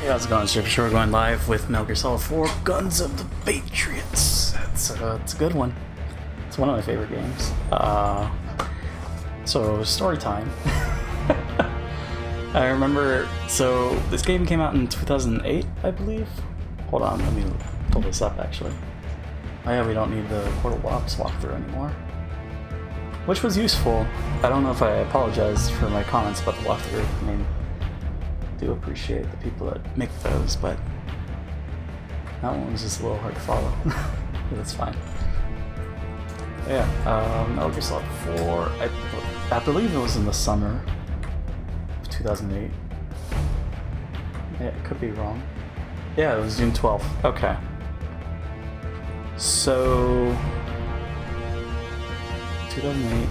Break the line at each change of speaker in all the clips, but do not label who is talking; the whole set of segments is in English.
How's it going? It's JPChivalry. We're going live with Metal Gear Solid 4 Guns of the Patriots. It's a good one. It's one of my favorite games. So, story time. I remember, so this game came out in 2008, I believe? Hold on, let me pull this up actually. Oh yeah, we don't need the Portal Ops walkthrough anymore. Which was useful. I don't know if I apologize for my comments about the walkthrough. I mean, I do appreciate the people that make those, but that one was just a little hard to follow. That's fine. But yeah, Metal Gear Solid 4, I believe it was in the summer of 2008. Yeah, it could be wrong. Yeah, it was June 12th. Okay. So 2008.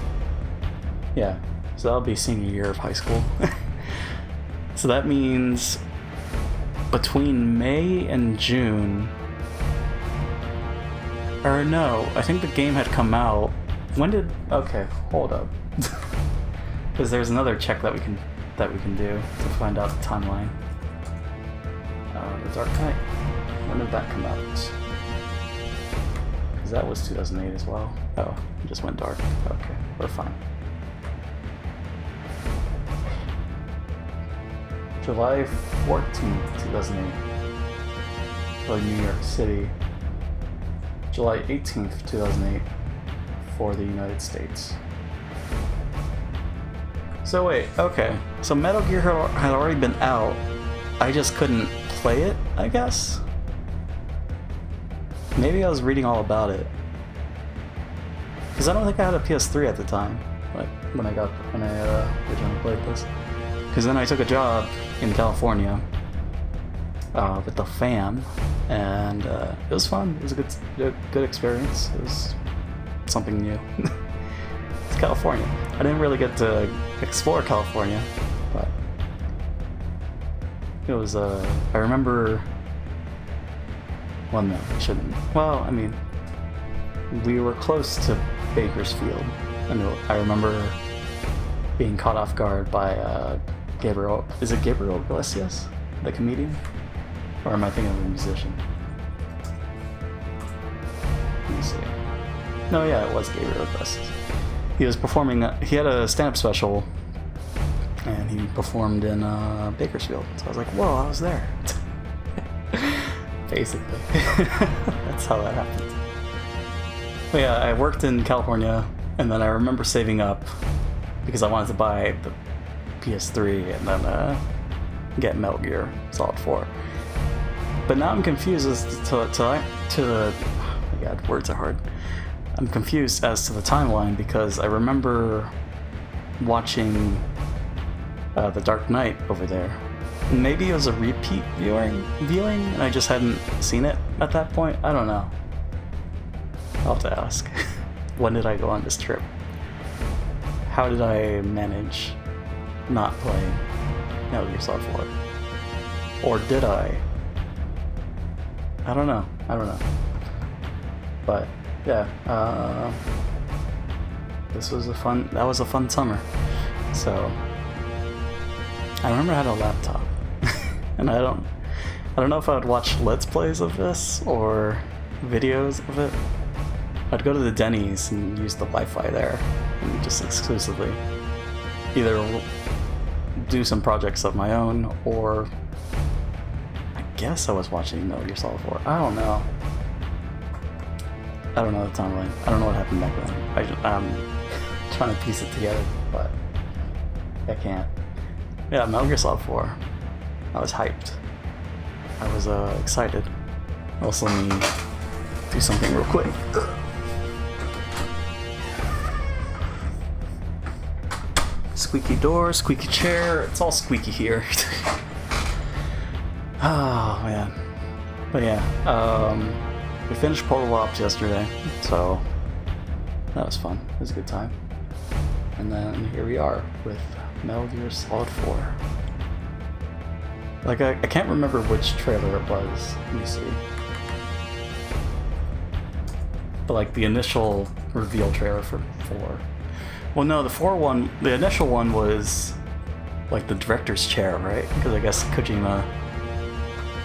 Yeah, so that'll be senior year of high school. So that means between May and June, or no, I think the game had come out. When did? Okay, hold up, because there's another check that we can do to find out the timeline. The Dark Knight. When did that come out? Because that was 2008 as well. Oh, it just went dark. Okay, we're fine. July 14th, 2008 for New York City. July 18th, 2008 for the United States. So wait, okay. So Metal Gear had already been out. I just couldn't play it, I guess? Maybe I was reading all about it. Because I don't think I had a PS3 at the time, like when I originally played this. Because then I took a job in California with the fam, and it was fun. It was a good experience. It was something new. It's California. I didn't really get to explore California, but it was. I remember. Well, no, I shouldn't. Well, I mean, we were close to Bakersfield. I remember being caught off guard by Gabriel. Is it Gabriel Iglesias, the comedian? Or am I thinking of a musician? Let me see. No, yeah, it was Gabriel Iglesias. He was performing, he had a stand-up special, and he performed in Bakersfield. So I was like, whoa, I was there. Basically. That's how that happened. But yeah, I worked in California, and then I remember saving up because I wanted to buy the PS3 and then get Metal Gear Solid 4. But now I'm confused as to the... Oh my god, words are hard. I'm confused as to the timeline because I remember watching The Dark Knight over there. Maybe it was a repeat viewing and I just hadn't seen it at that point. I don't know. I'll have to ask. When did I go on this trip? How did I manage not playing Metal Gear Solid 4? Or did I? I don't know. But yeah, that was a fun summer. So I remember I had a laptop. And I don't know if I would watch Let's Plays of this or videos of it. I'd go to the Denny's and use the Wi-Fi there and just exclusively either do some projects of my own, or I guess I was watching Metal Gear Solid 4. I don't know. I don't know the timeline. I don't know what happened back then. I'm trying to piece it together, but I can't. Yeah, Metal Gear Solid 4. I was hyped. I was excited. Also, let me do something real quick. Squeaky door, squeaky chair. It's all squeaky here. Oh man. But yeah, we finished Portal Ops yesterday, so that was fun. It was a good time. And then here we are with Metal Gear Solid 4. Like, I can't remember which trailer it was. Let me see. But like the initial reveal trailer for 4. Well, no, the initial one was like the director's chair, right? Because I guess Kojima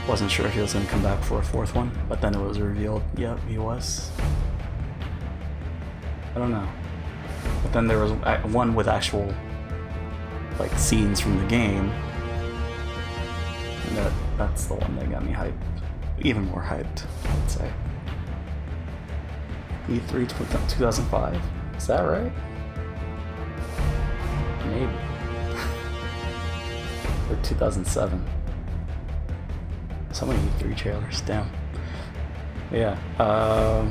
Wasn't sure if he was going to come back for a fourth one, but then it was revealed, yep, he was. I don't know. But then there was one with actual, like, scenes from the game. And that's the one that got me hyped. Even more hyped, I'd say. E3 2005? Is that right? Maybe. Or 2007. So many E3 trailers, damn. But yeah, I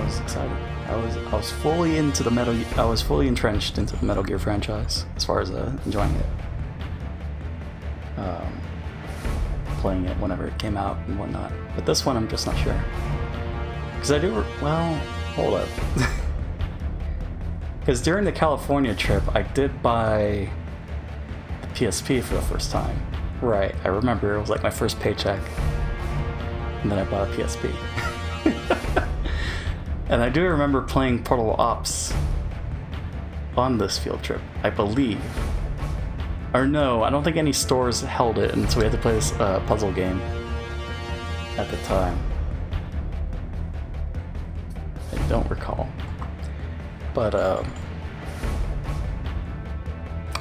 was excited. I was fully into the I was fully entrenched into the Metal Gear franchise as far as enjoying it. Playing it whenever it came out and whatnot. But this one I'm just not sure. Because well, hold up. Because during the California trip, I did buy the PSP for the first time. Right, I remember it was like my first paycheck. And then I bought a PSP. And I do remember playing Portal Ops on this field trip, I believe. Or no, I don't think any stores held it, and so we had to play this puzzle game at the time. I don't recall. But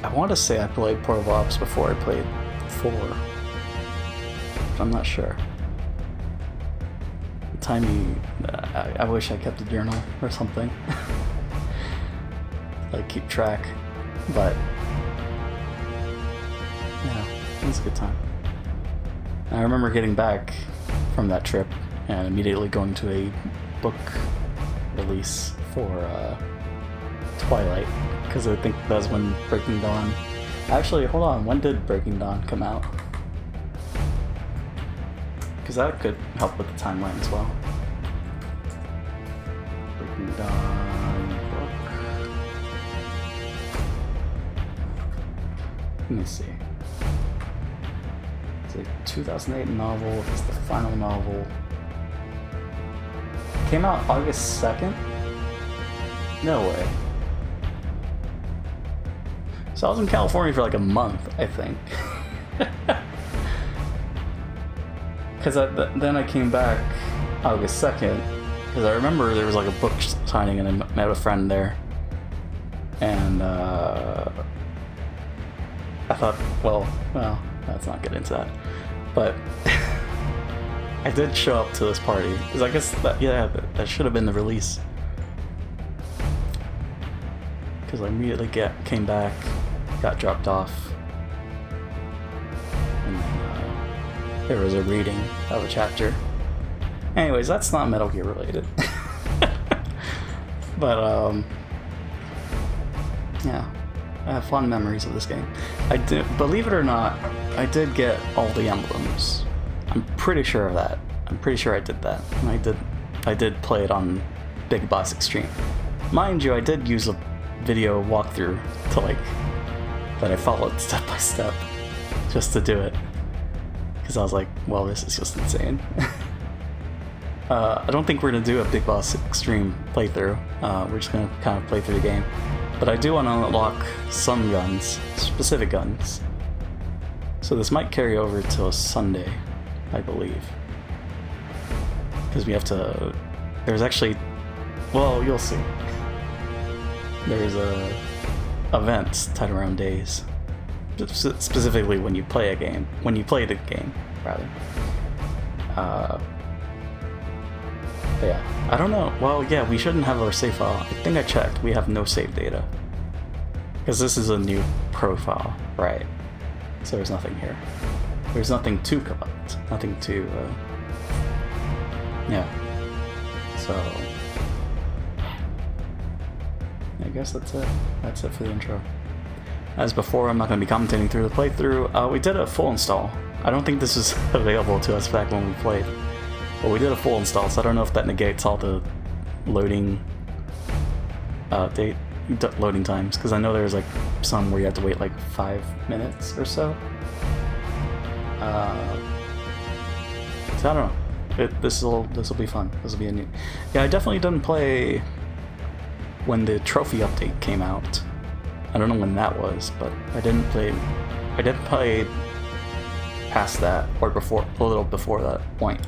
I want to say I played Portal Ops before I played 4. But I'm not sure. The time I wish I kept a journal or something. Like keep track. But yeah, it was a good time. I remember getting back from that trip and immediately going to a book release for Twilight, because I think that's when Breaking Dawn... Actually, hold on, when did Breaking Dawn come out? Because that could help with the timeline as well. Breaking Dawn book... Let me see. It's a 2008 novel, it's the final novel. It came out August 2nd? No way. So I was in California for like a month, I think. Because then I came back August 2nd, because I remember there was like a book signing and I met a friend there. And I thought, well, let's not get into that. But I did show up to this party, because I guess that should have been the release. Because I immediately came back, got dropped off, and then there was a reading of a chapter. Anyways, that's not Metal Gear related. But yeah, I have fond memories of this game. Believe it or not, I did get all the emblems. I'm pretty sure of that. I'm pretty sure I did that. And I did play it on Big Boss Extreme. Mind you, I did use a video walkthrough to that I followed step by step just to do it, because I was like, well, this is just insane. I don't think we're gonna do a Big Boss Extreme playthrough. We're just gonna kind of play through the game, but I do want to unlock some guns, specific guns, so this might carry over till Sunday, I believe, because we have to... There's actually... Well, you'll see. There's events tied around days, specifically when you play a game. When you play the game, rather. But yeah, I don't know. Well, yeah, we shouldn't have our save file. I think I checked. We have no save data, because this is a new profile, right? So there's nothing here. There's nothing to collect. Nothing to. Yeah. So. I guess that's it. That's it for the intro. As before, I'm not going to be commentating through the playthrough. We did a full install. I don't think this was available to us back when we played, but we did a full install, so I don't know if that negates all the loading loading times, because I know there's like some where you have to wait like 5 minutes or so. So I don't know. This will be fun. This will be a new... Yeah, I definitely didn't play when the trophy update came out. I don't know when that was, but I didn't play I did play past that, or before, a little before that point.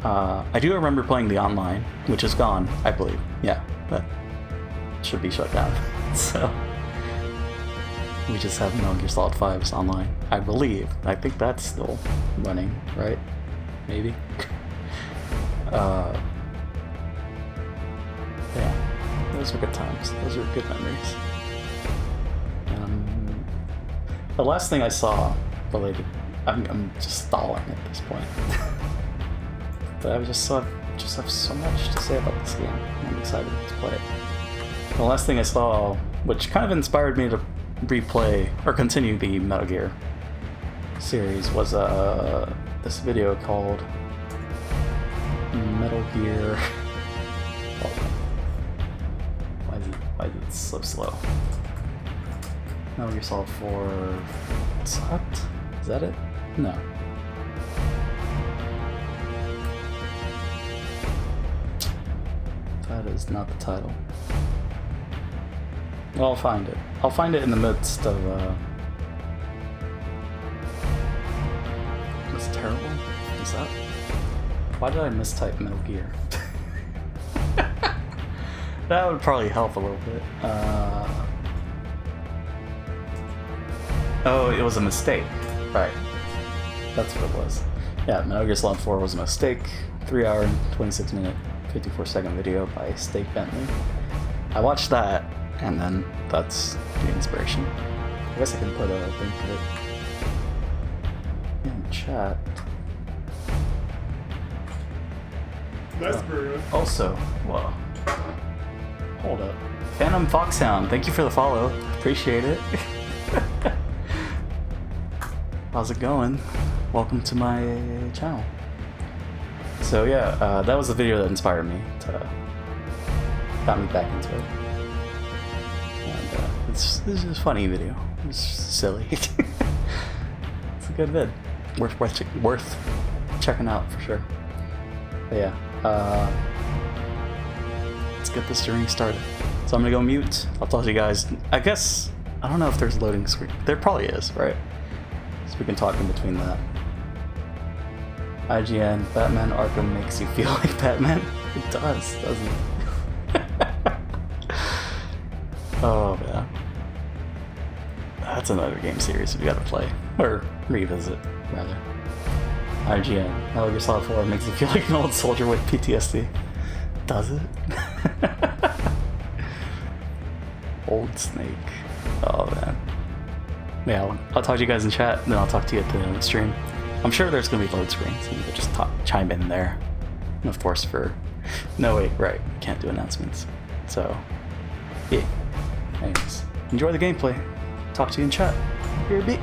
I do remember playing the online, which is gone, I believe. Yeah, that should be shut down. So we just have Metal Gear Solid 5's online, I believe. I think that's still running, right? Maybe. Yeah, those were good times. Those were good memories. The last thing I saw related, I'm just stalling at this point. But I just have so much to say about this game. I'm excited to play it. The last thing I saw, which kind of inspired me to replay or continue the Metal Gear series, was this video called Metal Gear. Why is it so slow? Metal Gear Solid 4 sucked? Is that it? No. That is not the title. Well, I'll find it. I'll find it in the midst of, That's terrible? Is that? Why did I mistype Metal Gear? That would probably help a little bit. Oh, it was a mistake. Right. That's what it was. Yeah, Metal Gear Solid 4 was a mistake. 3 hour, 26 minute, 54-second video by Steak Bentley. I watched that, and then that's the inspiration. I guess I can put a link of it in chat.
That's good.
Also, whoa. Hold up. Phantom Foxhound, thank you for the follow. Appreciate it. How's it going? Welcome to my channel. So yeah, that was the video that inspired me got me back into it. And it's just a funny video. It's silly. It's a good vid. Worth checking out for sure. But yeah, let's get this journey started. So I'm gonna go mute. I'll talk to you guys. I guess I don't know if there's loading screen. There probably is, right? So we can talk in between that. IGN, Batman Arkham makes you feel like Batman. It does, doesn't it? Oh man. That's another game series we gotta play. Or revisit, rather. IGN, Metal Gear Solid 4 makes you feel like an old soldier with PTSD. Does it? Old Snake. Oh man. Yeah, I'll talk to you guys in chat, and then I'll talk to you at the end of the stream. I'm sure there's gonna be load screens, and you can just chime in there. And of course for... No, wait, right, can't do announcements. So, yeah. Anyways, enjoy the gameplay. Talk to you in chat. Here a bit.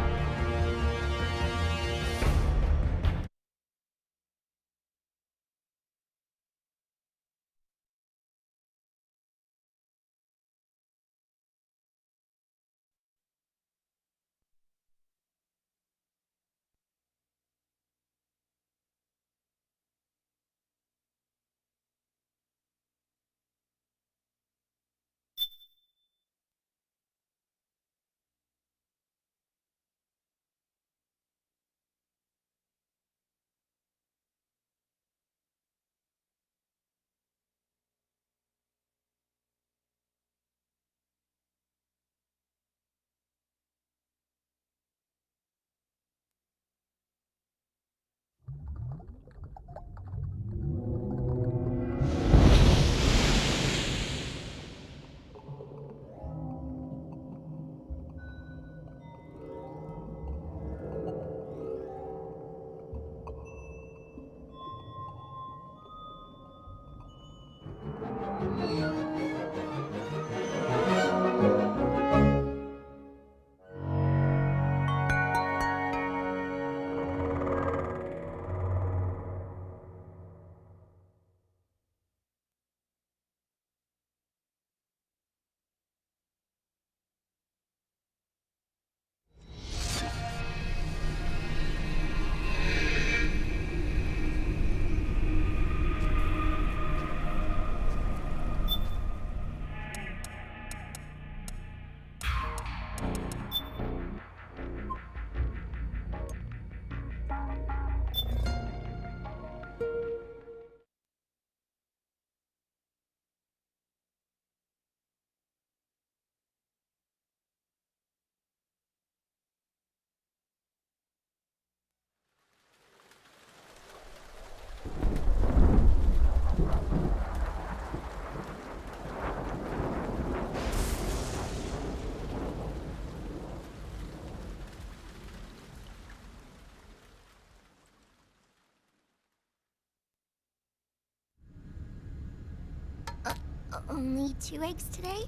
Only 2 eggs today?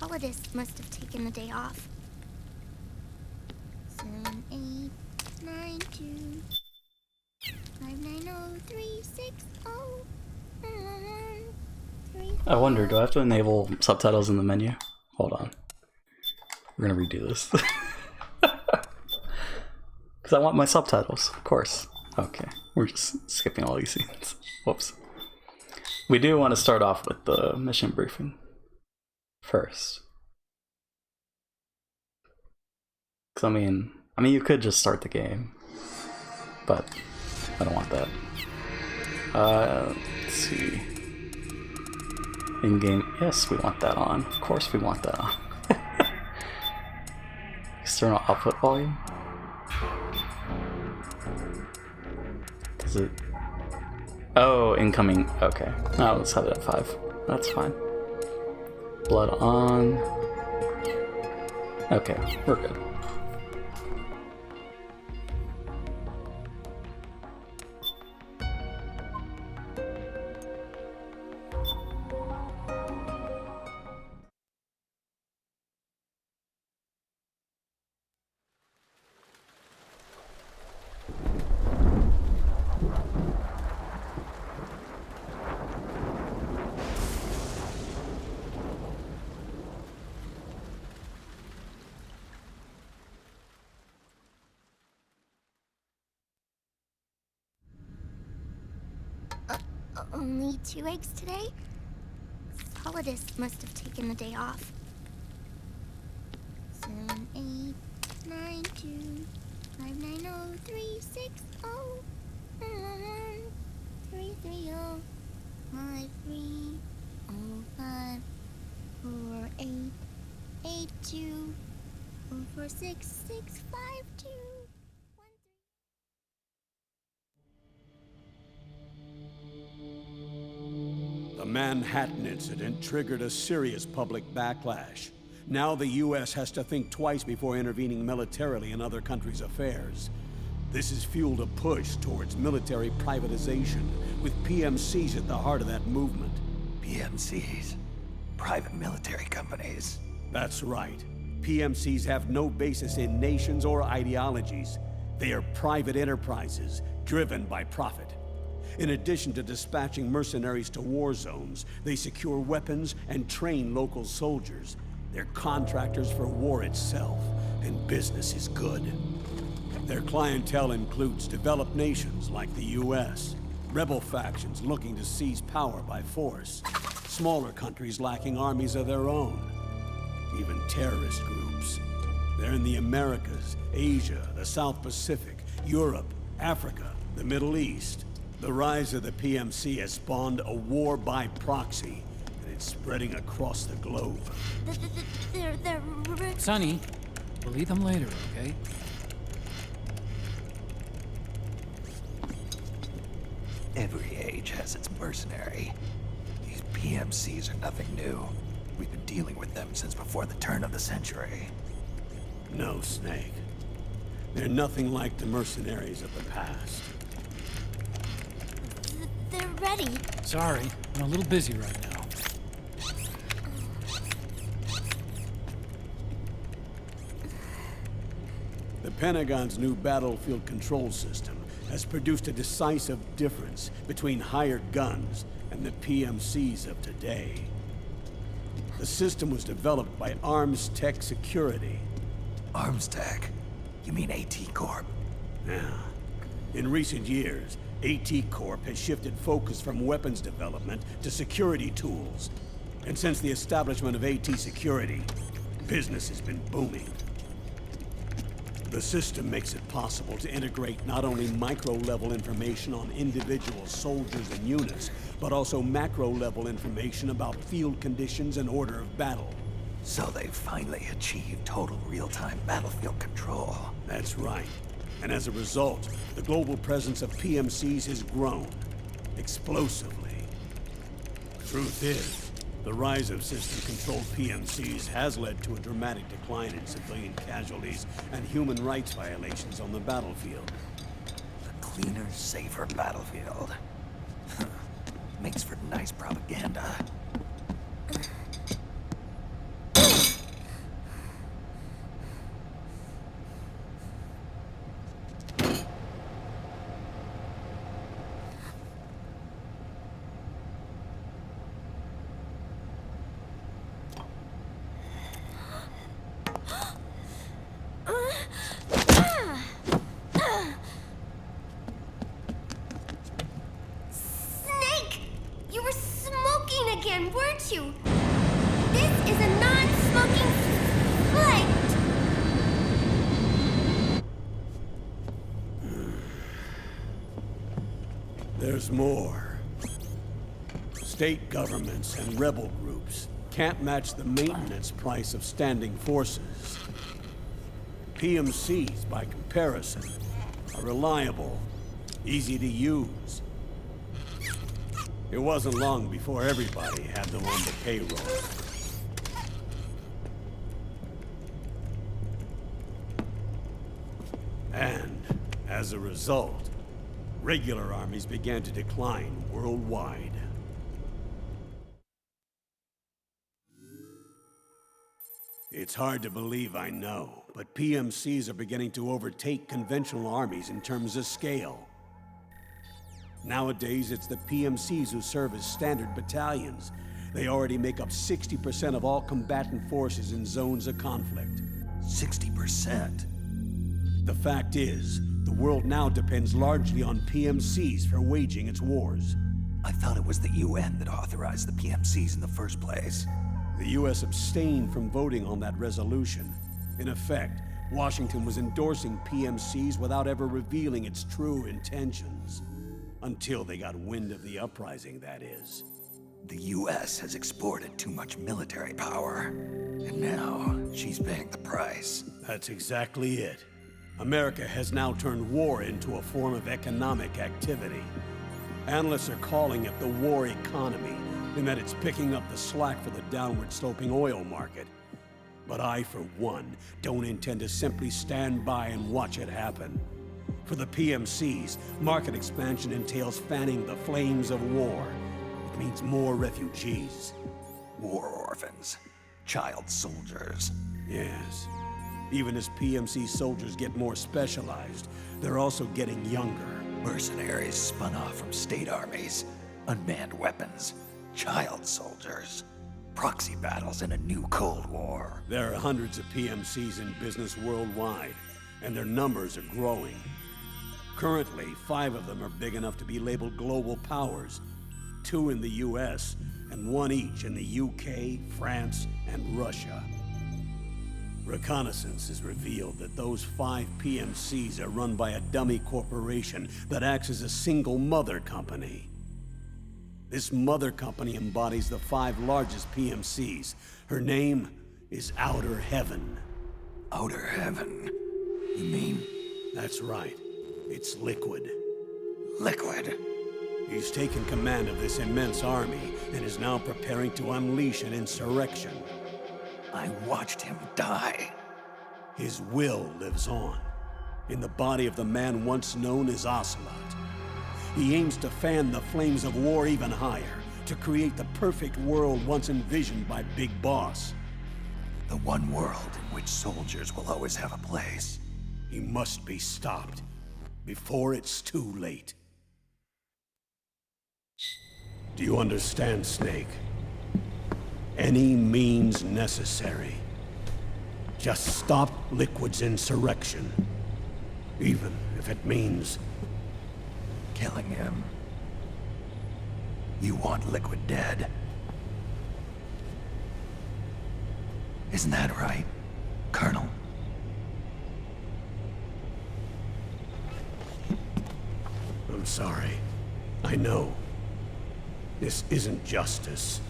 Solidus must have taken the day off. 7, 8, 9, 2, 5, 9, 0, 3, 6, 0, 3,
I wonder, do I have to enable subtitles in the menu? Hold on. We're gonna redo this. Because I want my subtitles, of course. Okay, we're just skipping all these scenes. Whoops. We do want to start off with the mission briefing first. Because I mean, you could just start the game, but I don't want that. Let's see. In-game, yes, we want that on. Of course we want that on. External output volume? Is it? Oh, incoming. Okay. Oh, let's have it at 5. That's fine. Blood on. Okay, we're good.
Only 2 eggs today? Solidus must have taken the day off. 7, 8, 9, 2, 5, 9, 0, 3, 6, 0, 3, 3, 0, 5, 3, 0, 5, 4, 8, 8, 2, 0, 4, 6, 6, 5, 2.
The Manhattan incident triggered a serious public backlash. Now the U.S. has to think twice before intervening militarily in other countries' affairs. This has fueled a push towards military privatization, with PMCs at the heart of that movement.
PMCs? Private military companies?
That's right. PMCs have no basis in nations or ideologies. They are private enterprises, driven by profit. In addition to dispatching mercenaries to war zones, they secure weapons and train local soldiers. They're contractors for war itself, and business is good. Their clientele includes developed nations like the US, rebel factions looking to seize power by force, smaller countries lacking armies of their own, even terrorist groups. They're in the Americas, Asia, the South Pacific, Europe, Africa, the Middle East. The rise of the PMC has spawned a war by proxy, and it's spreading across the globe.
They're
Sonny, we'll eat them later, okay?
Every age has its mercenary. These PMCs are nothing new. We've been dealing with them since before the turn of the century.
No, Snake. They're nothing like the mercenaries of the past.
They're ready.
Sorry, I'm a little busy right now.
The Pentagon's new battlefield control system has produced a decisive difference between hired guns and the PMCs of today. The system was developed by Arms Tech Security.
Arms Tech? You mean AT Corp?
Yeah. In recent years, AT Corp has shifted focus from weapons development to security tools. And since the establishment of AT Security, business has been booming. The system makes it possible to integrate not only micro-level information on individual soldiers and units, but also macro-level information about field conditions and order of battle.
So they've finally achieved total real-time battlefield control.
That's right. And as a result, the global presence of PMCs has grown explosively. Truth is, the rise of system-controlled PMCs has led to a dramatic decline in civilian casualties and human rights violations on the battlefield.
A cleaner, safer battlefield. Makes for nice propaganda.
again, weren't you? This is a non-smoking flight.
There's more. State governments and rebel groups can't match the maintenance price of standing forces. PMCs, by comparison, are reliable, easy to use. It wasn't long before everybody had them on the payroll. And, as a result, regular armies began to decline worldwide. It's hard to believe, I know, but PMCs are beginning to overtake conventional armies in terms of scale. Nowadays, it's the PMCs who serve as standard battalions. They already make up 60% of all combatant forces in zones of conflict.
60%?
The fact is, the world now depends largely on PMCs for waging its wars.
I thought it was the UN that authorized the PMCs in the first place.
The US abstained from voting on that resolution. In effect, Washington was endorsing PMCs without ever revealing its true intentions. Until they got wind of the uprising, that is.
The US has exported too much military power, and now she's paying the price.
That's exactly it. America has now turned war into a form of economic activity. Analysts are calling it the war economy, in that it's picking up the slack for the downward-sloping oil market. But I, for one, don't intend to simply stand by and watch it happen. For the PMCs, market expansion entails fanning the flames of war. It means more refugees.
War orphans. Child soldiers.
Yes. Even as PMC soldiers get more specialized, they're also getting younger.
Mercenaries spun off from state armies. Unmanned weapons. Child soldiers. Proxy battles in a new Cold War.
There are hundreds of PMCs in business worldwide, and their numbers are growing. Currently, 5 of them are big enough to be labeled global powers, 2 in the US, and 1 each in the UK, France, and Russia. Reconnaissance has revealed that those 5 PMCs are run by a dummy corporation that acts as a single mother company. This mother company embodies the 5 largest PMCs. Her name is Outer Heaven.
Outer Heaven? You mean?
That's right. It's Liquid.
Liquid?
He's taken command of this immense army and is now preparing to unleash an insurrection.
I watched him die.
His will lives on, in the body of the man once known as Ocelot. He aims to fan the flames of war even higher, to create the perfect world once envisioned by Big Boss.
The one world in which soldiers will always have a place.
He must be stopped, before it's too late. Do you understand, Snake? Any means necessary. Just stop Liquid's insurrection. Even if it means
killing him. You want Liquid dead? Isn't that right, Colonel?
I'm sorry. I know. This isn't justice.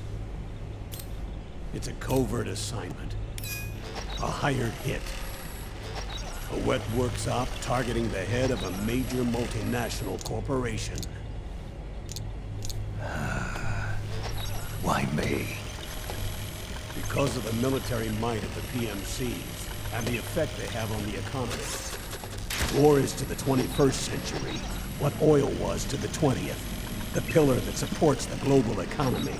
It's a covert assignment. A hired hit. A wet works op targeting the head of a major multinational corporation.
Why me?
Because of the military might of the PMCs and the effect they have on the economy. War is to the 21st century what oil was to the 20th, the pillar that supports the global economy.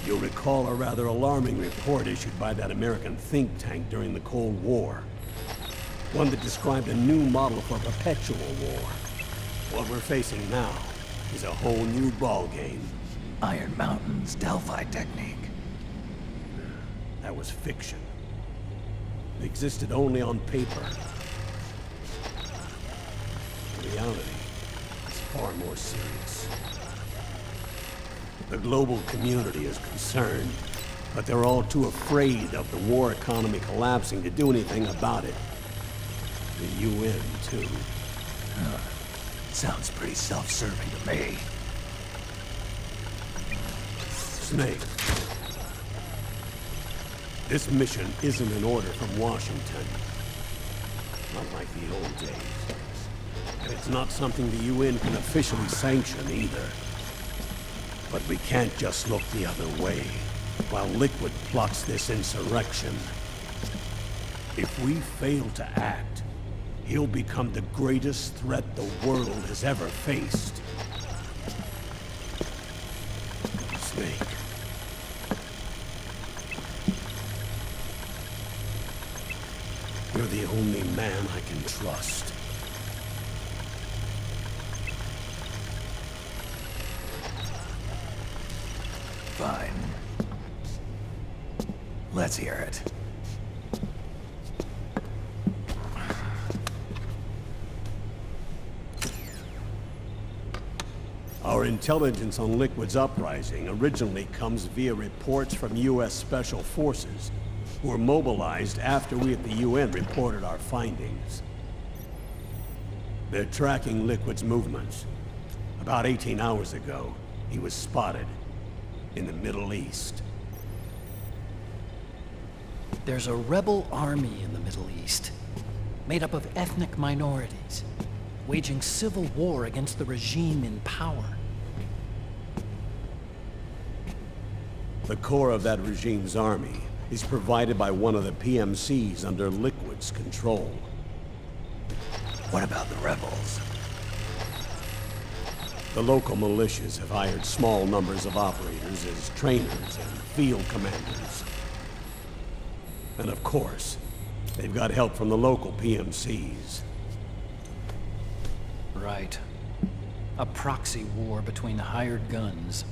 You'll recall a rather alarming report issued by that American think tank during the Cold War. One that described a new model for perpetual war. What we're facing now is a whole new ballgame.
Iron Mountain's Delphi technique.
That was fiction. It existed only on paper. The reality is far more serious. The global community is concerned, but they're all too afraid of the war economy collapsing to do anything about it. The UN, too.
Sounds pretty self-serving to me.
Snake. This mission isn't an order from Washington. Not like the old days. And it's not something the UN can officially sanction either. But we can't just look the other way while Liquid plots this insurrection. If we fail to act, he'll become the greatest threat the world has ever faced. Snake. You're the only man I can trust.
Fine. Let's hear it.
Our intelligence on Liquid's uprising originally comes via reports from U.S. Special Forces, who were mobilized after we at the UN reported our findings. They're tracking Liquid's movements. About 18 hours ago, he was spotted in the Middle East.
There's a rebel army in the Middle East, made up of ethnic minorities, waging civil war against the regime in power.
The core of that regime's army is provided by one of the PMCs under Liquid's control.
What about the rebels?
The local militias have hired small numbers of operators as trainers and field commanders. And of course, they've got help from the local PMCs.
Right. A proxy war between hired guns.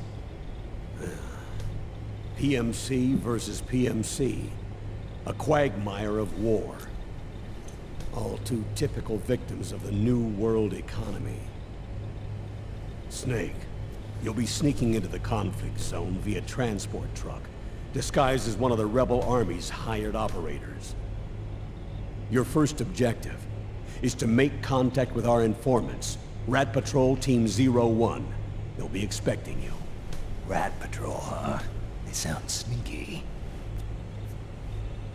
PMC versus PMC. A quagmire of war. All too typical victims of the new world economy. Snake, you'll be sneaking into the conflict zone via transport truck, disguised as one of the rebel army's hired operators. Your first objective is to make contact with our informants, Rat Patrol Team 01. They'll be expecting you.
Rat Patrol, huh? They sound sneaky.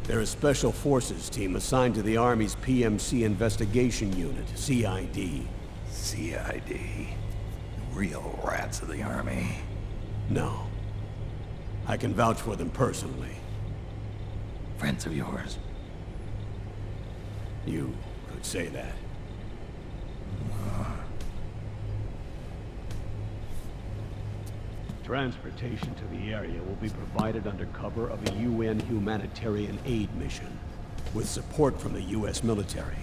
They're a special forces team assigned to the Army's PMC Investigation Unit, CID.
CID. Real rats of the Army.
No. I can vouch for them personally.
Friends of yours?
You could say that. Transportation to the area will be provided under cover of a UN humanitarian aid mission, with support from the US military.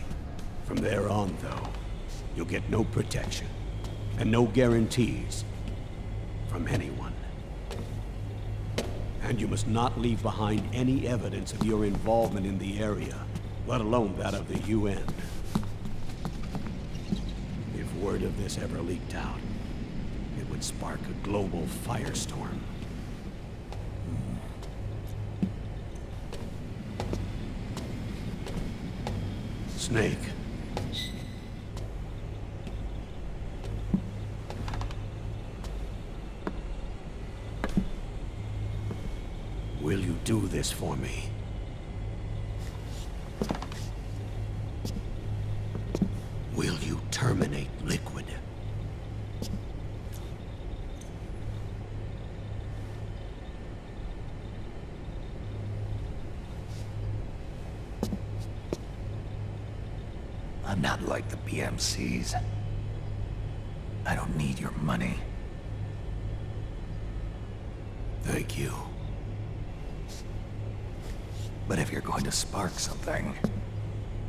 From there on, though, you'll get no protection, and no guarantees from anyone. And you must not leave behind any evidence of your involvement in the area, let alone that of the UN. If word of this ever leaked out, it would spark a global firestorm. Snake. Will you do this for me? Will you terminate Liquid?
I'm not like the PMCs. I don't need your money.
Thank you.
But if you're going to spark something,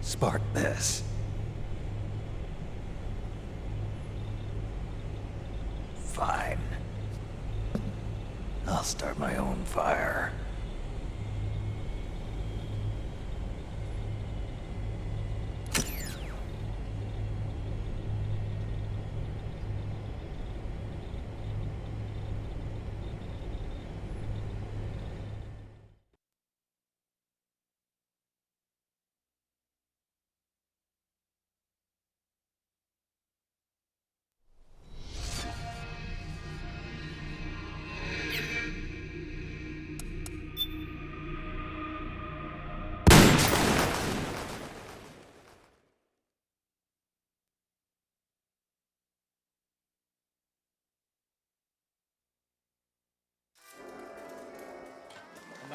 spark this. Fine. I'll start my own fire.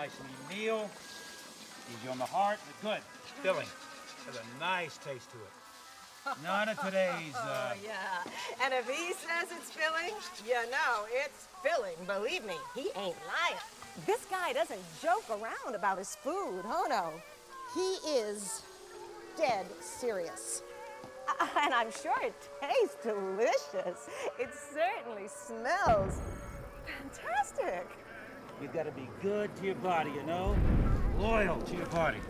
Nice and even meal. Easy on the heart. Good. Filling. Has a nice taste to it. None of today's,
Oh, yeah. And if he says it's filling, you know it's filling. Believe me, he ain't lying. This guy doesn't joke around about his food. Oh, no. He is dead serious. And I'm sure it tastes delicious. It certainly smells fantastic.
You gotta be good to your body, you know? Loyal to your body.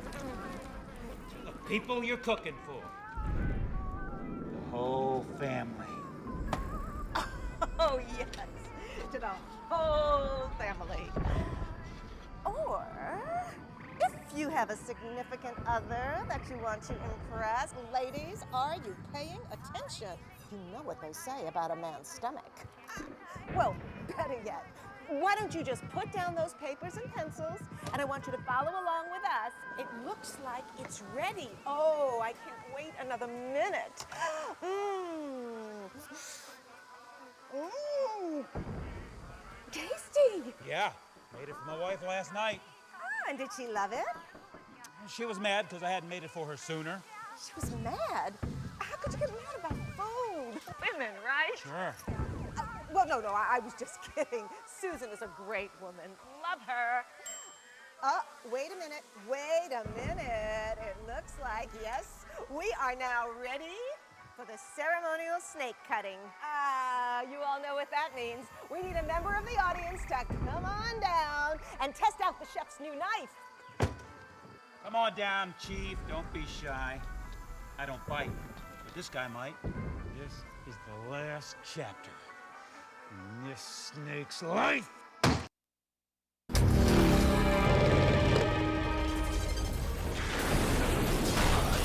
To the people you're cooking for. The whole family.
Oh, yes, to the whole family. Or if you have a significant other that you want to impress, ladies, are you paying attention? You know what they say about a man's stomach. Well, better yet, why don't you just put down those papers and pencils, and I want you to follow along with us. It looks like it's ready. Oh, I can't wait another minute. Mmm. Mmm. Tasty.
Yeah, made it for my wife last night.
Ah, and did she love it?
She was mad because I hadn't made it for her sooner.
She was mad. How could you get mad about food? Women, right?
Sure.
Well, no, I was just kidding. Susan is a great woman. Love her. Wait a minute. It looks like, yes, we are now ready for the ceremonial snake cutting. You all know what that means. We need a member of the audience to come on down and test out the chef's new knife.
Come on down, Chief. Don't be shy. I don't bite, but this guy might. This is the last chapter in this snake's life.
I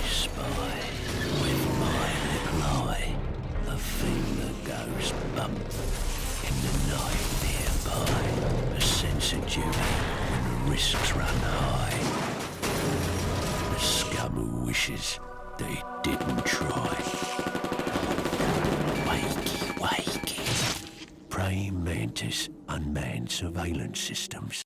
spy with my little eye the thing that goes bump in the night nearby. A sense of duty when the risks run high. The scum who wishes that he didn't try. Wakey, wakey. Praying mantis, unmanned surveillance systems.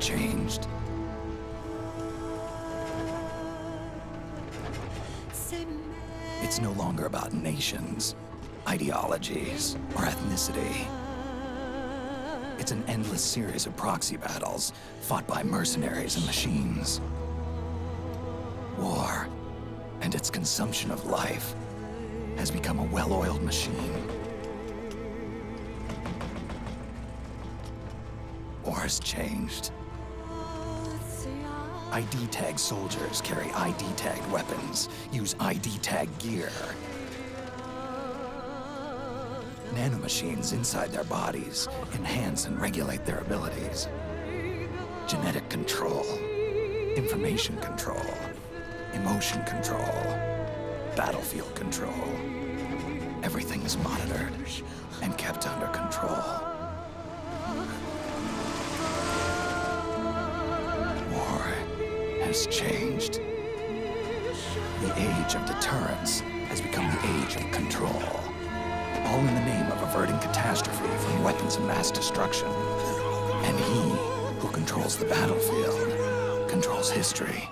Changed. It's no longer about nations, ideologies, or ethnicity. It's an endless series of proxy battles fought by mercenaries and machines. War and its consumption of life has become a well-oiled machine. War has changed. ID tag soldiers carry ID tagged weapons, use ID tag gear. Nanomachines inside their bodies enhance and regulate their abilities. Genetic control
Information control, emotion control, battlefield control. Everything is monitored and kept under control. War has changed. The age of deterrence has become the age of control. All in the name of averting catastrophe from weapons of mass destruction. And he who controls the battlefield controls history.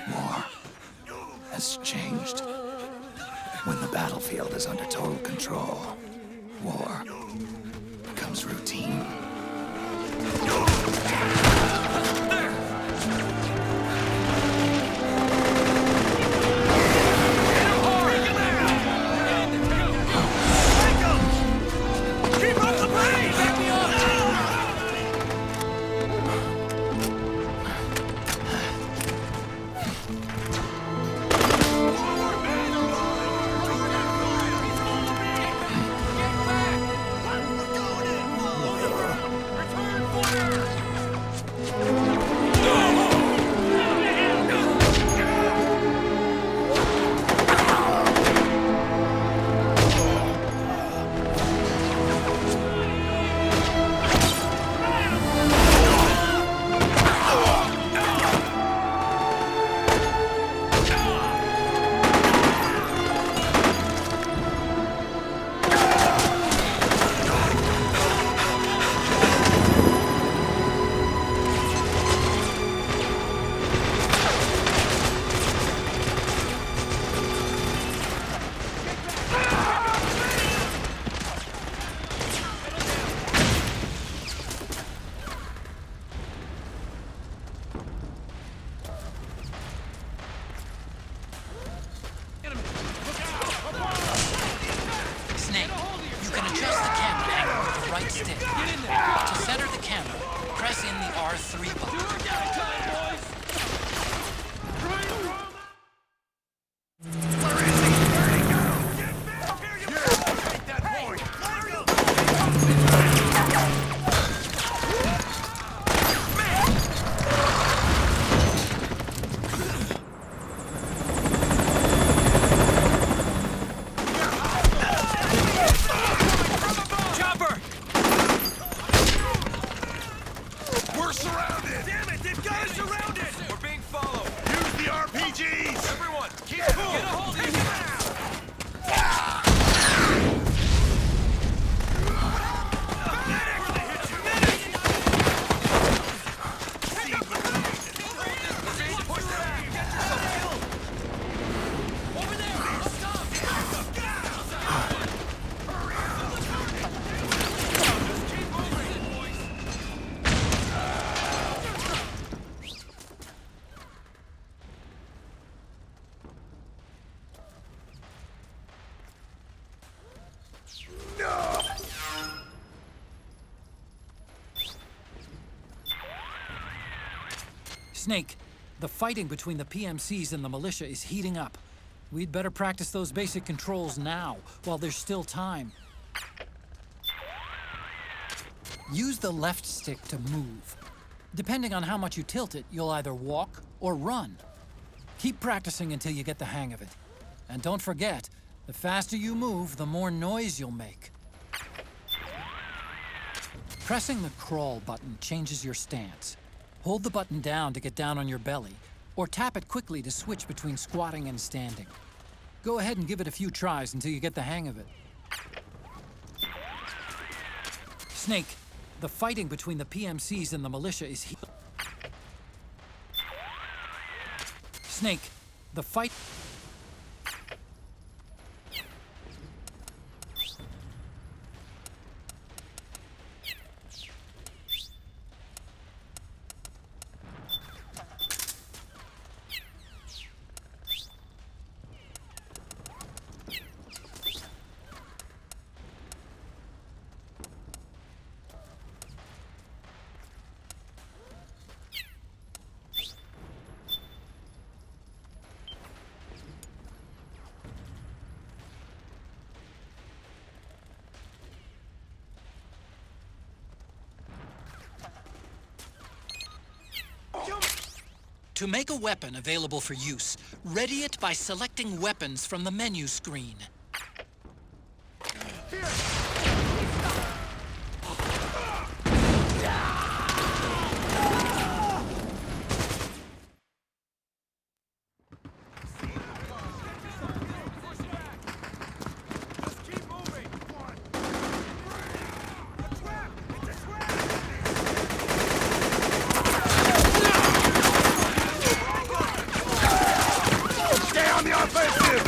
War has changed. When the battlefield is under total control, war becomes routine.
Snake, you can adjust the camera angle with the right stick. To center the camera, press in the R3 button.
We're surrounded! Damn it, they've got us surrounded! We're being followed! Use the RPGs! Everyone, keep cool! Get a hold of him!
Snake, the fighting between the PMCs and the militia is heating up. We'd better practice those basic controls now, while there's still time. Use the left stick to move. Depending on how much you tilt it, you'll either walk or run. Keep practicing until you get the hang of it. And don't forget, the faster you move, the more noise you'll make. Pressing the crawl button changes your stance. Hold the button down to get down on your belly, or tap it quickly to switch between squatting and standing. Go ahead and give it a few tries until you get the hang of it. Snake, the fighting between the PMCs and the militia is Snake, the fight... To make a weapon available for use, ready it by selecting weapons from the menu screen.
Stay on the offensive!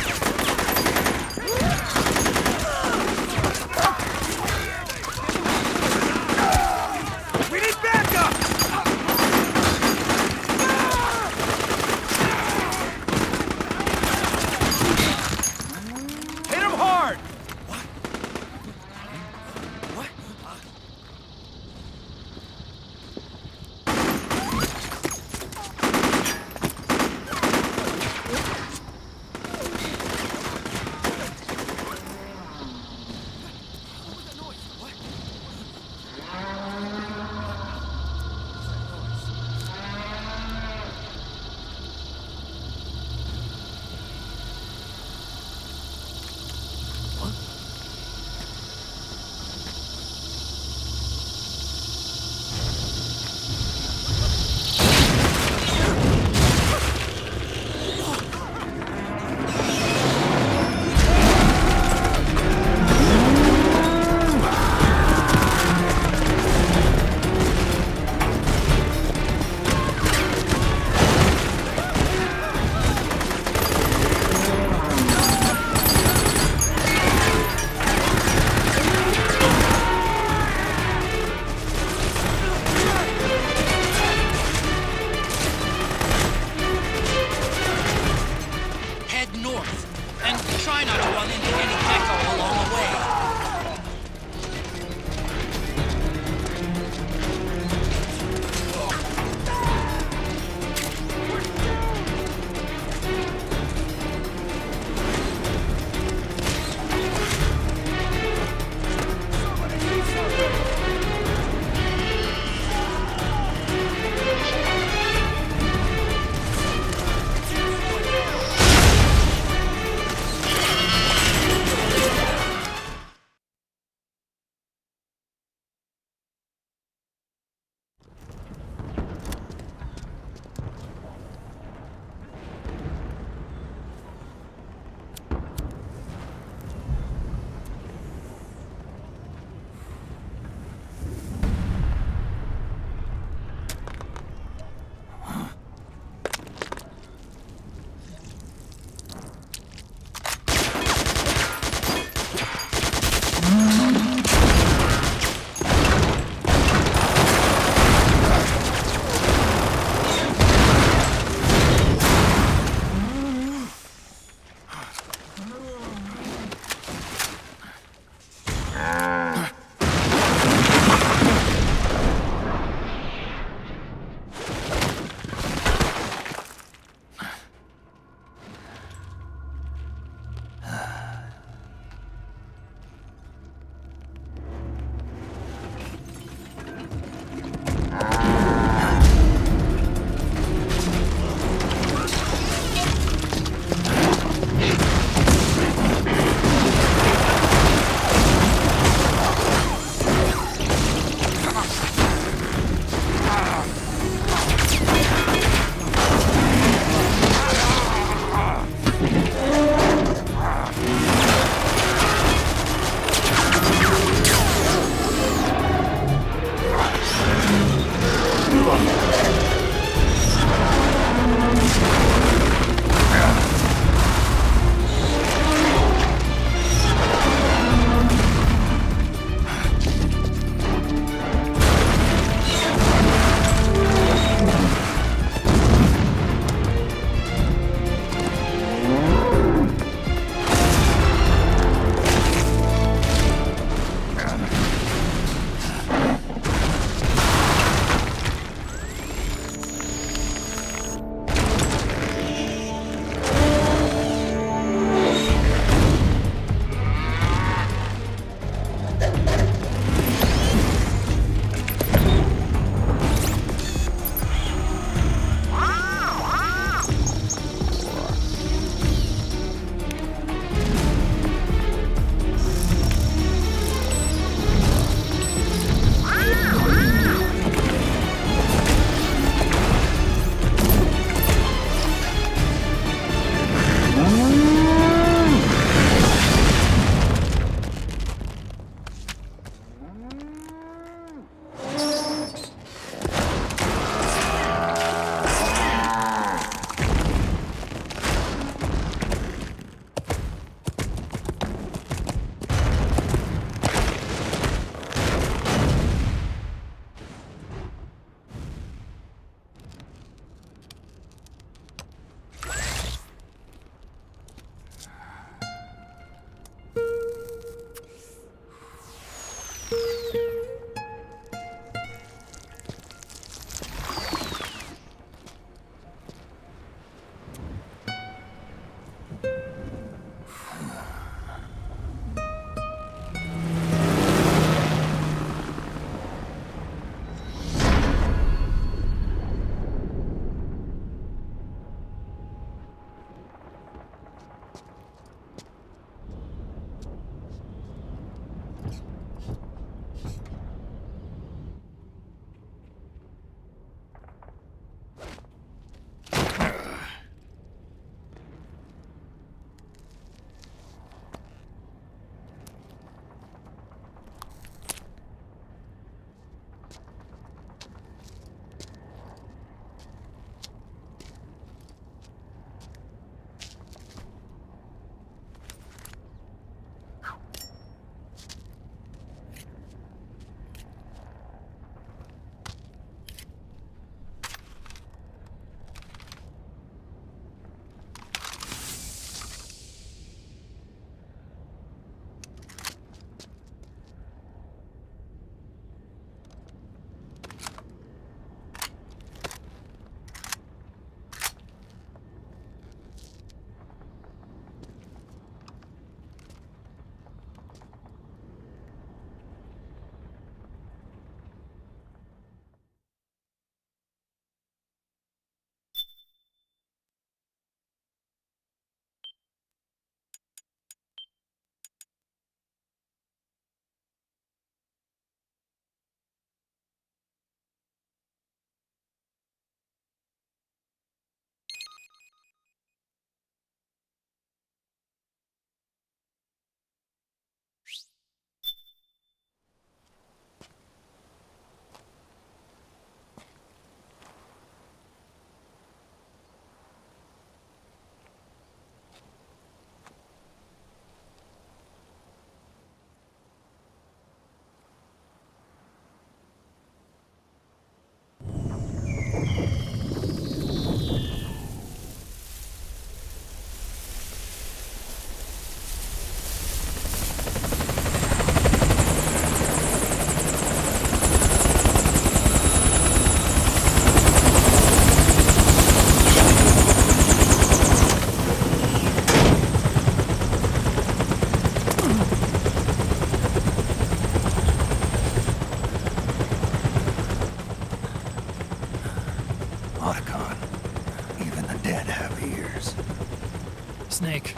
Snake,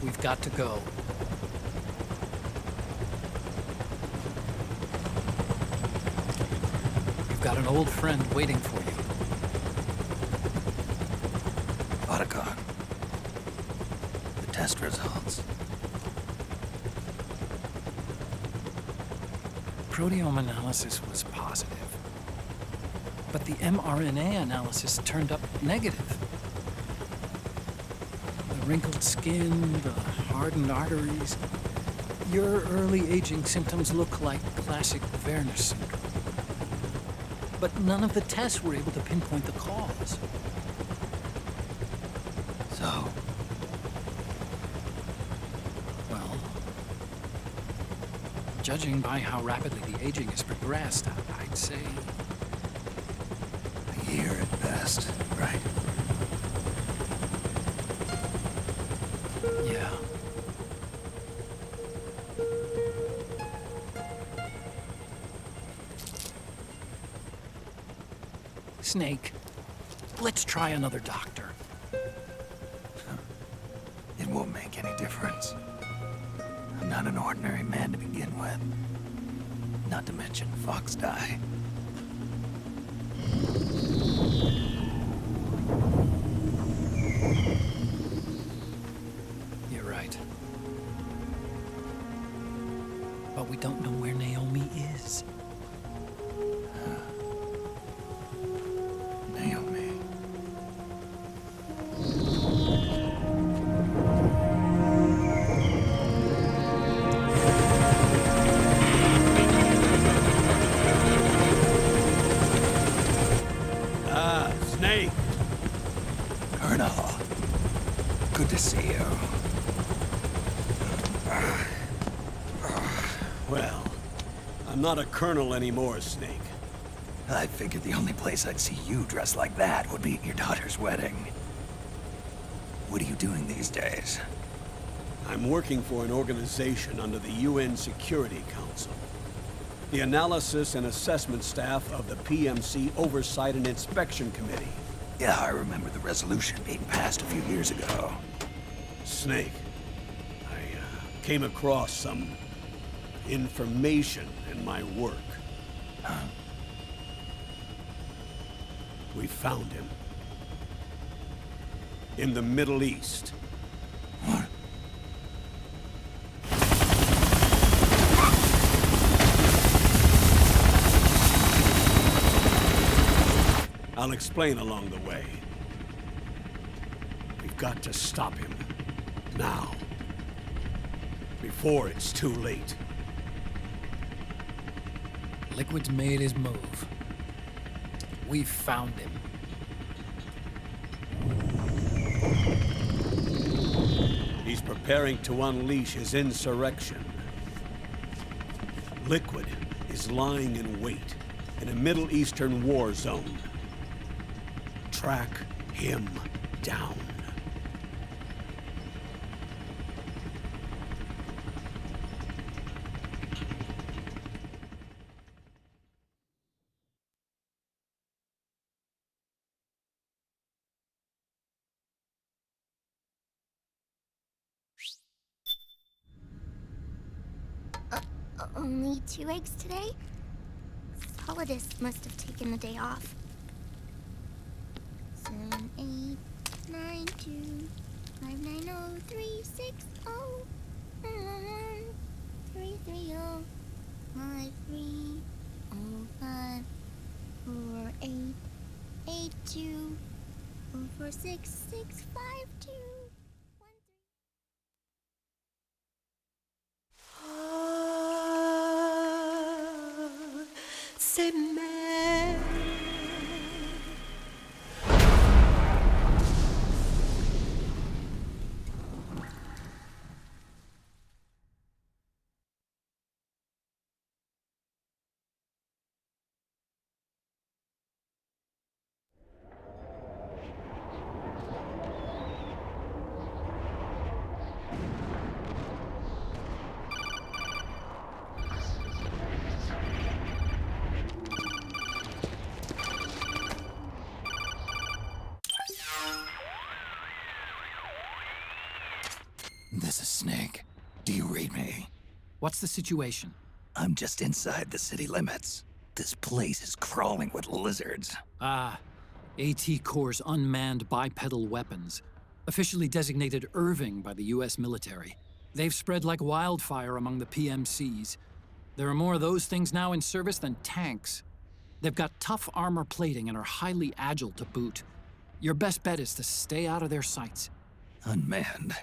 we've got to go. You've got an old friend waiting for you.
Otacon. The test results.
Proteome analysis was positive, but the mRNA analysis turned up negative. The wrinkled skin, the hardened arteries. Your early aging symptoms look like classic Werner syndrome. But none of the tests were able to pinpoint the cause.
So?
Well, judging by how rapidly the aging has progressed, I'd say...
A year at best, right?
Yeah. Snake, let's try another doctor.
It won't make any difference. I'm not an ordinary man to begin with. Not to mention Fox die.
You're right. But we don't know where Naomi is.
Naomi.
Snake!
Colonel. Good to see you.
Well, I'm not a colonel anymore, Snake.
I figured the only place I'd see you dressed like that would be at your daughter's wedding. What are you doing these days?
I'm working for an organization under the UN Security Council. The Analysis and Assessment Staff of the PMC Oversight and Inspection Committee.
Yeah, I remember the resolution being passed a few years ago.
Snake, I came across some information in my work. We found him. In the Middle East.
What?
I'll explain along the way. We've got to stop him. Now. Before it's too late.
Liquid's made his move. We've found him.
He's preparing to unleash his insurrection. Liquid is lying in wait in a Middle Eastern war zone. Track him down.
Only 2 eggs today? Solidus must have taken the day off. 7, 8, 9, 2, 5, 9, 0, 3, 6, 0, 3, 3, 0, 5, 3, 0, 5, 4, 8, 8, 2, 0, 4, 6, 6, 5, 2.
C'est mer.
This is Snake. Do you read me?
What's the situation?
I'm just inside the city limits. This place is crawling with lizards.
Ah, AT Corps' unmanned bipedal weapons, officially designated Irving by the US military. They've spread like wildfire among the PMCs. There are more of those things now in service than tanks. They've got tough armor plating and are highly agile to boot. Your best bet is to stay out of their sights.
Unmanned.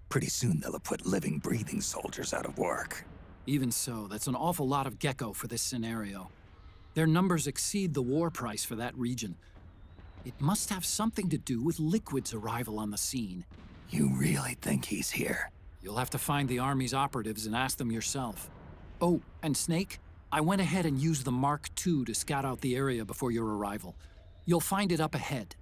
Pretty soon they'll have put living, breathing soldiers out of work.
Even so, that's an awful lot of gecko for this scenario. Their numbers exceed the war price for that region. It must have something to do with Liquid's arrival on the scene.
You really think he's here?
You'll have to find the Army's operatives and ask them yourself. Oh, and Snake, I went ahead and used the Mark II to scout out the area before your arrival. You'll find it up ahead.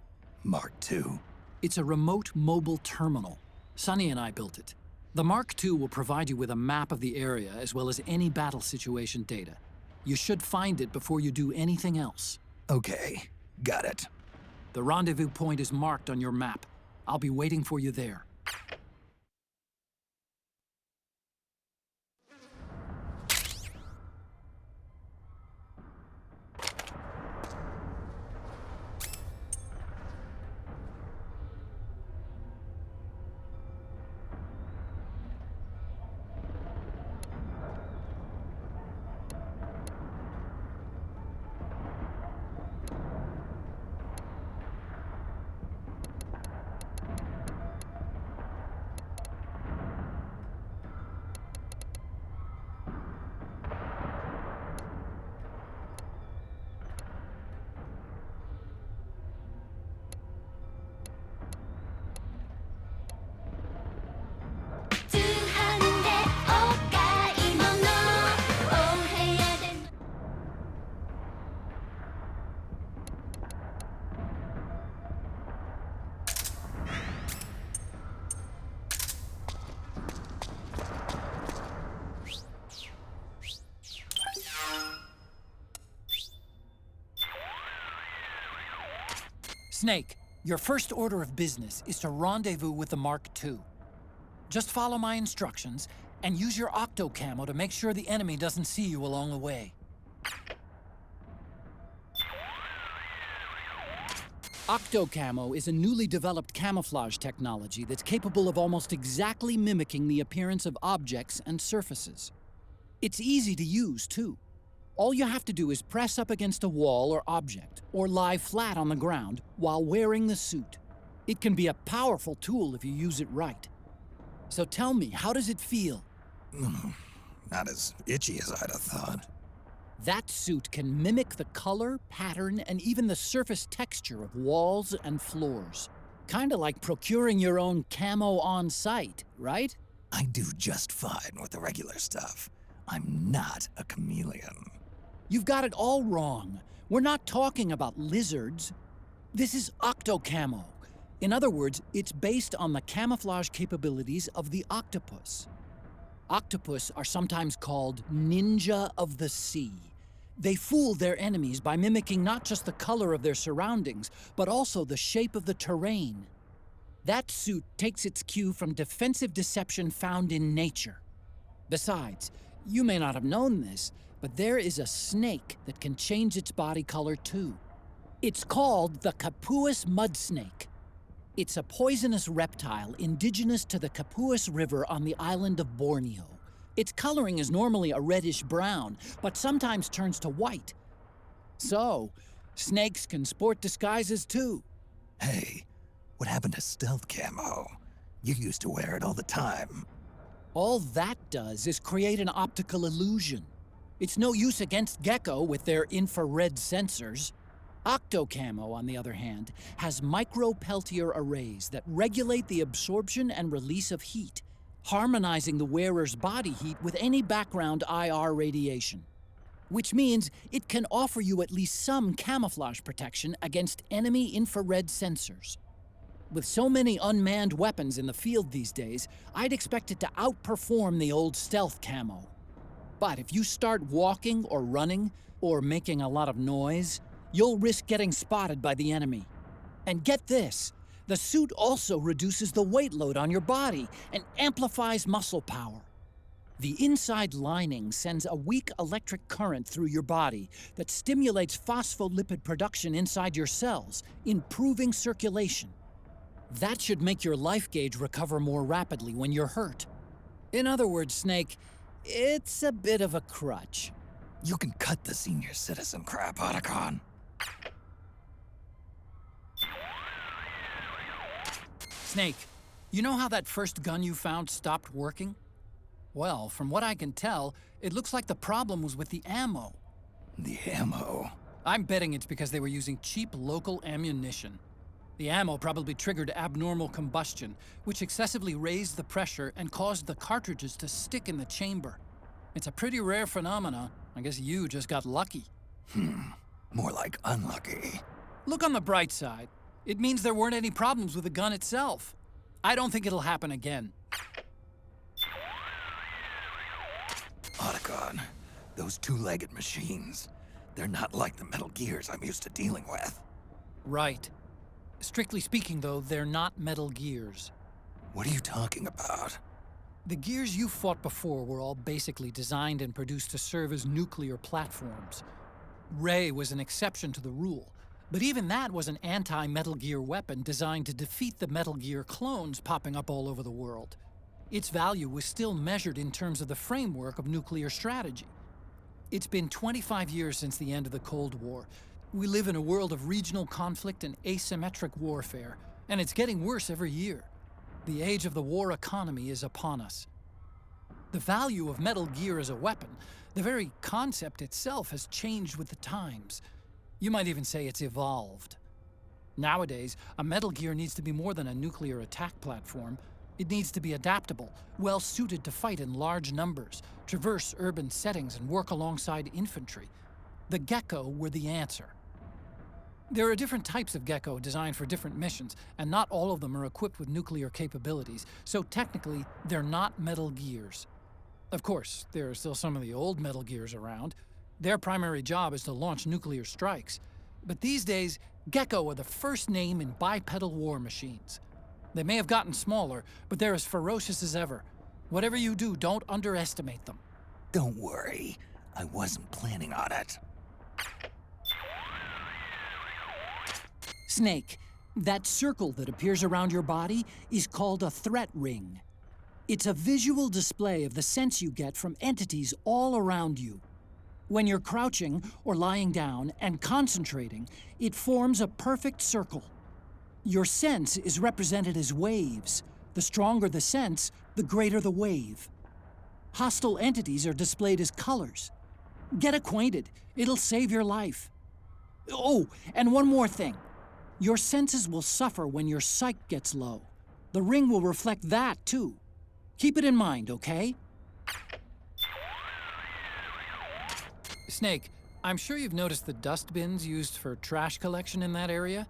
Mark II?
It's a remote mobile terminal. Sonny and I built it. The Mark II will provide you with a map of the area as well as any battle situation data. You should find it before you do anything else.
Okay, got it.
The rendezvous point is marked on your map. I'll be waiting for you there. Snake, your first order of business is to rendezvous with the Mark II. Just follow my instructions And use your octo camo to make sure the enemy doesn't see you along the way. Octo camo is a newly developed camouflage technology that's capable of almost exactly mimicking the appearance of objects and surfaces. It's easy to use, too. All you have to do is press up against a wall or object, or lie flat on the ground while wearing the suit. It can be a powerful tool if you use it right. So tell me, how does it feel?
Not as itchy as I'd have thought.
That suit can mimic the color, pattern, and even the surface texture of walls and floors. Kinda like procuring your own camo on site, right?
I do just fine with the regular stuff. I'm not a chameleon.
You've got it all wrong. We're not talking about lizards. This is octo camo. In other words, it's based on the camouflage capabilities of the octopus. Octopus are sometimes called ninja of the sea. They fool their enemies by mimicking not just the color of their surroundings, but also the shape of the terrain. That suit takes its cue from defensive deception found in nature. Besides, you may not have known this, but there is a snake that can change its body color too. It's called the Capuas mud snake. It's a poisonous reptile indigenous to the Capuas River on the island of Borneo. Its coloring is normally a reddish-brown, but sometimes turns to white. So, snakes can sport disguises too.
Hey, what happened to stealth camo? You used to wear it all the time.
All that does is create an optical illusion. It's no use against gecko with their infrared sensors. Octocamo, on the other hand, has micro-Peltier arrays that regulate the absorption and release of heat, harmonizing the wearer's body heat with any background IR radiation. Which means it can offer you at least some camouflage protection against enemy infrared sensors. With so many unmanned weapons in the field these days, I'd expect it to outperform the old stealth camo. But if you start walking or running, or making a lot of noise, you'll risk getting spotted by the enemy. And get this, the suit also reduces the weight load on your body and amplifies muscle power. The inside lining sends a weak electric current through your body that stimulates phospholipid production inside your cells, improving circulation. That should make your life gauge recover more rapidly when you're hurt. In other words, Snake, it's a bit of a crutch.
You can cut the senior citizen crap, Otacon.
Snake, you know how that first gun you found stopped working? Well, from what I can tell, it looks like the problem was with the ammo.
The ammo?
I'm betting it's because they were using cheap local ammunition. The ammo probably triggered abnormal combustion, which excessively raised the pressure and caused the cartridges to stick in the chamber. It's a pretty rare phenomena. I guess you just got lucky.
More like unlucky.
Look on the bright side. It means there weren't any problems with the gun itself. I don't think it'll happen again.
Otacon, those two-legged machines, they're not like the Metal Gears I'm used to dealing with.
Right. Strictly speaking, though, they're not Metal Gears.
What are you talking about?
The gears you fought before were all basically designed and produced to serve as nuclear platforms. Ray was an exception to the rule, but even that was an anti-Metal Gear weapon designed to defeat the Metal Gear clones popping up all over the world. Its value was still measured in terms of the framework of nuclear strategy. It's been 25 years since the end of the Cold War. We live in a world of regional conflict and asymmetric warfare, and it's getting worse every year. The age of the war economy is upon us. The value of Metal Gear as a weapon, the very concept itself, has changed with the times. You might even say it's evolved. Nowadays, a Metal Gear needs to be more than a nuclear attack platform. It needs to be adaptable, well-suited to fight in large numbers, traverse urban settings, and work alongside infantry. The Gecko were the answer. There are different types of Gecko designed for different missions, and not all of them are equipped with nuclear capabilities, so technically, they're not Metal Gears. Of course, there are still some of the old Metal Gears around. Their primary job is to launch nuclear strikes. But these days, Gecko are the first name in bipedal war machines. They may have gotten smaller, but they're as ferocious as ever. Whatever you do, don't underestimate them.
Don't worry, I wasn't planning on it.
Snake, that circle that appears around your body is called a threat ring. It's a visual display of the sense you get from entities all around you. When you're crouching or lying down and concentrating, it forms a perfect circle. Your sense is represented as waves. The stronger the sense, the greater the wave. Hostile entities are displayed as colors. Get acquainted. It'll save your life. Oh, and one more thing. Your senses will suffer when your psyche gets low. The ring will reflect that, too. Keep it in mind, okay? Snake, I'm sure you've noticed the dust bins used for trash collection in that area.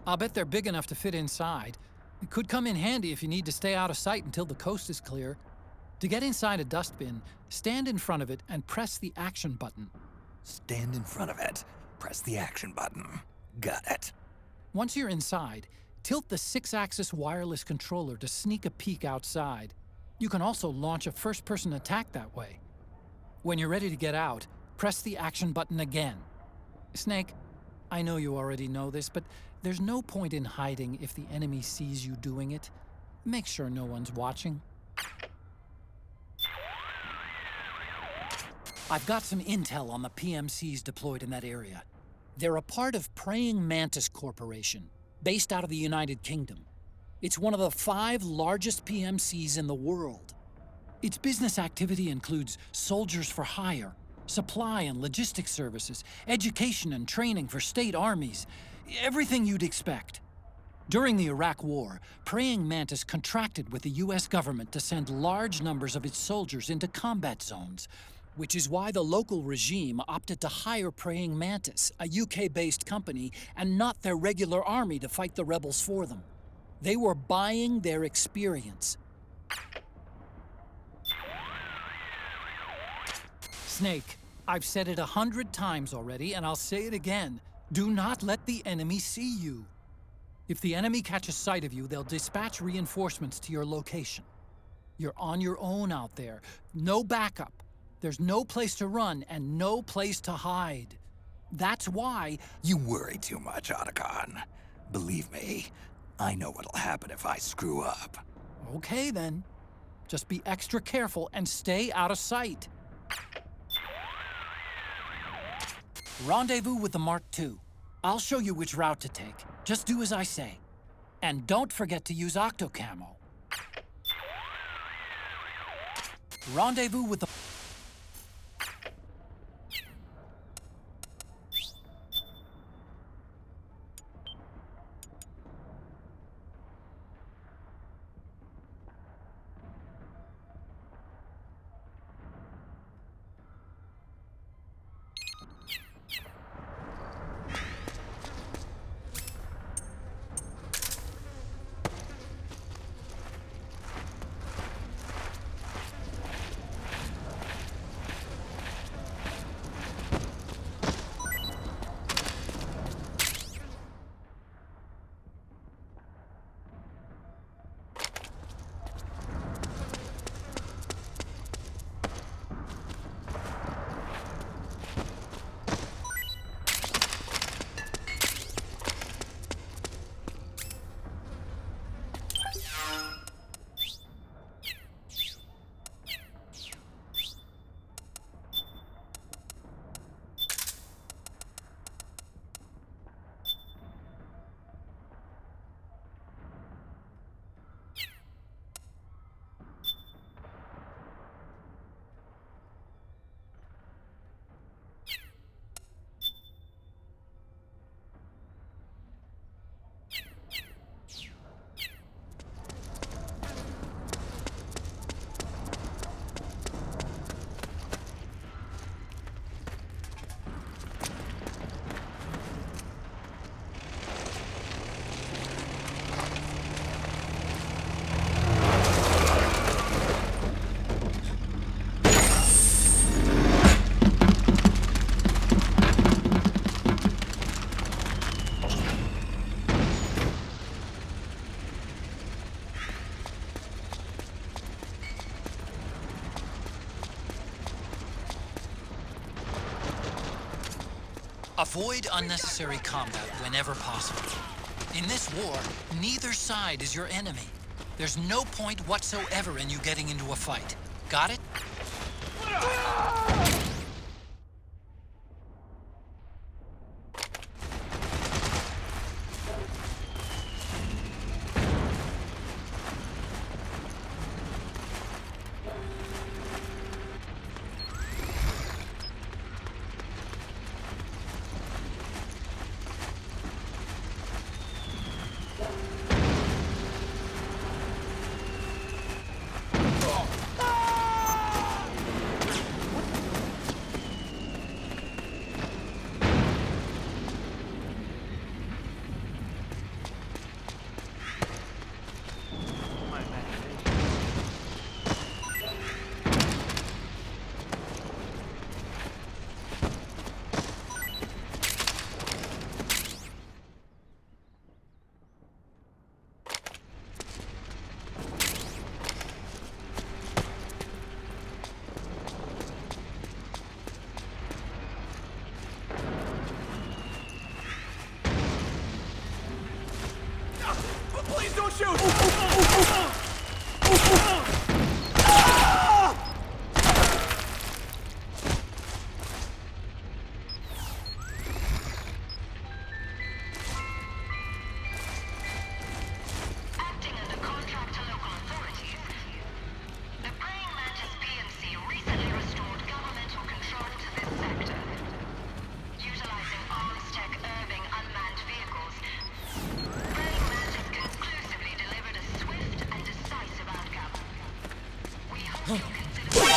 I'll bet they're big enough to fit inside. It could come in handy if you need to stay out of sight until the coast is clear. To get inside a dust bin, stand in front of it and press the action button.
Stand in front of it, press the action button. Got it.
Once you're inside, tilt the 6-axis wireless controller to sneak a peek outside. You can also launch a first-person attack that way. When you're ready to get out, press the action button again. Snake, I know you already know this, but there's no point in hiding if the enemy sees you doing it. Make sure no one's watching. I've got some intel on the PMCs deployed in that area. They're a part of Praying Mantis Corporation, based out of the United Kingdom. It's one of the 5 largest PMCs in the world. Its business activity includes soldiers for hire, supply and logistics services, education and training for state armies, everything you'd expect. During the Iraq War, Praying Mantis contracted with the US government to send large numbers of its soldiers into combat zones, which is why the local regime opted to hire Praying Mantis, a UK-based company, and not their regular army to fight the rebels for them. They were buying their experience. Snake, I've said it 100 times already, and I'll say it again. Do not let the enemy see you. If the enemy catches sight of you, they'll dispatch reinforcements to your location. You're on your own out there. No backup. There's no place to run and no place to hide. That's why...
You worry too much, Otacon. Believe me, I know what'll happen if I screw up.
Okay, then. Just be extra careful and stay out of sight. Rendezvous with the Mark II. I'll show you which route to take. Just do as I say. And don't forget to use Octocamo. Rendezvous with the... Avoid unnecessary combat whenever possible. In this war, neither side is your enemy. There's no point whatsoever in you getting into a fight. Got it?
Please don't shoot!
Acting under contract to local authorities, the Praying Mantis PMC recently restored governmental control to this sector. Utilizing arms tech Irving unmanned vehicles, Praying Mantis conclusively delivered a swift and decisive outcome. We hope you'll consider...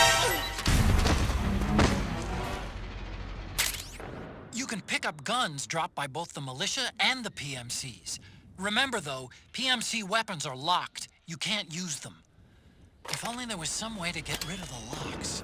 You can pick up guns dropped by both the militia and the PMCs. Remember though, PMC weapons are locked. You can't use them. If only there was some way to get rid of the locks.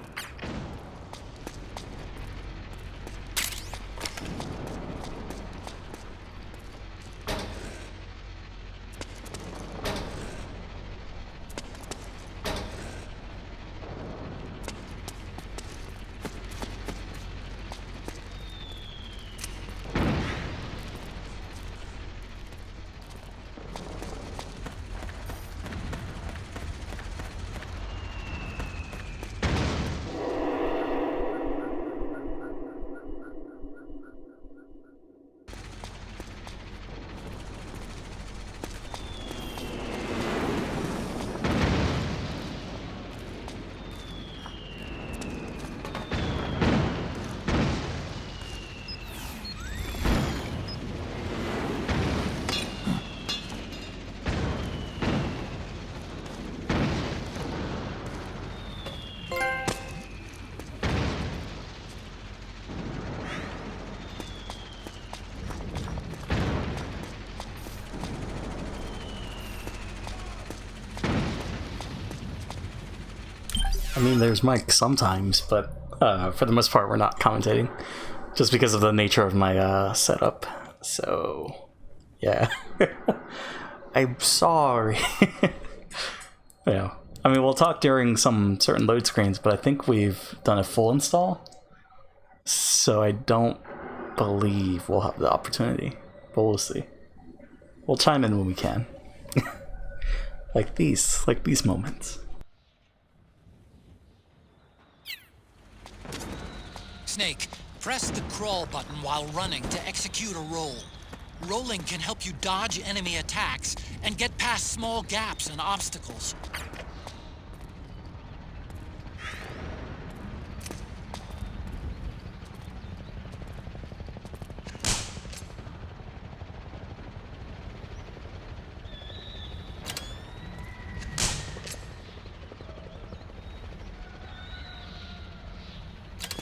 I mean, there's Mike sometimes, but for the most part, we're not commentating, just because of the nature of my setup. So, yeah, I'm sorry. Yeah, I mean, we'll talk during some certain load screens, but I think we've done a full install, so I don't believe we'll have the opportunity, but we'll see. We'll chime in when we can, like these moments.
Snake, press the crawl button while running to execute a roll. Rolling can help you dodge enemy attacks and get past small gaps and obstacles.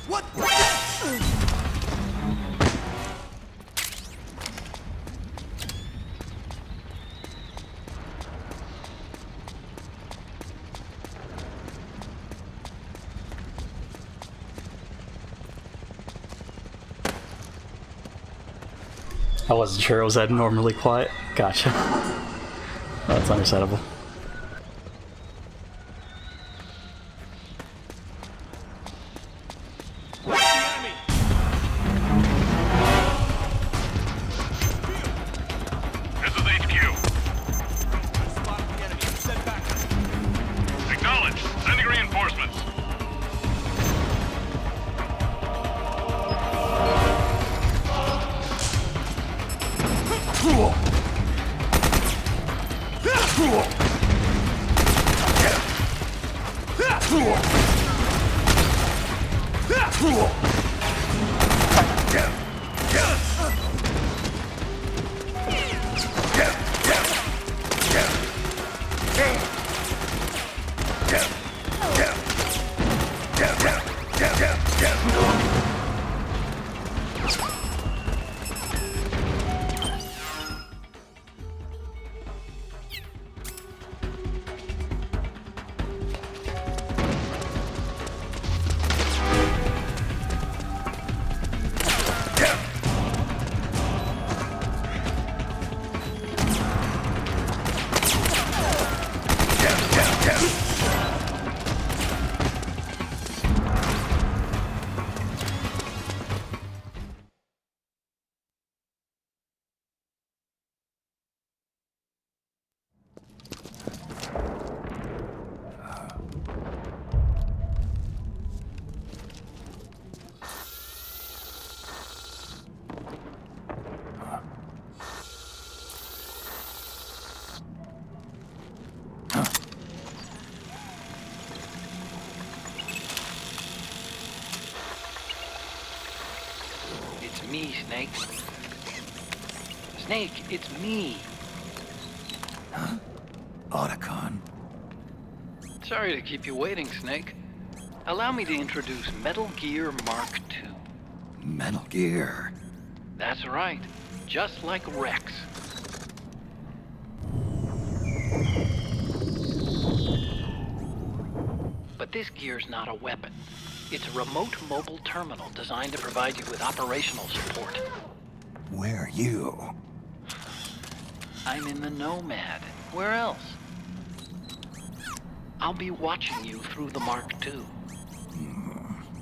What?
I wasn't sure it was abnormally quiet. Gotcha. That's understandable.
Where's the enemy?
It's me, Snake. Snake, it's me.
Otacon.
Sorry to keep you waiting, Snake. Allow me to introduce Metal Gear Mark II.
Metal Gear.
That's right. Just like Rex. But this gear's not a weapon. It's a remote mobile terminal designed to provide you with operational support.
Where are you?
I'm in the Nomad. Where else? I'll be watching you through the Mark II.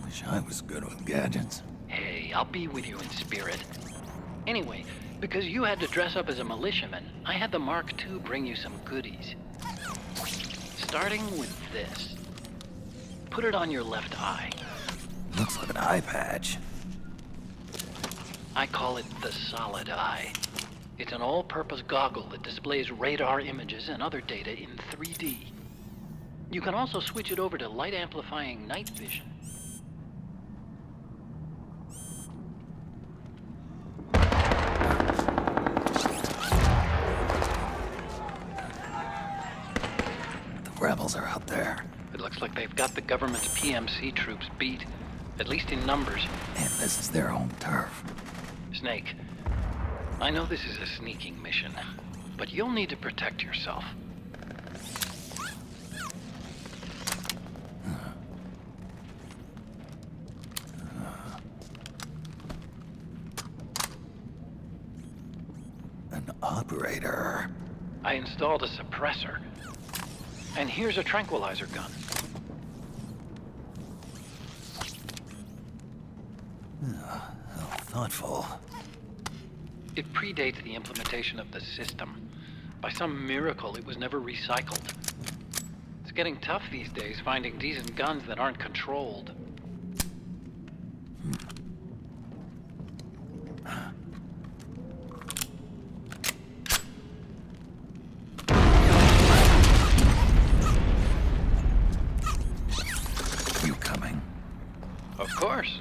Wish I was good with gadgets.
Hey, I'll be with you in spirit. Anyway, because you had to dress up as a militiaman, I had the Mark II bring you some goodies. Starting with this. Put it on your left eye.
Looks like an eye patch.
I call it the Solid Eye. It's an all-purpose goggle that displays radar images and other data in 3D. You can also switch it over to light-amplifying night vision.
The rebels are out there.
It looks like they've got the government's PMC troops beat, at least in numbers.
And this is their home turf.
Snake, I know this is a sneaking mission, but you'll need to protect yourself.
An operator.
I installed a suppressor. And here's a tranquilizer gun.
How thoughtful.
It predates the implementation of the system. By some miracle, it was never recycled. It's getting tough these days finding decent guns that aren't controlled.
You coming?
Of course.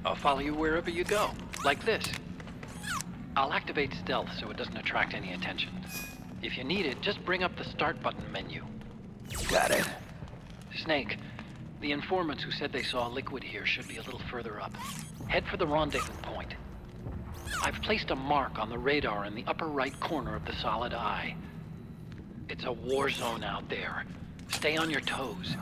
I'll follow you wherever you go. Like this. I'll activate stealth so it doesn't attract any attention. If you need it, just bring up the start button menu.
Got it.
Snake, the informants who said they saw liquid here should be a little further up. Head for the rendezvous point. I've placed a mark on the radar in the upper right corner of the Solid Eye. It's a war zone out there. Stay on your toes.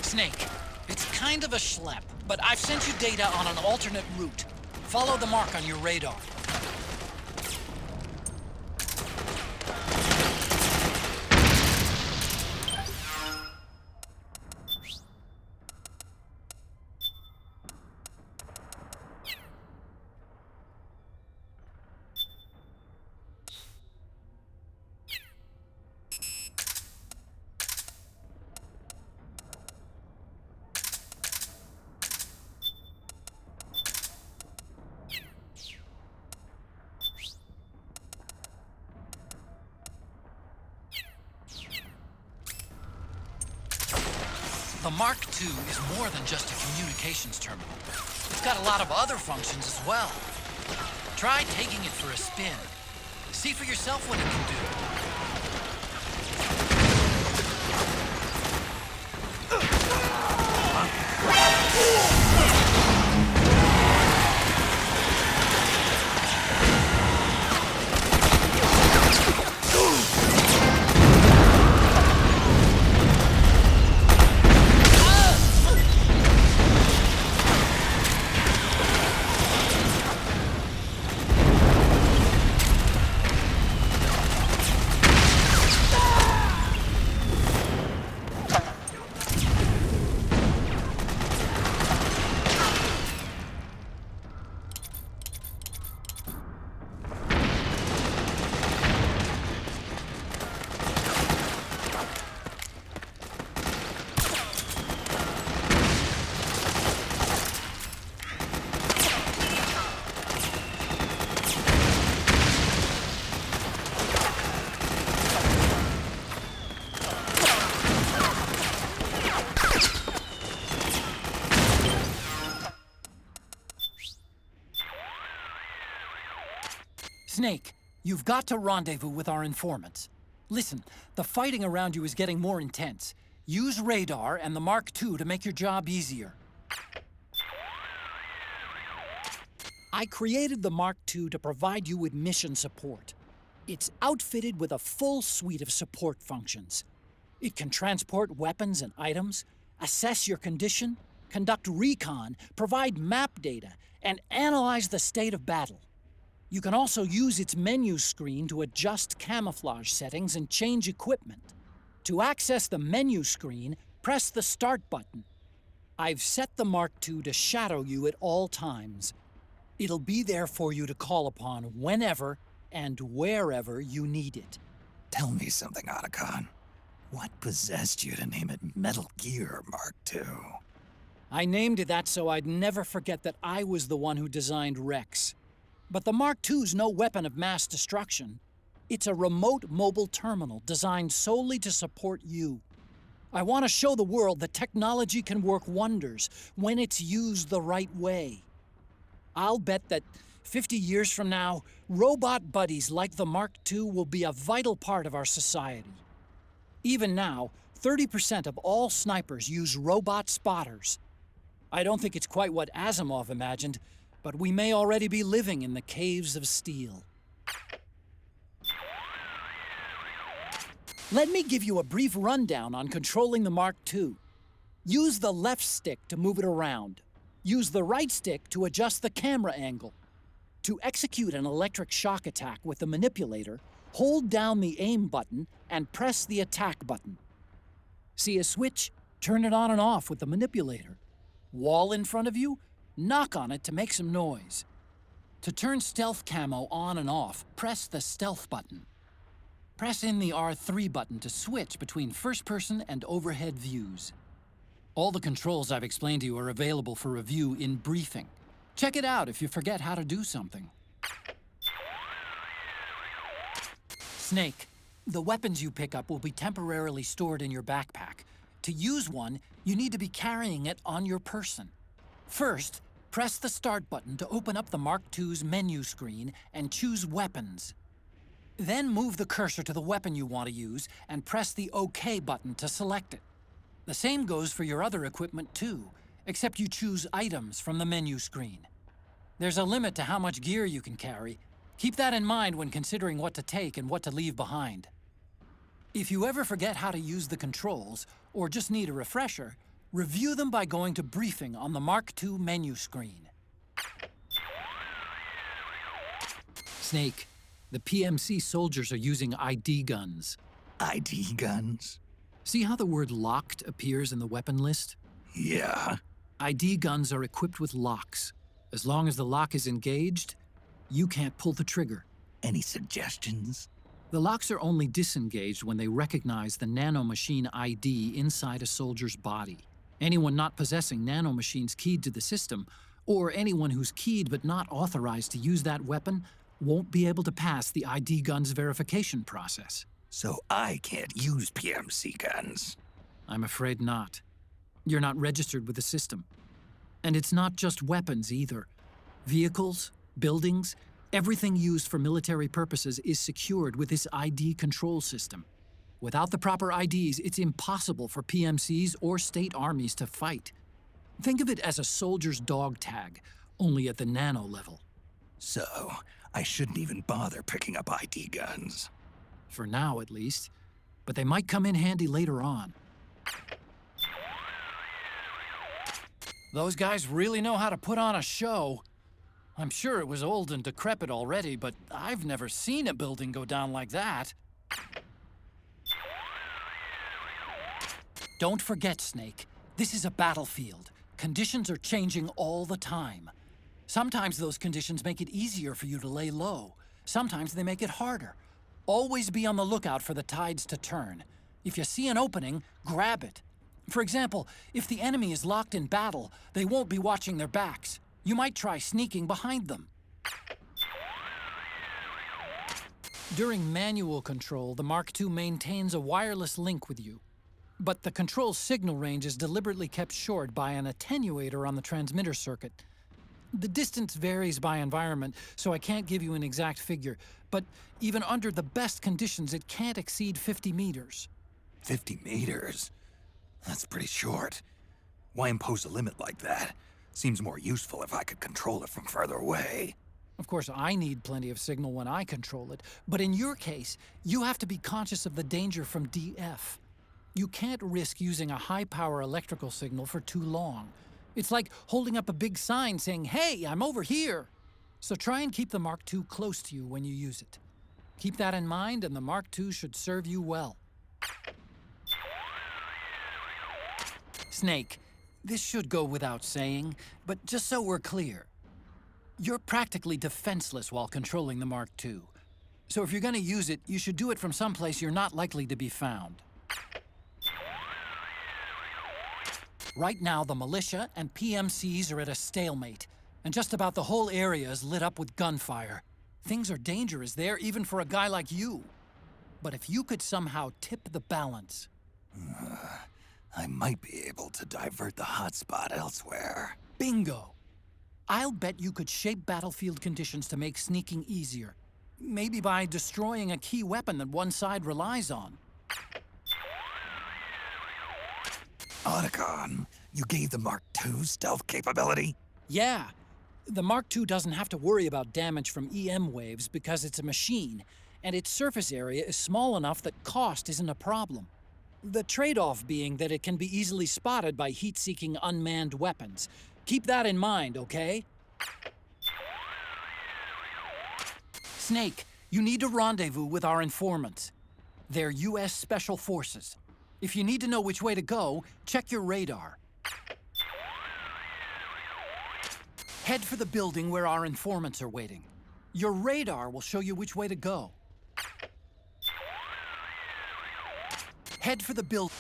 Snake, it's kind of a schlep, but I've sent you data on an alternate route. Follow the mark on your radar.
the Mark II is more than just a communications terminal. It's got a lot of other functions as well. Try taking it for a spin. See for yourself what it can do. Snake, you've got to rendezvous with our informants. Listen, the fighting around you is getting more intense. Use radar and the Mark II to make your job easier. I created the Mark II to provide you with mission support. It's outfitted with a full suite of support functions. It can transport weapons and items, assess your condition, conduct recon, provide map data, and analyze the state of battle. You can also use its menu screen to adjust camouflage settings and change equipment. To access the menu screen, press the Start button. I've set the Mark II to shadow you at all times. It'll be there for you to call upon whenever and wherever you need it.
Tell me something, Otacon. What possessed you to name it Metal Gear Mark II?
I named it that so I'd never forget that I was the one who designed Rex. But the Mark II's no weapon of mass destruction. It's a remote mobile terminal designed solely to support you. I want to show the world that technology can work wonders when it's used the right way. I'll bet that 50 years from now, robot buddies like the Mark II will be a vital part of our society. Even now, 30% of all snipers use robot spotters. I don't think it's quite what Asimov imagined, but we may already be living in the caves of steel. Let me give you a brief rundown on controlling the Mark II. Use the left stick to move it around. Use the right stick to adjust the camera angle. To execute an electric shock attack with the manipulator, hold down the aim button and press the attack button. See a switch? Turn it on and off with the manipulator. Wall in front of you? Knock on it to make some noise. To turn stealth camo on and off, press the stealth button. Press in the R3 button to switch between first-person and overhead views. All the controls I've explained to you are available for review in briefing. Check it out if you forget how to do something. Snake, the weapons you pick up will be temporarily stored in your backpack. To use one, you need to be carrying it on your person. First, press the Start button to open up the Mark II's menu screen and choose Weapons. Then move the cursor to the weapon you want to use and press the OK button to select it. The same goes for your other equipment too, except you choose Items from the menu screen. There's a limit to how much gear you can carry. Keep that in mind when considering what to take and what to leave behind. If you ever forget how to use the controls, or just need a refresher, review them by going to Briefing on the Mark II menu screen. Snake, the PMC soldiers are using ID guns.
ID guns?
See how the word locked appears in the weapon list?
Yeah.
ID guns are equipped with locks. As long as the lock is engaged, you can't pull the trigger.
Any suggestions?
The locks are only disengaged when they recognize the nanomachine ID inside a soldier's body. Anyone not possessing nanomachines keyed to the system, or anyone who's keyed but not authorized to use that weapon, won't be able to pass the ID gun's verification process.
So I can't use PMC guns?
I'm afraid not. You're not registered with the system. And it's not just weapons either. Vehicles, buildings, everything used for military purposes is secured with this ID control system. Without the proper IDs, it's impossible for PMCs or state armies to fight. Think of it as a soldier's dog tag, only at the nano level.
So, I shouldn't even bother picking up ID guns.
For now, at least. But they might come in handy later on. Those guys really know how to put on a show. I'm sure it was old and decrepit already, but I've never seen a building go down like that. Don't forget, Snake, this is a battlefield. Conditions are changing all the time. Sometimes those conditions make it easier for you to lay low. Sometimes they make it harder. Always be on the lookout for the tides to turn. If you see an opening, grab it. For example, if the enemy is locked in battle, they won't be watching their backs. You might try sneaking behind them. During manual control, the Mark II maintains a wireless link with you. But the control signal range is deliberately kept short by an attenuator on the transmitter circuit. The distance varies by environment, so I can't give you an exact figure, but even under the best conditions, it can't exceed 50 meters.
50 meters? That's pretty short. Why impose a limit like that? Seems more useful if I could control it from further away.
Of course, I need plenty of signal when I control it, but in your case, you have to be conscious of the danger from DF. You can't risk using a high-power electrical signal for too long. It's like holding up a big sign saying, "Hey, I'm over here!" So try and keep the Mark II close to you when you use it. Keep that in mind, and the Mark II should serve you well. Snake, this should go without saying, but just so we're clear, you're practically defenseless while controlling the Mark II. So if you're going to use it, you should do it from someplace you're not likely to be found. Right now, the militia and PMCs are at a stalemate, and just about the whole area is lit up with gunfire. Things are dangerous there, even for a guy like you. But if you could somehow tip the balance...
I might be able to divert the hotspot elsewhere.
Bingo! I'll bet you could shape battlefield conditions to make sneaking easier. Maybe by destroying a key weapon that one side relies on.
Otacon, you gave the Mark II stealth capability?
Yeah. The Mark II doesn't have to worry about damage from EM waves because it's a machine, and its surface area is small enough that cost isn't a problem. The trade-off being that it can be easily spotted by heat-seeking unmanned weapons. Keep that in mind, okay? Snake, you need to rendezvous with our informants. They're U.S. Special Forces. If you need to know which way to go, check your radar. Head for the building where our informants are waiting. Your radar will show you which way to go. Head for the building.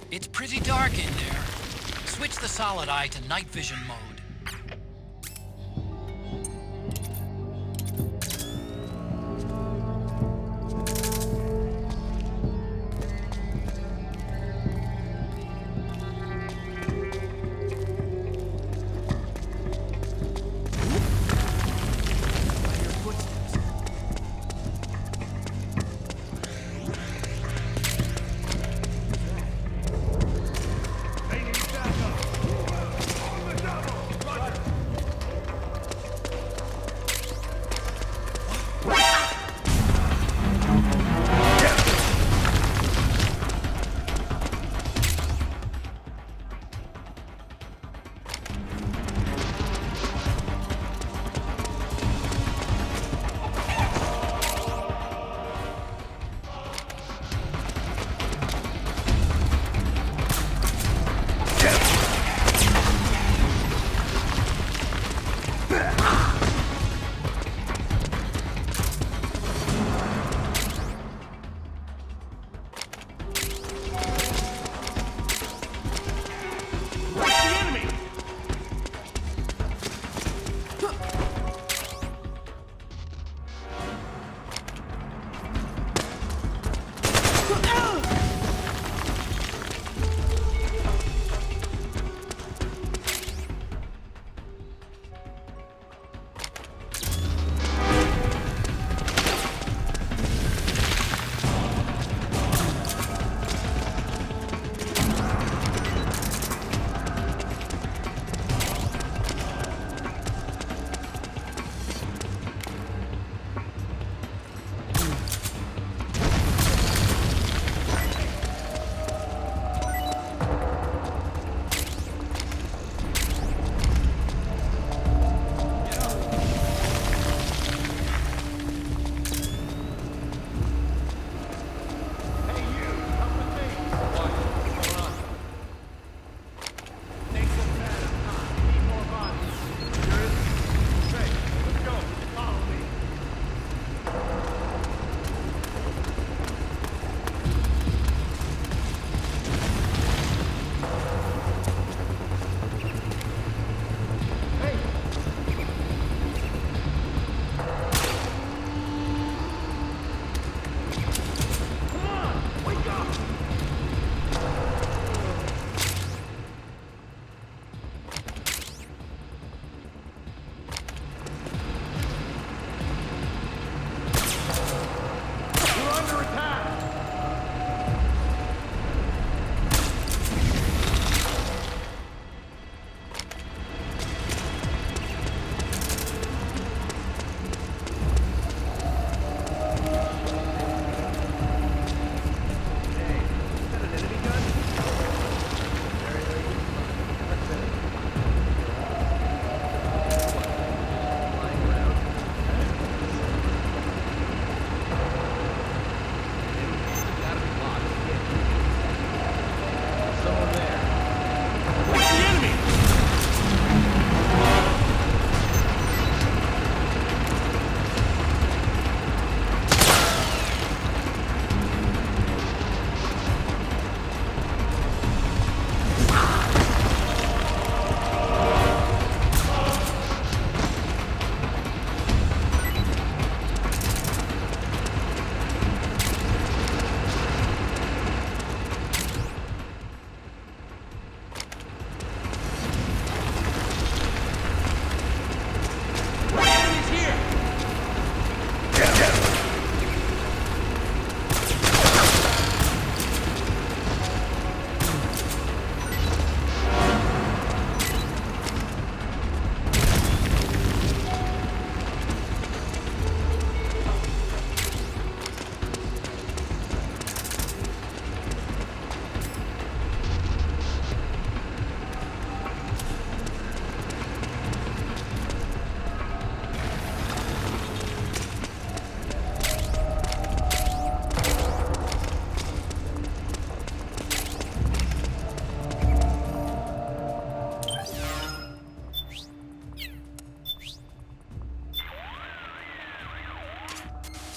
It's pretty dark in there. Switch the solid eye to night vision mode.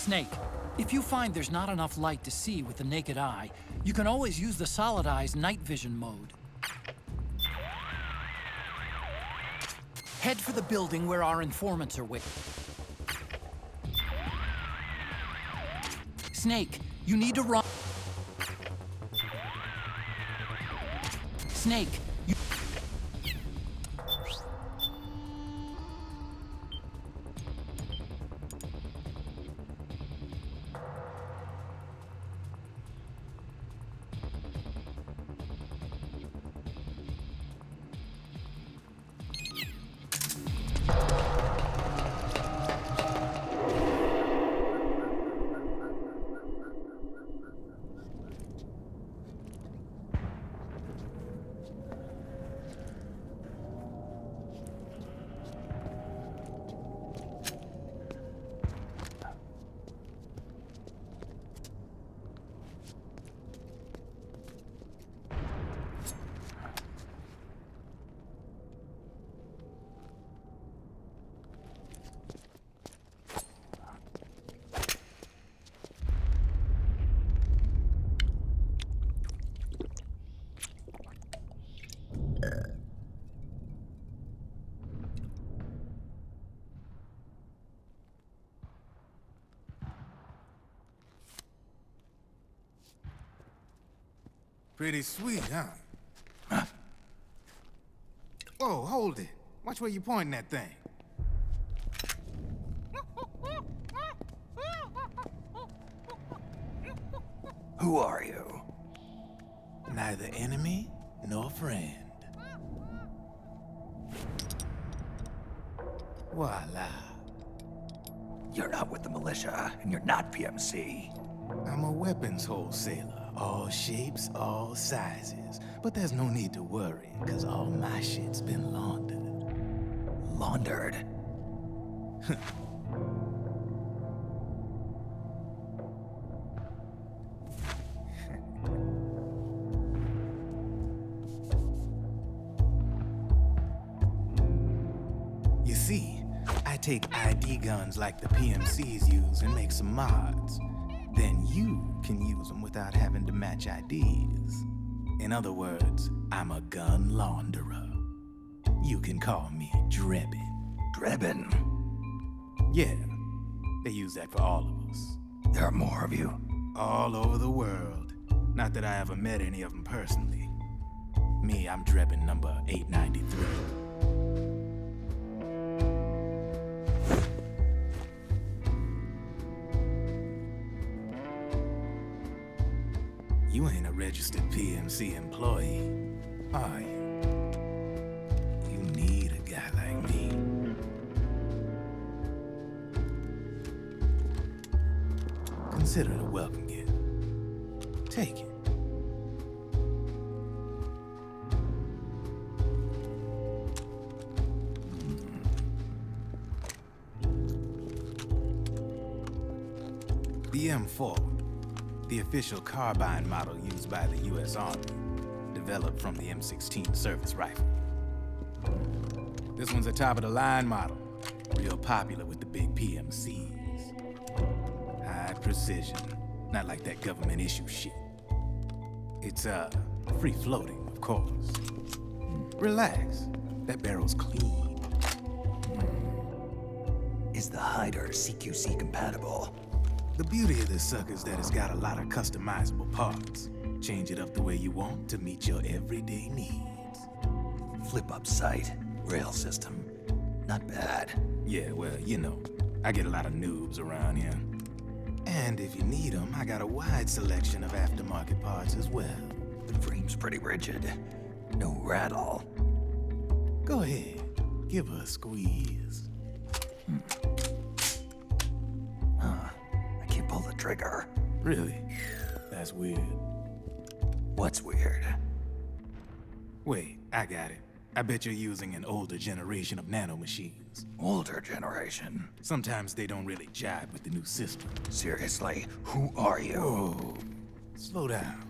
Snake, if you find there's not enough light to see with the naked eye, you can always use the Solid Eye's night vision mode. Head for the building where our informants are waiting. Snake, you need to run. Snake, you...
Pretty sweet, huh? Whoa, hold it. Watch where you pointing that thing.
Who are you?
Neither enemy nor friend. Voila.
You're not with the militia, and you're not PMC.
I'm a weapons wholesaler. All shapes, all sizes. But there's no need to worry, because all my shit's been laundered.
Laundered?
You see, I take ID guns like the PMCs use and make some mods. Then you can use them without having to match IDs. In other words, I'm a gun launderer. You can call me Drebin.
Drebin?
Yeah, they use that for all of us.
There are more of you?
All over the world. Not that I ever met any of them personally. Me, I'm Drebin number 893. You ain't a registered PMC employee, are you? You need a guy like me. Consider it a welcome gift. Take it. The M4. The official carbine model used by the U.S. Army, developed from the M16 service rifle. This one's a top-of-the-line model, real popular with the big PMCs. High precision, not like that government-issue shit. It's, free-floating, of course. Relax, that barrel's clean.
Is the hider CQC compatible?
The beauty of this sucker is that it's got a lot of customizable parts. Change it up the way you want to meet your everyday needs.
Flip-up sight, rail system. Not bad.
Yeah, well, you know, I get a lot of noobs around here. And if you need them, I got a wide selection of aftermarket parts as well.
The frame's pretty rigid. No rattle.
Go ahead, give her a squeeze.
Pull the trigger.
Really? That's weird.
What's weird?
Wait, I got it. I bet you're using an older generation of nanomachines.
Older generation?
Sometimes they don't really jibe with the new system.
Seriously, who are you?
Whoa. Slow down.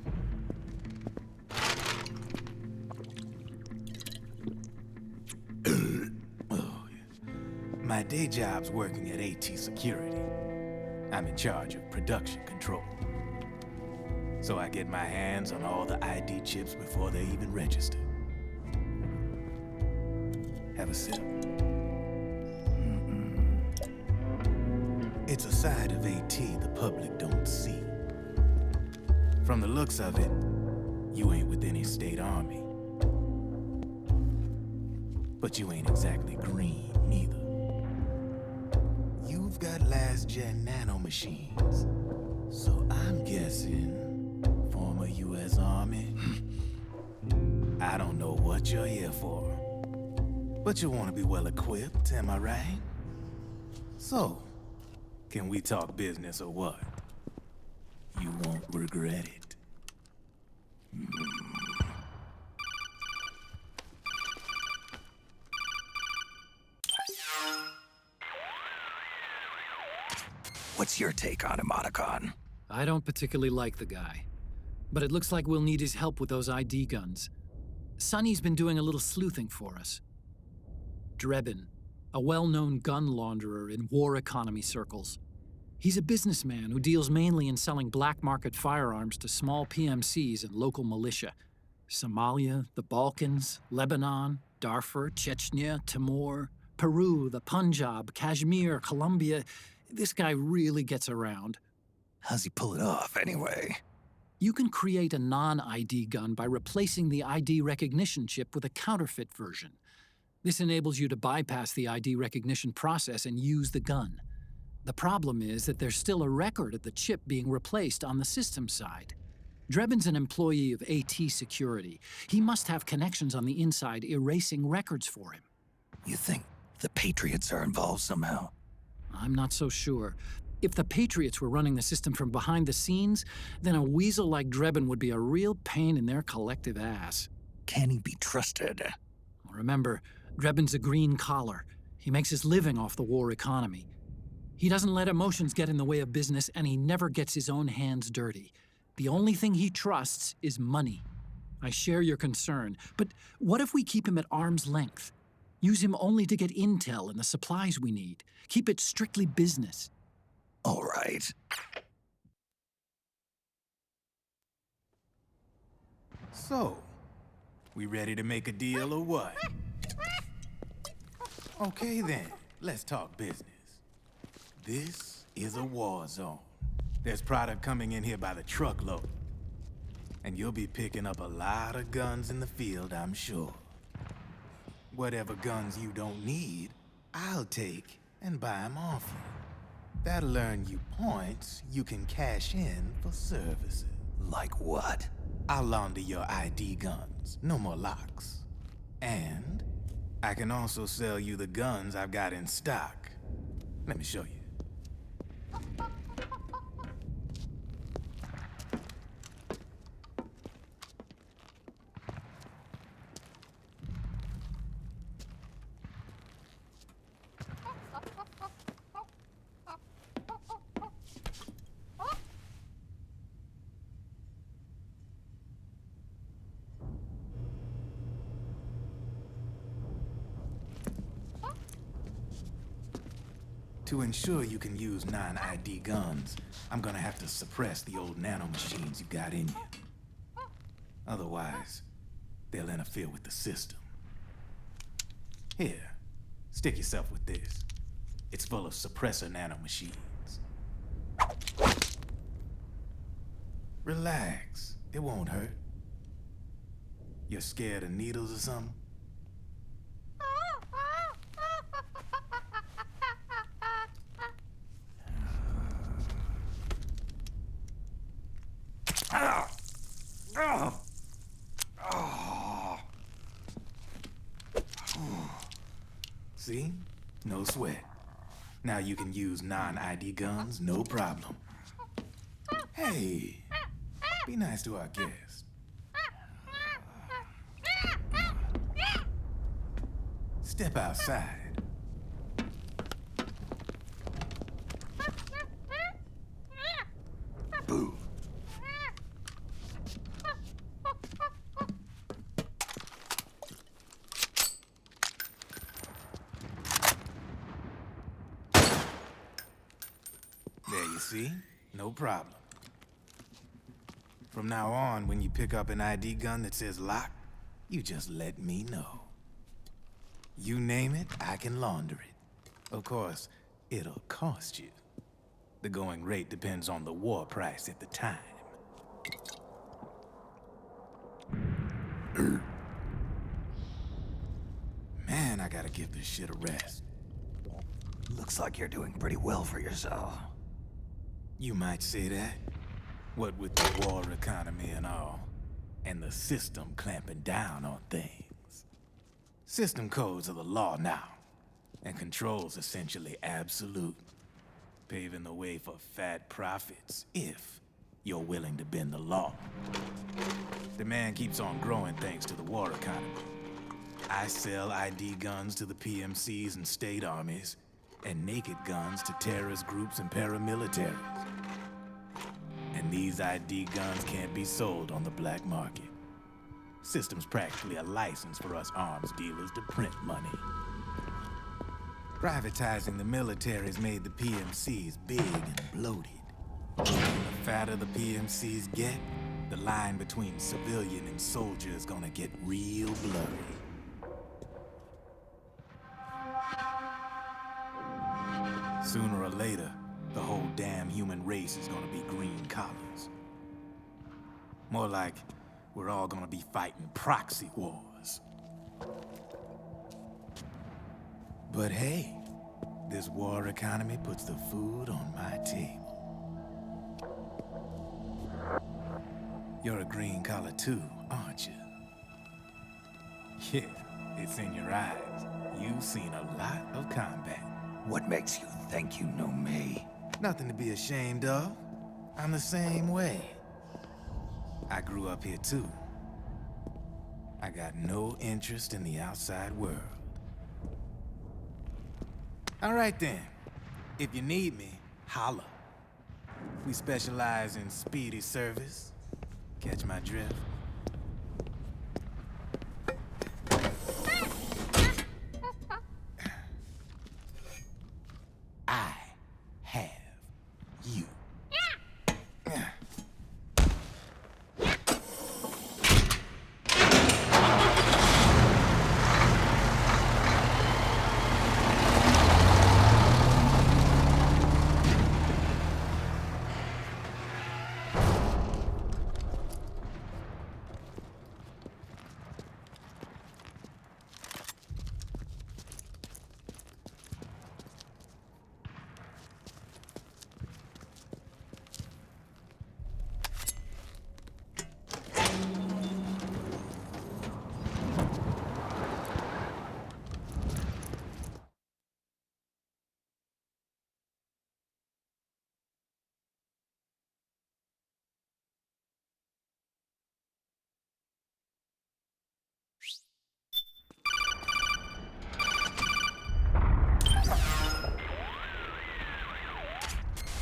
Oh, yeah. My day job's working at AT Security. I'm in charge of production control. So I get my hands on all the ID chips before they even register. Have a sip. It's a side of AT the public don't see. From the looks of it, you ain't with any state army. But you ain't exactly green, neither. You've got last-gen nanomachines. So I'm guessing former U.S. Army. I don't know what you're here for. But you want to be well-equipped, am I right? So, can we talk business or what? You won't regret it.
What's your take on him, Otacon?
I don't particularly like the guy. But it looks like we'll need his help with those ID guns. Sonny's been doing a little sleuthing for us. Drebin, a well-known gun launderer in war economy circles. He's a businessman who deals mainly in selling black market firearms to small PMCs and local militia. Somalia, the Balkans, Lebanon, Darfur, Chechnya, Timor, Peru, the Punjab, Kashmir, Colombia. This guy really gets around.
How's he pull it off, anyway?
You can create a non-ID gun by replacing the ID recognition chip with a counterfeit version. This enables you to bypass the ID recognition process and use the gun. The problem is that there's still a record of the chip being replaced on the system side. Drebin's an employee of JPChivalry. He must have connections on the inside erasing records for him.
You think the Patriots are involved somehow?
I'm not so sure. If the Patriots were running the system from behind the scenes, then a weasel like Drebin would be a real pain in their collective ass.
Can he be trusted?
Remember, Drebin's a green collar. He makes his living off the war economy. He doesn't let emotions get in the way of business, and he never gets his own hands dirty. The only thing he trusts is money. I share your concern, but what if we keep him at arm's length? Use him only to get intel and the supplies we need. Keep it strictly business.
All right.
So, we ready to make a deal or what? Okay then, let's talk business. This is a war zone. There's product coming in here by the truckload. And you'll be picking up a lot of guns in the field, I'm sure. Whatever guns you don't need, I'll take and buy them off you. That'll earn you points you can cash in for services.
Like what?
I'll launder your ID guns, no more locks. And I can also sell you the guns I've got in stock. Let me show you. To ensure you can use non-ID guns, I'm gonna have to suppress the old nanomachines you got in you. Otherwise, they'll interfere with the system. Here, stick yourself with this. It's full of suppressor nanomachines. Relax, it won't hurt. You're scared of needles or something? See? No sweat. Now you can use non-ID guns, no problem. Hey, be nice to our guest. Step outside. Boo. There you see? No problem. From now on, when you pick up an ID gun that says lock, you just let me know. You name it, I can launder it. Of course, it'll cost you. The going rate depends on the war price at the time. Man, I gotta give this shit a rest.
Looks like you're doing pretty well for yourself.
You might say that. What with the war economy and all, and the system clamping down on things. System codes are the law now, and control's essentially absolute, paving the way for fat profits if you're willing to bend the law. Demand keeps on growing thanks to the war economy. I sell ID guns to the PMCs and state armies, and naked guns to terrorist groups and paramilitaries. And these ID guns can't be sold on the black market. System's practically a license for us arms dealers to print money. Privatizing the military's made the PMCs big and bloated. The fatter the PMCs get, the line between civilian and soldier is gonna get real blurry. Sooner or later, the whole damn human race is gonna be green collars. More like we're all gonna be fighting proxy wars. But hey, this war economy puts the food on my table. You're a green collar too, aren't you? Yeah, it's in your eyes. You've seen a lot of combat.
What makes you think you know me?
Nothing to be ashamed of. I'm the same way. I grew up here too. I got no interest in the outside world. All right then. If you need me, holla. We specialize in speedy service. Catch my drift? I have you.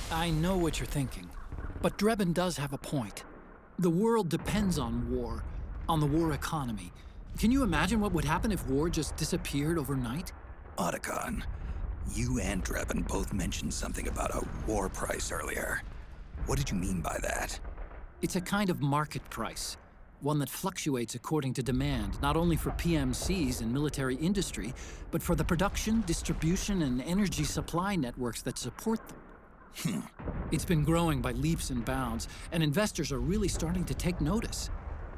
I know what you're thinking, but Drebin does have a point. The world depends on war, on the war economy. Can you imagine what would happen if war just disappeared overnight?
Otacon, you and Drebin both mentioned something about a war price earlier. What did you mean by that?
It's a kind of market price, one that fluctuates according to demand, not only for PMCs and military industry, but for the production, distribution, and energy supply networks that support them. It's been growing by leaps and bounds, and investors are really starting to take notice.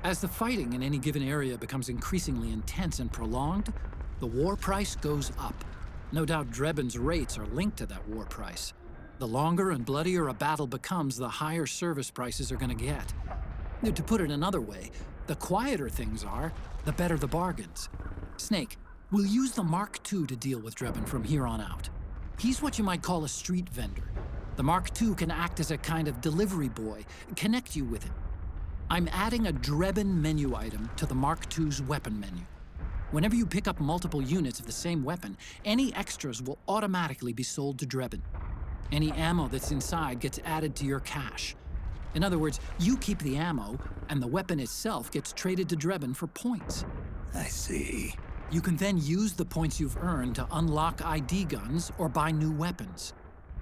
As the fighting in any given area becomes increasingly intense and prolonged, the war price goes up. No doubt Drebin's rates are linked to that war price. The longer and bloodier a battle becomes, the higher service prices are going to get. To put it another way, the quieter things are, the better the bargains. Snake, we'll use the Mark II to deal with Drebin from here on out. He's what you might call a street vendor. The Mark II can act as a kind of delivery boy, connect you with him. I'm adding a Drebin menu item to the Mark II's weapon menu. Whenever you pick up multiple units of the same weapon, any extras will automatically be sold to Drebin. Any ammo that's inside gets added to your cache. In other words, you keep the ammo, and the weapon itself gets traded to Drebin for points.
I see.
You can then use the points you've earned to unlock ID guns or buy new weapons.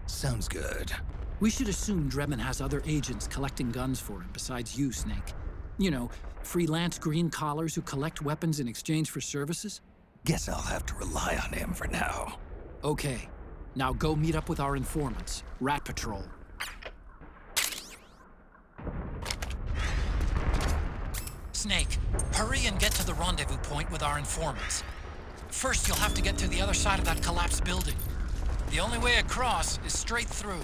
Sounds good.
We should assume Drebin has other agents collecting guns for him besides you, Snake. You know, freelance green collars who collect weapons in exchange for services?
Guess I'll have to rely on him for now.
Okay. Now go meet up with our informants, Rat Patrol. Snake, hurry and get to the rendezvous point with our informants. First, you'll have to get to the other side of that collapsed building. The only way across is straight through.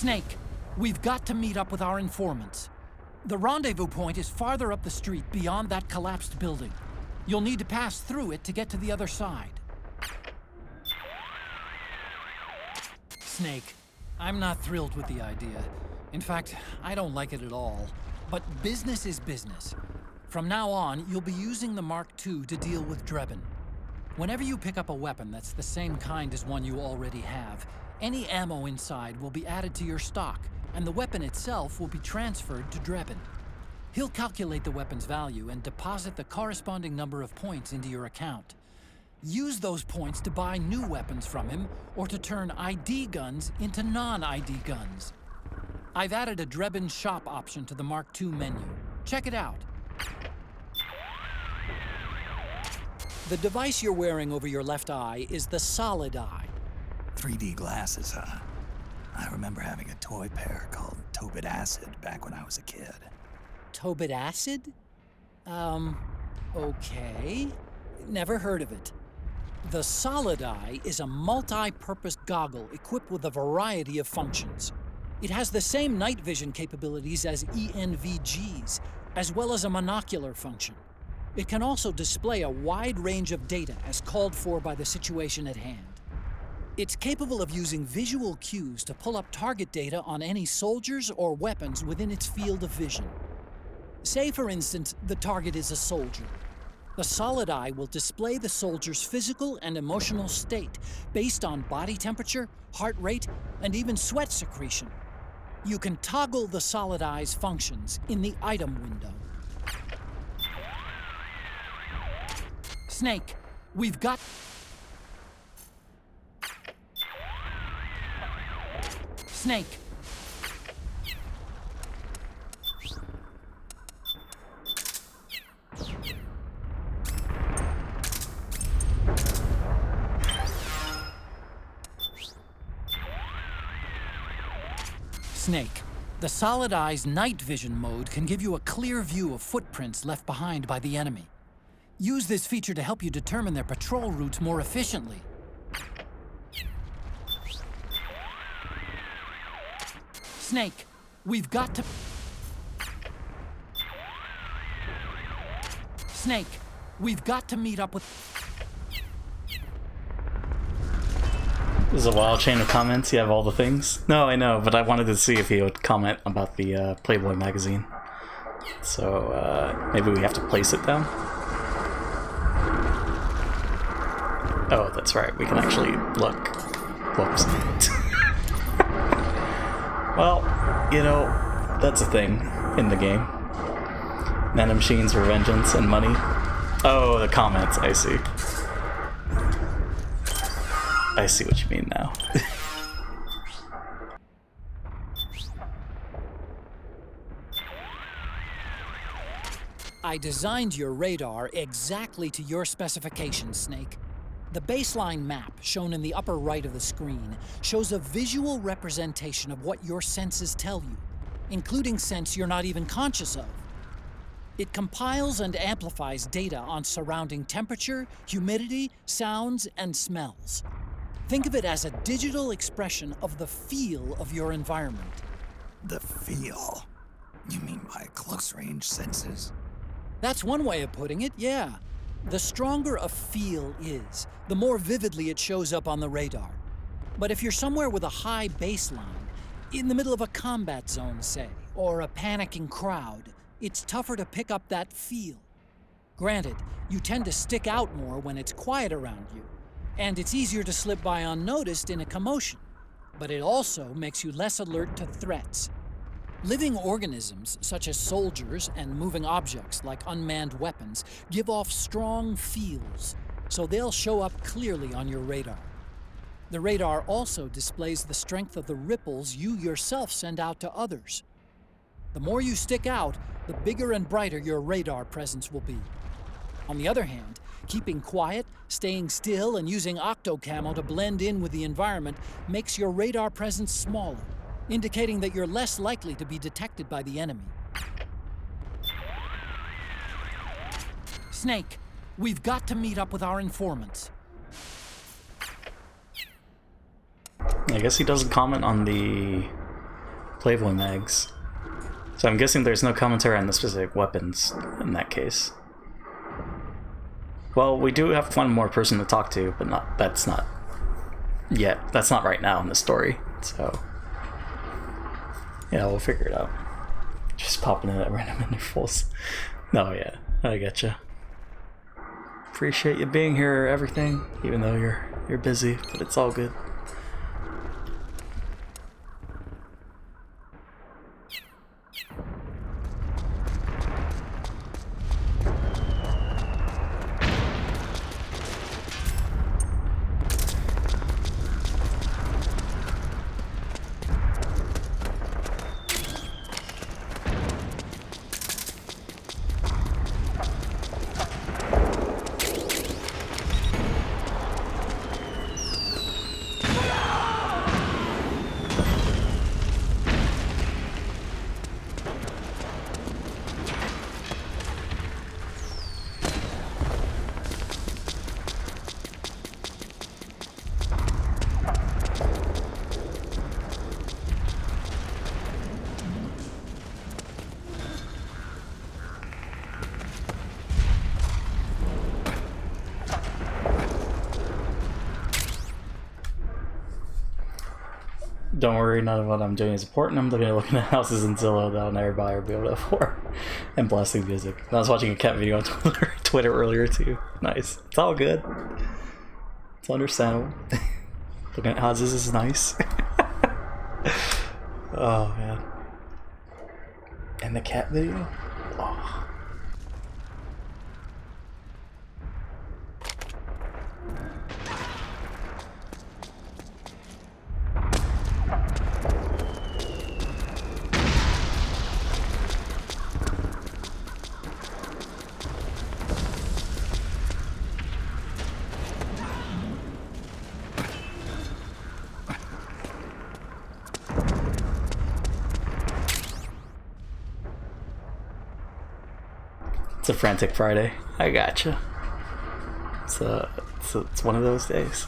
Snake, we've got to meet up with our informants. The rendezvous point is farther up the street beyond that collapsed building. You'll need to pass through it to get to the other side. Snake, I'm not thrilled with the idea. In fact, I don't like it at all. But business is business. From now on, you'll be using the Mark II to deal with Drebin. Whenever you pick up a weapon that's the same kind as one you already have, any ammo inside will be added to your stock, and the weapon itself will be transferred to Drebin. He'll calculate the weapon's value and deposit the corresponding number of points into your account. Use those points to buy new weapons from him, or to turn ID guns into non-ID guns. I've added a Drebin shop option to the Mark II menu. Check it out. The device you're wearing over your left eye is the Solid Eye.
3D glasses, huh? I remember having a toy pair called Tobit Acid back when I was a kid.
Tobit Acid? Okay. Never heard of it. The Solid Eye is a multi-purpose goggle equipped with a variety of functions. It has the same night vision capabilities as ENVGs, as well as a monocular function. It can also display a wide range of data as called for by the situation at hand. It's capable of using visual cues to pull up target data on any soldiers or weapons within its field of vision. Say, for instance, the target is a soldier. The solid eye will display the soldier's physical and emotional state based on body temperature, heart rate, and even sweat secretion. You can toggle the solid eye's functions in the item window. Snake, we've got... Snake. Snake. The solid eye's night vision mode can give you a clear view of footprints left behind by the enemy. Use this feature to help you determine their patrol routes more efficiently. Snake, we've got to... Snake, we've got to meet up with...
This is a wild chain of comments. You have all the things. No, I know, but I wanted to see if he would comment about the Playboy magazine. So maybe we have to place it down. Oh, that's right. We can actually look. Whoops. Well, you know, that's a thing in the game. Nanomachines for vengeance and money. Oh, the comments. I see. I see what you mean now.
I designed your radar exactly to your specifications, Snake. The baseline map, shown in the upper right of the screen, shows a visual representation of what your senses tell you, including sense you're not even conscious of. It compiles and amplifies data on surrounding temperature, humidity, sounds, and smells. Think of it as a digital expression of the feel of your environment.
The feel? You mean by close-range senses?
That's one way of putting it, yeah. The stronger a feel is, the more vividly it shows up on the radar. But if you're somewhere with a high baseline, in the middle of a combat zone, say, or a panicking crowd, it's tougher to pick up that feel. Granted, you tend to stick out more when it's quiet around you, and it's easier to slip by unnoticed in a commotion, but it also makes you less alert to threats. Living organisms, such as soldiers and moving objects like unmanned weapons, give off strong feels, so they'll show up clearly on your radar. The radar also displays the strength of the ripples you yourself send out to others. The more you stick out, the bigger and brighter your radar presence will be. On the other hand, keeping quiet, staying still, and using octocamo to blend in with the environment makes your radar presence smaller, indicating that you're less likely to be detected by the enemy. Snake, we've got to meet up with our informants.
I guess he doesn't comment on the Playboy mags. So I'm guessing there's no commentary on the specific weapons in that case. Well, we do have one more person to talk to, but that's not yet. That's not right now in the story, so... yeah, we'll figure it out. Just popping in at random intervals. No, yeah, I getcha. Appreciate you being here, everything, even though you're busy, but it's all good. Don't worry, none of what I'm doing is important. I'm looking at houses in Zillow that I'll never buy or be able to afford, and blasting music. I was watching a cat video on Twitter Twitter earlier too. Nice. It's all good. It's understandable. Looking at houses is nice. Oh man. And the cat video? Oh. It's a frantic Friday. I gotcha. It's one of those days.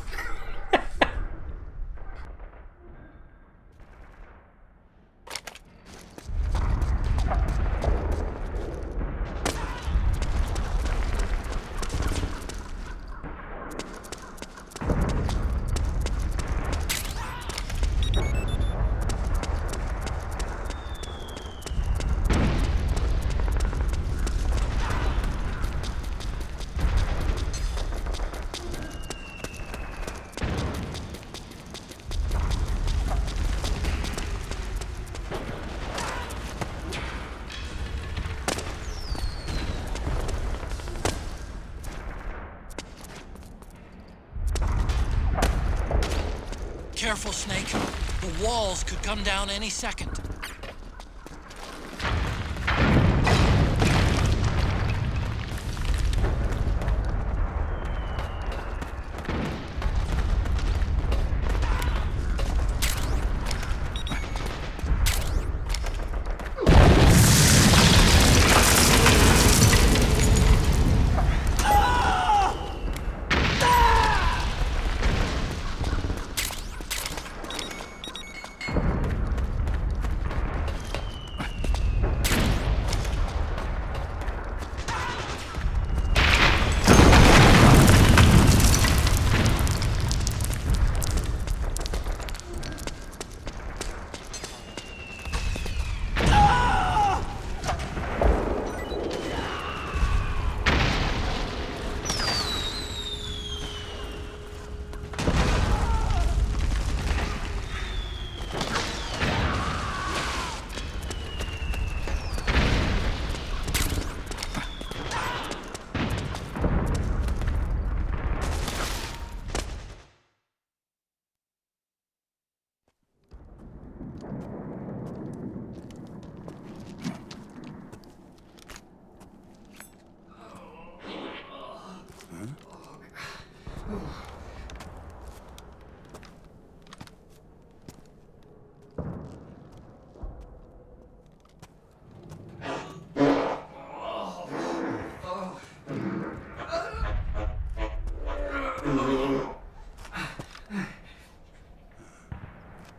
Careful, Snake. The walls could come down any second.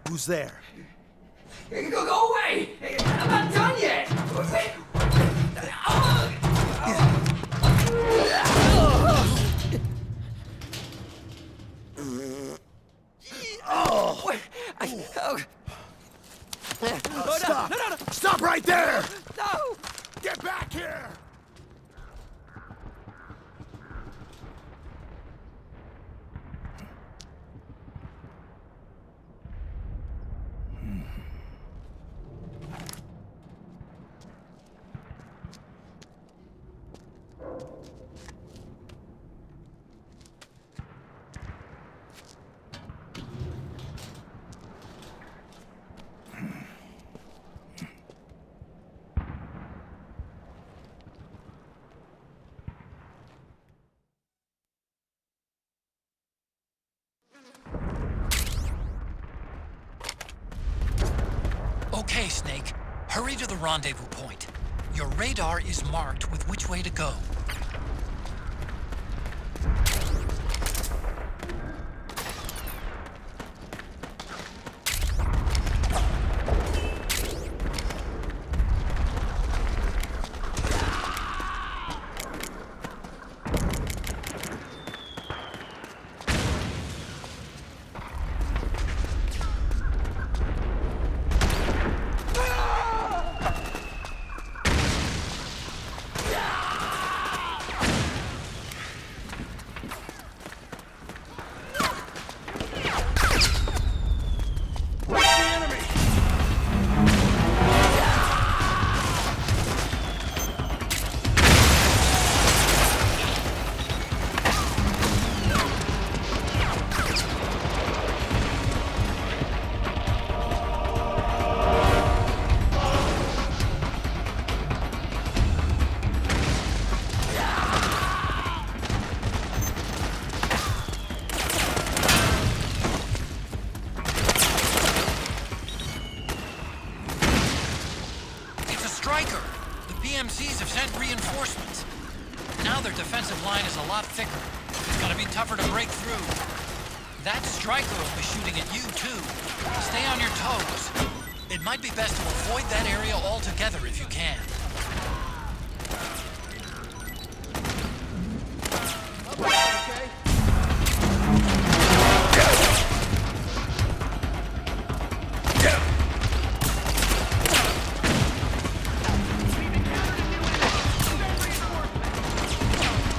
Who's there?
Go away! I'm not done yet!
Stop! No. Stop right there!
No!
Get back here!
Okay, Snake. Hurry to the rendezvous point. Your radar is marked with which way to go. their defensive line is a lot thicker. It's gonna be tougher to break through. That striker will be shooting at you, too. Stay on your toes. It might be best to avoid that area altogether if you can.
Okay.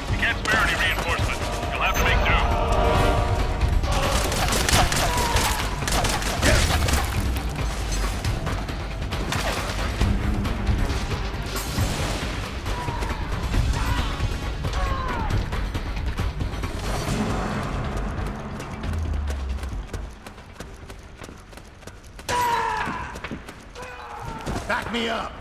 You can't spare any reinforcements. You'll have to make do.
Back me up.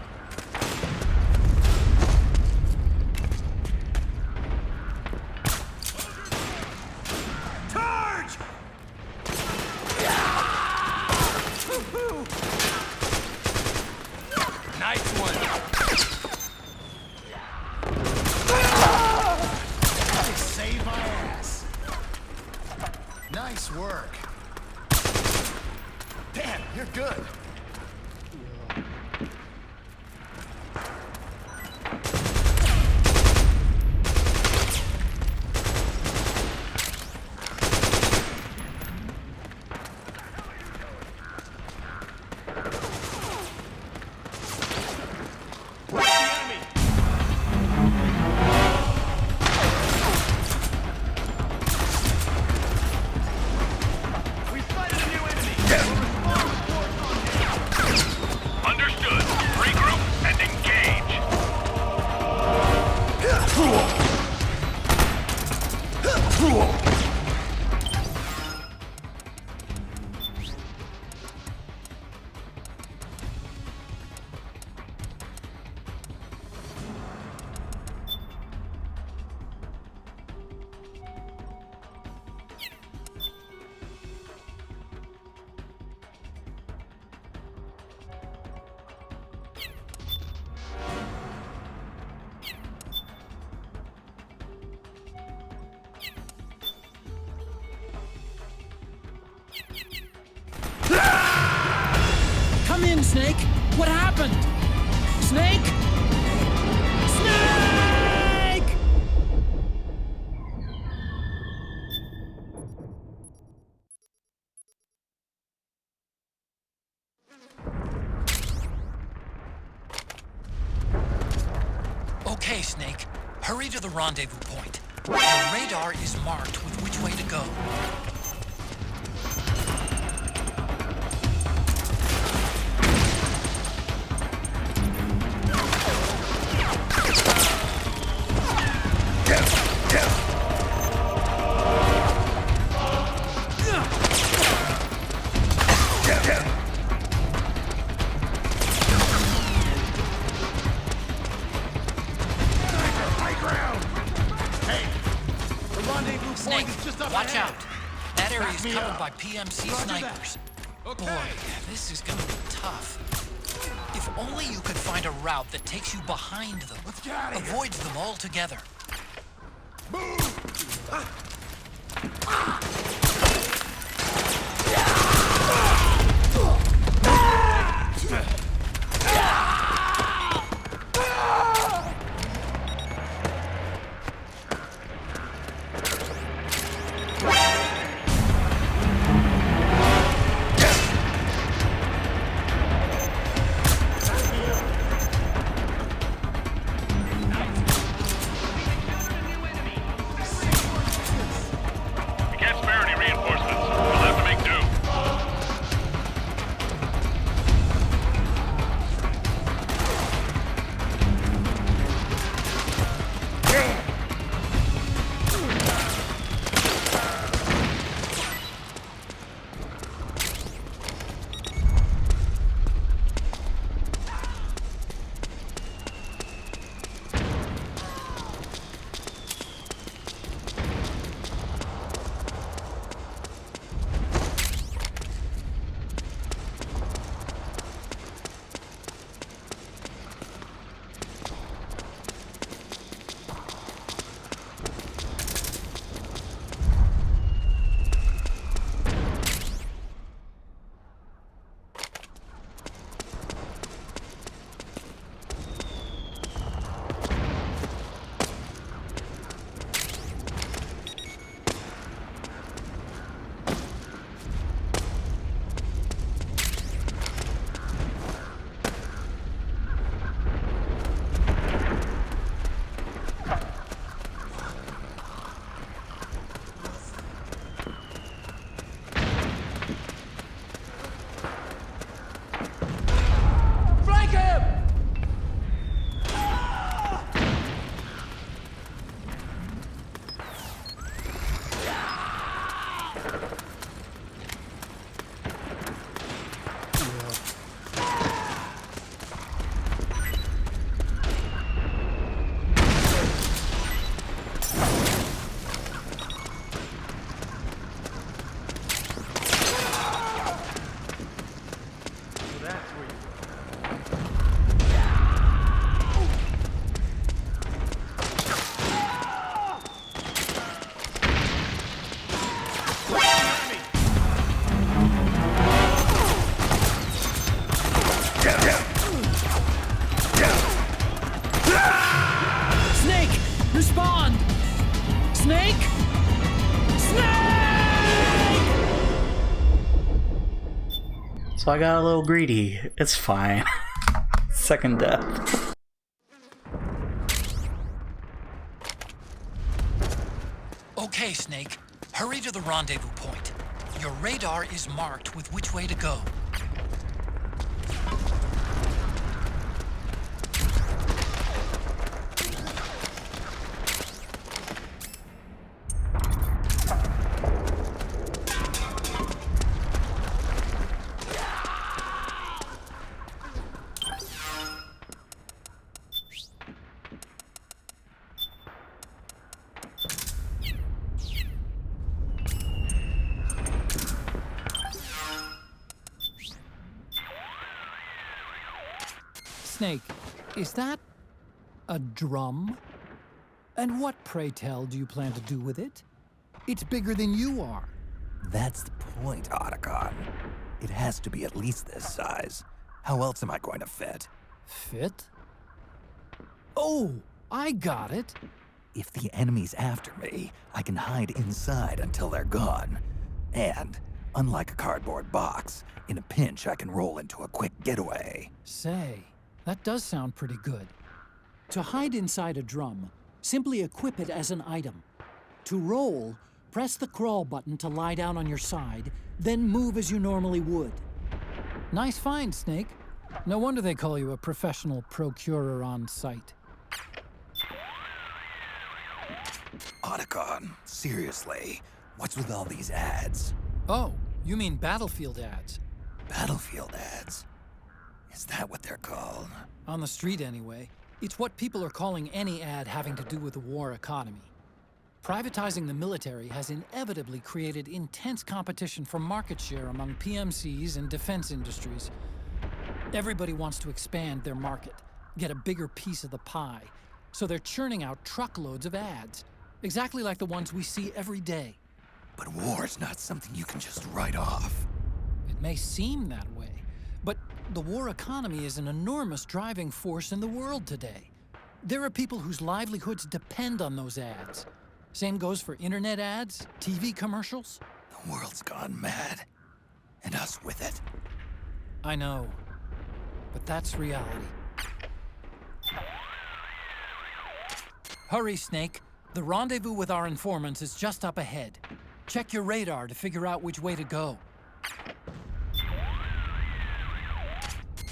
Charge! Nice one. Save my ass. Nice work. Damn, you're good.
Understood. Regroup and engage.
Come in, Snake! What happened? Snake? Snake! Okay, Snake. Hurry to the rendezvous point. Your radar is marked with which way to go. Snake, watch out. That area is covered by PMC snipers. Boy, this is gonna be tough. If only you could find a route that takes you behind them. Avoids them altogether.
You can't spare
Snake!
So I got a little greedy. It's fine. Second death.
Okay, Snake. Hurry to the rendezvous point. Your radar is marked with which way to go. Snake, is that a drum? And what, pray tell, do you plan to do with it? It's bigger than you are.
That's the point, Otacon. It has to be at least this size. How else am I going to fit?
Fit? Oh, I got it.
If the enemy's after me, I can hide inside until they're gone. And, unlike a cardboard box, in a pinch I can roll into a quick getaway.
Say, that does sound pretty good. To hide inside a drum, simply equip it as an item. To roll, press the crawl button to lie down on your side, then move as you normally would. Nice find, Snake. No wonder they call you a professional procurer on site.
Otacon, seriously, what's with all these ads?
Oh, you mean Battlefield ads?
Battlefield ads? Is that what they're called?
On the street, anyway. It's what people are calling any ad having to do with the war economy. Privatizing the military has inevitably created intense competition for market share among PMCs and defense industries. Everybody wants to expand their market, get a bigger piece of the pie, so they're churning out truckloads of ads, exactly like the ones we see every day.
But war's not something you can just write off.
It may seem that way, but the war economy is an enormous driving force in the world today. There are people whose livelihoods depend on those ads. Same goes for internet ads, TV commercials.
The world's gone mad, and us with it.
I know, but that's reality. Hurry, Snake. The rendezvous with our informants is just up ahead. Check your radar to figure out which way to go.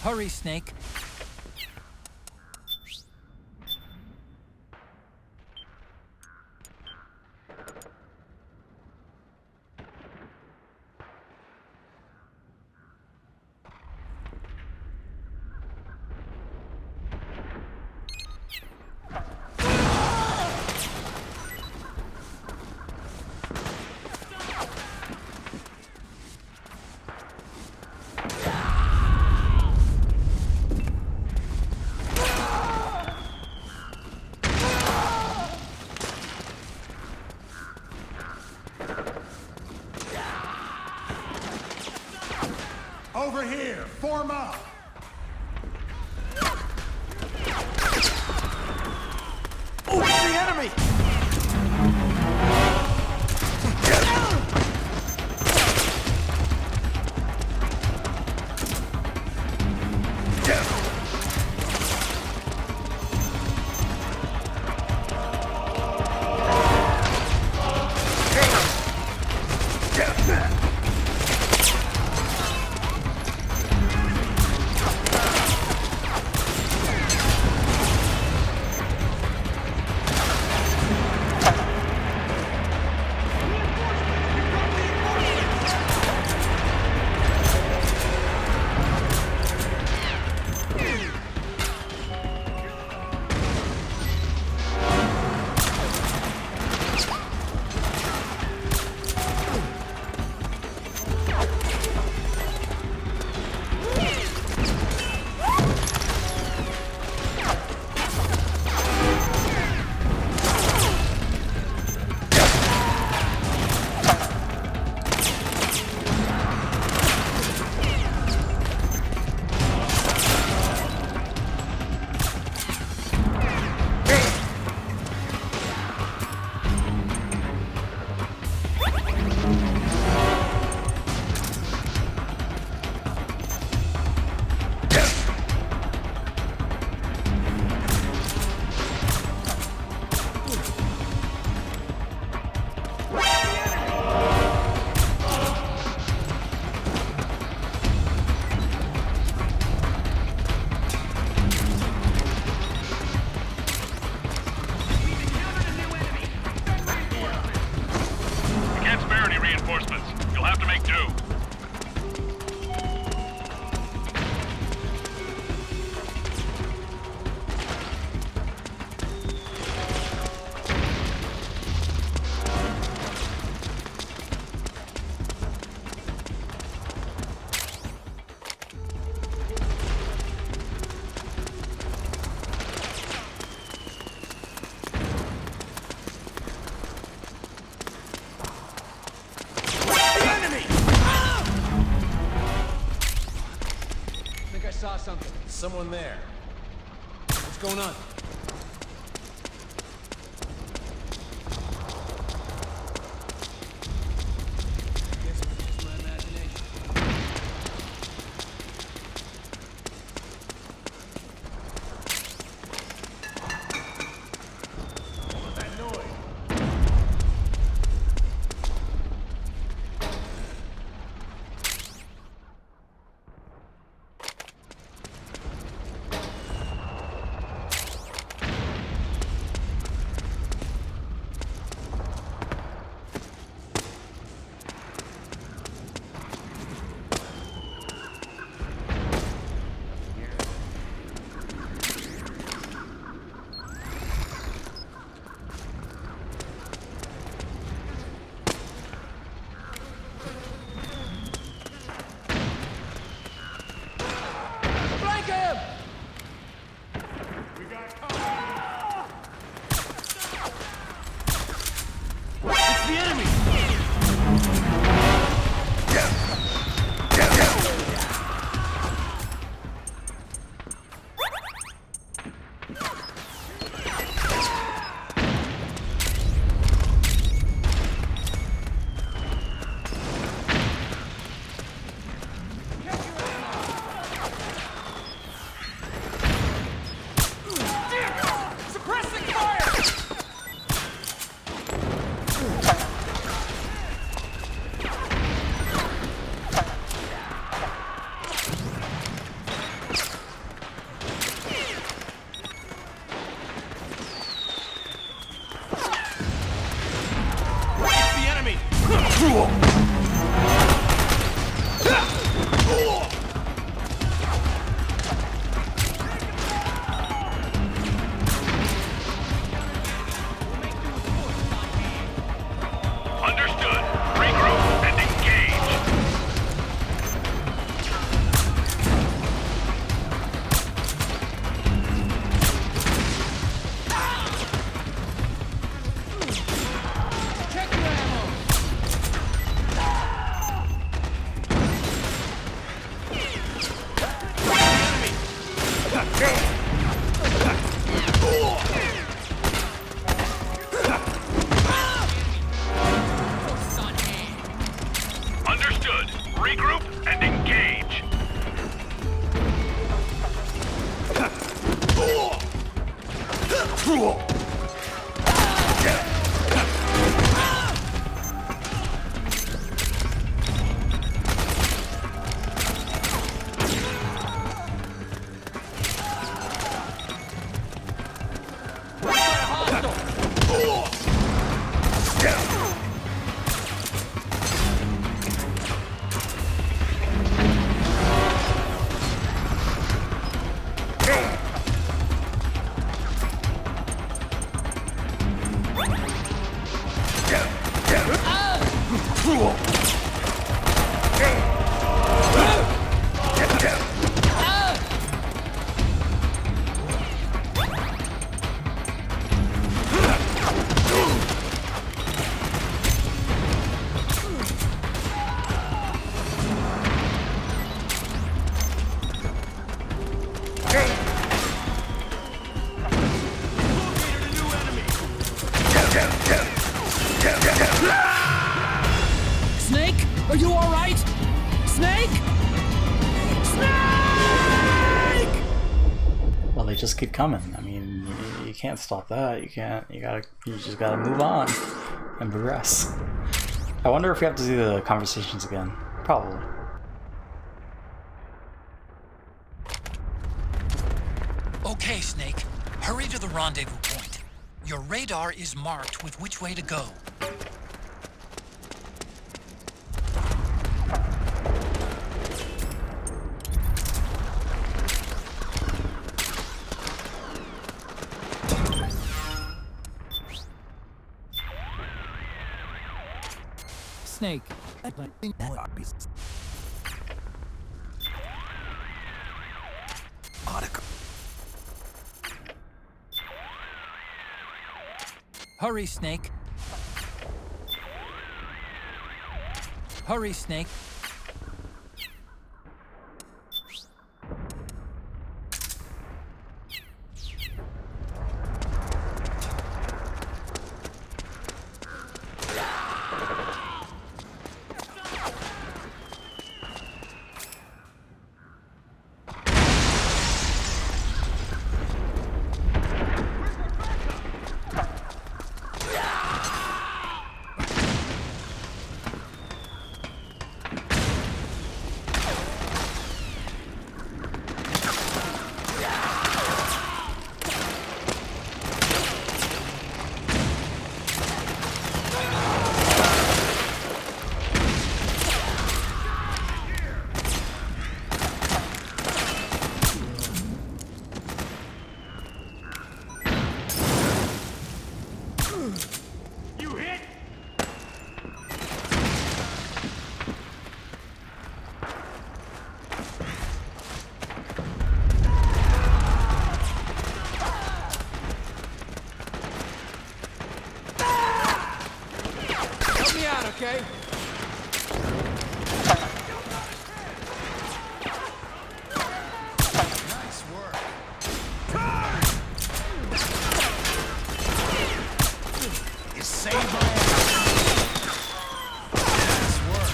Hurry, Snake.
Over here, form up.
Oh, it's the enemy!
reinforcements. You'll have to make do.
Something. Someone there. What's going on? Guess it was just my imagination. What was that noise?
Snake? Are you all right? Snake? Snake!
Well, they just keep coming. I mean, you can't stop that. You can't. You just gotta move on and progress. I wonder if we have to do the conversations again. Probably.
Okay, Snake. Hurry to the rendezvous point. Your radar is marked with which way to go. Snake. Hurry, Snake. Hurry, Snake.
Okay? Nice work. You saved my ass. Nice work.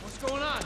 What's going on?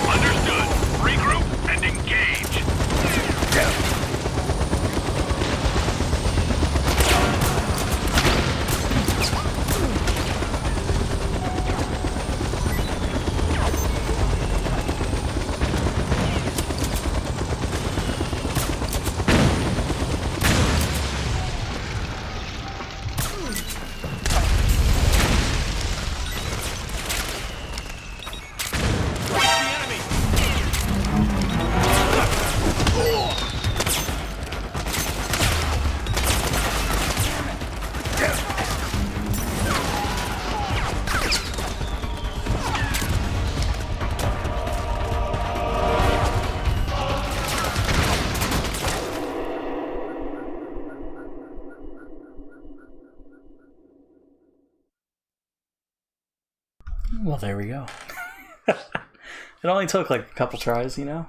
Understood. Regroup and engage.
Well, there we go. It only took like a couple tries, you know?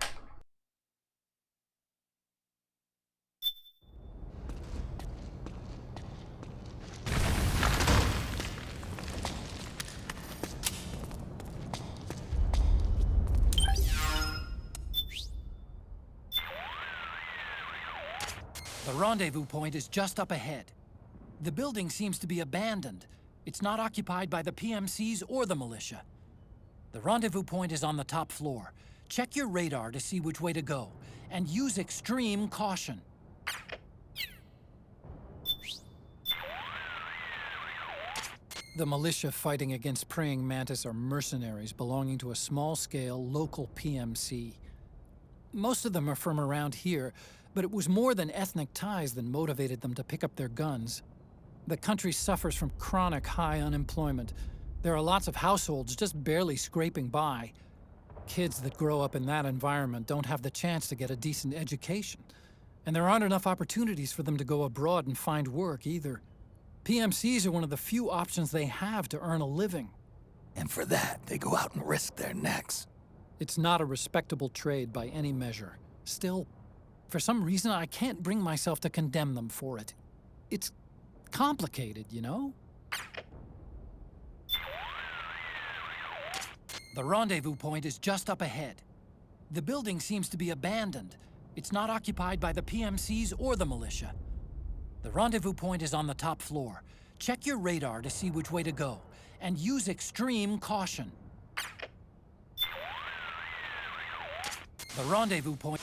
The rendezvous point is just up ahead. The building seems to be abandoned. It's not occupied by the PMCs or the militia. The rendezvous point is on the top floor. Check your radar to see which way to go, and use extreme caution. The militia fighting against praying mantis are mercenaries belonging to a small-scale local PMC. Most of them are from around here, but it was more than ethnic ties that motivated them to pick up their guns. The country suffers from chronic high unemployment. There are lots of households just barely scraping by. Kids that grow up in that environment don't have the chance to get a decent education. And there aren't enough opportunities for them to go abroad and find work either. PMCs are one of the few options they have to earn a living.
And for that, they go out and risk their necks.
It's not a respectable trade by any measure. Still, for some reason, I can't bring myself to condemn them for it. It's complicated, you know? The rendezvous point is just up ahead. The building seems to be abandoned. It's not occupied by the PMCs or the militia. The rendezvous point is on the top floor. Check your radar to see which way to go, and use extreme caution. The rendezvous point...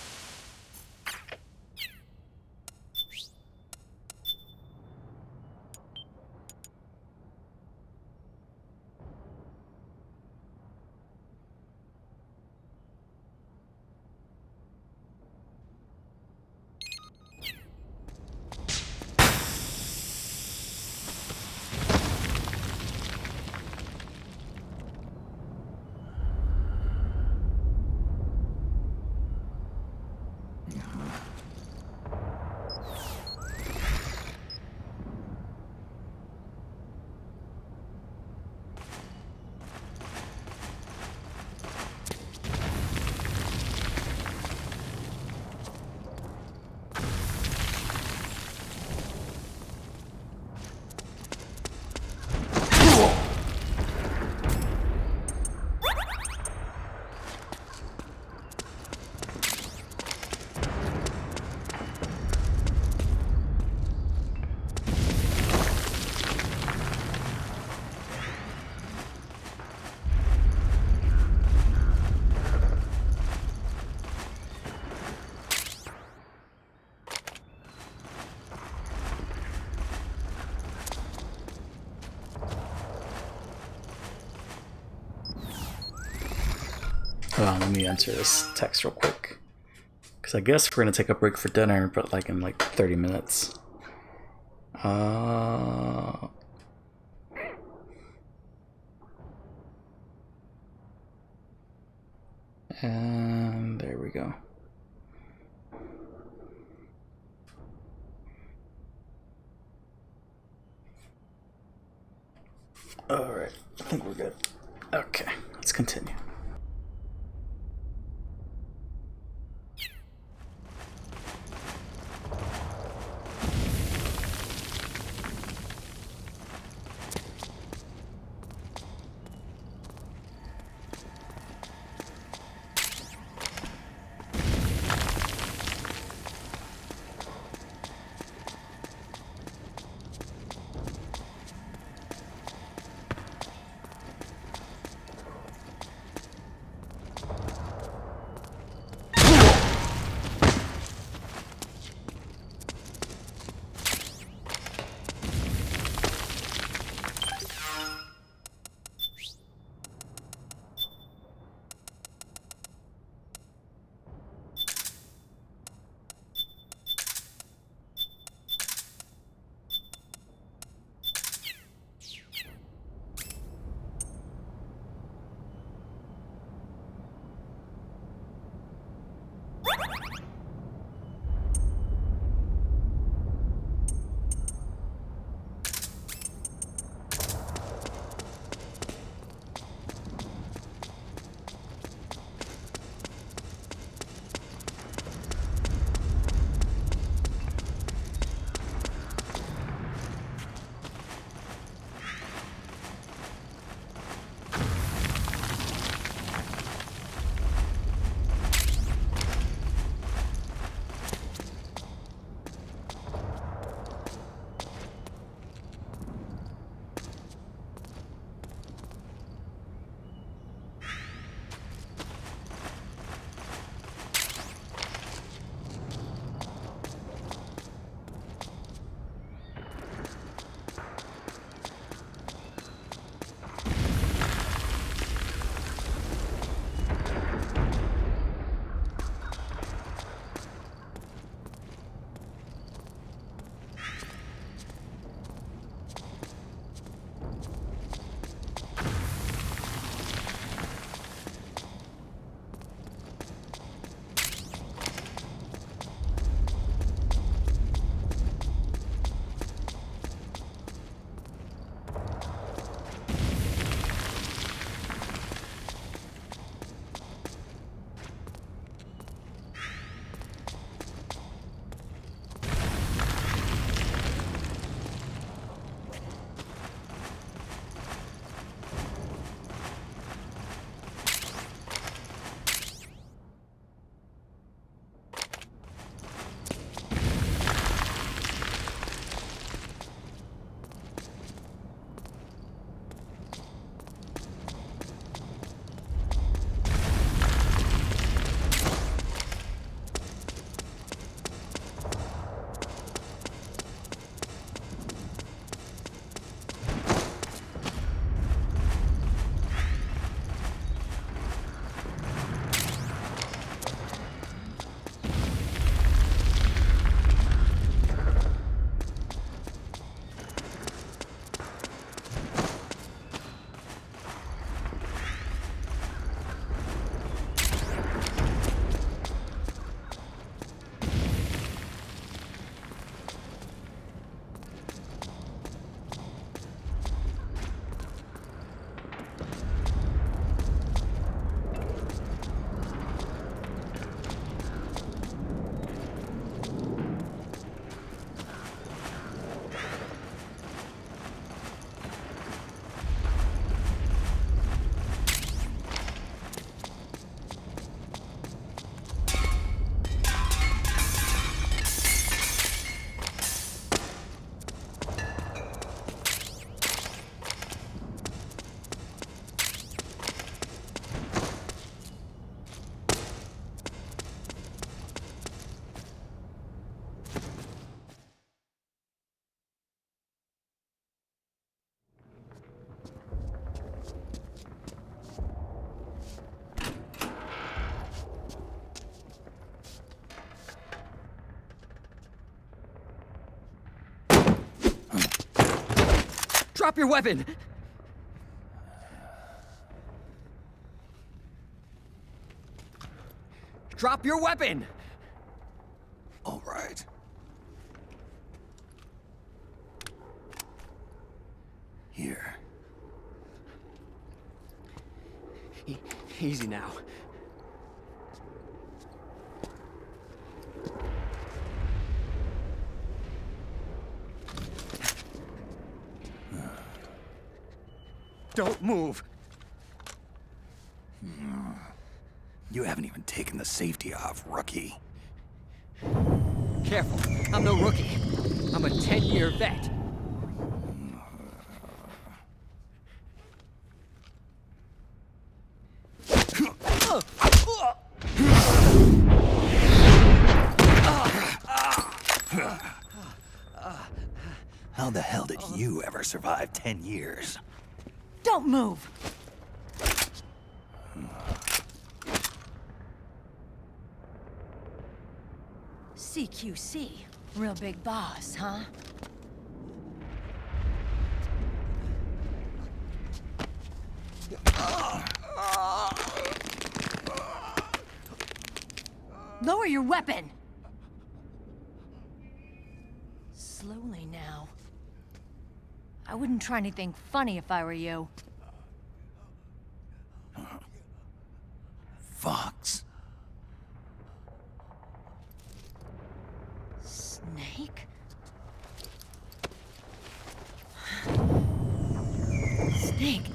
Let me answer this text real quick. Because I guess we're going to take a break for dinner, but like in like 30 minutes. And there we go. Alright, I think we're good. Okay, let's continue.
Drop your weapon! Drop your weapon!
All right. Here.
Easy now. Don't move.
You haven't even taken the safety off, rookie.
Careful, I'm no rookie. I'm a 10-year vet.
How the hell did you ever survive 10 years?
Don't move! CQC. Real big boss, huh? Lower your weapon! Slowly now. I wouldn't try anything funny if I were you.
Fox.
Snake? Snake?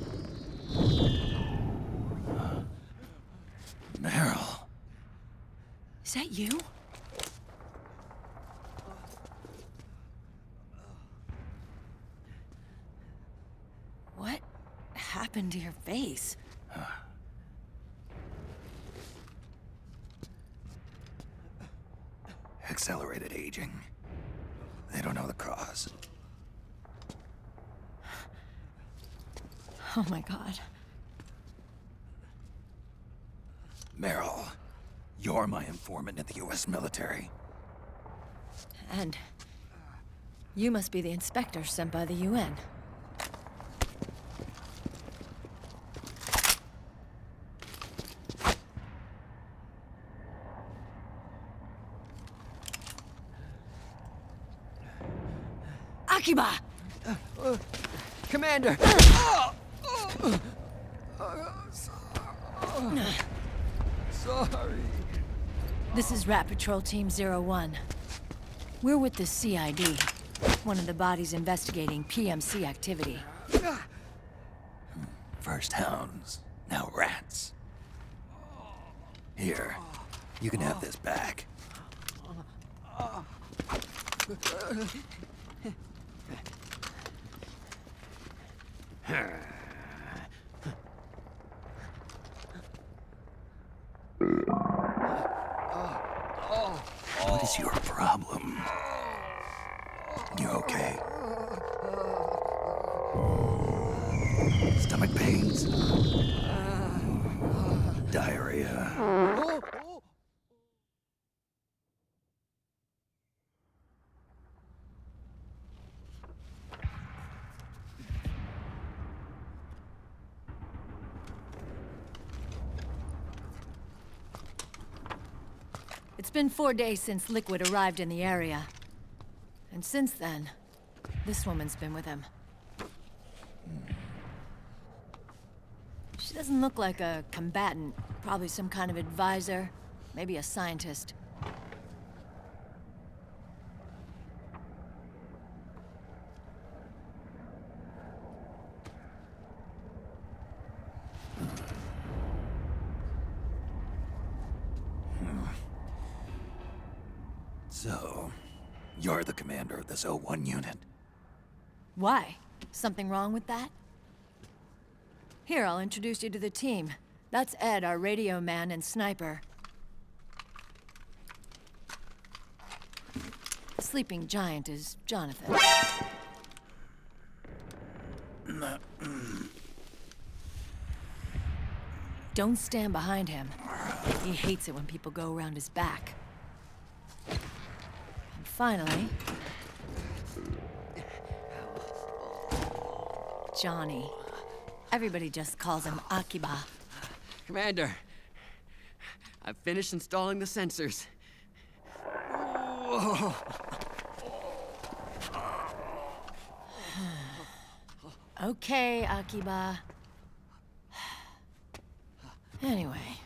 Meryl.
Is that you? What happened to your face?
Accelerated aging. They don't know the cause.
Oh my god.
Meryl, you're my informant in the U.S. military.
And you must be the inspector sent by the UN. Akiba!
Commander! Sorry.
This is Rat Patrol Team 01. We're with the CID, one of the bodies investigating PMC activity.
First hounds, now rats. Here, you can have this back. What is your problem? You okay? Stomach pains? Diarrhea?
It's been 4 days since Liquid arrived in the area. And since then, this woman's been with him. She doesn't look like a combatant. Probably some kind of advisor, maybe a scientist.
So, you're the commander of this 01 unit?
Why? Something wrong with that? Here, I'll introduce you to the team. That's Ed, our radio man and sniper. The sleeping giant is Jonathan. Don't stand behind him. He hates it when people go around his back. And finally... Johnny. Everybody just calls him Akiba.
Commander, I've finished installing the sensors.
Okay, Akiba.
Anyway.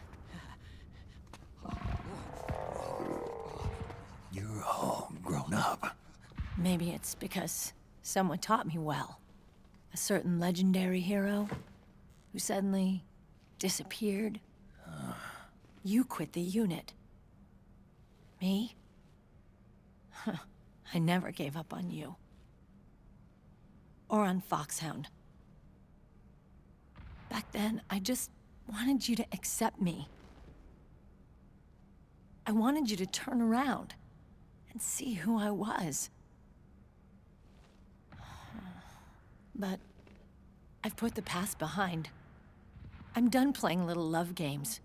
You're all grown up.
Maybe it's because someone taught me well. A certain legendary hero who suddenly disappeared. You quit the unit. Me? I never gave up on you. Or on Foxhound. Back then, I just wanted you to accept me. I wanted you to turn around and see who I was. But I've put the past behind. I'm done playing little love games.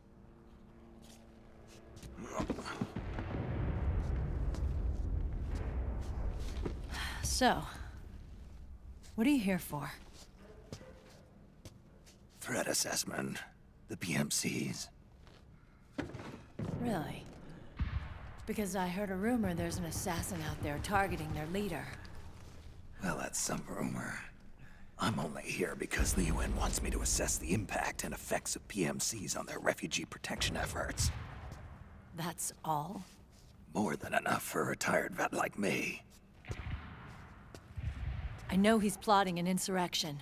So, what are you here for?
Threat assessment. The PMCs.
Really? Because I heard a rumor there's an assassin out there targeting their leader.
Well, that's some rumor. I'm only here because the UN wants me to assess the impact and effects of PMCs on their refugee protection efforts.
That's all?
More than enough for a retired vet like me.
I know he's plotting an insurrection.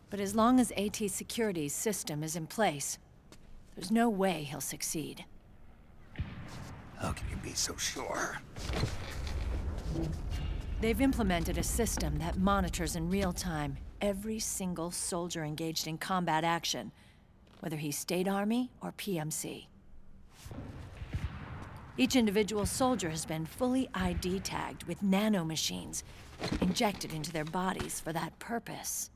But as long as JPChivalry's system is in place, there's no way he'll succeed.
How can you be so sure?
They've implemented a system that monitors in real time every single soldier engaged in combat action, whether he's State Army or PMC. Each individual soldier has been fully ID tagged with nanomachines injected into their bodies for that purpose.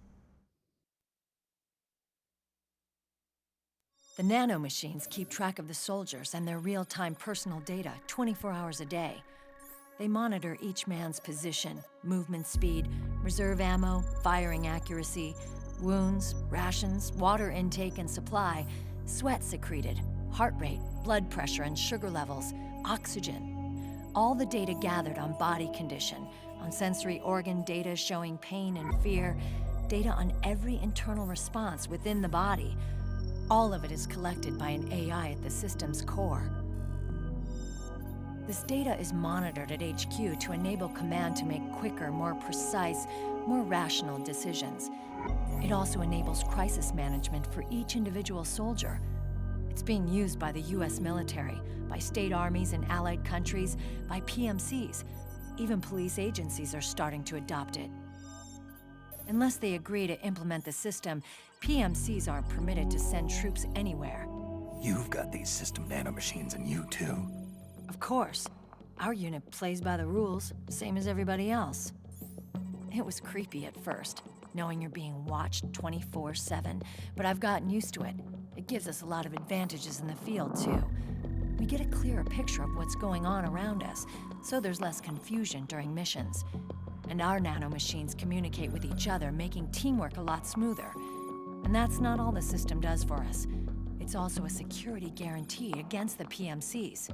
The nanomachines keep track of the soldiers and their real-time personal data 24 hours a day. They monitor each man's position, movement speed, reserve ammo, firing accuracy, wounds, rations, water intake and supply, sweat secreted, heart rate, blood pressure and sugar levels, oxygen. All the data gathered on body condition, on sensory organ data showing pain and fear, data on every internal response within the body. All of it is collected by an AI at the system's core. This data is monitored at HQ to enable command to make quicker, more precise, more rational decisions. It also enables crisis management for each individual soldier. It's being used by the US military, by state armies in allied countries, by PMCs. Even police agencies are starting to adopt it. Unless they agree to implement the system, PMCs aren't permitted to send troops anywhere.
You've got these system nanomachines in you too.
Of course. Our unit plays by the rules, same as everybody else. It was creepy at first, knowing you're being watched 24/7, but I've gotten used to it. It gives us a lot of advantages in the field, too. We get a clearer picture of what's going on around us, so there's less confusion during missions. And our nanomachines communicate with each other, making teamwork a lot smoother. And that's not all the system does for us. It's also a security guarantee against the PMCs.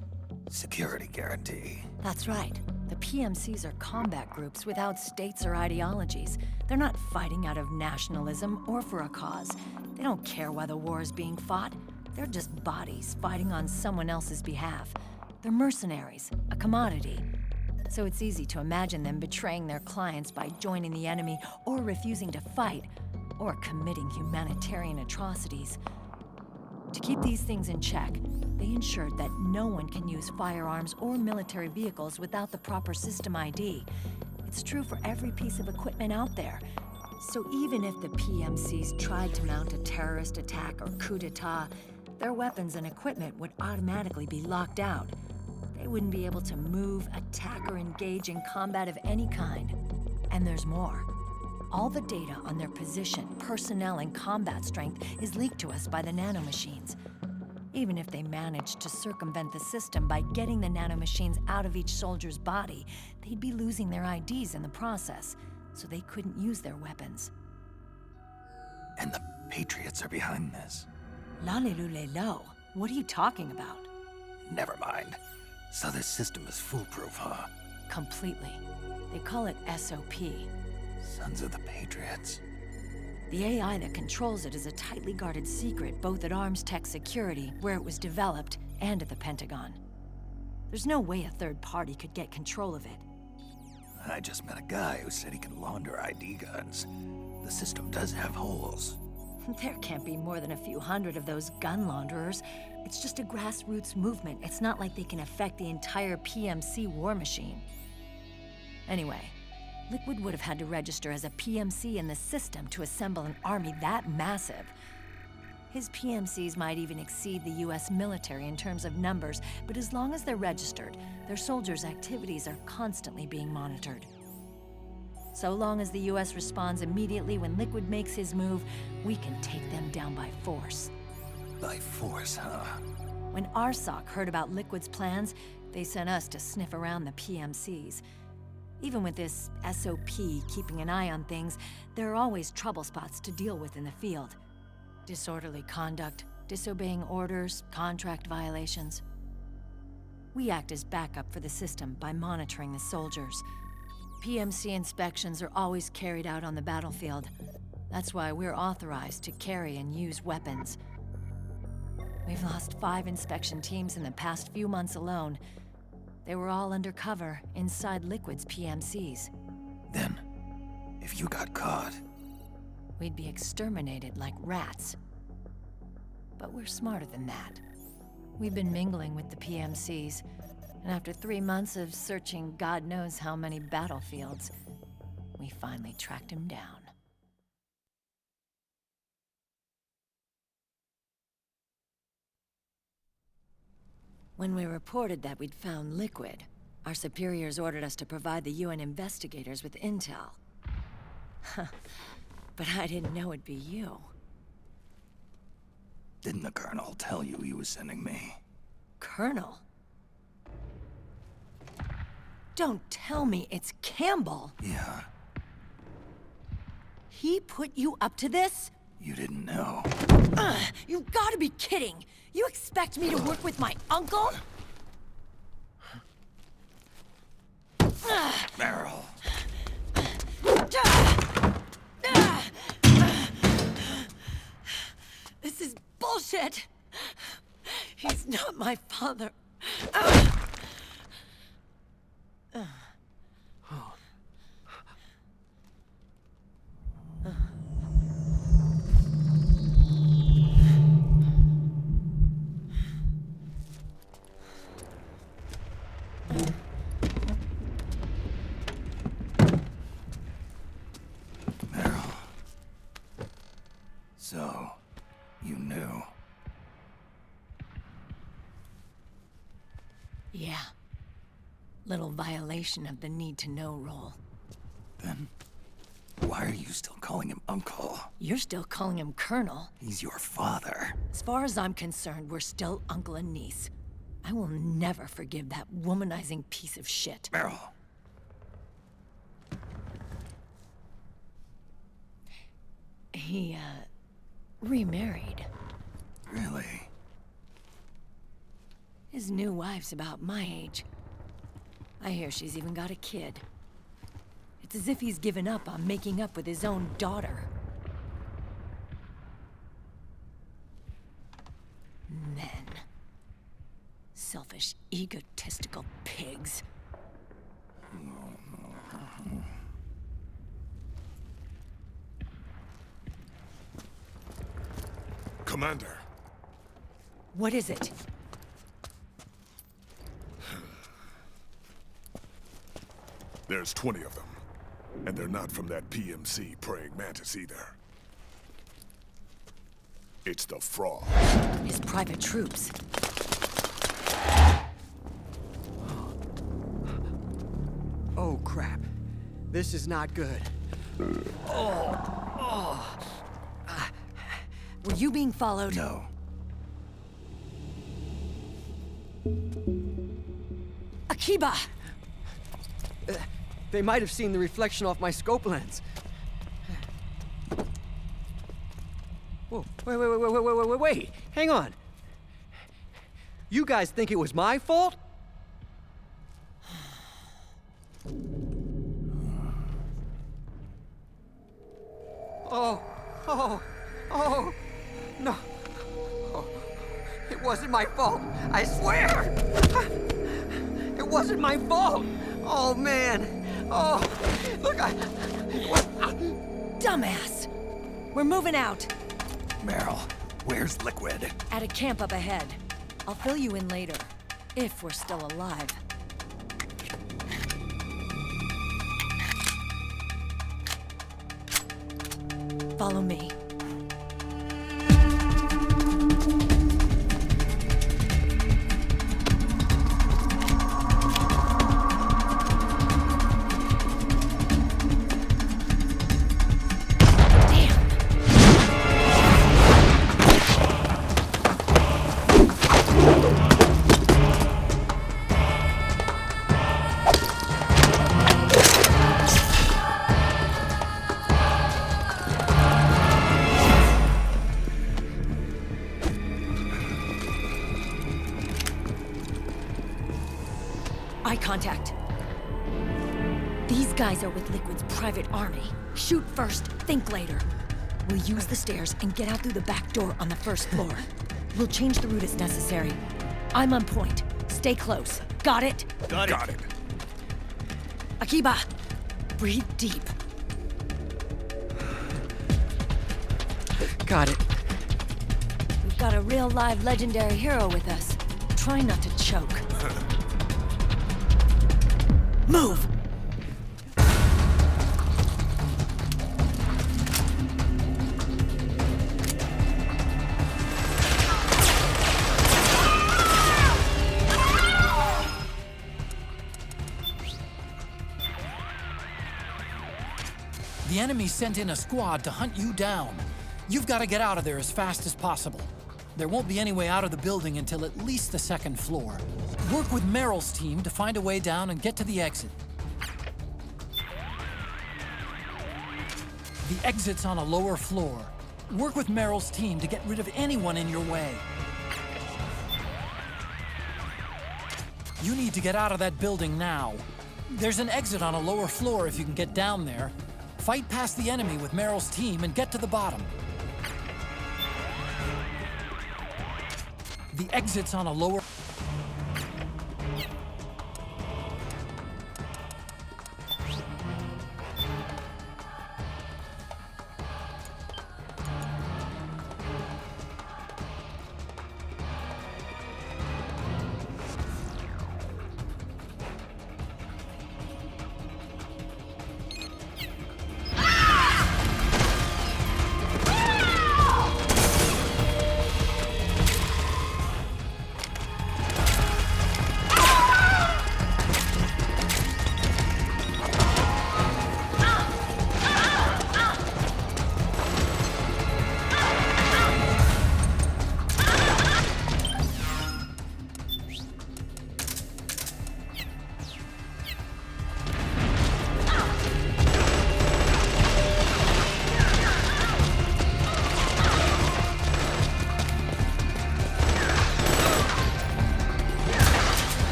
Security guarantee.
That's right. The PMCs are combat groups without states or ideologies. They're not fighting out of nationalism or for a cause. They don't care why the war is being fought. They're just bodies fighting on someone else's behalf. They're mercenaries, a commodity. So it's easy to imagine them betraying their clients by joining the enemy or refusing to fight, or committing humanitarian atrocities. To keep these things in check, they ensured that no one can use firearms or military vehicles without the proper system ID. It's true for every piece of equipment out there. So even if the PMCs tried to mount a terrorist attack or coup d'etat, their weapons and equipment would automatically be locked out. They wouldn't be able to move, attack, or engage in combat of any kind. And there's more. All the data on their position, personnel, and combat strength is leaked to us by the nanomachines. Even if they managed to circumvent the system by getting the nanomachines out of each soldier's body, they'd be losing their IDs in the process, so they couldn't use their weapons.
And the Patriots are behind this.
Lalilulelo, what are you talking about?
Never mind. So this system is foolproof, huh?
Completely. They call it SOP.
Sons of the Patriots.
The AI that controls it is a tightly guarded secret, both at Arms Tech Security, where it was developed, and at the Pentagon. There's no way a third party could get control of it.
I just met a guy who said he can launder ID guns. The system does have holes.
There can't be more than a few hundred of those gun launderers. It's just a grassroots movement. It's not like they can affect the entire PMC war machine. Anyway, Liquid would have had to register as a PMC in the system to assemble an army that massive. His PMCs might even exceed the US military in terms of numbers, but as long as they're registered, their soldiers' activities are constantly being monitored. So long as the US responds immediately when Liquid makes his move, we can take them down by force.
By force, huh?
When RSOC heard about Liquid's plans, they sent us to sniff around the PMCs. Even with this SOP keeping an eye on things, there are always trouble spots to deal with in the field. Disorderly conduct, disobeying orders, contract violations. We act as backup for the system by monitoring the soldiers. PMC inspections are always carried out on the battlefield. That's why we're authorized to carry and use weapons. We've lost 5 inspection teams in the past few months alone. They were all undercover inside Liquid's PMCs.
Then, if you got caught...
we'd be exterminated like rats. But we're smarter than that. We've been mingling with the PMCs, and after 3 months of searching God knows how many battlefields, we finally tracked him down. When we reported that we'd found Liquid, our superiors ordered us to provide the UN investigators with intel. But I didn't know it'd be you.
Didn't the Colonel tell you he was sending me?
Colonel? Don't tell me it's Campbell!
Yeah.
He put you up to this?
You didn't know.
You've gotta be kidding! You expect me to work with my uncle?
Meryl.
This is bullshit! He's not my father.
Meryl. So, you knew.
Yeah. Little violation of the need-to-know rule.
Then, why are you still calling him Uncle?
You're still calling him Colonel.
He's your father.
As far as I'm concerned, we're still uncle and niece. I will never forgive that womanizing piece of shit.
Meryl.
He, remarried.
Really?
His new wife's about my age. I hear she's even got a kid. It's as if he's given up on making up with his own daughter. Men. Selfish, egotistical pigs.
Commander.
What is it?
There's 20 of them. And they're not from that PMC praying mantis either. It's the Frog.
His private troops.
Oh, crap. This is not good.
Were you being followed?
No.
Akiba!
They might have seen the reflection off my scope lens. Whoa, wait. Hang on. You guys think it was my fault? Oh, Oh, no. Oh, it wasn't my fault. I swear. It wasn't my fault. Oh, man. Oh, look,
Dumbass! We're moving out.
Meryl, where's Liquid?
At a camp up ahead. I'll fill you in later. If we're still alive. Follow me. Eye contact. These guys are with Liquid's private army. Shoot first, think later. We'll use the stairs and get out through the back door on the first floor. We'll change the route as necessary. I'm on point. Stay close. Got it?
Got it.
Akiba, breathe deep.
got it.
We've got a real live legendary hero with us. Try not to choke. Move!
The enemy sent in a squad to hunt you down. You've got to get out of there as fast as possible. There won't be any way out of the building until at least the second floor. Work with Meryl's team to find a way down and get to the exit. The exit's on a lower floor. Work with Meryl's team to get rid of anyone in your way. You need to get out of that building now. There's an exit on a lower floor if you can get down there. Fight past the enemy with Meryl's team and get to the bottom. The exit's on a lower...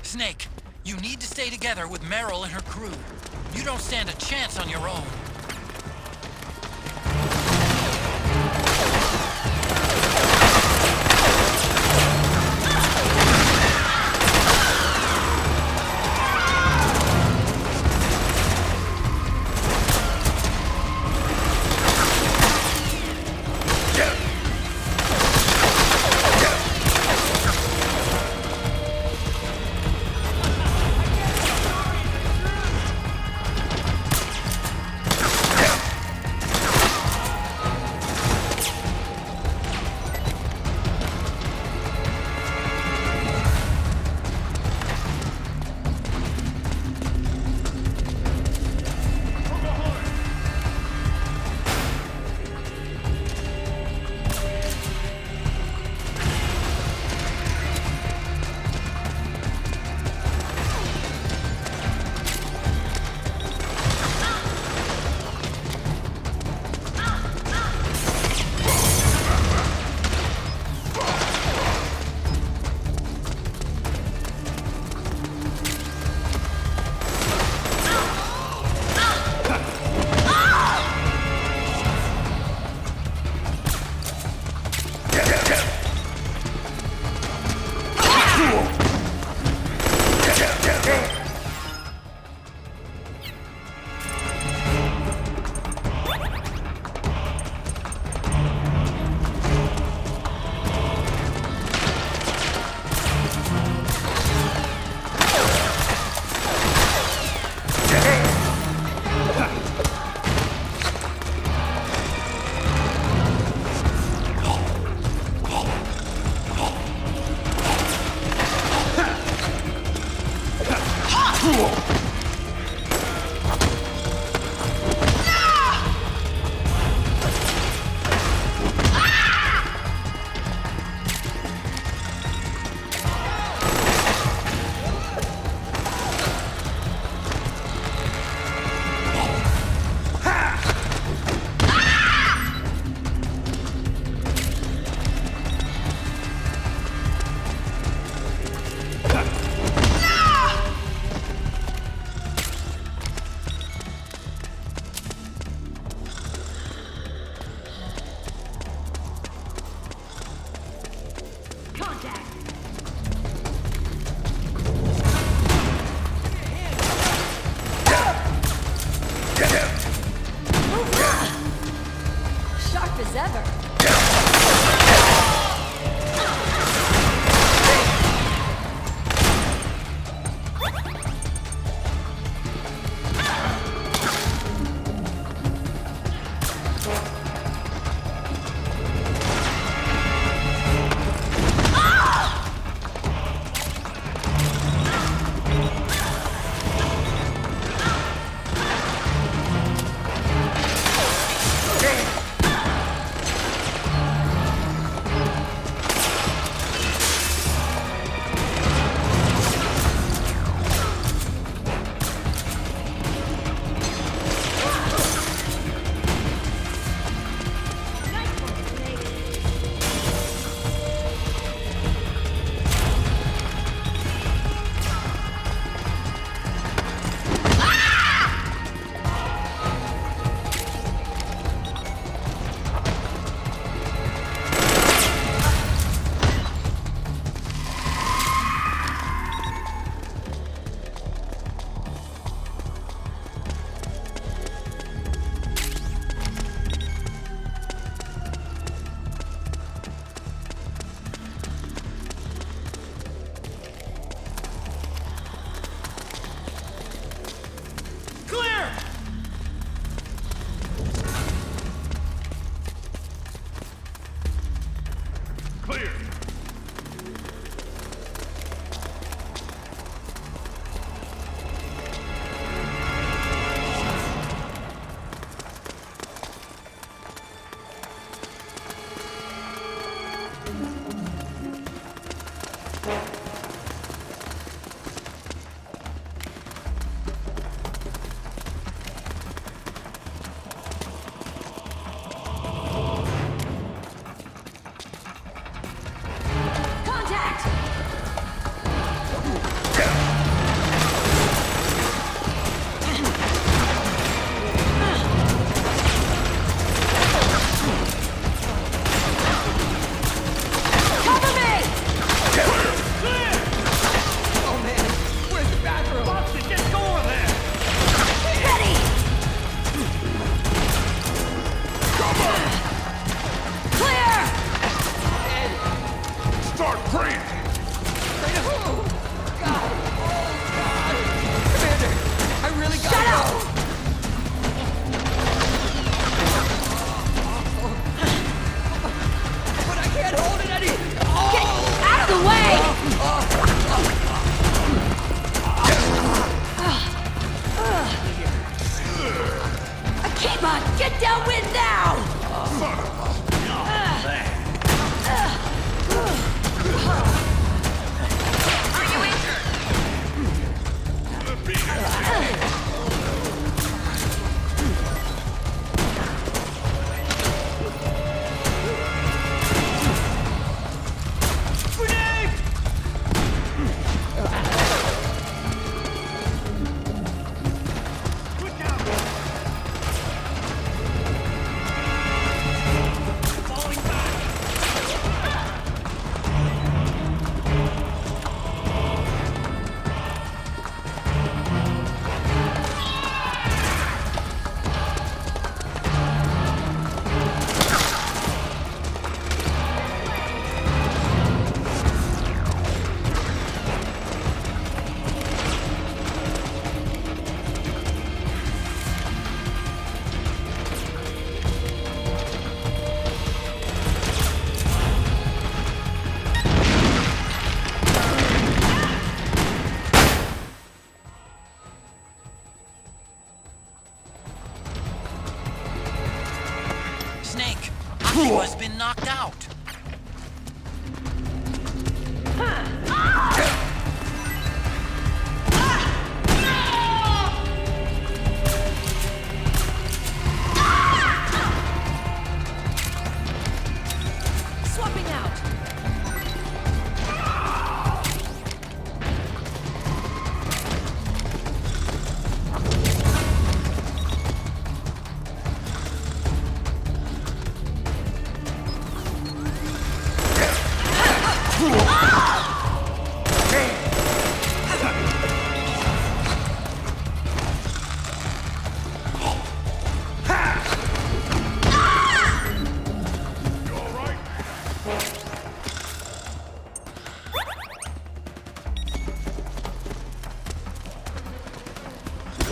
Snake, you need to stay together with Meryl and her crew. You don't stand a chance on your own.
Akiba has been knocked out.
Swapping out.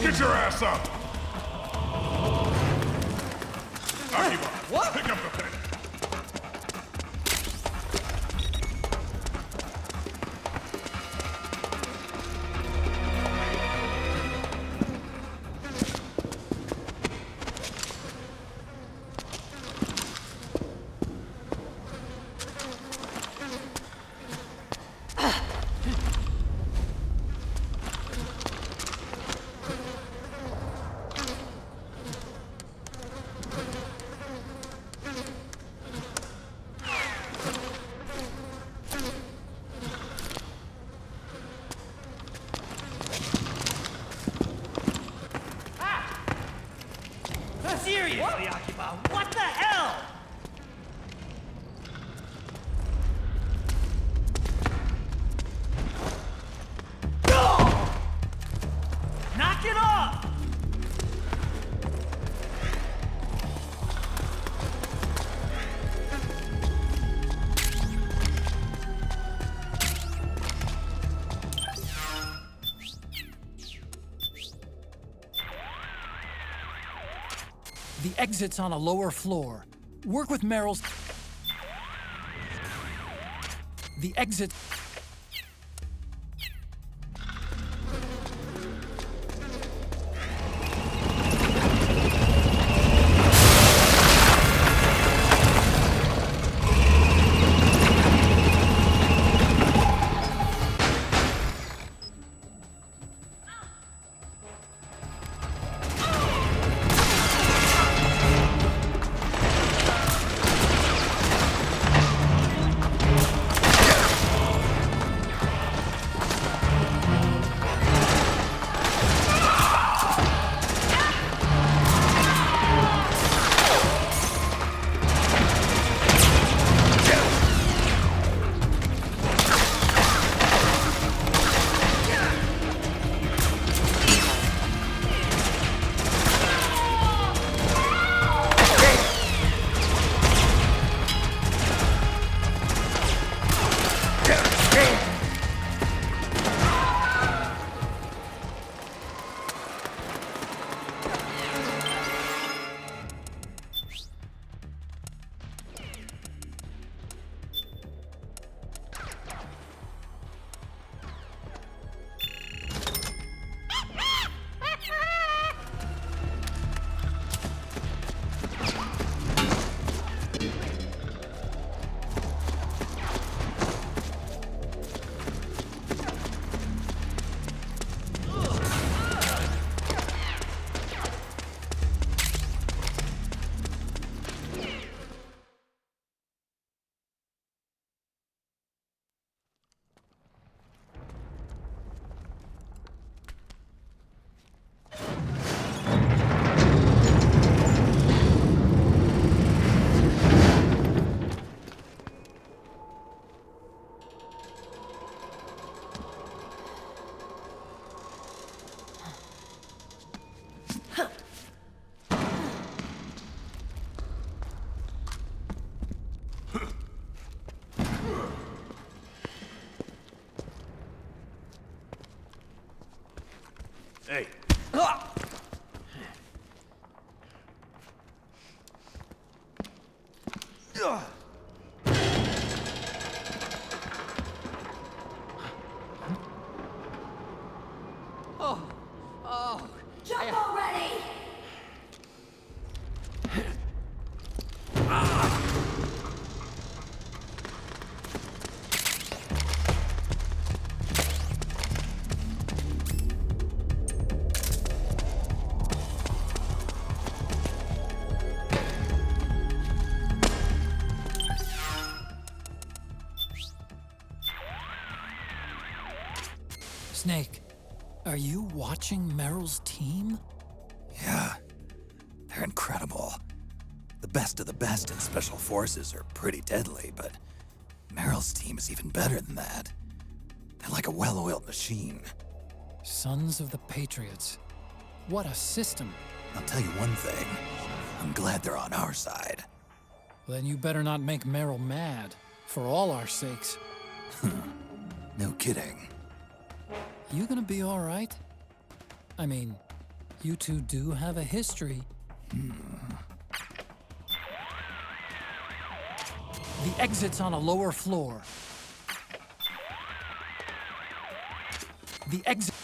Get your ass up! Akiba, what? Pick up the pace.
Seriously, Akiba, what the hell? Knock it off!
The exit's on a lower floor. Work with Meryl's... The exit...
Hey.
Oh.
Jump already!
Ah!
Snake, are you watching Meryl's team?
Yeah, they're incredible. The best of the best in Special Forces are pretty deadly, but Meryl's team is even better than that. They're like a well-oiled machine.
Sons of the Patriots. What a system.
I'll tell you one thing. I'm glad they're on our side.
Then you better not make Meryl mad, for all our sakes.
No kidding.
You gonna be all right? I mean, you two do have a history. The exit's on a lower floor. The exit...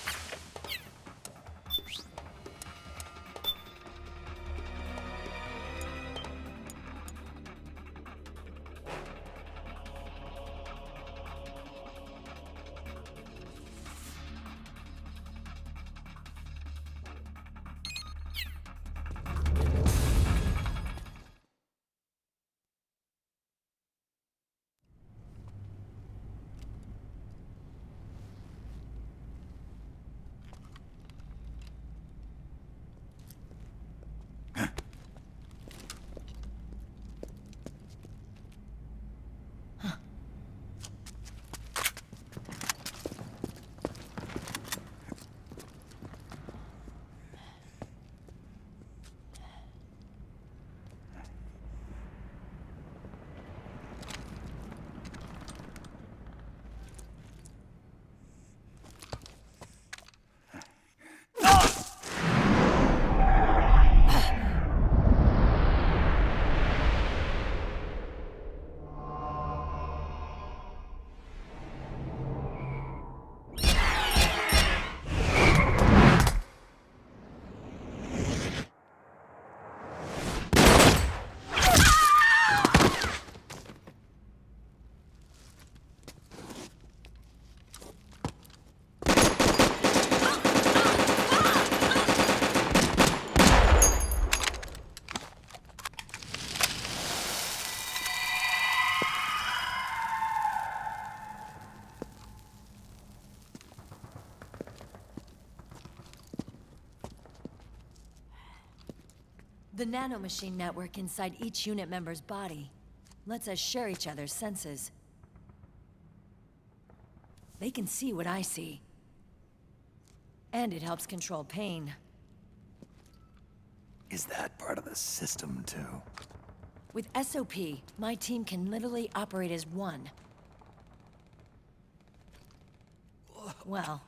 The nanomachine network inside each unit member's body lets us share each other's senses. They can see what I see. And it helps control pain.
Is that part of the system, too?
With SOP, my team can literally operate as one. Well,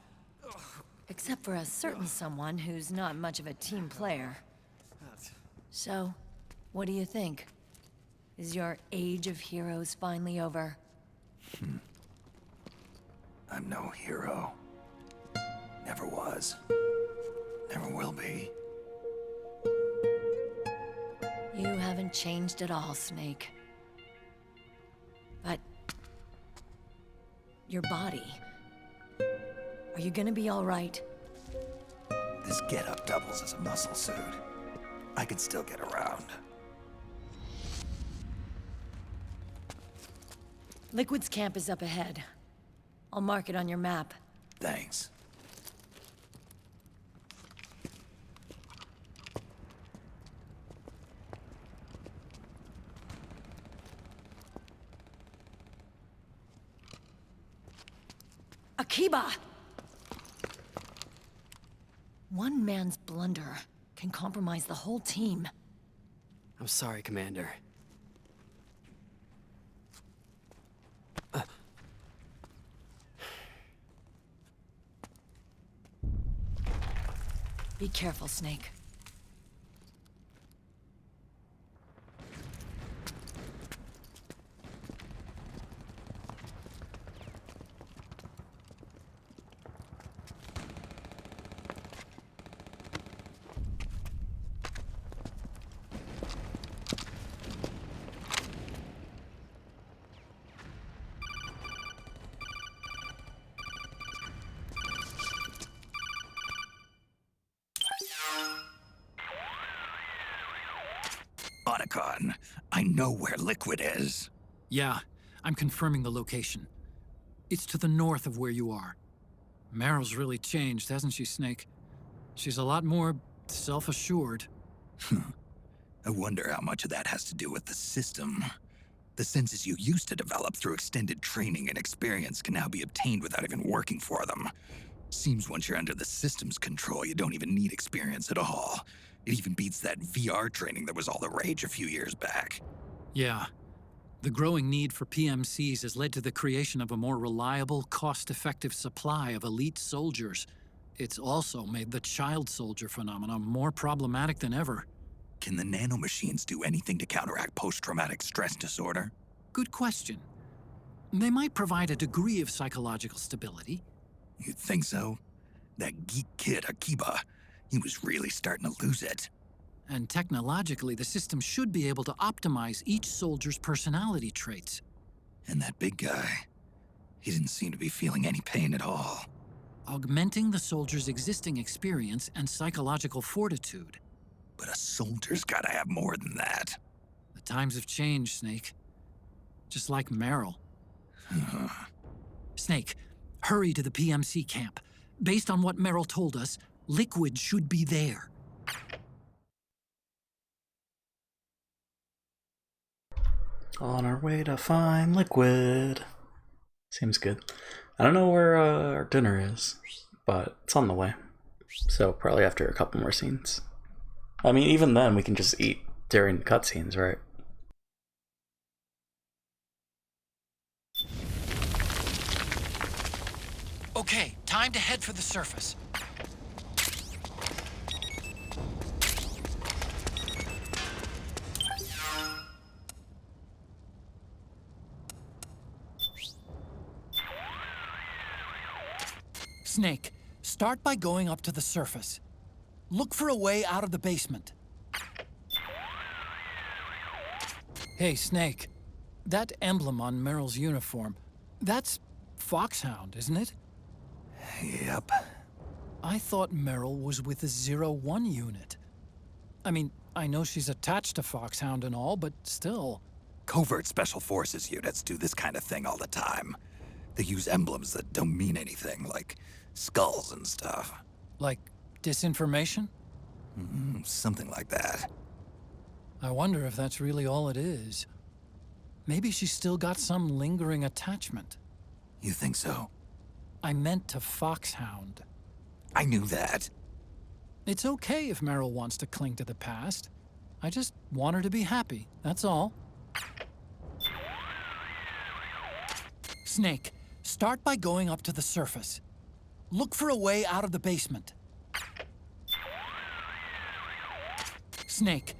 except for a certain someone who's not much of a team player. So, what do you think? Is your age of heroes finally over?
I'm no hero. Never was. Never will be.
You haven't changed at all, Snake. But... your body... are you gonna be all right?
This getup doubles as a muscle suit. I can still get around.
Liquid's camp is up ahead. I'll mark it on your map.
Thanks.
Akiba! One man's blunder can compromise the whole team.
I'm sorry, Commander.
Be careful, Snake.
Otacon, I know where Liquid is.
Yeah, I'm confirming the location. It's to the north of where you are. Meryl's really changed, hasn't she, Snake? She's a lot more self-assured.
I wonder how much of that has to do with the system. The senses you used to develop through extended training and experience can now be obtained without even working for them. Seems once you're under the system's control, you don't even need experience at all. It even beats that VR training that was all the rage a few years back.
Yeah. The growing need for PMCs has led to the creation of a more reliable, cost-effective supply of elite soldiers. It's also made the child soldier phenomenon more problematic than ever.
Can the nanomachines do anything to counteract post-traumatic stress disorder?
Good question. They might provide a degree of psychological stability.
You'd think so? That geek kid, Akiba, he was really starting to lose it.
And technologically, the system should be able to optimize each soldier's personality traits.
And that big guy, he didn't seem to be feeling any pain at all.
Augmenting the soldier's existing experience and psychological fortitude.
But a soldier's gotta have more than that.
The times have changed, Snake. Just like Meryl. Snake, hurry to the PMC camp. Based on what Meryl told us, Liquid should be there.
On our way to find Liquid. Seems good. I don't know where our dinner is, but it's on the way. So probably after a couple more scenes. I mean, even then we can just eat during cutscenes, right?
Okay, time to head for the surface. Snake, start by going up to the surface. Look for a way out of the basement.
Hey, Snake. That emblem on Meryl's uniform, that's Foxhound, isn't it?
Yep.
I thought Meryl was with the 01 unit. I mean, I know she's attached to Foxhound and all, but still.
Covert Special Forces units do this kind of thing all the time. They use emblems that don't mean anything, like skulls and stuff.
Like disinformation?
Something like that.
I wonder if that's really all it is. Maybe she's still got some lingering attachment.
You think so?
I meant to Foxhound.
I knew that.
It's okay if Meryl wants to cling to the past. I just want her to be happy, that's all. Snake, start by going up to the surface. Look for a way out of the basement. Snake.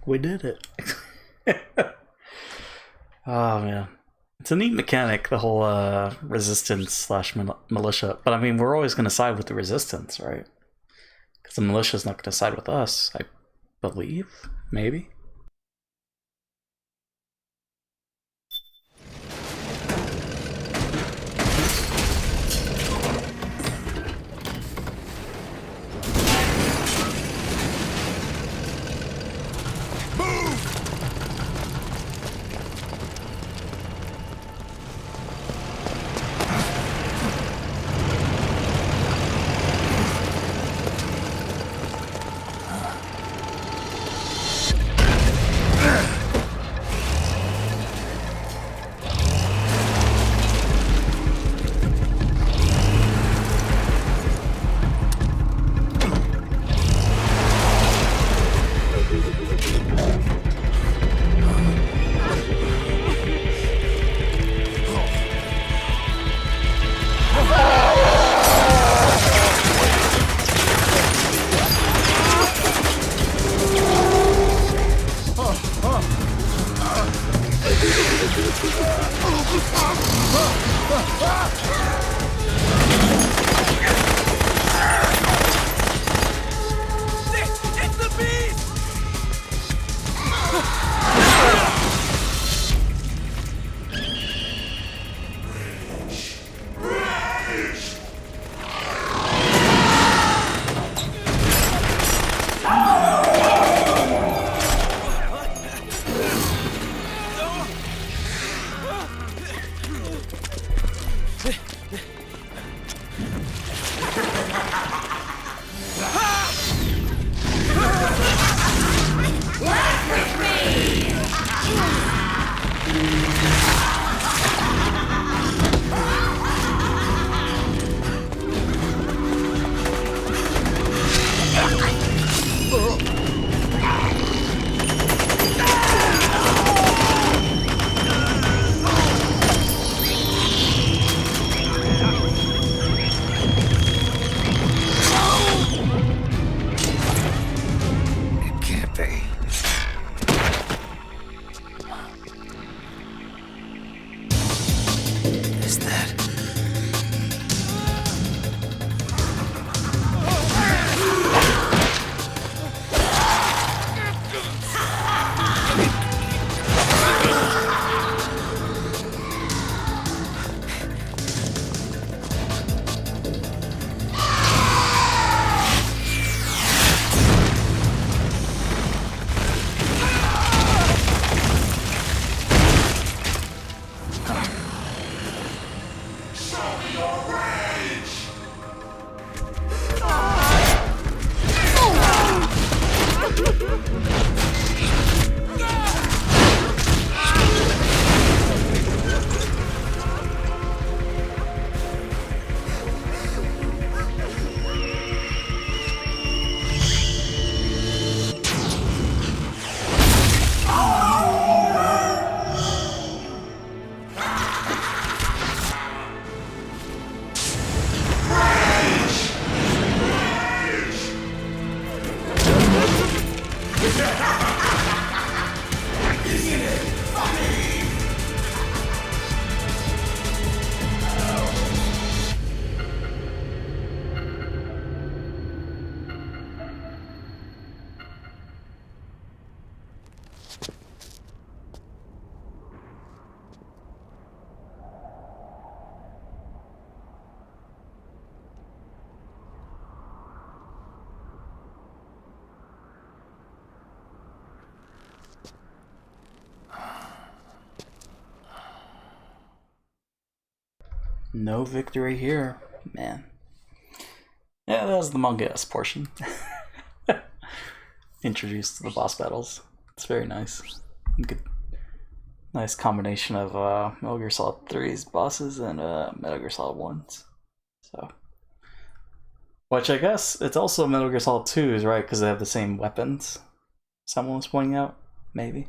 We did it. Oh man. It's a neat mechanic, the whole resistance slash militia. But I mean, we're always going to side with the resistance, right? Because the militia's not going to side with us, I believe. Maybe? No victory here, man. Yeah, that was the Among Us portion. Introduced to the boss battles. It's very nice. Good, nice combination of Metal Gear Solid 3's bosses and Metal Gear Solid 1's. So, which I guess it's also Metal Gear Solid 2's, right? Because they have the same weapons. Someone was pointing out, maybe.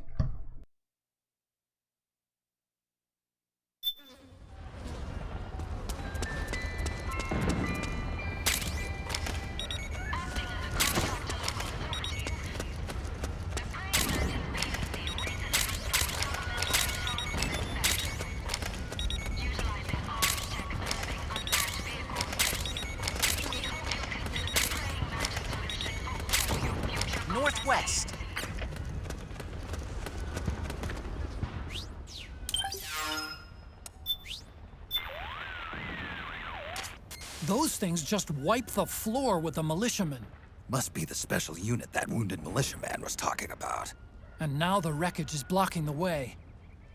Those things just wipe the floor with the militiamen.
Must be the special unit that wounded militiaman was talking about.
And now the wreckage is blocking the way.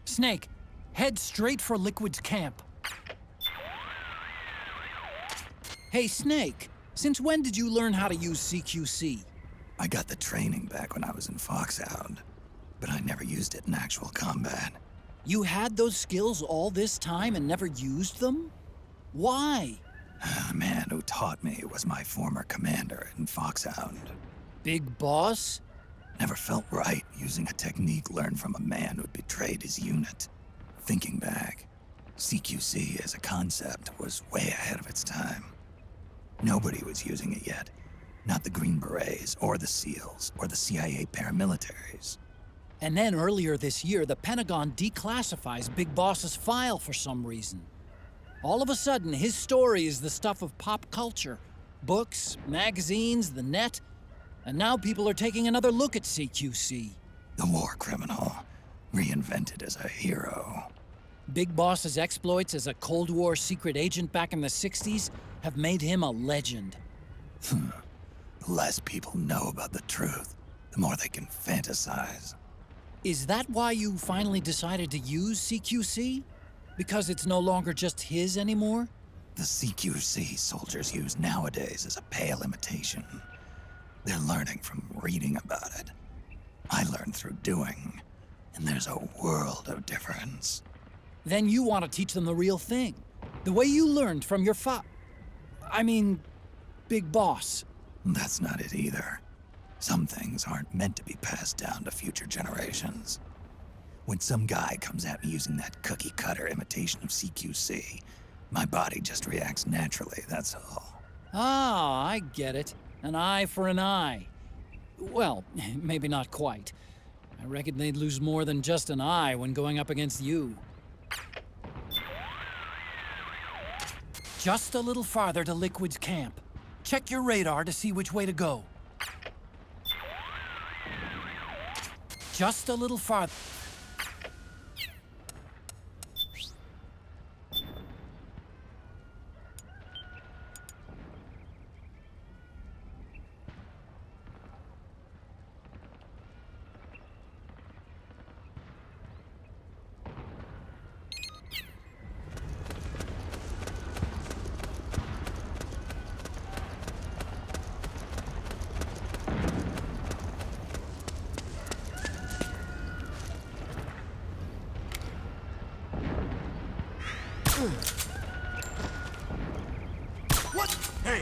Snake, head straight for Liquid's camp. Hey, Snake, since when did you learn how to use CQC?
I got the training back when I was in Foxhound, but I never used it in actual combat.
You had those skills all this time and never used them? Why?
The man who taught me was my former commander in Foxhound.
Big Boss?
Never felt right using a technique learned from a man who'd betrayed his unit. Thinking back, CQC as a concept was way ahead of its time. Nobody was using it yet. Not the Green Berets, or the SEALs, or the CIA paramilitaries.
And then earlier this year, the Pentagon declassifies Big Boss's file for some reason. All of a sudden, his story is the stuff of pop culture. Books, magazines, the net. And now people are taking another look at CQC.
The war criminal, reinvented as a hero.
Big Boss's exploits as a Cold War secret agent back in the 60s have made him a legend.
The less people know about the truth, the more they can fantasize.
Is that why you finally decided to use CQC? Because it's no longer just his anymore?
The CQC soldiers use nowadays is a pale imitation. They're learning from reading about it. I learned through doing, and there's a world of difference.
Then you want to teach them the real thing. The way you learned from your Big Boss.
That's not it either. Some things aren't meant to be passed down to future generations. When some guy comes at me using that cookie-cutter imitation of CQC, my body just reacts naturally, that's all.
Ah, I get it. An eye for an eye. Well, maybe not quite. I reckon they'd lose more than just an eye when going up against you. Just a little farther to Liquid's camp. Check your radar to see which way to go. Just a little farther.
What? Hey!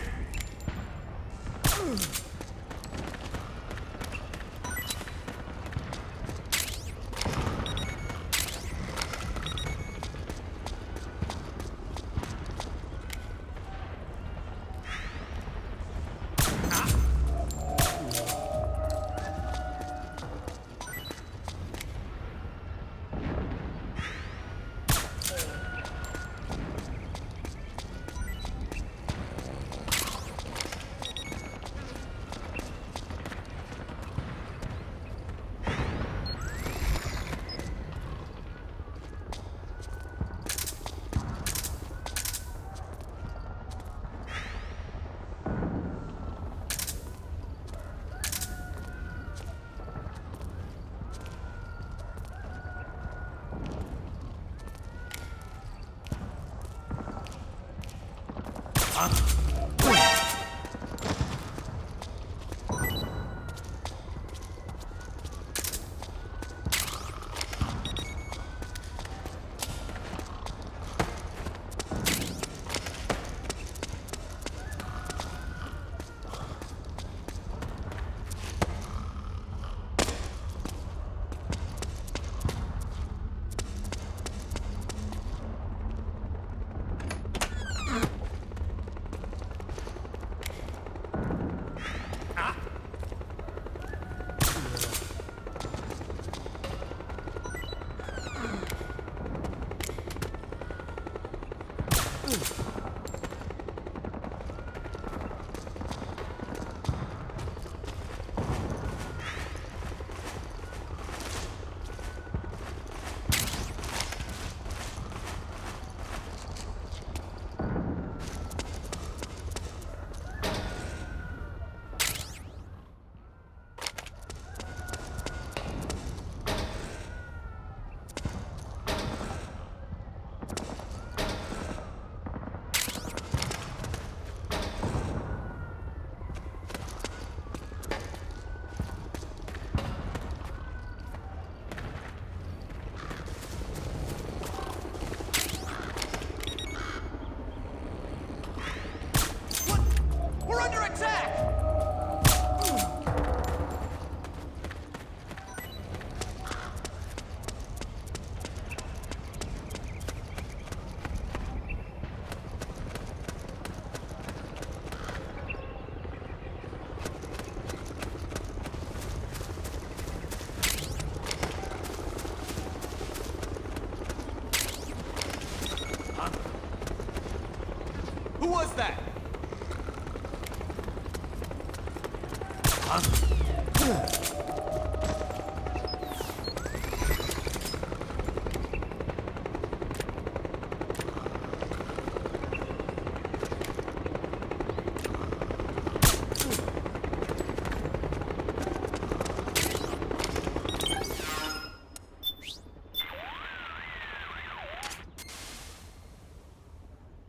Who was that?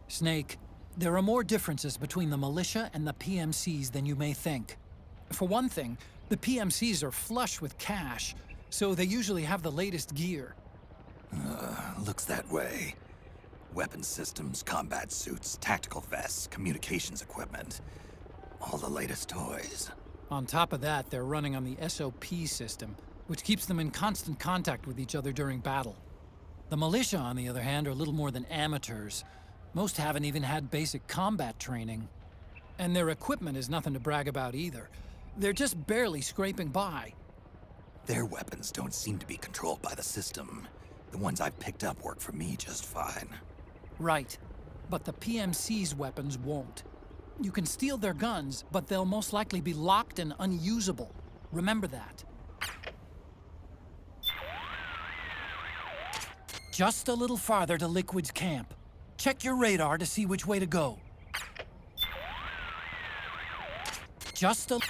Snake, there are more differences between the militia and the PMCs than you may think. For one thing, the PMCs are flush with cash, so they usually have the latest gear.
Looks that way. Weapon systems, combat suits, tactical vests, communications equipment. All the latest toys.
On top of that, they're running on the SOP system, which keeps them in constant contact with each other during battle. The militia, on the other hand, are little more than amateurs. Most haven't even had basic combat training. And their equipment is nothing to brag about either. They're just barely scraping by.
Their weapons don't seem to be controlled by the system. The ones I've picked up work for me just fine.
Right. But the PMC's weapons won't. You can steal their guns, but they'll most likely be locked and unusable. Remember that. Just a little farther to Liquid's camp. Check your radar to see which way to go. Just a...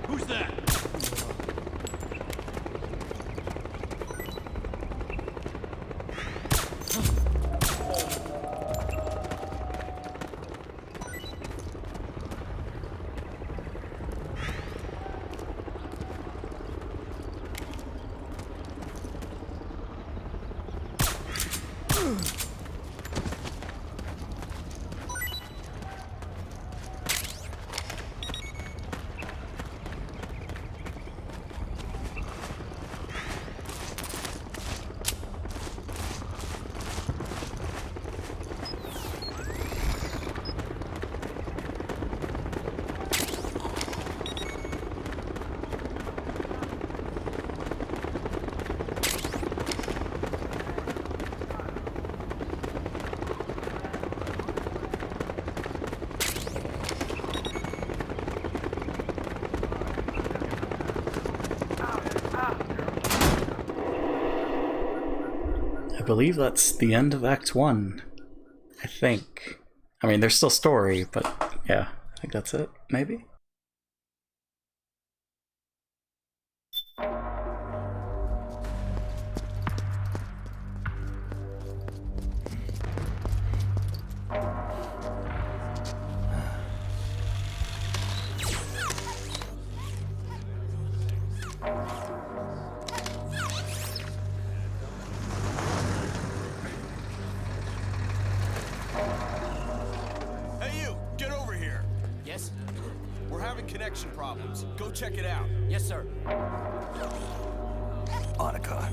Who's that?
I believe that's the end of Act 1. I think. I mean, there's still story, but yeah, I think that's it, maybe?
Hey you, get over here.
Yes?
We're having connection problems. Go check it out.
Yes, sir.
Otacon,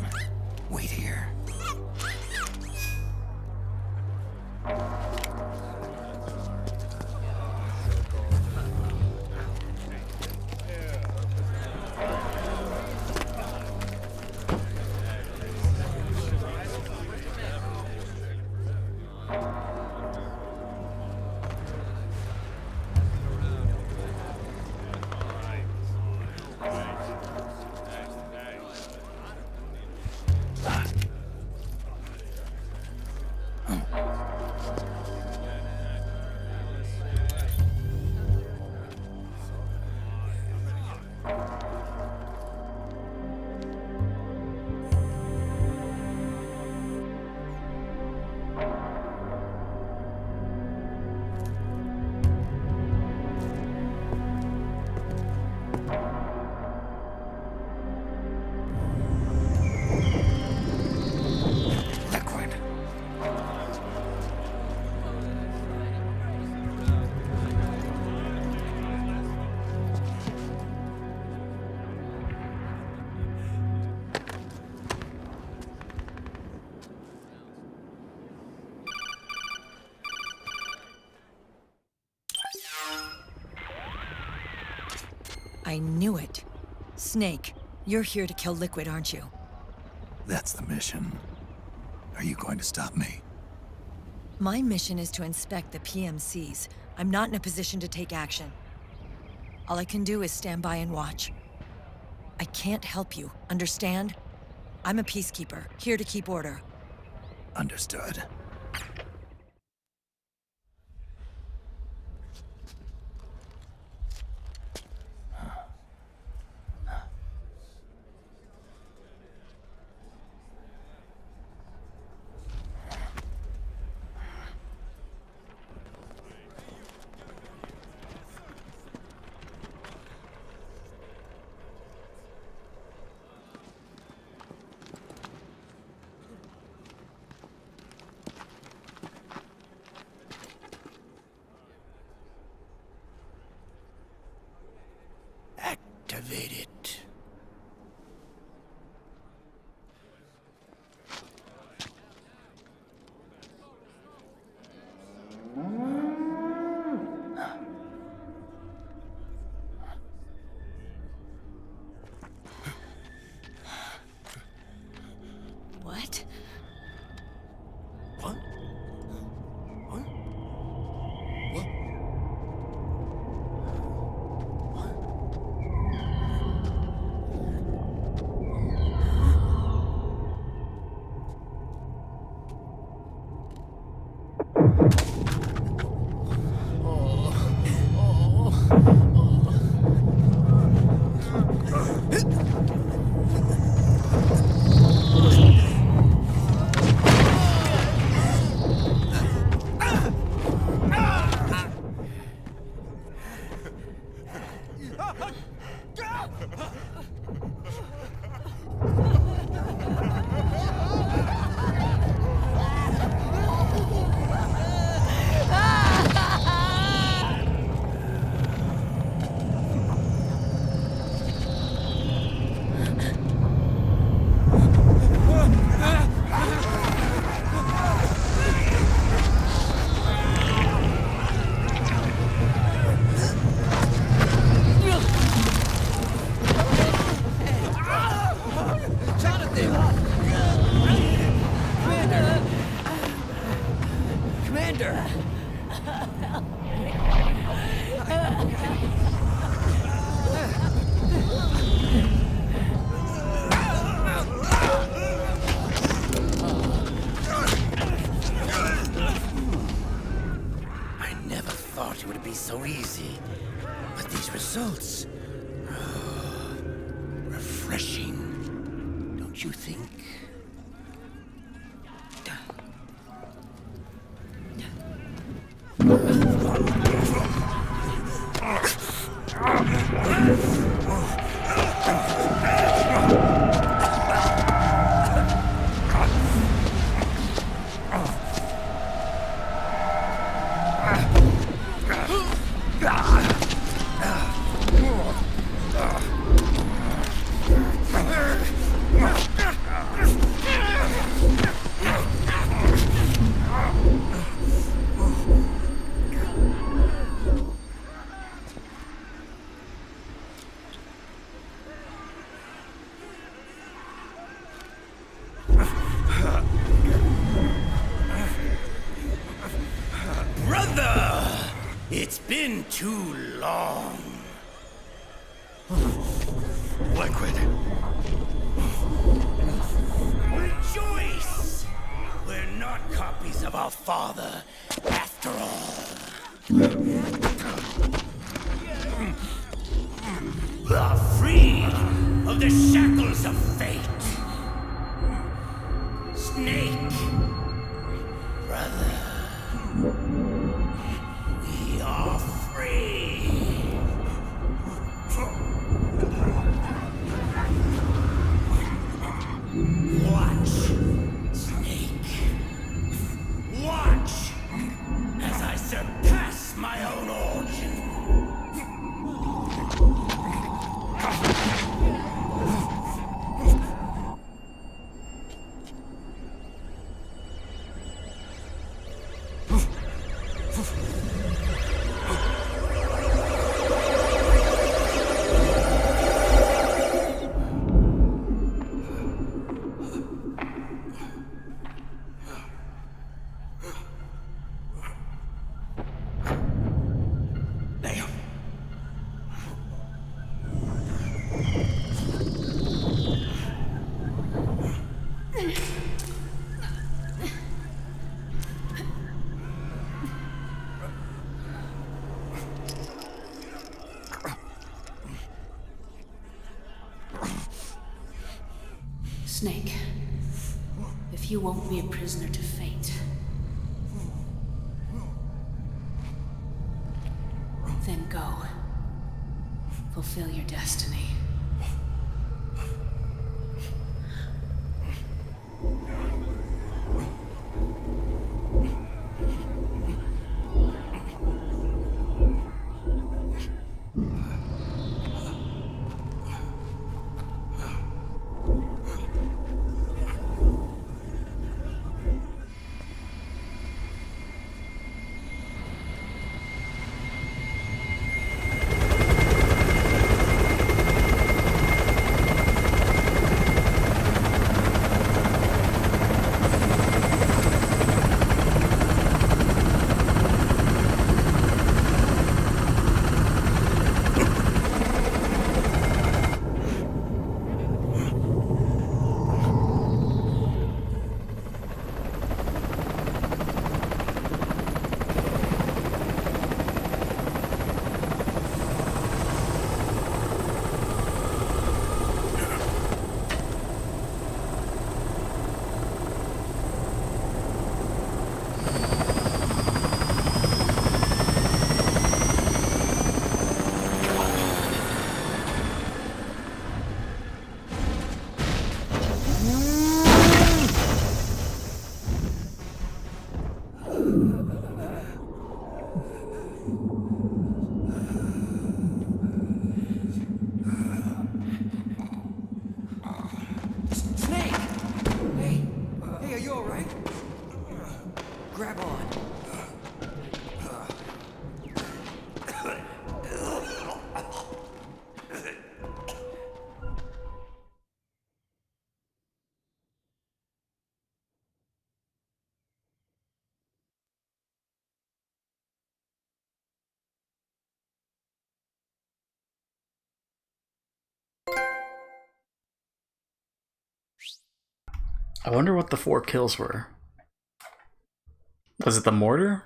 wait here.
I knew it. Snake, you're here to kill Liquid, aren't you?
That's the mission. Are you going to stop me?
My mission is to inspect the PMCs. I'm not in a position to take action. All I can do is stand by and watch. I can't help you, understand? I'm a peacekeeper, here to keep order.
Understood.
Activate it.
What?
What? What? What? So easy. But these results... refreshing. Don't you think? It's been too long. Liquid. Rejoice! We're not copies of our father, after all. Are free of the shackles of fate. Snake, brother. We are free. Watch, Snake. Watch as I surpass my own origin.
if you won't be a prisoner to fate. Then go. Fulfill your destiny.
Grab on.
I wonder what the 4 kills were. Was it the mortar?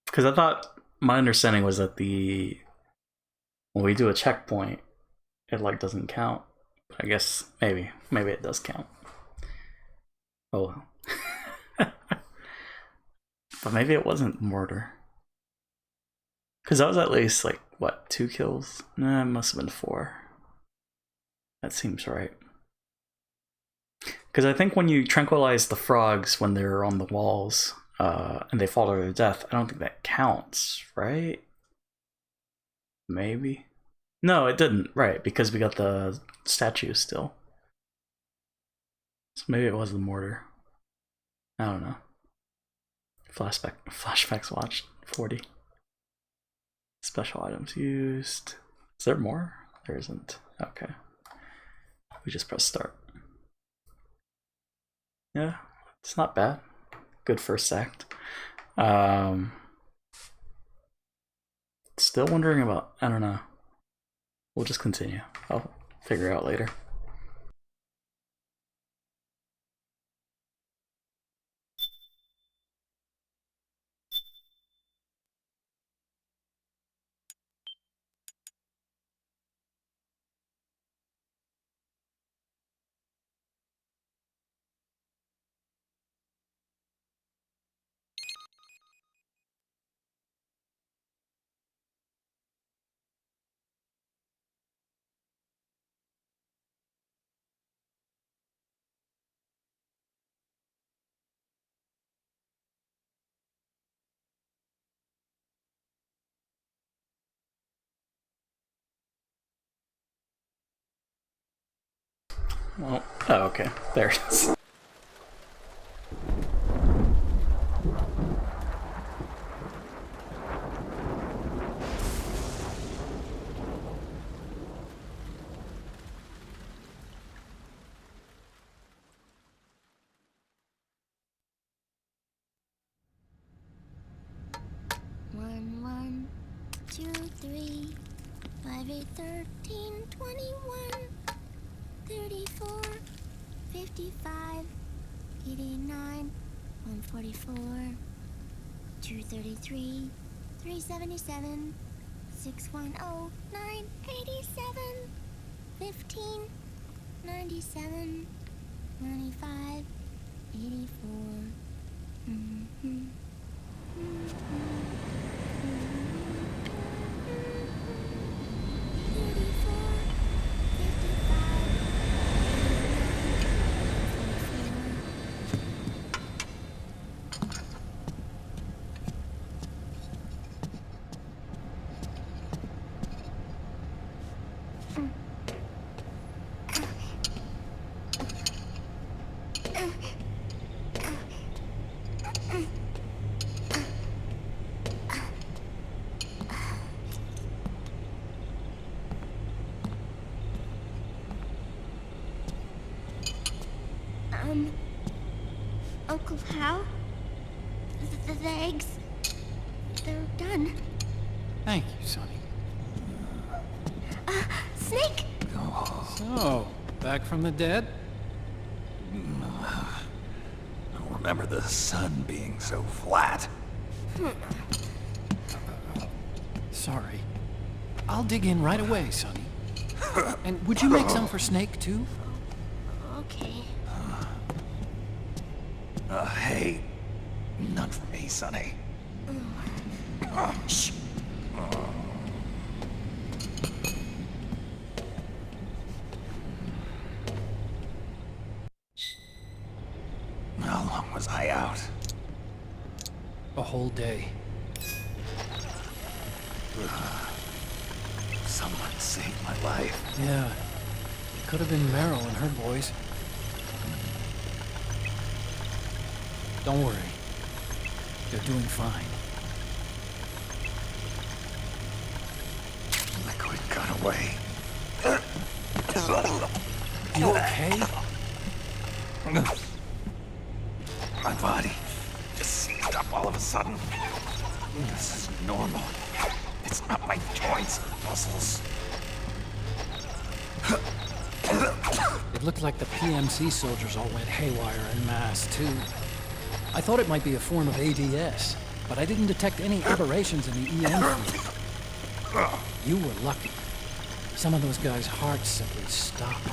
Because I thought, my understanding was that when we do a checkpoint, it like doesn't count. I guess maybe it does count. Oh well. But maybe it wasn't mortar. Because that was at least like, what, 2 kills? Nah, it must have been 4. That seems right. Because I think when you tranquilize the frogs when they're on the walls and they fall to their death, I don't think that counts, right? Maybe. No, it didn't, right, because we got the statue still. So maybe it was the mortar. I don't know. Flashbacks watched, 40. Special items used. Is there more? There isn't. Okay. We just press start. Yeah, it's not bad. Good first act. Still wondering about, I don't know. We'll just continue. I'll figure it out later. Well, oh, okay. There it is.
One, 1, 2, 3, 5, 8, 13, 21, 34, 55, 89, 144, 233, 377, 610, 987, 15, 97, 95, 84. Mhm. 44. Uncle Hal? The eggs? They're done.
Thank you, Sonny.
Snake!
So, back from the dead?
I don't remember the sun being so flat.
Sorry. I'll dig in right away, Sonny. And would you make some for Snake, too?
Okay.
Hey, none for me, Sonny. Shh. How long was I out?
A whole day.
Someone saved my life.
Yeah. It could have been Meryl and her boys. Don't worry. They're doing fine.
Liquid got away.
You okay?
My body just seized up all of a sudden. This is normal. It's not my joints and muscles.
It looked like the PMC soldiers all went haywire en masse, too. I thought it might be a form of ADS, but I didn't detect any aberrations in the EM field. You were lucky. Some of those guys' hearts simply stopped.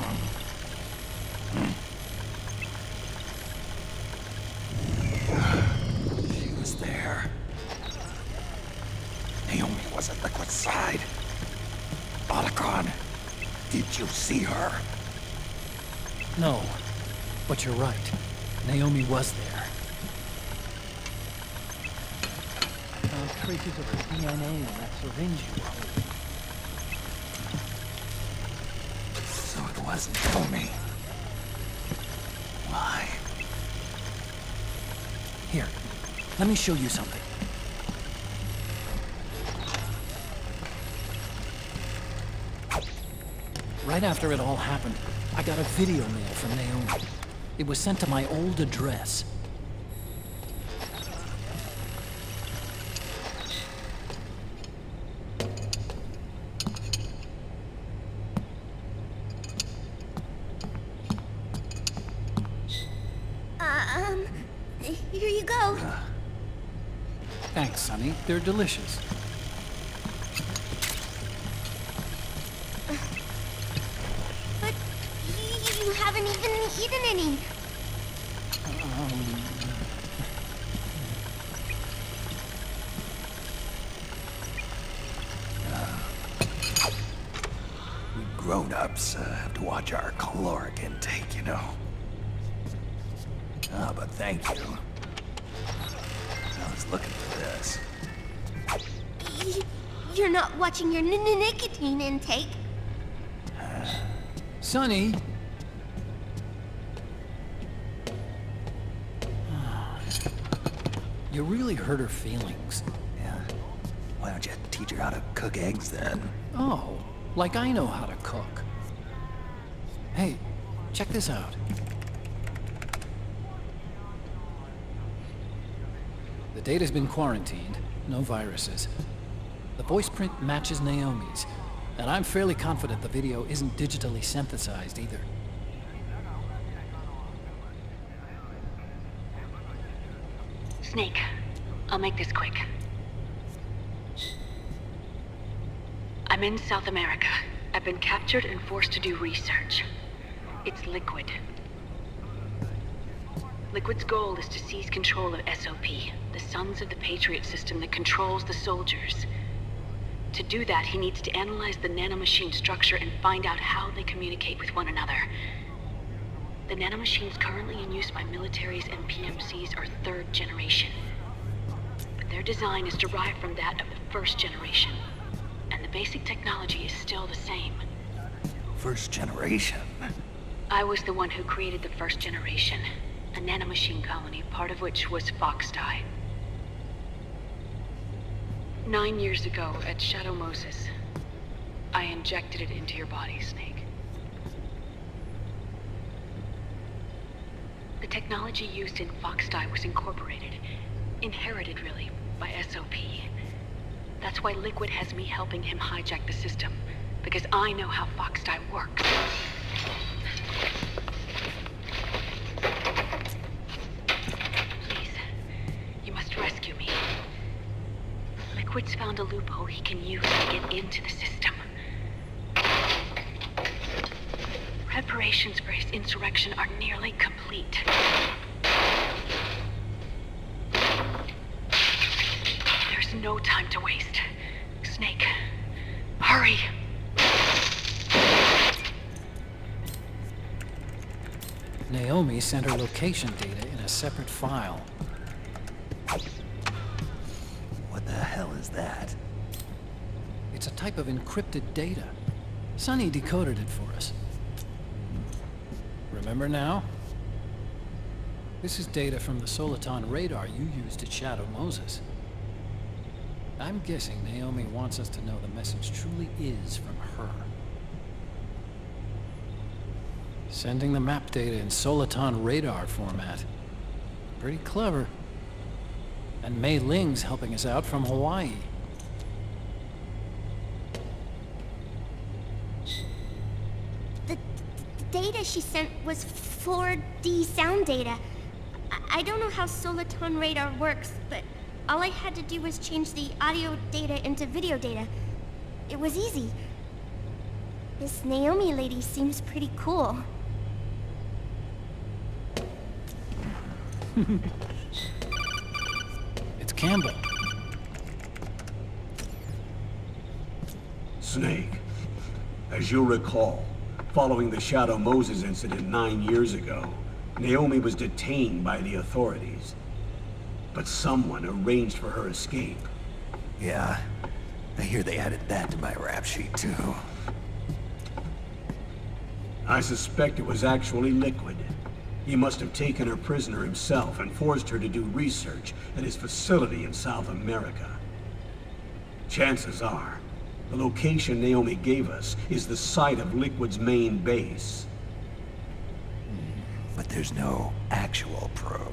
She was there. Naomi was at Liquid's side. Otacon, did you see her?
No, but you're right. Naomi was there. I found traces of her DNA in that syringe you were holding.
So it wasn't Naomi. Why?
Here, let me show you something. Right after it all happened, I got a video mail from Naomi. It was sent to my old address.
Here you go.
Thanks, Sonny. They're delicious.
But you haven't even eaten any.
We grown-ups have to watch our caloric intake, you know. Ah, but thank you. I was looking for this.
You're not watching your nicotine intake.
Sonny! You really hurt her feelings.
Yeah. Why don't you teach her how to cook eggs then?
Oh, like I know how to cook. Hey, check this out. The data's been quarantined, no viruses. The voice print matches Naomi's, and I'm fairly confident the video isn't digitally synthesized either.
Snake, I'll make this quick. I'm in South America. I've been captured and forced to do research. It's Liquid. Liquid's goal is to seize control of SOP, the Sons of the Patriots system that controls the soldiers. To do that, he needs to analyze the nanomachine structure and find out how they communicate with one another. The nanomachines currently in use by militaries and PMCs are third generation. But their design is derived from that of the first generation. And the basic technology is still the same.
First generation?
I was the one who created the first generation. A nanomachine colony, part of which was Foxdie. 9 years ago, at Shadow Moses, I injected it into your body, Snake. The technology used in Foxdie was incorporated, inherited really, by SOP. That's why Liquid has me helping him hijack the system, because I know how Foxdie works. Please, you must rescue me. Liquid's found a loophole he can use to get into the system. Preparations for his insurrection are nearly complete. There's no time to waste. Snake, hurry!
Naomi sent her location data in a separate file.
What the hell is that?
It's a type of encrypted data. Sonny decoded it for us. Remember now? This is data from the Soliton radar you used at Shadow Moses. I'm guessing Naomi wants us to know the message truly is from her. Sending the map data in Soliton radar format. Pretty clever. And Mei Ling's helping us out from Hawaii.
The data she sent was 4D sound data. I don't know how Soliton radar works, but all I had to do was change the audio data into video data. It was easy. This Naomi lady seems pretty cool.
It's Campbell.
Snake, as you'll recall, following the Shadow Moses incident 9 years ago, Naomi was detained by the authorities. But someone arranged for her escape.
Yeah, I hear they added that to my rap sheet too.
I suspect it was actually Liquid. He must have taken her prisoner himself and forced her to do research at his facility in South America. Chances are, the location Naomi gave us is the site of Liquid's main base.
But there's no actual proof.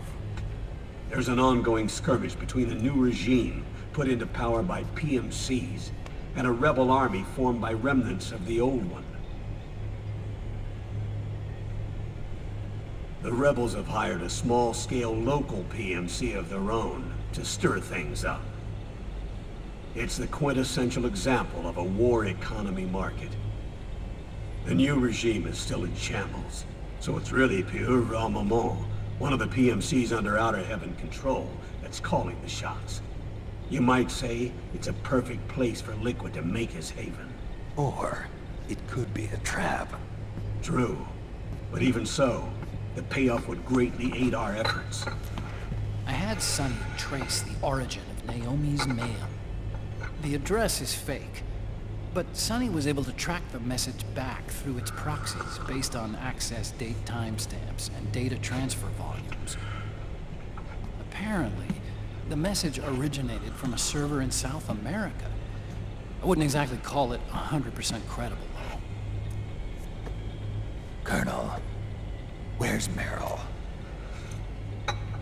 There's an ongoing skirmish between a new regime put into power by PMCs and a rebel army formed by remnants of the old one. The rebels have hired a small-scale local PMC of their own to stir things up. It's the quintessential example of a war economy market. The new regime is still in shambles, so it's really pure Ramamon, one of the PMCs under Outer Heaven control, that's calling the shots. You might say it's a perfect place for Liquid to make his haven.
Or it could be a trap.
True, but even so, the payoff would greatly aid our efforts.
I had Sonny trace the origin of Naomi's mail. The address is fake, but Sonny was able to track the message back through its proxies based on access date timestamps and data transfer volumes. Apparently, the message originated from a server in South America. I wouldn't exactly call it 100% credible, though.
Colonel, where's Meryl?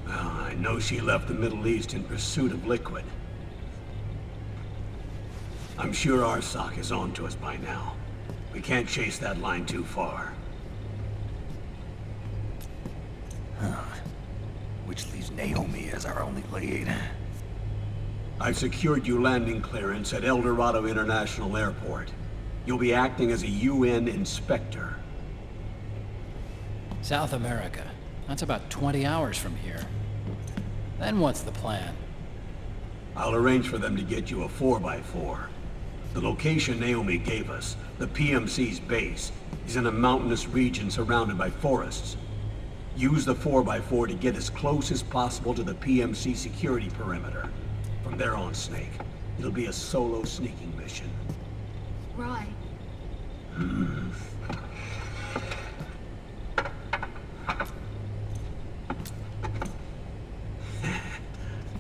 Well, I know she left the Middle East in pursuit of Liquid. I'm sure Arsak is on to us by now. We can't chase that line too far.
Huh. Which leaves Naomi as our only lead.
I've secured you landing clearance at El Dorado International Airport. You'll be acting as a UN inspector.
South America. That's about 20 hours from here. Then what's the plan?
I'll arrange for them to get you a 4x4. The location Naomi gave us, the PMC's base, is in a mountainous region surrounded by forests. Use the 4x4 to get as close as possible to the PMC security perimeter. From there on, Snake, it'll be a solo sneaking mission.
Right.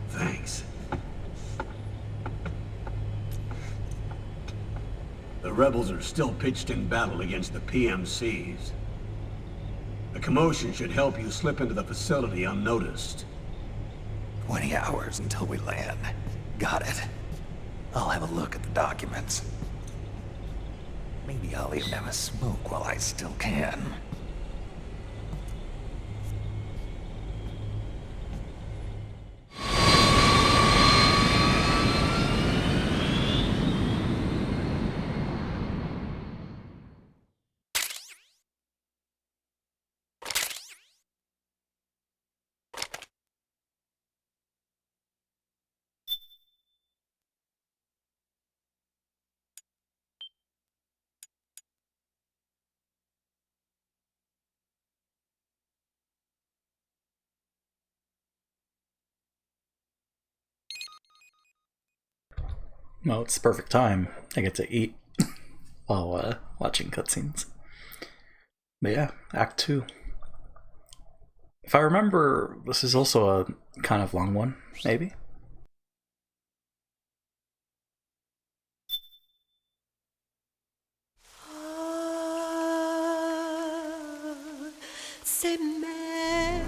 Thanks. The rebels are still pitched in battle against the PMCs. The commotion should help you slip into the facility unnoticed.
20 hours until we land. Got it. I'll have a look at the documents. Maybe I'll even have a smoke while I still can.
Well, it's the perfect time. I get to eat while watching cutscenes. But yeah, Act 2. If I remember, this is also a kind of long one, maybe?
C'est mère.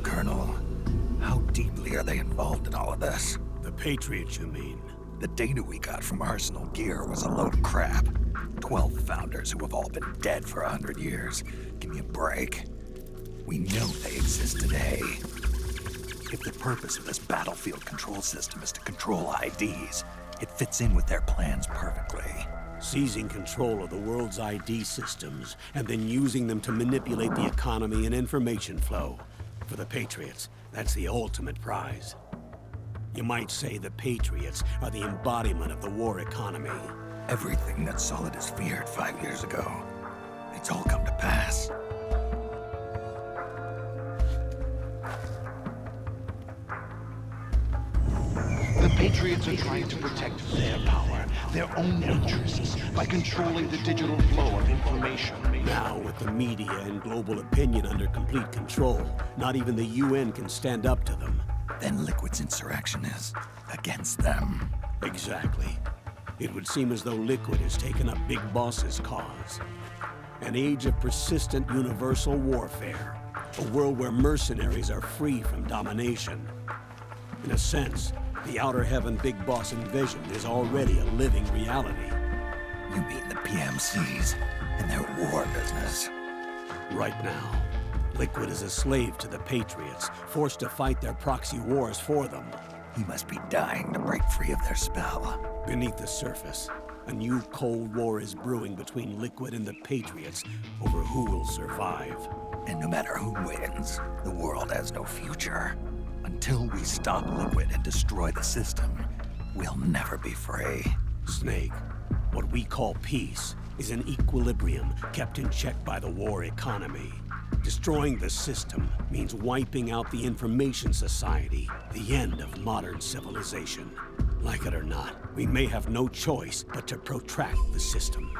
Colonel, how deeply are they involved in all of this?
The Patriots, you mean?
The data we got from Arsenal Gear was a load of crap. 12 founders who have all been dead for 100 years. Give me a break. We know they exist today. If the purpose of this battlefield control system is to control IDs, it fits in with their plans perfectly.
Seizing control of the world's ID systems, and then using them to manipulate the economy and information flow. For the Patriots, that's the ultimate prize. You might say the Patriots are the embodiment of the war economy.
Everything that Solidus feared 5 years ago, it's all come to pass.
The Patriots are trying to protect their power, their own interests, by controlling the digital flow of information.
Now, with the media and global opinion under complete control, not even the UN can stand up to them.
Then Liquid's insurrection is against them.
Exactly. It would seem as though Liquid has taken up Big Boss's cause. An age of persistent universal warfare. A world where mercenaries are free from domination. In a sense, the Outer Heaven Big Boss envisioned is already a living reality.
You mean the PMCs and their war business?
Right now, Liquid is a slave to the Patriots, forced to fight their proxy wars for them.
He must be dying to break free of their spell.
Beneath the surface, a new Cold War is brewing between Liquid and the Patriots over who will survive.
And no matter who wins, the world has no future. Until we stop Liquid and destroy the system, we'll never be free.
Snake, what we call peace is an equilibrium kept in check by the war economy. Destroying the system means wiping out the information society, the end of modern civilization. Like it or not, we may have no choice but to protract the system.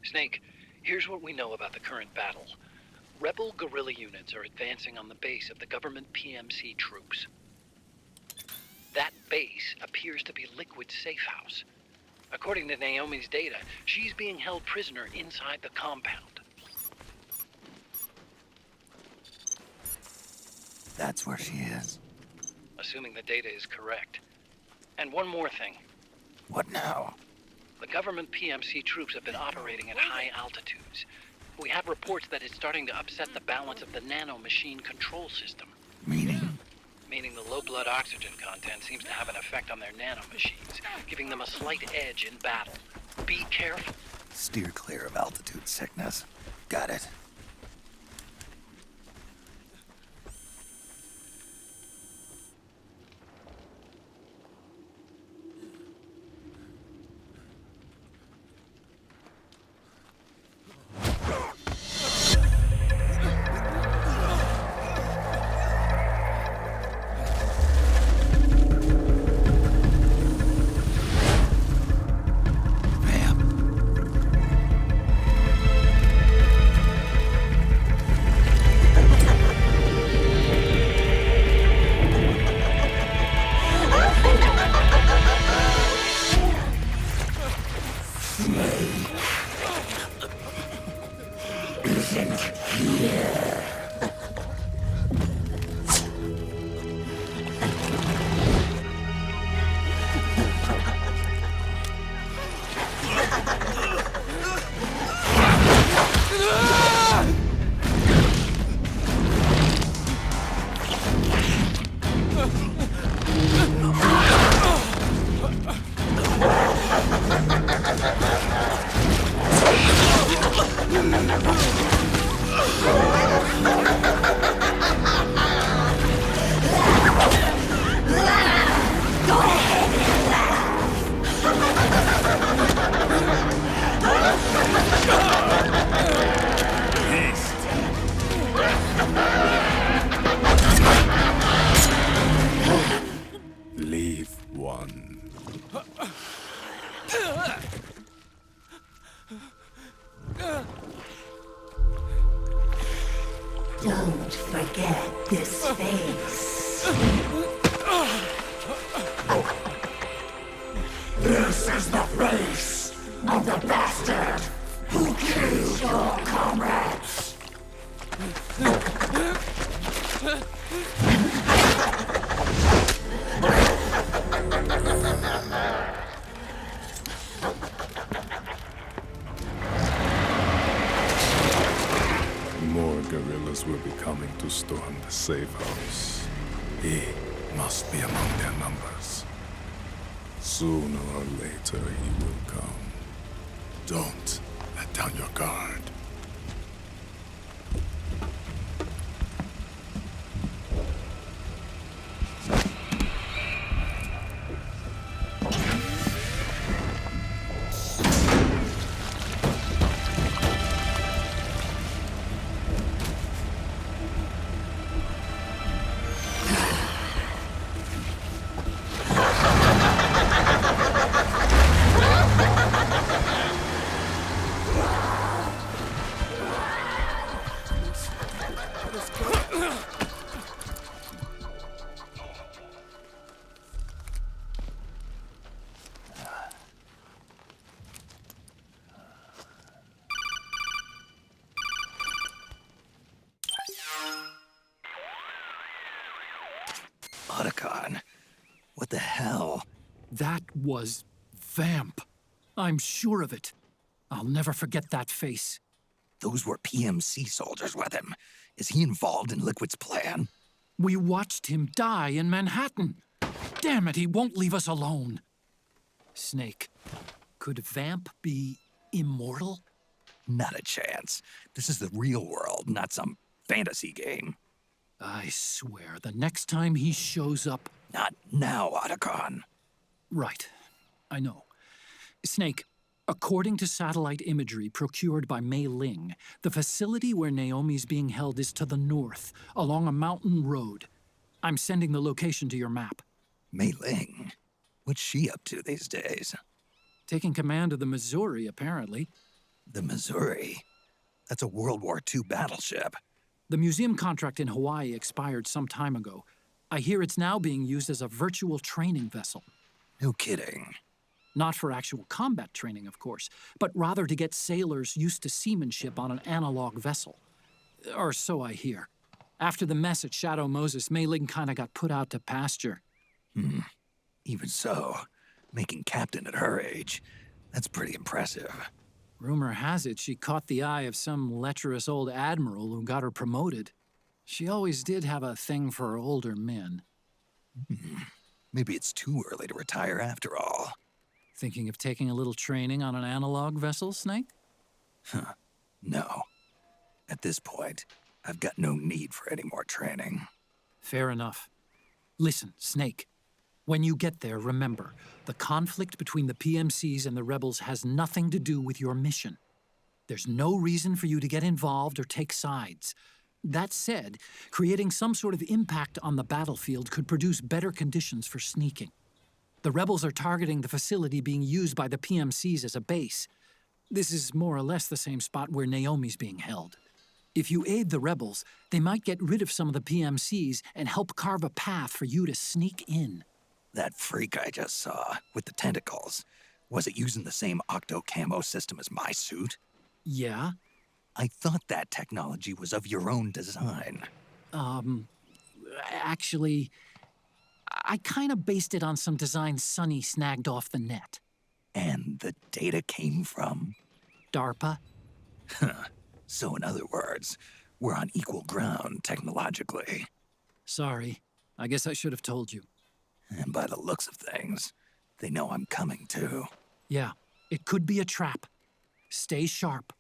Snake, here's what we know about the current battle. Rebel guerrilla units are advancing on the base of the government PMC troops. That base appears to be Liquid's safe house. According to Naomi's data, she's being held prisoner inside the compound.
That's where she is.
Assuming the data is correct. And one more thing.
What now?
The government PMC troops have been operating at high altitudes. We have reports that it's starting to upset the balance of the nano-machine control system.
Meaning?
Meaning the low blood oxygen content seems to have an effect on their nano-machines, giving them a slight edge in battle. Be careful.
Steer clear of altitude sickness. Got it.
Leave one.
Don't forget this face. This is the face of the bastard who killed your comrades.
More guerrillas will be coming to storm the safe house. He must be among their numbers. Sooner or later he will come. Don't let down your guard.
Otacon, what the hell?
That was Vamp. I'm sure of it. I'll never forget that face.
Those were PMC soldiers with him. Is he involved in Liquid's plan?
We watched him die in Manhattan. Damn it, he won't leave us alone. Snake, could Vamp be immortal?
Not a chance. This is the real world, not some fantasy game.
I swear, the next time he shows up...
Not now, Otacon.
Right. I know. Snake, according to satellite imagery procured by Mei Ling, the facility where Naomi's being held is to the north, along a mountain road. I'm sending the location to your map.
Mei Ling? What's she up to these days?
Taking command of the Missouri, apparently.
The Missouri? That's a World War II battleship.
The museum contract in Hawaii expired some time ago. I hear it's now being used as a virtual training vessel.
No kidding.
Not for actual combat training, of course, but rather to get sailors used to seamanship on an analog vessel. Or so I hear. After the mess at Shadow Moses, Mei Ling kinda got put out to pasture.
Even so, making captain at her age, that's pretty impressive.
Rumor has it she caught the eye of some lecherous old admiral who got her promoted. She always did have a thing for older men.
Maybe it's too early to retire after all.
Thinking of taking a little training on an analog vessel, Snake?
No. At this point, I've got no need for any more training.
Fair enough. Listen, Snake. When you get there, remember, the conflict between the PMCs and the rebels has nothing to do with your mission. There's no reason for you to get involved or take sides. That said, creating some sort of impact on the battlefield could produce better conditions for sneaking. The rebels are targeting the facility being used by the PMCs as a base. This is more or less the same spot where Naomi's being held. If you aid the rebels, they might get rid of some of the PMCs and help carve a path for you to sneak in.
That freak I just saw, with the tentacles, was it using the same octo-camo system as my suit?
Yeah?
I thought that technology was of your own design.
Actually, I kinda based it on some designs Sonny snagged off the net.
And the data came from?
DARPA.
So in other words, we're on equal ground technologically.
Sorry. I guess I should have told you.
And by the looks of things, they know I'm coming too.
Yeah, it could be a trap. Stay sharp.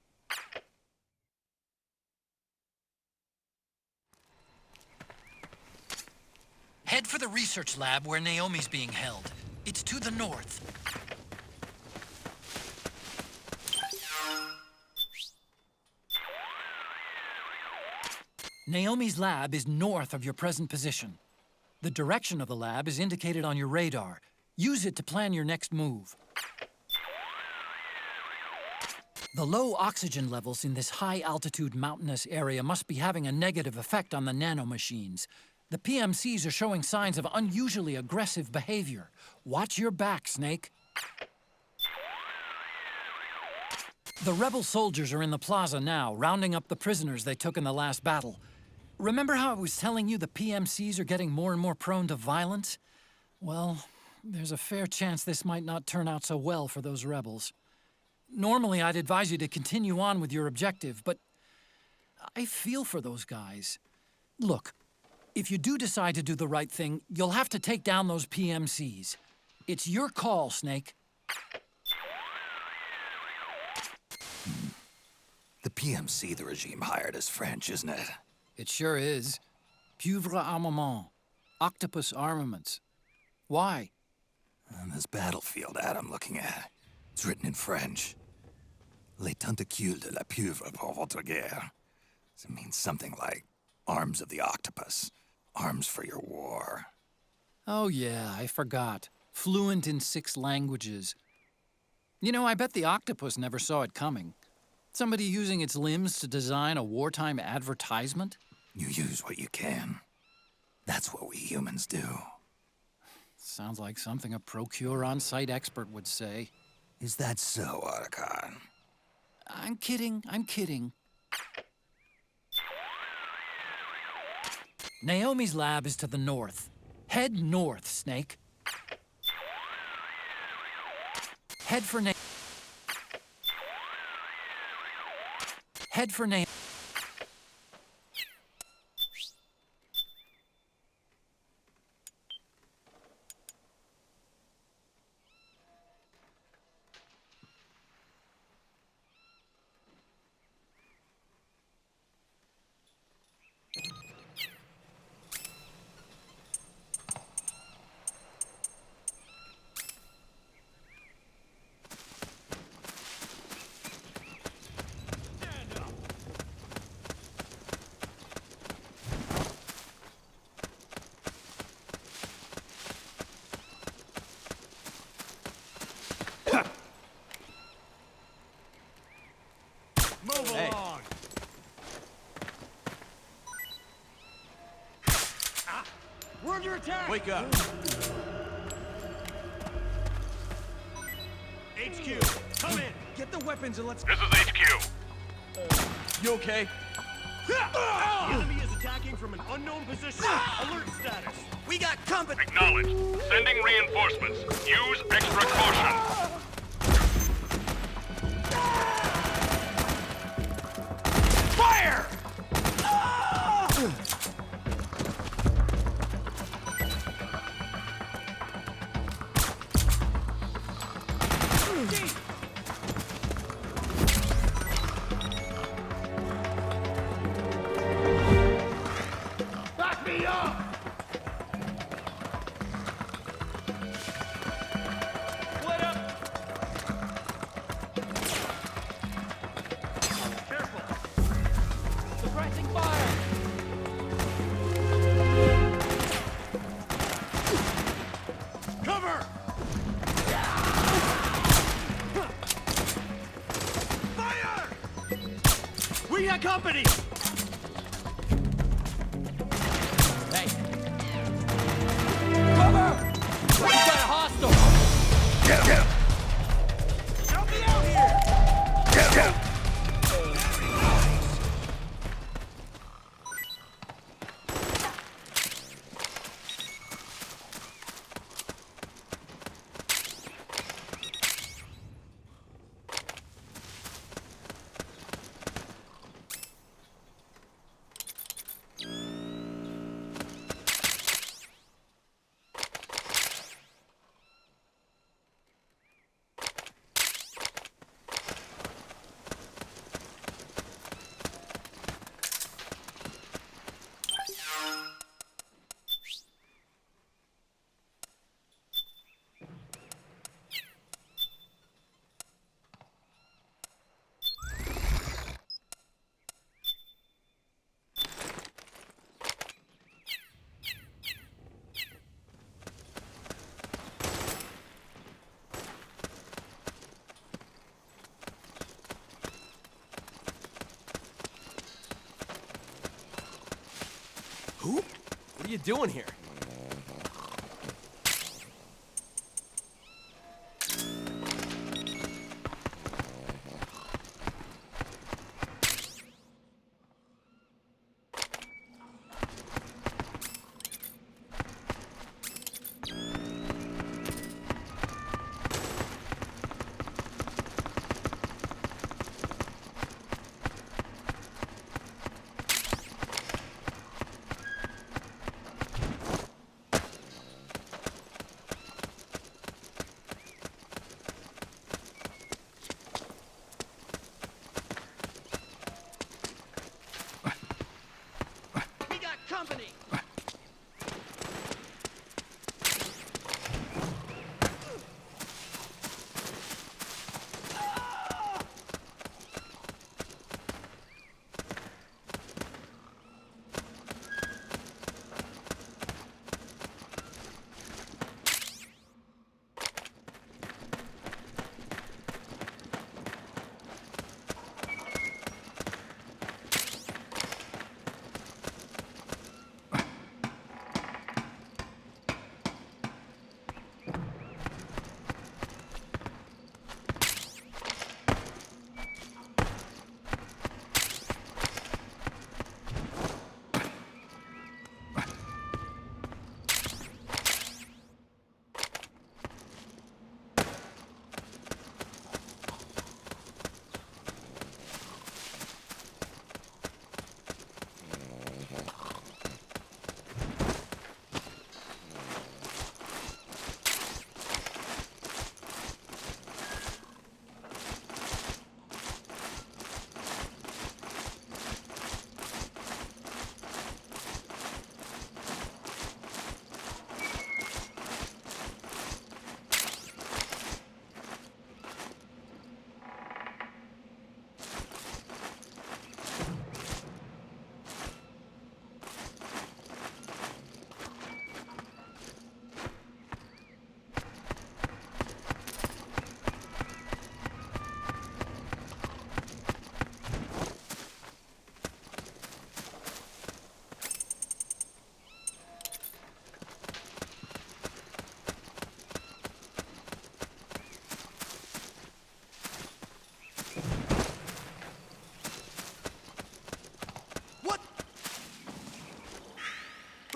Head for the research lab where Naomi's being held. It's to the north.
Naomi's lab is north of your present position. The direction of the lab is indicated on your radar. Use it to plan your next move. The low oxygen levels in this high-altitude mountainous area must be having a negative effect on the nanomachines. The PMCs are showing signs of unusually aggressive behavior. Watch your back, Snake. The rebel soldiers are in the plaza now, rounding up the prisoners they took in the last battle. Remember how I was telling you the PMCs are getting more and more prone to violence? Well, there's a fair chance this might not turn out so well for those rebels. Normally, I'd advise you to continue on with your objective, but I feel for those guys. Look, if you do decide to do the right thing, you'll have to take down those PMCs. It's your call, Snake.
The PMC the regime hired is French, isn't it?
It sure is. Pieuvre Armament. Octopus Armaments. Why?
And this battlefield ad I'm looking at, it's written in French. Les tentacules de la pieuvre pour votre guerre. It means something like arms of the octopus, arms for your war.
Oh yeah, I forgot. Fluent in 6 languages. You know, I bet the octopus never saw it coming. Somebody using its limbs to design a wartime advertisement?
You use what you can. That's what we humans do.
Sounds like something a Procure on-site expert would say.
Is that so, Otacon?
I'm kidding, I'm kidding. Naomi's lab is to the north. Head north, Snake. Head for Naomi. Head for Naomi.
Move along! We're under attack! Wake up! HQ, come in. Get the weapons and let's...
This is HQ.
You okay? The enemy is attacking from an unknown position. Alert status. We got company.
Acknowledged. Sending reinforcements. Use extra caution.
Fire! Back me up! Split up! Careful! Suppressing fire! Cover! Fire! We got company! Hey! Cover! We got a hostile! Help me out here! Who? What are you doing here? We got company!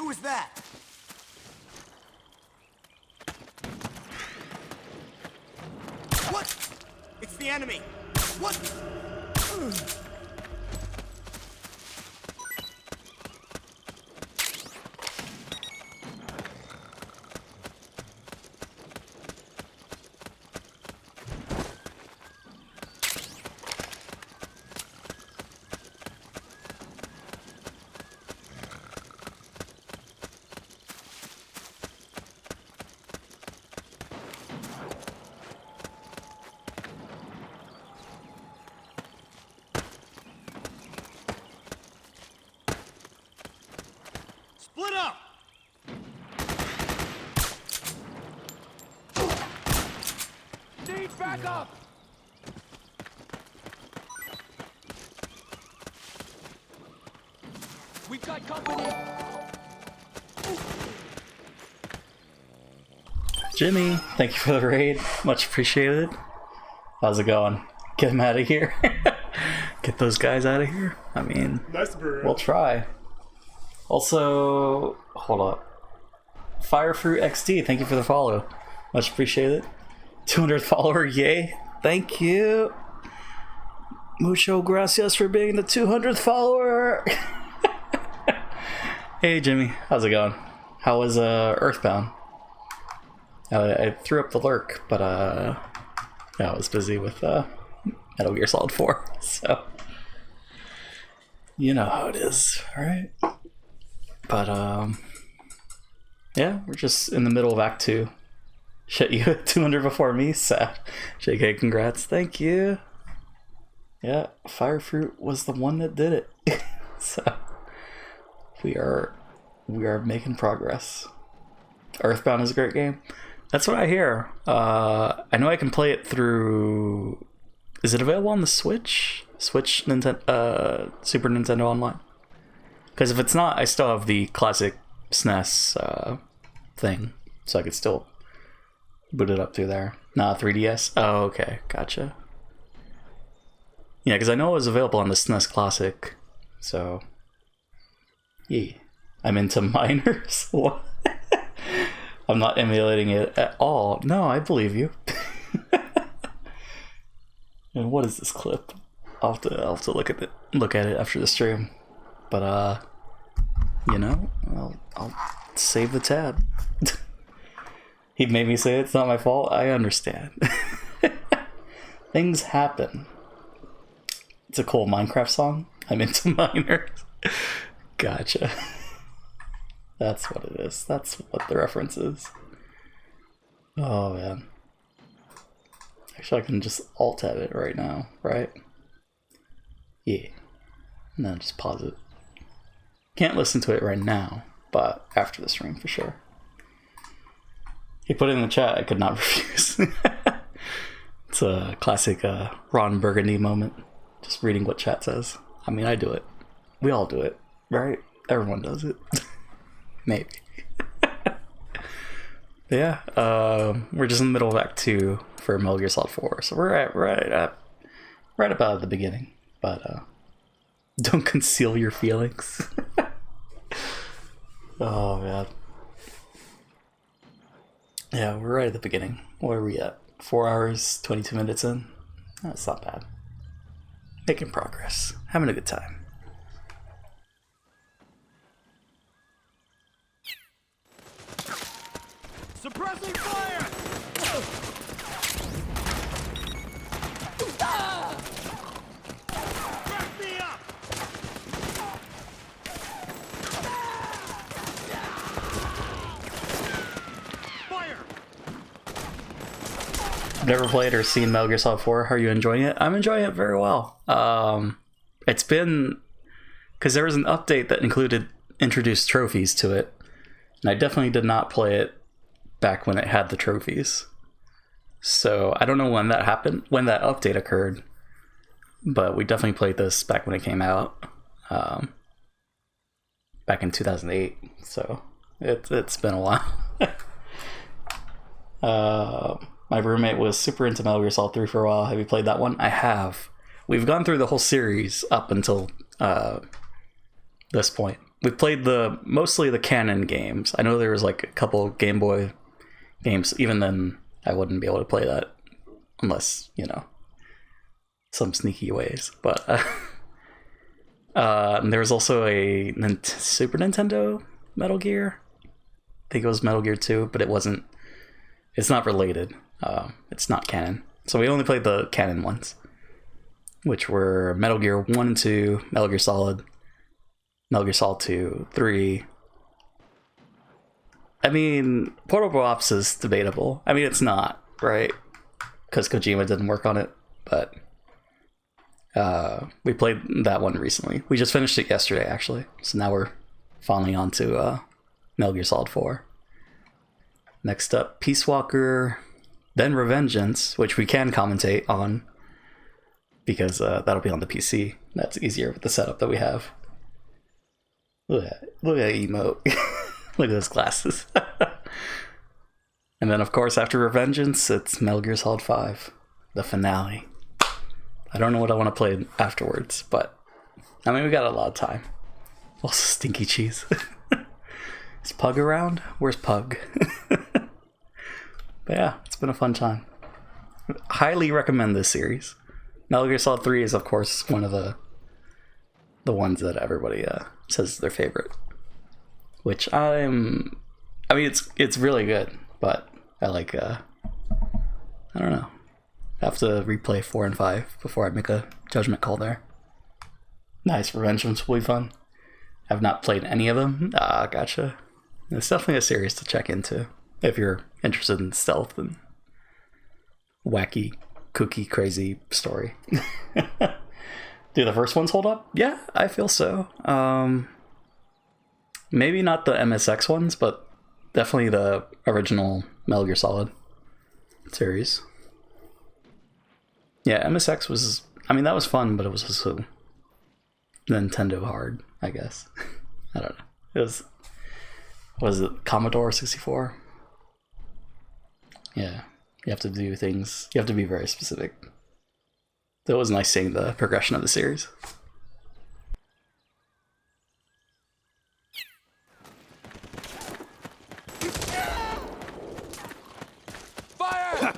Who was that? What? It's the enemy. What?
Split up!
Need backup! We've got company!
Jimmy, thank you for the raid. Much appreciated. How's it going? Get them out of here. Get those guys out of here. I mean, we'll try. Also, hold up. Firefruit XD, thank you for the follow. Much appreciated. 200th follower, yay. Thank you. Mucho gracias for being the 200th follower. Hey Jimmy, how's it going? How was Earthbound? I threw up the lurk, but yeah, I was busy with Metal Gear Solid 4, so you know how it is, right? But yeah, we're just in the middle of Act 2. Shit, you hit 200 before me? Sad. JK, congrats. Thank you. Yeah, Firefruit was the one that did it. So we are making progress. Earthbound is a great game. That's what I hear. I know I can play it through. Is it available on the Switch? Switch, Nintendo, Super Nintendo Online? Because if it's not, I still have the classic SNES thing, so I could still boot it up through there. Nah, 3DS. Oh, okay, gotcha. Yeah, because I know it was available on the SNES Classic, so yeah, I'm into minors. What? I'm not emulating it at all. No, I believe you. And what is this clip? I'll have to look at it after the stream. But you know, I'll save the tab. He made me say it's not my fault. I understand. Things happen. It's a cool Minecraft song. I'm into miners. Gotcha. That's what it is. That's what the reference is. Oh man. Actually, I can just alt-tab it right now, right? Yeah. And then just pause it. Can't listen to it right now, but after the stream for sure. He put it in the chat, I could not refuse. It's a classic Ron Burgundy moment. Just reading what chat says. I mean, I do it. We all do it, right? Everyone does it. Maybe. Yeah, we're just in the middle of Act 2 for Metal Gear Solid 4, so we're right about the beginning. But don't conceal your feelings. Oh man. Yeah, we're right at the beginning. Where are we at? 4 hours, 22 minutes in? That's not bad. Making progress. Having a good time.
Suppressing fire! Back me up! Fire!
Never played or seen Metal Gear Solid 4. How are you enjoying it? I'm enjoying it very well. It's been... because there was an update that introduced trophies to it. And I definitely did not play it back when it had the trophies. So I don't know when that happened, when that update occurred. But we definitely played this back when it came out. Back in 2008. So it's been a while. My roommate was super into Metal Gear Solid 3 for a while. Have you played that one? I have. We've gone through the whole series up until this point. we played mostly the canon games. I know there was like a couple Game Boy games. Even then, I wouldn't be able to play that unless, you know, some sneaky ways. But there was also a Super Nintendo Metal Gear. I think it was Metal Gear 2, but it's not related. It's not canon. So we only played the canon ones, which were Metal Gear 1 and 2, Metal Gear Solid 2, 3. I mean, Portable Ops is debatable. I mean, it's not, right? Because Kojima didn't work on it, but we played that one recently. We just finished it yesterday, actually. So now we're finally on to Metal Gear Solid 4. Next up, Peace Walker, then Revengeance, which we can commentate on because that'll be on the PC. That's easier with the setup that we have. Look at that emote. Look at those glasses. And then, of course, after Revengeance, it's Metal Gear Solid 5, the finale. I don't know what I want to play afterwards, but I mean, we got a lot of time. Also, Stinky Cheese. Is Pug around? Where's Pug? But yeah, it's been a fun time. Highly recommend this series. Metal Gear Solid 3 is, of course, one of the ones that everybody says is their favorite. Which I mean, it's really good, but I like, I don't know. I have to replay 4 and 5 before I make a judgment call there. Nice, Revengeance will be fun. I've not played any of them. Gotcha. It's definitely a series to check into if you're interested in stealth and wacky, kooky, crazy story. Do the first ones hold up? Yeah, I feel so. Maybe not the MSX ones, but definitely the original Metal Gear Solid series. Yeah, MSX was, I mean, that was fun, but it was also Nintendo hard, I guess. I don't know. It was it Commodore 64? Yeah, you have to do things, you have to be very specific. So it was nice seeing the progression of the series.
Fire!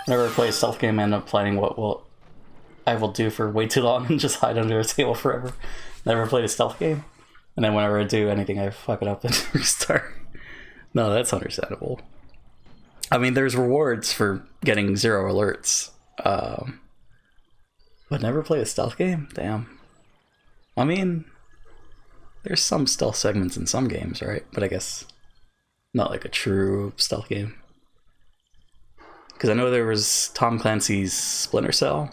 Whenever I play a stealth game, I end up planning what I will do for way too long and just hide under a table forever. Never played a stealth game, and then whenever I do anything, I fuck it up and restart. No, that's understandable. I mean, there's rewards for getting 0 alerts, but never play a stealth game? Damn. I mean, there's some stealth segments in some games, right? But I guess not like a true stealth game. Because I know there was Tom Clancy's Splinter Cell,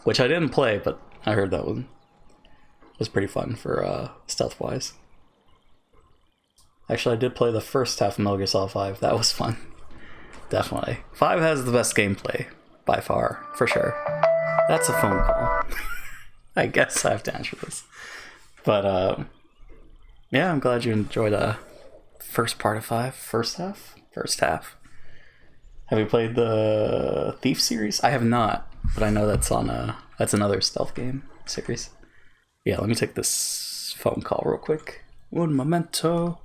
which I didn't play, but I heard that one was pretty fun for stealth-wise. Actually, I did play the first half of Metal Gear Solid 5. That was fun. Definitely. 5 has the best gameplay, by far, for sure. That's a phone call. I guess I have to answer this. But, yeah, I'm glad you enjoyed the first part of 5. First half? First half. Have you played the Thief series? I have not, but I know that's on that's another stealth game series. Yeah, let me take this phone call real quick. Un momento.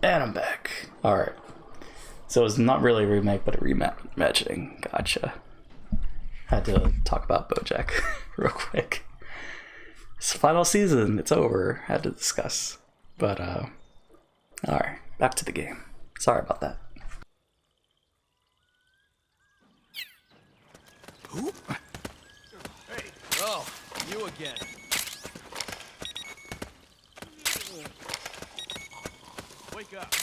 And I'm back. Alright. So it's not really a remake, but a reimagining. Gotcha. Had to talk about BoJack real quick. It's the final season. It's over. Had to discuss. But, alright. Back to the game. Sorry about that.
Hey, oh, you again. Wake up.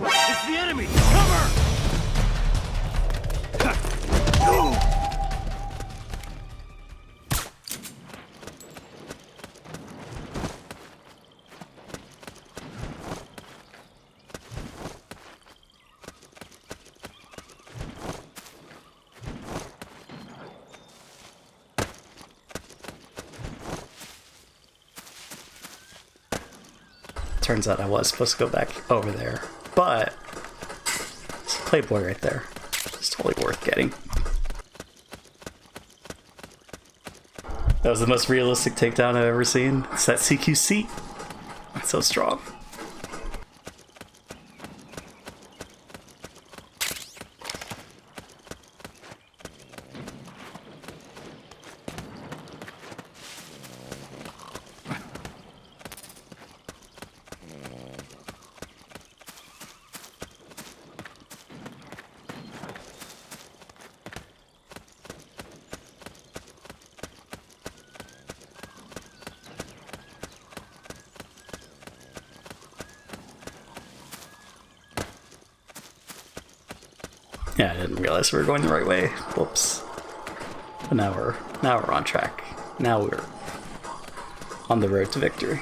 It's the enemy! Cover!
Turns out I was supposed to go back over there, but it's a Playboy right there. It's totally worth getting. That was the most realistic takedown I've ever seen. It's that CQC. It's so strong. Yeah, I didn't realize we were going the right way. Whoops. But now we're on track. Now we're on the road to victory.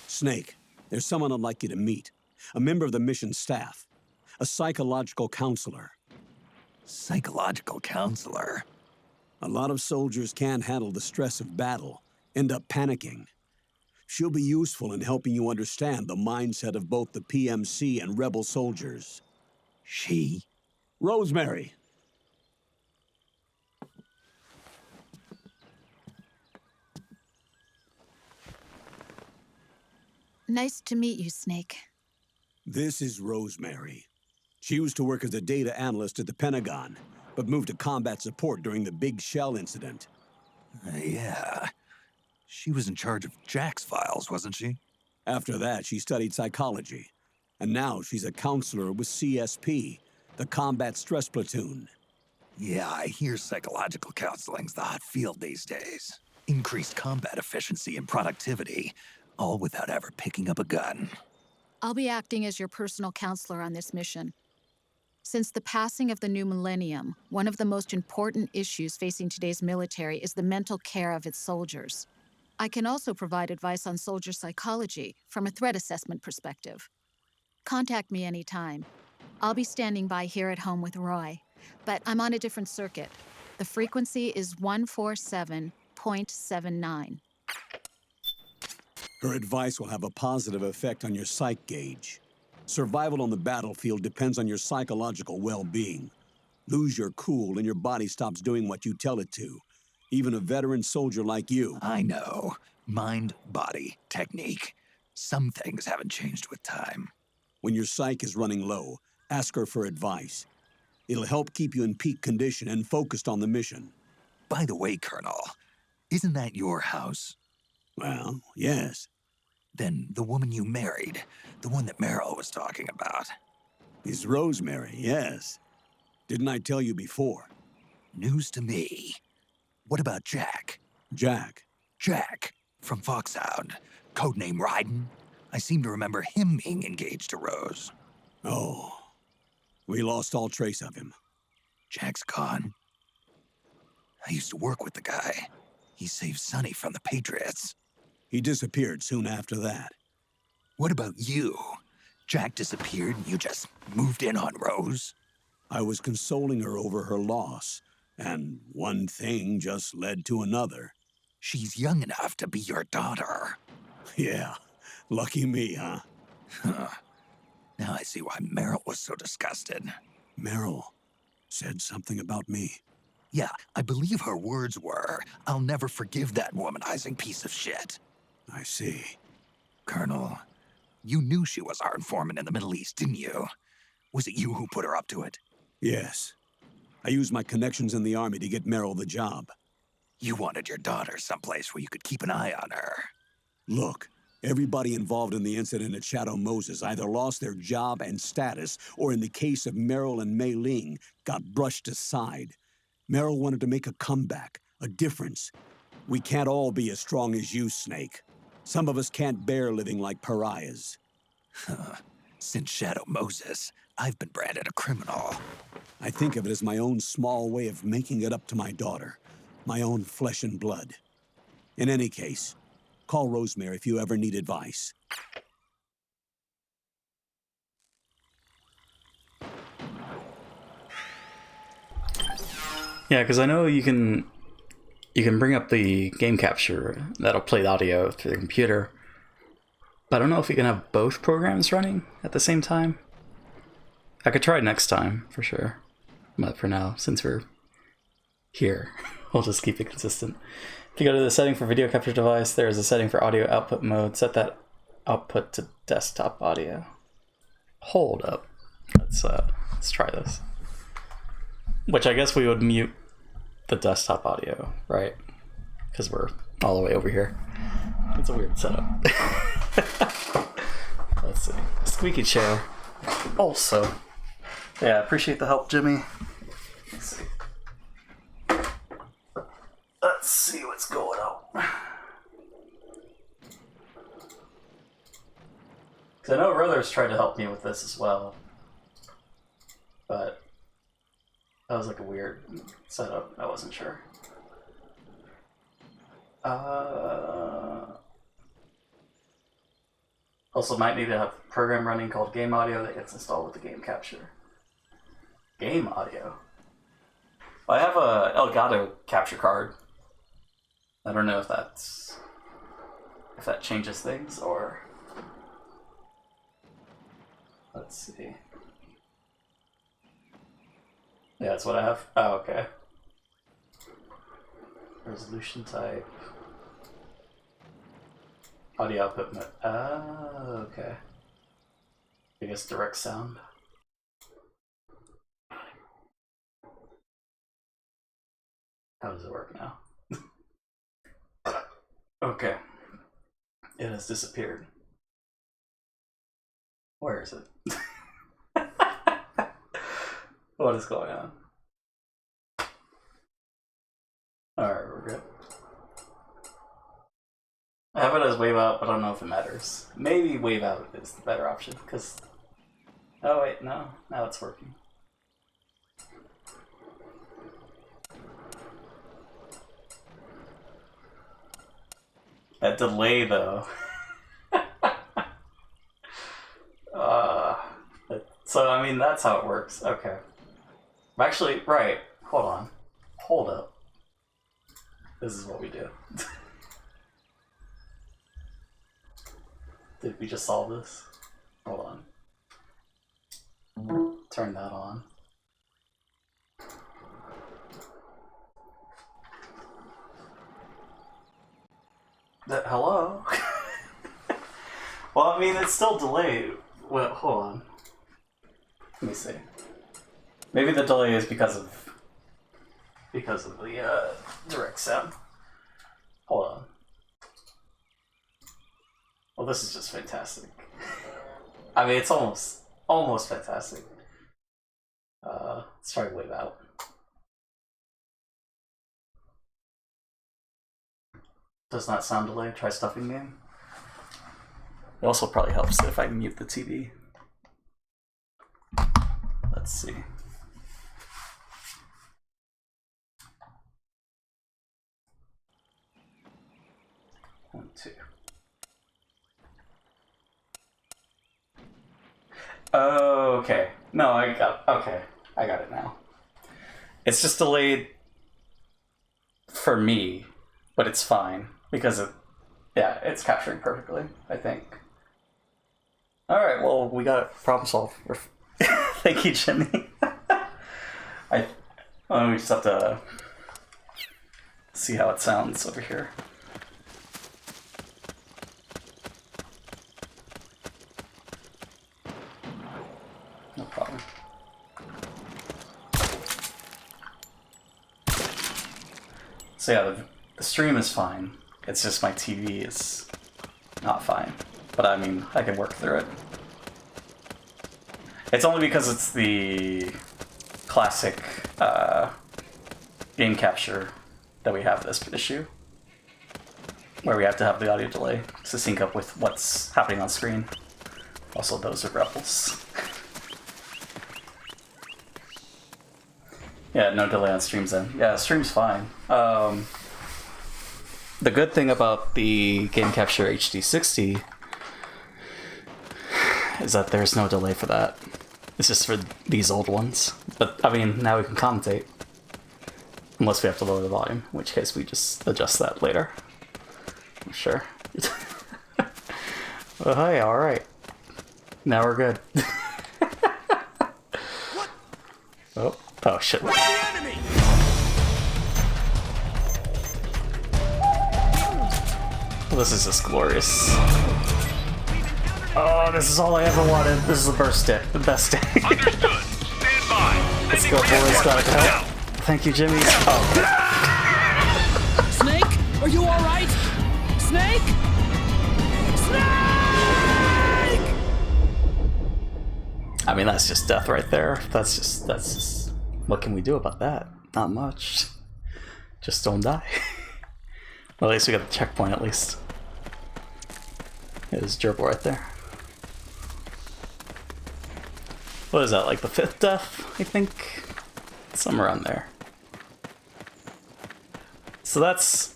Snake, there's someone I'd like you to meet. A member of the mission staff. A psychological counselor.
Psychological counselor?
A lot of soldiers can't handle the stress of battle, end up panicking. She'll be useful in helping you understand the mindset of both the PMC and rebel soldiers.
She?
Rosemary.
Nice to meet you, Snake.
This is Rosemary. She used to work as a data analyst at the Pentagon, but moved to combat support during the Big Shell incident.
Yeah. She was in charge of Jack's files, wasn't she?
After that, she studied psychology. And now she's a counselor with CSP, the Combat Stress Platoon.
Yeah, I hear psychological counseling's the hot field these days. Increased combat efficiency and productivity, all without ever picking up a gun.
I'll be acting as your personal counselor on this mission. Since the passing of the new millennium, one of the most important issues facing today's military is the mental care of its soldiers. I can also provide advice on soldier psychology from a threat assessment perspective. Contact me anytime. I'll be standing by here at home with Roy, but I'm on a different circuit. The frequency is 147.79.
Her advice will have a positive effect on your psych gauge. Survival on the battlefield depends on your psychological well-being. Lose your cool and your body stops doing what you tell it to. Even a veteran soldier like you.
I know. Mind, body, technique. Some things haven't changed with time.
When your psyche is running low, ask her for advice. It'll help keep you in peak condition and focused on the mission.
By the way, Colonel, isn't that your house?
Well, yes.
Then the woman you married, the one that Meryl was talking about.
Is Rosemary, yes. Didn't I tell you before?
News to me. What about Jack?
Jack?
Jack, from Foxhound. Codename Ryden. I seem to remember him being engaged to Rose.
Oh. We lost all trace of him.
Jack's gone. I used to work with the guy. He saved Sonny from the Patriots.
He disappeared soon after that.
What about you? Jack disappeared and you just moved in on Rose?
I was consoling her over her loss, and one thing just led to another.
She's young enough to be your daughter.
Yeah, lucky me, huh?
Now I see why Meryl was so disgusted.
Meryl said something about me.
Yeah, I believe her words were, "I'll never forgive that womanizing piece of shit."
I see.
Colonel, you knew she was our informant in the Middle East, didn't you? Was it you who put her up to it?
Yes. I used my connections in the army to get Meryl the job.
You wanted your daughter someplace where you could keep an eye on her.
Look, everybody involved in the incident at Shadow Moses either lost their job and status, or in the case of Meryl and Mei Ling, got brushed aside. Meryl wanted to make a comeback, a difference. We can't all be as strong as you, Snake. Some of us can't bear living like pariahs.
Since Shadow Moses, I've been branded a criminal.
I think of it as my own small way of making it up to my daughter. My own flesh and blood. In any case, call Rosemary if you ever need advice.
Yeah, because I know you can bring up the game capture that'll play the audio through the computer, but I don't know if you can have both programs running at the same time. I could try next time for sure, but for now, since we're here, we'll just keep it consistent. If you go to the setting for video capture device, there is a setting for audio output mode. Set that output to desktop audio. Hold up, let's try this. Which I guess we would mute the desktop audio, right? Because we're all the way over here. It's a weird setup. Let's see. Squeaky chair. Also, yeah, appreciate the help, Jimmy. Let's see what's going on. Because I know Rother's tried to help me with this as well, but that was like a weird setup. I wasn't sure. Also might need to have a program running called Game Audio that gets installed with the game capture. Game Audio? Well, I have a Elgato capture card. I don't know if that changes things or... Let's see. Yeah, that's what I have. Oh, okay. Resolution type. Audio output mode. Oh, okay. I guess direct sound. How does it work now? Okay. It has disappeared. Where is it? What is going on? Alright, we're good. I have it as wave out, but I don't know if it matters. Maybe wave out is the better option, because... Oh wait, no. Now it's working. That delay, though. So, I mean, that's how it works. Okay. Actually, right. Hold on. Hold up. This is what we do. Did we just solve this? Hold on. Turn that on. Hello? Well, I mean, it's still delayed. Wait, hold on. Let me see. Maybe the delay is because of the direct sound. Hold on. Well, this is just fantastic. I mean, it's almost fantastic. Let's try wave out. Does not sound delay. Try stuffing game. It also probably helps if I mute the TV. Let's see. One, two. okay. No, I got it now. It's just delayed for me, but it's fine because it's capturing perfectly, I think. Alright, well, we got it. Problem solved. Thank you, Jimmy. We just have to see how it sounds over here. No problem. So yeah, the stream is fine. It's just my TV is not fine. But I mean, I can work through it. It's only because it's the classic game capture that we have this issue. Where we have to have the audio delay to sync up with what's happening on screen. Also, those are rebels. Yeah, no delay on streams then. Yeah, stream's fine. The good thing about the Game Capture HD60 is that there's no delay for that. It's just for these old ones. But, I mean, now we can commentate. Unless we have to lower the volume, in which case we just adjust that later. I'm sure. Well, hey, alright. Now we're good. Oh shit. Well, this is just glorious. Oh, this is all I ever wanted. This is the burst day. The best day.
Understood. Stand by.
Let's go, boys. Gotta help. Thank you, Jimmy. Oh.
Snake? Are you alright? Snake? Snake!
I mean, that's just death right there. That's just... What can we do about that? Not much. Just don't die. Well, at least we got the checkpoint, at least. There's gerbil right there. What is that, like the 5th death, I think? Somewhere around there. So that's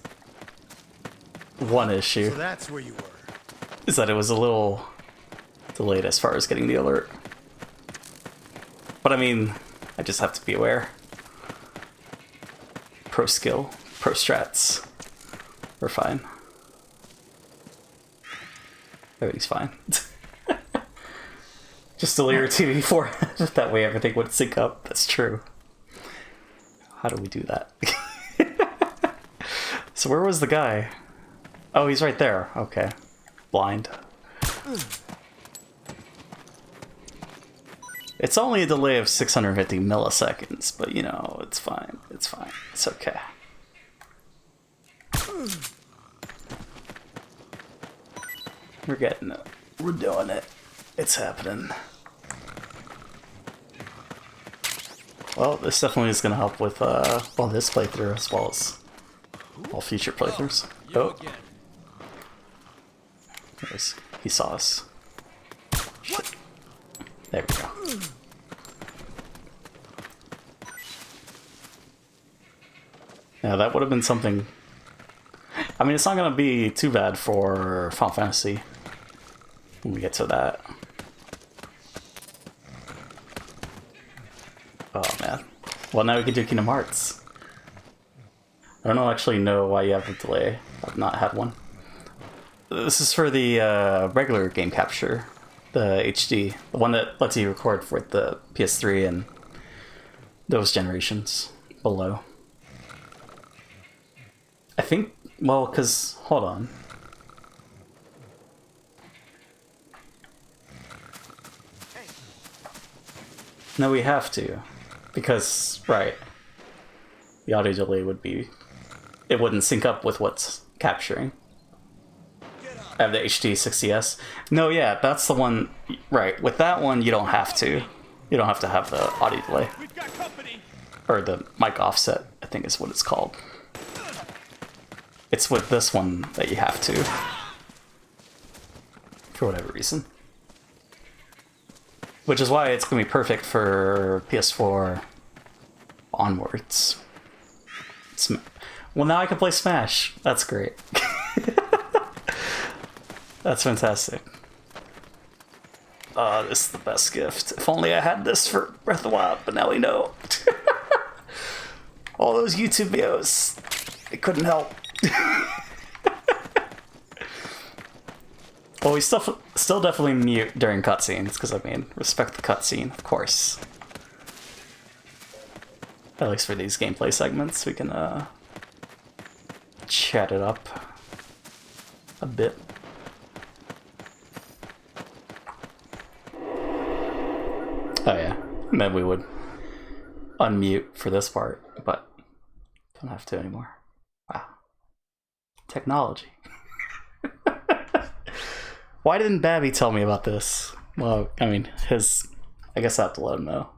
one issue.
So that's where you were.
Is that it was a little delayed as far as getting the alert. But I mean, I just have to be aware. Pro skill, pro strats. We're fine. Everything's fine. Just delay your TV for that way everything would sync up. That's true. How do we do that? So where was the guy? Oh, he's right there. Okay. Blind. It's only a delay of 650 milliseconds, but you know, it's fine. It's fine. It's okay. We're getting it. We're doing it. It's happening. Well, this definitely is going to help with well, this playthrough as well as all future playthroughs. Oh. He saw us. There we go. Yeah, that would have been something. I mean, it's not going to be too bad for Final Fantasy when we get to that. Oh man. Well, now we can do Kingdom Hearts. I don't actually know why you have a delay. I've not had one. This is for the regular game capture, the HD, the one that lets you record for the PS3 and those generations below. I think, well, because, hold on. No, we have to. Because, right, the audio delay would be, it wouldn't sync up with what's capturing. I have the HD 60S. No, yeah, that's the one, right, with that one you don't have to. You don't have to have the audio delay. Or the mic offset, I think is what it's called. It's with this one that you have to. For whatever reason. Which is why it's going to be perfect for PS4 onwards. Well, now I can play Smash. That's great. That's fantastic. This is the best gift. If only I had this for Breath of the Wild, but now we know. All those YouTube videos, they couldn't help. Well, we still definitely mute during cutscenes, because, I mean, respect the cutscene, of course. At least for these gameplay segments, we can, chat it up a bit. Oh yeah, and then we would unmute for this part, but don't have to anymore. Wow. Technology. Why didn't Babby tell me about this? Well, I mean, I guess I have to let him know,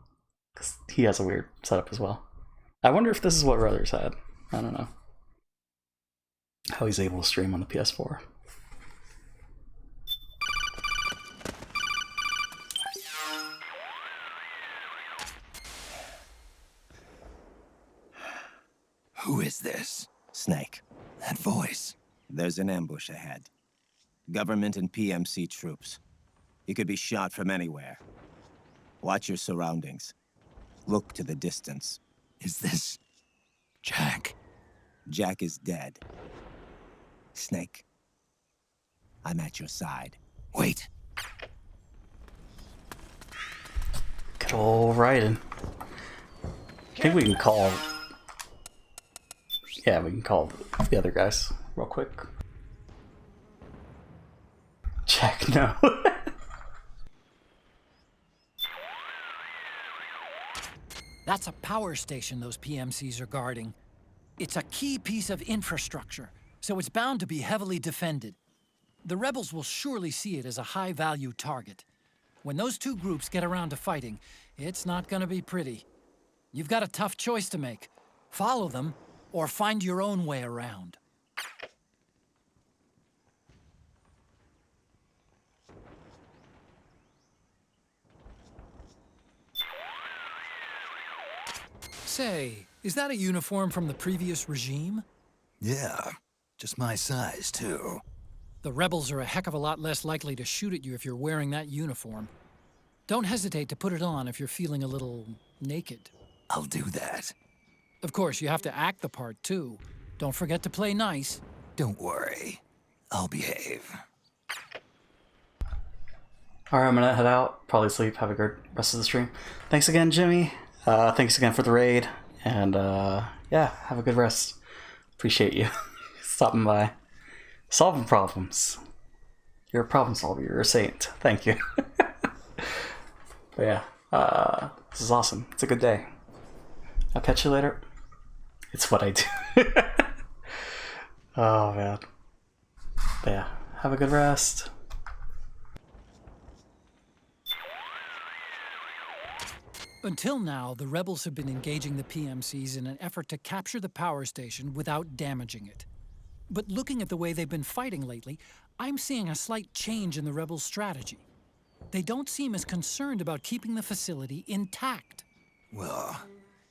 because he has a weird setup as well. I wonder if this is what Ruthers had. I don't know. How he's able to stream on the PS4.
Who is this? Snake. That voice. There's an ambush ahead. Government and PMC troops. You could be shot from anywhere. Watch your surroundings. Look to the distance. Is this Jack? Jack is dead. Snake. I'm at your side. Wait.
Good old Raiden. I think we can call... Yeah, we can call the other guys real quick. Check, no.
That's a power station those PMCs are guarding. It's a key piece of infrastructure, so it's bound to be heavily defended. The rebels will surely see it as a high-value target. When those two groups get around to fighting, it's not gonna be pretty. You've got a tough choice to make. Follow them, or find your own way around. Say, is that a uniform from the previous regime?
Yeah, just my size, too.
The rebels are a heck of a lot less likely to shoot at you if you're wearing that uniform. Don't hesitate to put it on if you're feeling a little naked.
I'll do that.
Of course, you have to act the part, too. Don't forget to play nice.
Don't worry. I'll behave.
Alright, I'm gonna head out, probably sleep, have a good rest of the stream. Thanks again, Jimmy. Thanks again for the raid, and yeah, have a good rest. Appreciate you stopping by. Solving problems. You're a problem solver, you're a saint. Thank you. But yeah, this is awesome. It's a good day. I'll catch you later. It's what I do. Oh man. But yeah, have a good rest.
Until now, the rebels have been engaging the PMCs in an effort to capture the power station without damaging it. But looking at the way they've been fighting lately, I'm seeing a slight change in the rebels' strategy. They don't seem as concerned about keeping the facility intact.
Well,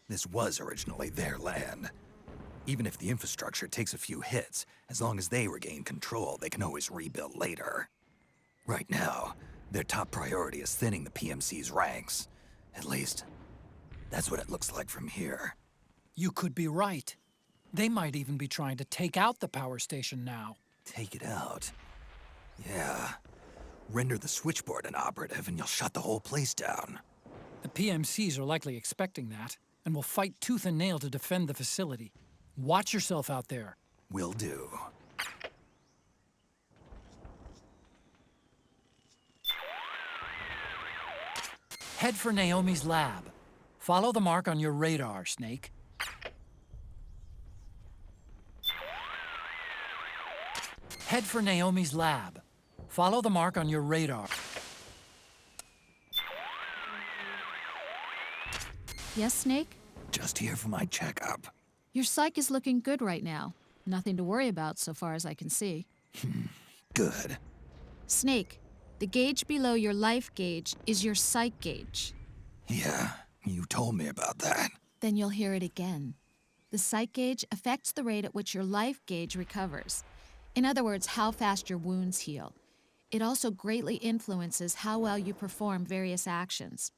this was originally their land. Even if the infrastructure takes a few hits, as long as they regain control, they can always rebuild later. Right now, their top priority is thinning the PMC's ranks. At least, that's what it looks like from here.
You could be right. They might even be trying to take out the power station now.
Take it out? Yeah. Render the switchboard inoperative and you'll shut the whole place down.
The PMCs are likely expecting that, and will fight tooth and nail to defend the facility. Watch yourself out there.
Will do.
Head for Naomi's lab. Follow the mark on your radar, Snake. Head for Naomi's lab. Follow the mark on your radar.
Yes, Snake?
Just here for my checkup.
Your psych is looking good right now. Nothing to worry about so far as I can see.
Good.
Snake, the gauge below your life gauge is your psych gauge.
Yeah, you told me about that.
Then you'll hear it again. The psych gauge affects the rate at which your life gauge recovers. In other words, how fast your wounds heal. It also greatly influences how well you perform various actions.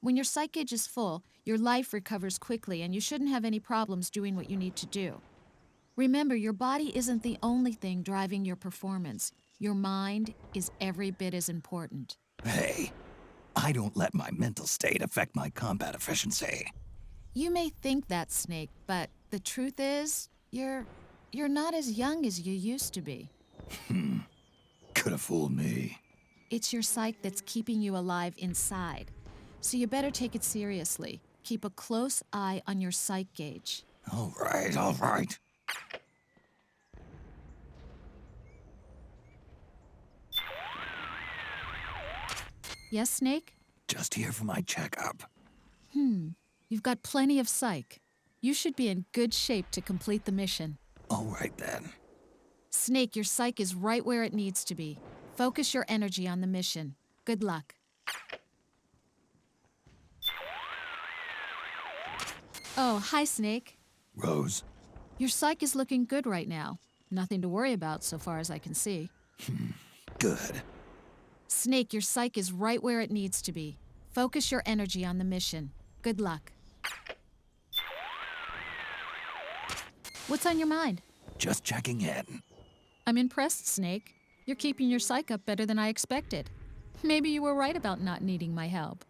When your psych gauge is full, your life recovers quickly and you shouldn't have any problems doing what you need to do. Remember, your body isn't the only thing driving your performance. Your mind is every bit as important.
Hey, I don't let my mental state affect my combat efficiency.
You may think that, Snake, but the truth is, you're not as young as you used to be.
Could have fooled me.
It's your psyche that's keeping you alive inside. So you better take it seriously. Keep a close eye on your psych gauge.
All right, all right.
Yes, Snake?
Just here for my checkup.
You've got plenty of psych. You should be in good shape to complete the mission.
All right, then.
Snake, your psych is right where it needs to be. Focus your energy on the mission. Good luck. Oh, hi, Snake.
Rose.
Your psych is looking good right now. Nothing to worry about so far as I can see.
Good.
Snake, your psych is right where it needs to be. Focus your energy on the mission. Good luck. What's on your mind?
Just checking in.
I'm impressed, Snake. You're keeping your psych up better than I expected. Maybe you were right about not needing my help.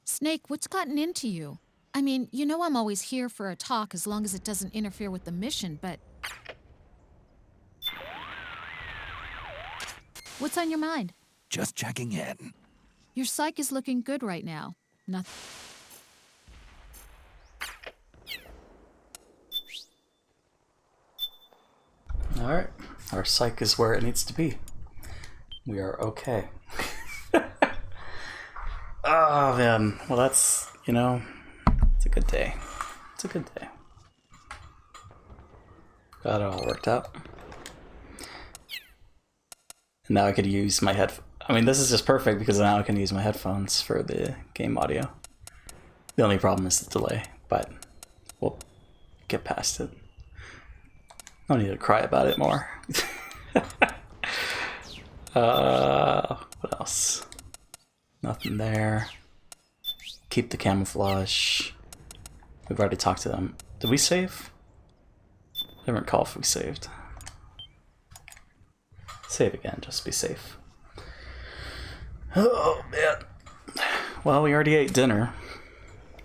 Snake, what's gotten into you? I mean, you know I'm always here for a talk as long as it doesn't interfere with the mission, but... What's on your mind?
Just checking in.
Your psych is looking good right now. Nothing.
Alright, our psych is where it needs to be. We are okay. Oh man, well that's, you know, it's a good day. It's a good day. Got it all worked out. And now I could use my I mean, this is just perfect because now I can use my headphones for the game audio. The only problem is the delay, but we'll get past it. I don't need to cry about it more. What else? Nothing there. Keep the camouflage. We've already talked to them. Did we save? I don't recall if we saved. Save again, just be safe. Oh man. Well, we already ate dinner.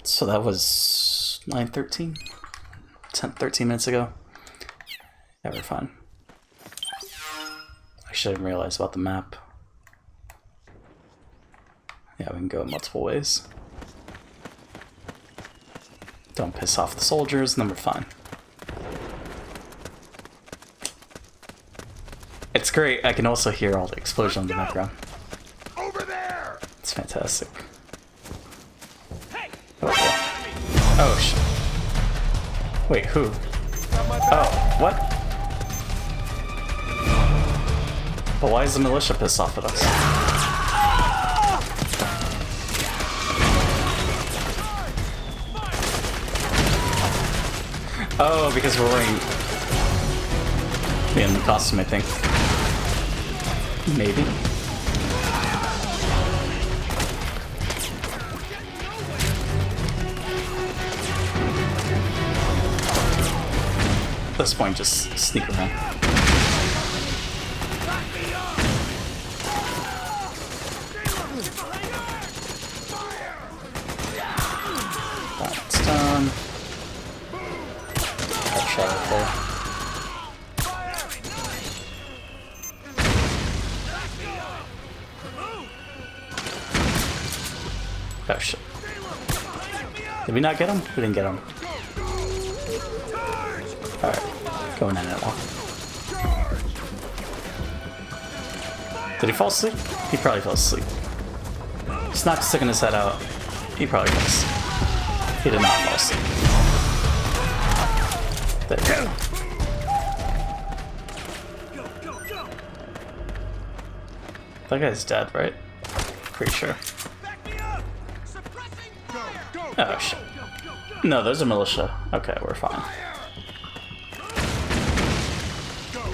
So that was 9:13? 13 minutes ago. Yeah, we're fine. Actually, I didn't realize about the map. Yeah, we can go in multiple ways. Don't piss off the soldiers, and then we're fine. It's great, I can also hear all the explosions in the background.
Over there!
It's fantastic. Oh, yeah. Oh, shit. Wait, who? Oh, what? But why is the militia pissed off at us? Oh, because we're wearing the costume, I think. Maybe. At this point, just sneak around. That's done. That shot right there. Oh shit. Did we not get him? We didn't get him. Alright, going in at all. Did he fall asleep? He probably fell asleep. He's not sticking his head out. He probably fell asleep. He did not fall asleep. There we go. That guy's dead, right? Pretty sure. Oh shit. No, there's a militia. Okay, we're fine.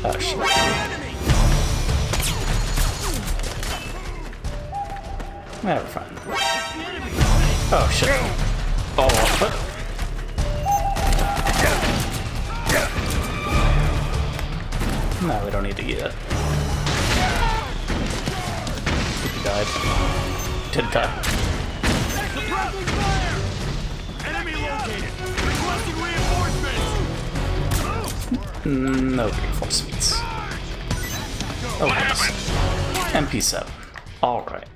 Oh shit. Yeah, we're fine. Oh shit. Oh, what? No, we don't need to eat it. He died. Did die.
Suppressing fire! Enemy located! Requesting reinforcements!
No reinforcements. Oh, goodness. MP7. Alright.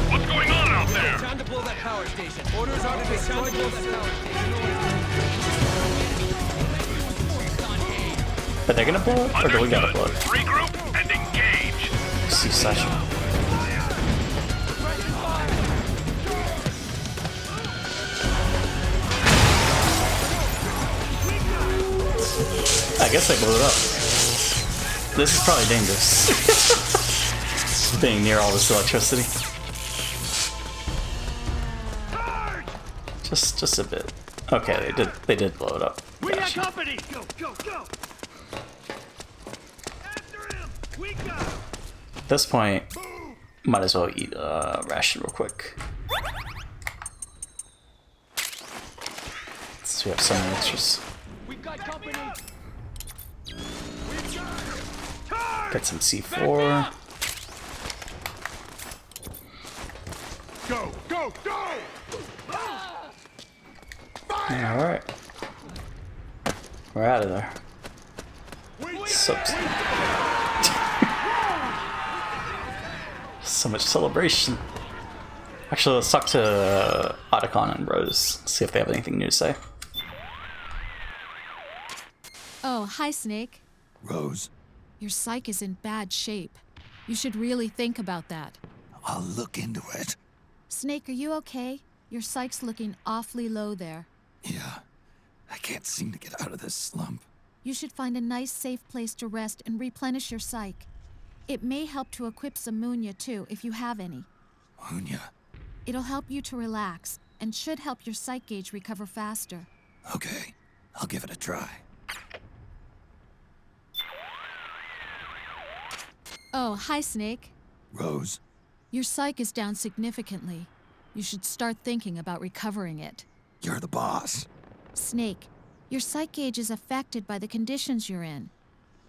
What's going on out there?
Time to blow that power station. Orders are to destroy that power station.
Are they gonna blow it, or do we gotta blow it?
Regroup and engage.
C-session. I guess I blew it up. This is probably dangerous. Being near all this electricity. Just a bit. Okay, they did blow it up.
We got
Gotcha.
company! Go, go, go! After him! We go!
At this point, might as well eat a ration real quick. So we have some extras.
We got company!
Get some C4.
Go, go, go!
Alright. We're out of there. So much celebration. Actually, let's talk to Otacon and Rose. See if they have anything new to say.
Oh, hi, Snake.
Rose,
Your psyche is in bad shape. You should really think about that.
I'll look into it.
Snake, are you okay? Your psyche's looking awfully low there.
Yeah, I can't seem to get out of this slump.
You should find a nice, safe place to rest and replenish your psyche. It may help to equip some Munya, too, if you have any.
Munya?
It'll help you to relax, and should help your psyche gauge recover faster.
Okay, I'll give it a try.
Oh, hi, Snake.
Rose?
Your psyche is down significantly. You should start thinking about recovering it.
You're the boss.
Snake, your psyche gauge is affected by the conditions you're in.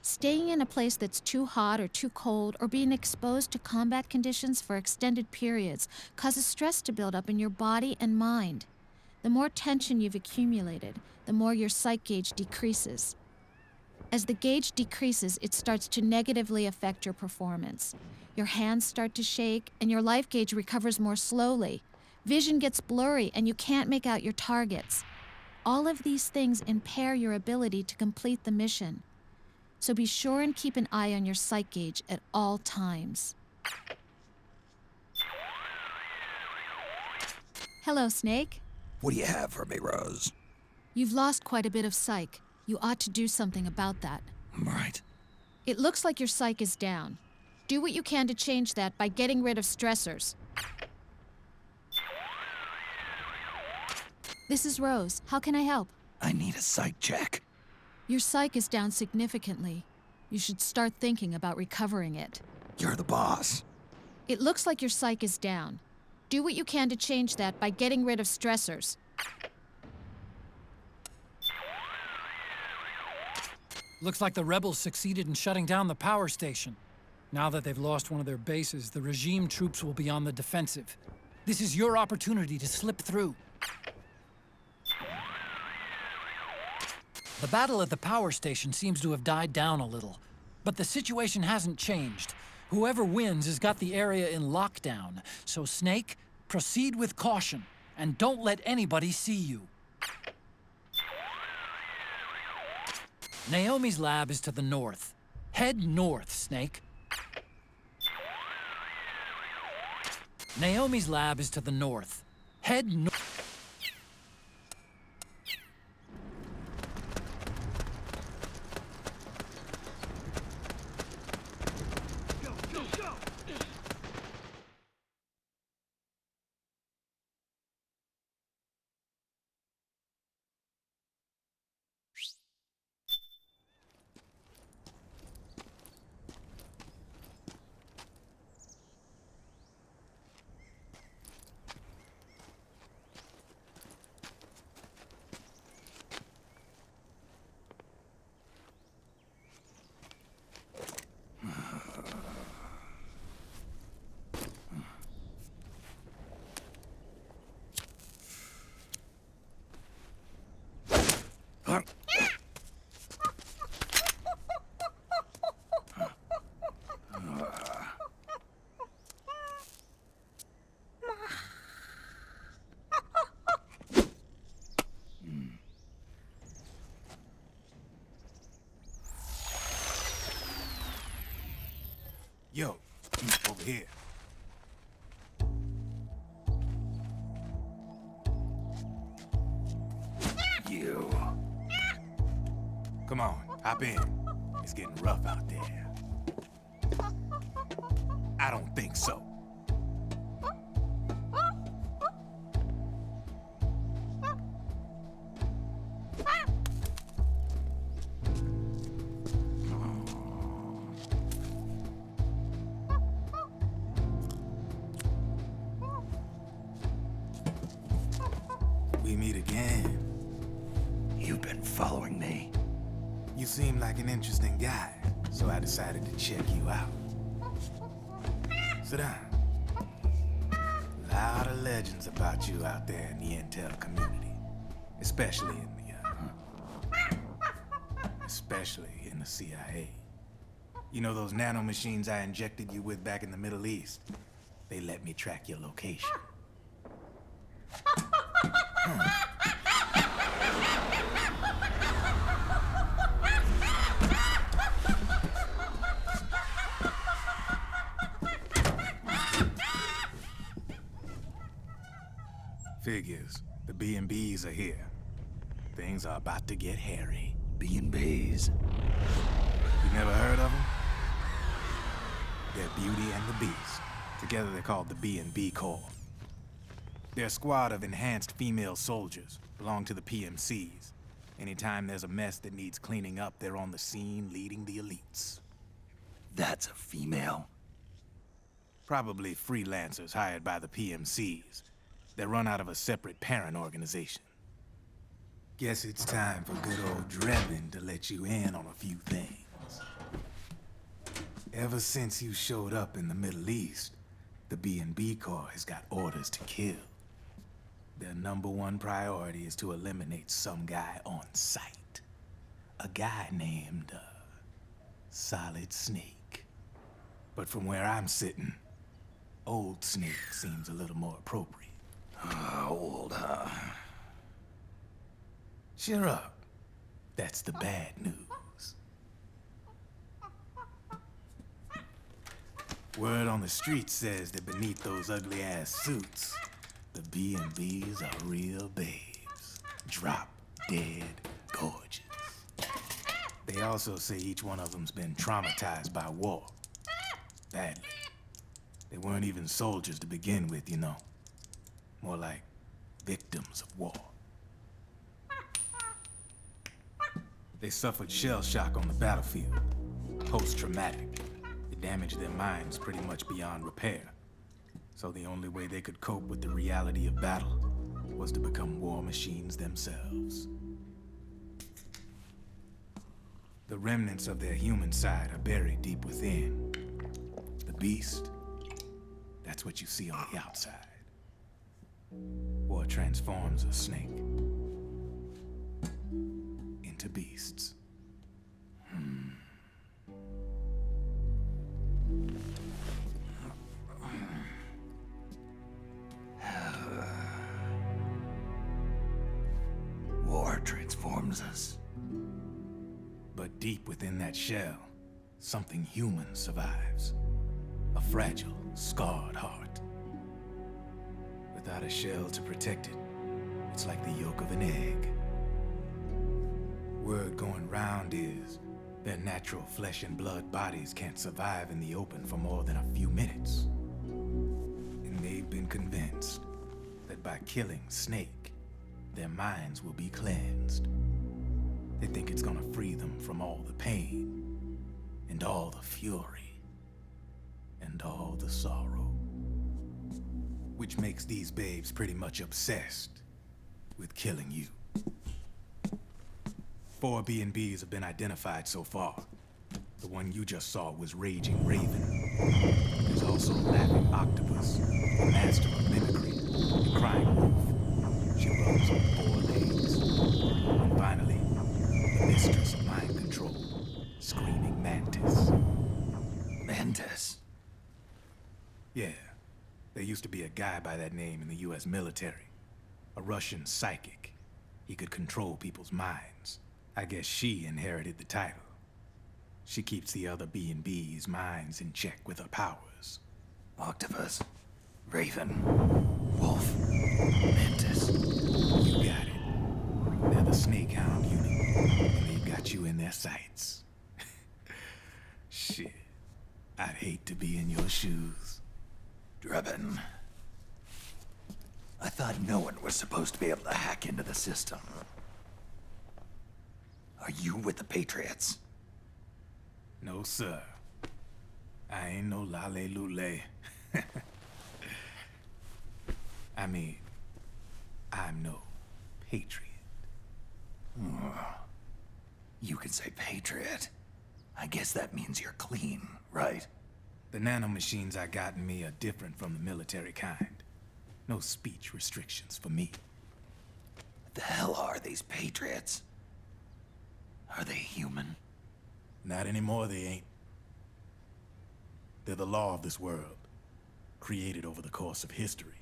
Staying in a place that's too hot or too cold, or being exposed to combat conditions for extended periods, causes stress to build up in your body and mind. The more tension you've accumulated, the more your psyche gauge decreases. As the gauge decreases, it starts to negatively affect your performance. Your hands start to shake, and your life gauge recovers more slowly. Vision gets blurry, and you can't make out your targets. All of these things impair your ability to complete the mission. So be sure and keep an eye on your psyche gauge at all times. Hello, Snake.
What do you have for me, Rose?
You've lost quite a bit of psyche. You ought to do something about that.
Right.
It looks like your psyche is down. Do what you can to change that by getting rid of stressors. This is Rose. How can I help?
I need a psych check.
Your psyche is down significantly. You should start thinking about recovering it.
You're the boss.
It looks like your psyche is down. Do what you can to change that by getting rid of stressors.
Looks like the rebels succeeded in shutting down the power station. Now that they've lost one of their bases, the regime troops will be on the defensive. This is your opportunity to slip through. The battle at the power station seems to have died down a little, but the situation hasn't changed. Whoever wins has got the area in lockdown, so Snake, proceed with caution, and don't let anybody see you. Naomi's lab is to the north. Head north, Snake. Naomi's lab is to the north. Head north.
Over here. You. Come on, hop in. It's getting rough out there. I don't think so. We meet again.
You've been following me.
You seem like an interesting guy, so I decided to check you out. Sit down. A lot of legends about you out there in the intel community, especially in the CIA. You know those nanomachines I injected you with back in the Middle East? They let me track your location. Figures. The B&Bs are here. Things are about to get hairy.
B&Bs?
You never heard of them? They're Beauty and the Beast. Together they're called the B&B Corps. They're a squad of enhanced female soldiers, belong to the PMCs. Anytime there's a mess that needs cleaning up, they're on the scene leading the elites.
That's a female?
Probably freelancers hired by the PMCs. They're run out of a separate parent organization. Guess it's time for good old Drebin to let you in on a few things. Ever since you showed up in the Middle East, the B&B Corps has got orders to kill. Their #1 priority is to eliminate some guy on sight. A guy named, Solid Snake. But from where I'm sitting, Old Snake seems a little more appropriate.
Old, huh?
Cheer up. That's the bad news. Word on the street says that beneath those ugly-ass suits, the B&Bs are real babes. Drop dead gorgeous. They also say each one of them's been traumatized by war. Badly. They weren't even soldiers to begin with, you know. More like victims of war. They suffered shell shock on the battlefield. Post-traumatic. It damaged their minds pretty much beyond repair. So the only way they could cope with the reality of battle was to become war machines themselves. The remnants of their human side are buried deep within. The beast, that's what you see on the outside. War transforms a snake into beasts.
War transforms us.
But deep within that shell, something human survives. A fragile, scarred heart. Without a shell to protect it, it's like the yolk of an egg. Word going round is their natural flesh and blood bodies can't survive in the open for more than a few minutes. And they've been convinced that by killing Snake, their minds will be cleansed. They think it's gonna free them from all the pain, and all the fury, and all the sorrow. Which makes these babes pretty much obsessed with killing you. 4 B&Bs have been identified so far. The one you just saw was Raging Raven. There's also Laughing Octopus, the master of mimicry, the Crying Wolf. She runs on 4 legs. And finally, the mistress of mind control, Screaming Mantis.
Mantis?
Yeah. There used to be a guy by that name in the US military. A Russian psychic. He could control people's minds. I guess she inherited the title. She keeps the other B&B's minds in check with her powers.
Octopus, Raven, Wolf, Mantis.
You got it. They're the Snake Hound unit, and they've got you in their sights. Shit. I'd hate to be in your shoes.
Drebin. I thought no one was supposed to be able to hack into the system. Are you with the Patriots?
No, sir. I ain't no lale-lule. I mean, I'm no patriot.
You can say patriot. I guess that means you're clean, right?
The nanomachines I got in me are different from the military kind. No speech restrictions for me.
What the hell are these Patriots? Are they human?
Not anymore, they ain't. They're the law of this world, created over the course of history.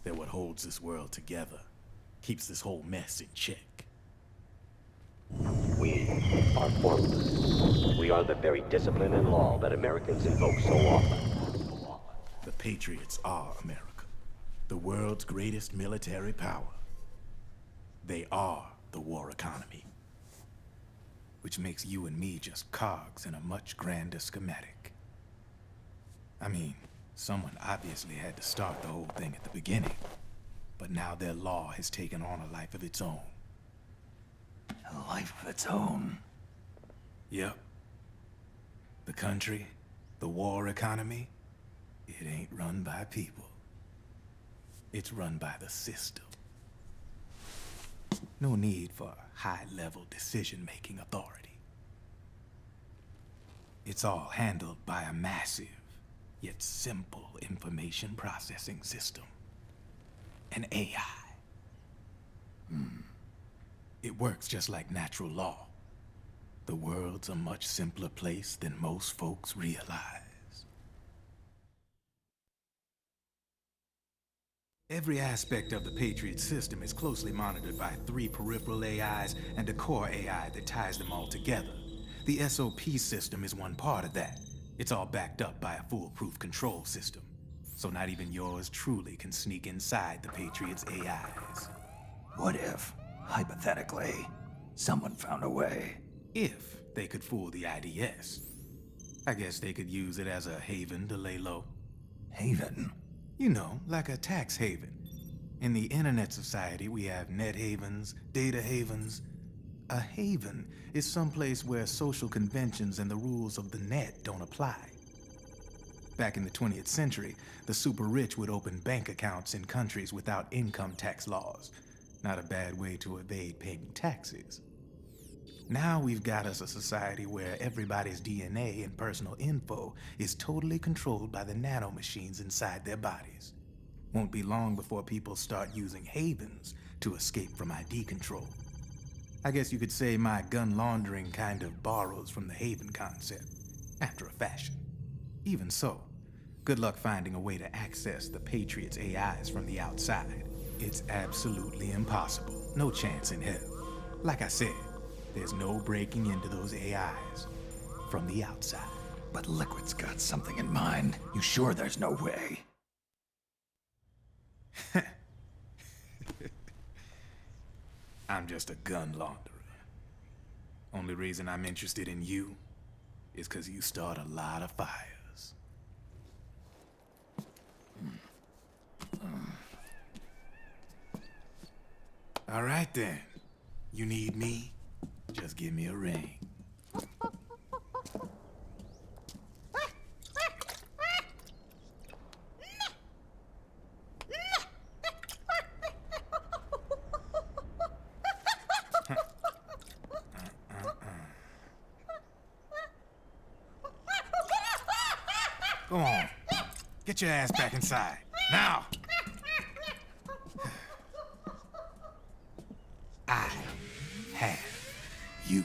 They're what holds this world together, keeps this whole mess in check.
We are formless. We are the very discipline and law that Americans invoke so often.
The Patriots are America, the world's greatest military power. They are the war economy, which makes you and me just cogs in a much grander schematic. I mean, someone obviously had to start the whole thing at the beginning, but now their law has taken on a life of its own.
A life of its own?
Yep. The country, the war economy, it ain't run by people. It's run by the system. No need for high-level decision-making authority. It's all handled by a massive, yet simple information processing system. An AI. It works just like natural law. The world's a much simpler place than most folks realize. Every aspect of the Patriot system is closely monitored by 3 peripheral AIs and a core AI that ties them all together. The SOP system is one part of that. It's all backed up by a foolproof control system. So not even yours truly can sneak inside the Patriots' AIs.
What if, hypothetically, someone found a way?
If they could fool the IDS. I guess they could use it as a haven to lay low.
Haven?
You know, like a tax haven. In the internet society, we have net havens, data havens. A haven is someplace where social conventions and the rules of the net don't apply. Back in the 20th century, the super rich would open bank accounts in countries without income tax laws. Not a bad way to evade paying taxes. Now we've got us a society where everybody's DNA and personal info is totally controlled by the nanomachines inside their bodies. Won't be long before people start using havens to escape from ID control. I guess you could say my gun laundering kind of borrows from the haven concept, after a fashion. Even so, good luck finding a way to access the Patriots' AIs from the outside. It's absolutely impossible. No chance in hell. Like I said, there's no breaking into those AIs from the outside.
But Liquid's got something in mind. You sure there's no way?
I'm just a gun launderer. Only reason I'm interested in you is because you start a lot of fires. All right then. You need me? Just give me a ring. Go on. Get your ass back inside. Now! I have you.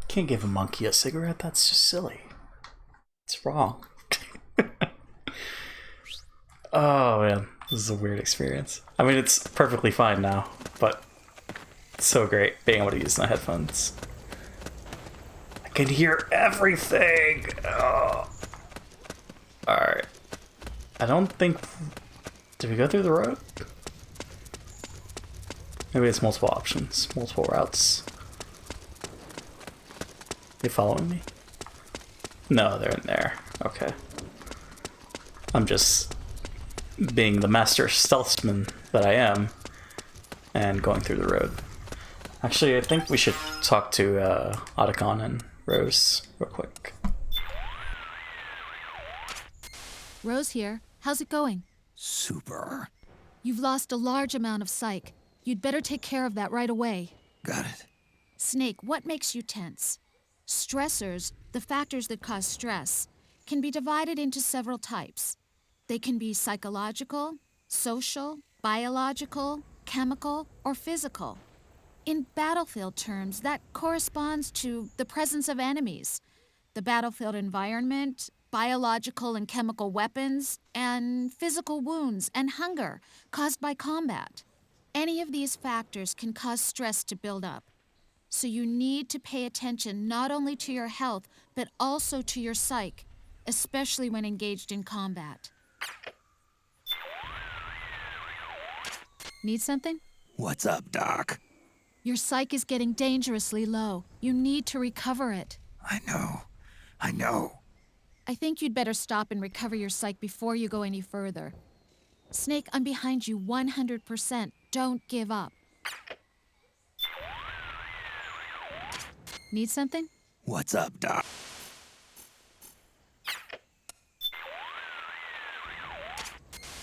Can't give a monkey a cigarette, that's just silly. It's wrong. Oh man, this is a weird experience. I mean, it's perfectly fine now, but it's so great being able to use my headphones. I can hear everything! Oh. Alright. I don't think... Did we go through the road? Maybe it's multiple options, multiple routes. They following me? No, they're in there. Okay. I'm just being the master stealthman that I am and going through the road. Actually, I think we should talk to Otacon and Rose real quick.
Rose here. How's it going?
Super.
You've lost a large amount of psych. You'd better take care of that right away.
Got it.
Snake, what makes you tense? Stressors, the factors that cause stress, can be divided into several types. They can be psychological, social, biological, chemical, or physical. In battlefield terms, that corresponds to the presence of enemies, the battlefield environment, biological and chemical weapons, and physical wounds and hunger caused by combat. Any of these factors can cause stress to build up. So you need to pay attention not only to your health, but also to your psyche, especially when engaged in combat. Need something?
What's up, Doc?
Your psyche is getting dangerously low. You need to recover it.
I know.
I think you'd better stop and recover your psyche before you go any further. Snake, I'm behind you 100%. Don't give up. Need something?
What's up, Doc?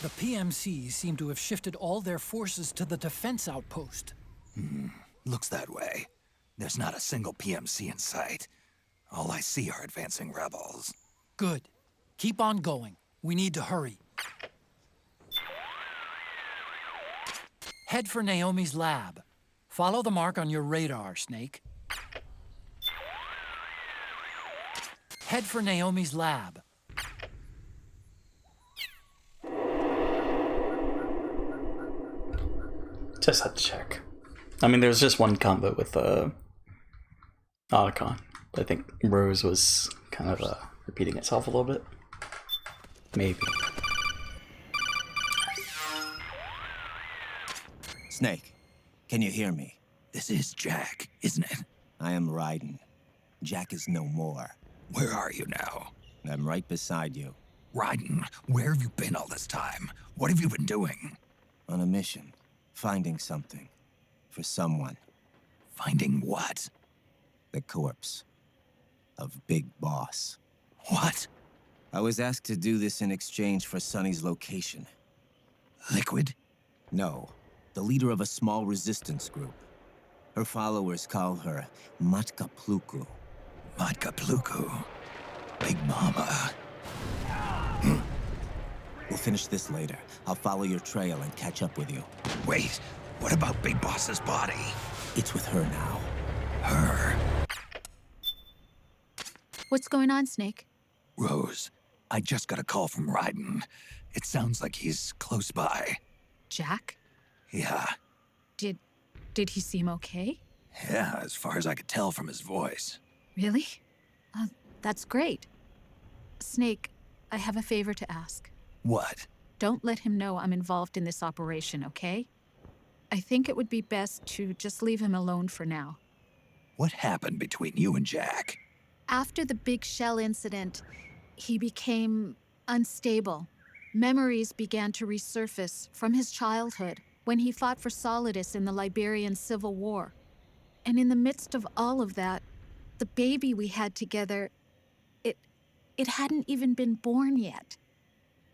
The PMCs seem to have shifted all their forces to the defense outpost.
Looks that way. There's not a single PMC in sight. All I see are advancing rebels.
Good. Keep on going. We need to hurry. Head for Naomi's lab. Follow the mark on your radar, Snake. Head for Naomi's lab.
Just had to check. I mean, there's just one combo with Otacon. I think Rose was kind of repeating itself a little bit. Maybe.
Snake, can you hear me?
This is Jack, isn't it?
I am Raiden. Jack is no more.
Where are you now?
I'm right beside you.
Raiden, where have you been all this time? What have you been doing?
On a mission. Finding something. For someone.
Finding what?
The corpse. Of Big Boss.
What?
I was asked to do this in exchange for Sonny's location.
Liquid?
No. The leader of a small resistance group. Her followers call her Matka Pluku.
Matka Pluku? Big Mama.
We'll finish this later. I'll follow your trail and catch up with you.
Wait, what about Big Boss's body?
It's with her now.
Her?
What's going on, Snake?
Rose, I just got a call from Raiden. It sounds like he's close by.
Jack?
Yeah.
Did he seem okay?
Yeah, as far as I could tell from his voice.
Really? That's great. Snake, I have a favor to ask.
What?
Don't let him know I'm involved in this operation, okay? I think it would be best to just leave him alone for now.
What happened between you and Jack?
After the Big Shell incident, he became unstable. Memories began to resurface from his childhood when he fought for Solidus in the Liberian Civil War. And in the midst of all of that, the baby we had together, it hadn't even been born yet.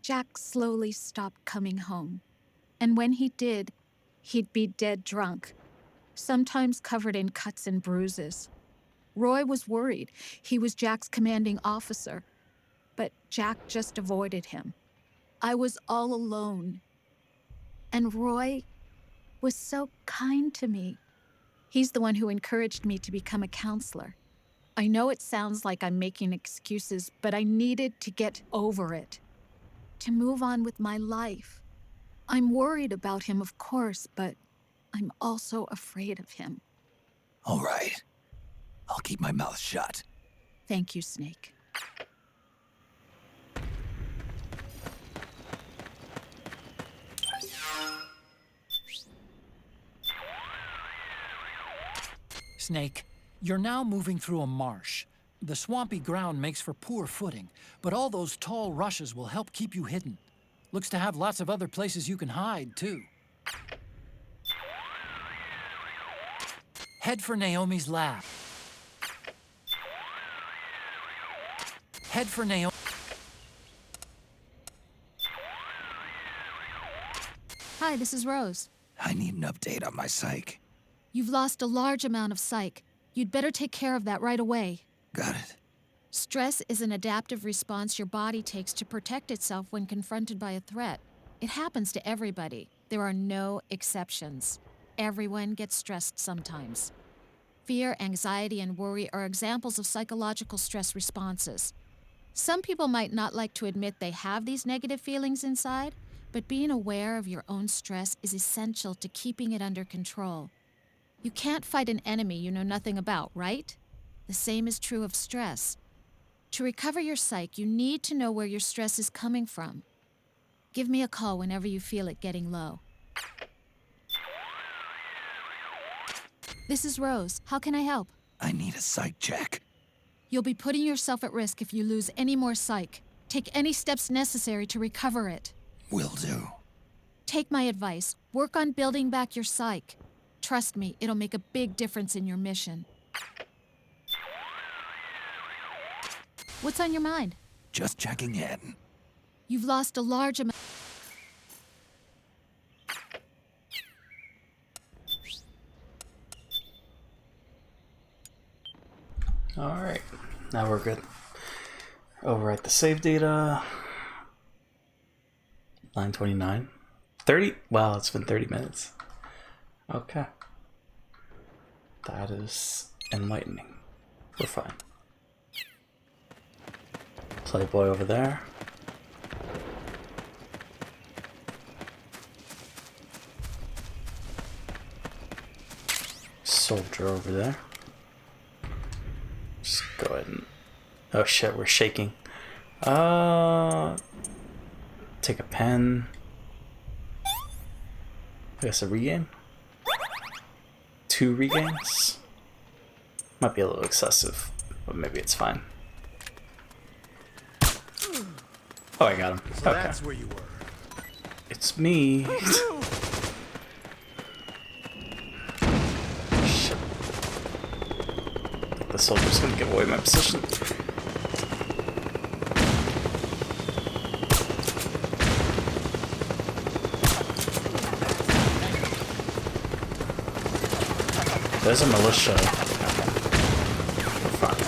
Jack slowly stopped coming home. And when he did, he'd be dead drunk, sometimes covered in cuts and bruises. Roy was worried. He was Jack's commanding officer. But Jack just avoided him. I was all alone. And Roy was so kind to me. He's the one who encouraged me to become a counselor. I know it sounds like I'm making excuses, but I needed to get over it. To move on with my life. I'm worried about him, of course, but I'm also afraid of him.
All right. I'll keep my mouth shut.
Thank you, Snake.
Snake, you're now moving through a marsh. The swampy ground makes for poor footing, but all those tall rushes will help keep you hidden. Looks to have lots of other places you can hide, too. Head for Naomi's lab. Head for Naomi.
Hi, this is Rose.
I need an update on my psych.
You've lost a large amount of psych. You'd better take care of that right away.
Got it.
Stress is an adaptive response your body takes to protect itself when confronted by a threat. It happens to everybody. There are no exceptions. Everyone gets stressed sometimes. Fear, anxiety, and worry are examples of psychological stress responses. Some people might not like to admit they have these negative feelings inside, but being aware of your own stress is essential to keeping it under control. You can't fight an enemy you know nothing about, right? The same is true of stress. To recover your psyche, you need to know where your stress is coming from. Give me a call whenever you feel it getting low. This is Rose. How can I help?
I need a psych check.
You'll be putting yourself at risk if you lose any more psyche. Take any steps necessary to recover it.
Will do.
Take my advice. Work on building back your psyche. Trust me, it'll make a big difference in your mission. What's on your mind?
Just checking in.
You've lost a large amount.
Alright, now we're good. Overwrite the save data. 9:29. 30? Wow, it's been 30 minutes. Okay. That is enlightening. We're fine. Playboy over there. Soldier over there. Just go ahead and... Oh shit, we're shaking. Take a pen. I guess a regain? 2 regains? Might be a little excessive, but maybe it's fine. Oh, I got him.
So
okay.
that's where you were.
It's me. Shit. I think the soldier's gonna give away my position. There's a militia. We're fine.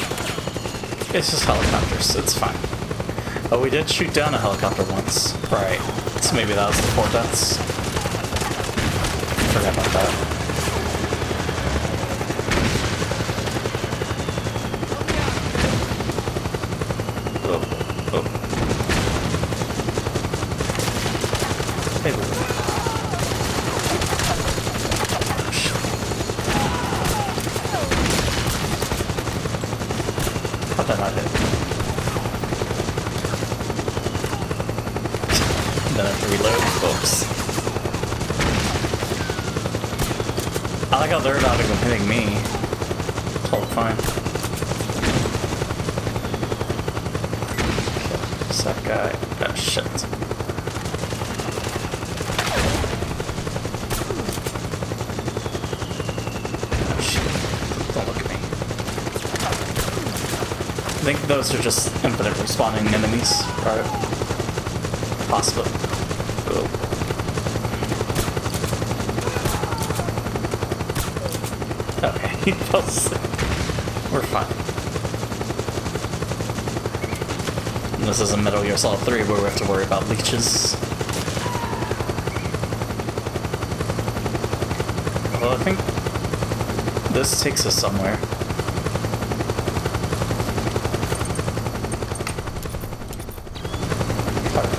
It's just helicopters, it's fine. Oh, we did shoot down a helicopter once. Right. So maybe that was the 4 deaths. Forgot about that. Oh. Oh. Hey, how'd that not hit? Then I have to reload, folks. I like how they're not even hitting me. Totally fine. Okay, it's that guy. Oh shit. Oh shit. Don't look at me. I think those are just infinite respawning enemies, right? Possibly. Cool. Okay, he fell asleep. We're fine. And this isn't Metal Gear Solid 3 where we have to worry about leeches. Well, I think this takes us somewhere.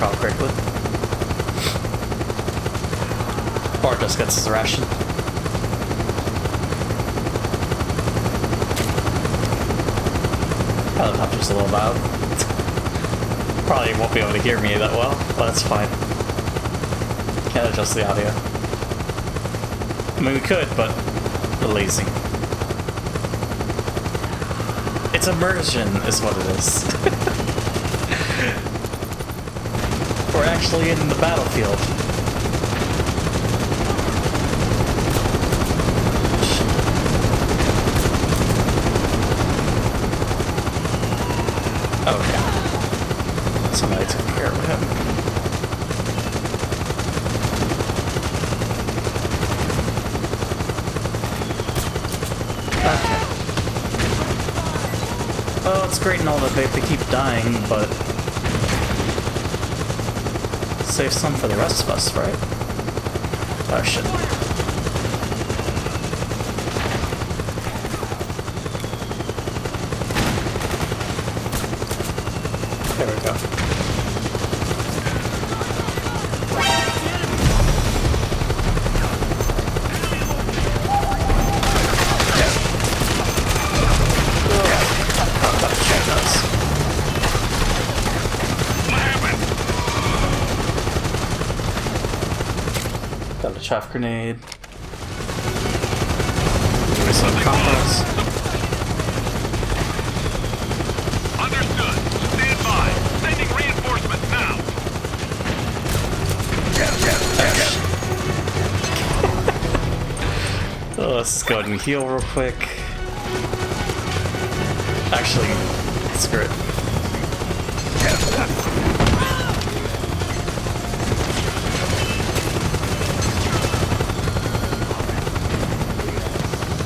recall correctly. Or just gets his ration. Helicopter's a little loud. Probably won't be able to hear me that well, but it's fine. Can't adjust the audio. I mean, we could, but we're lazy. It's immersion, is what it is. We're actually in the battlefield. Okay. Somebody took care of him. Okay. Well, it's great and all that they keep dying, but save some for the rest of us, right? Oh shit. There we go. Got a chaff grenade. Give me some combos.
Understood. Stand by. Sending reinforcements now.
Oh, let's go ahead and heal real quick. Actually, screw it.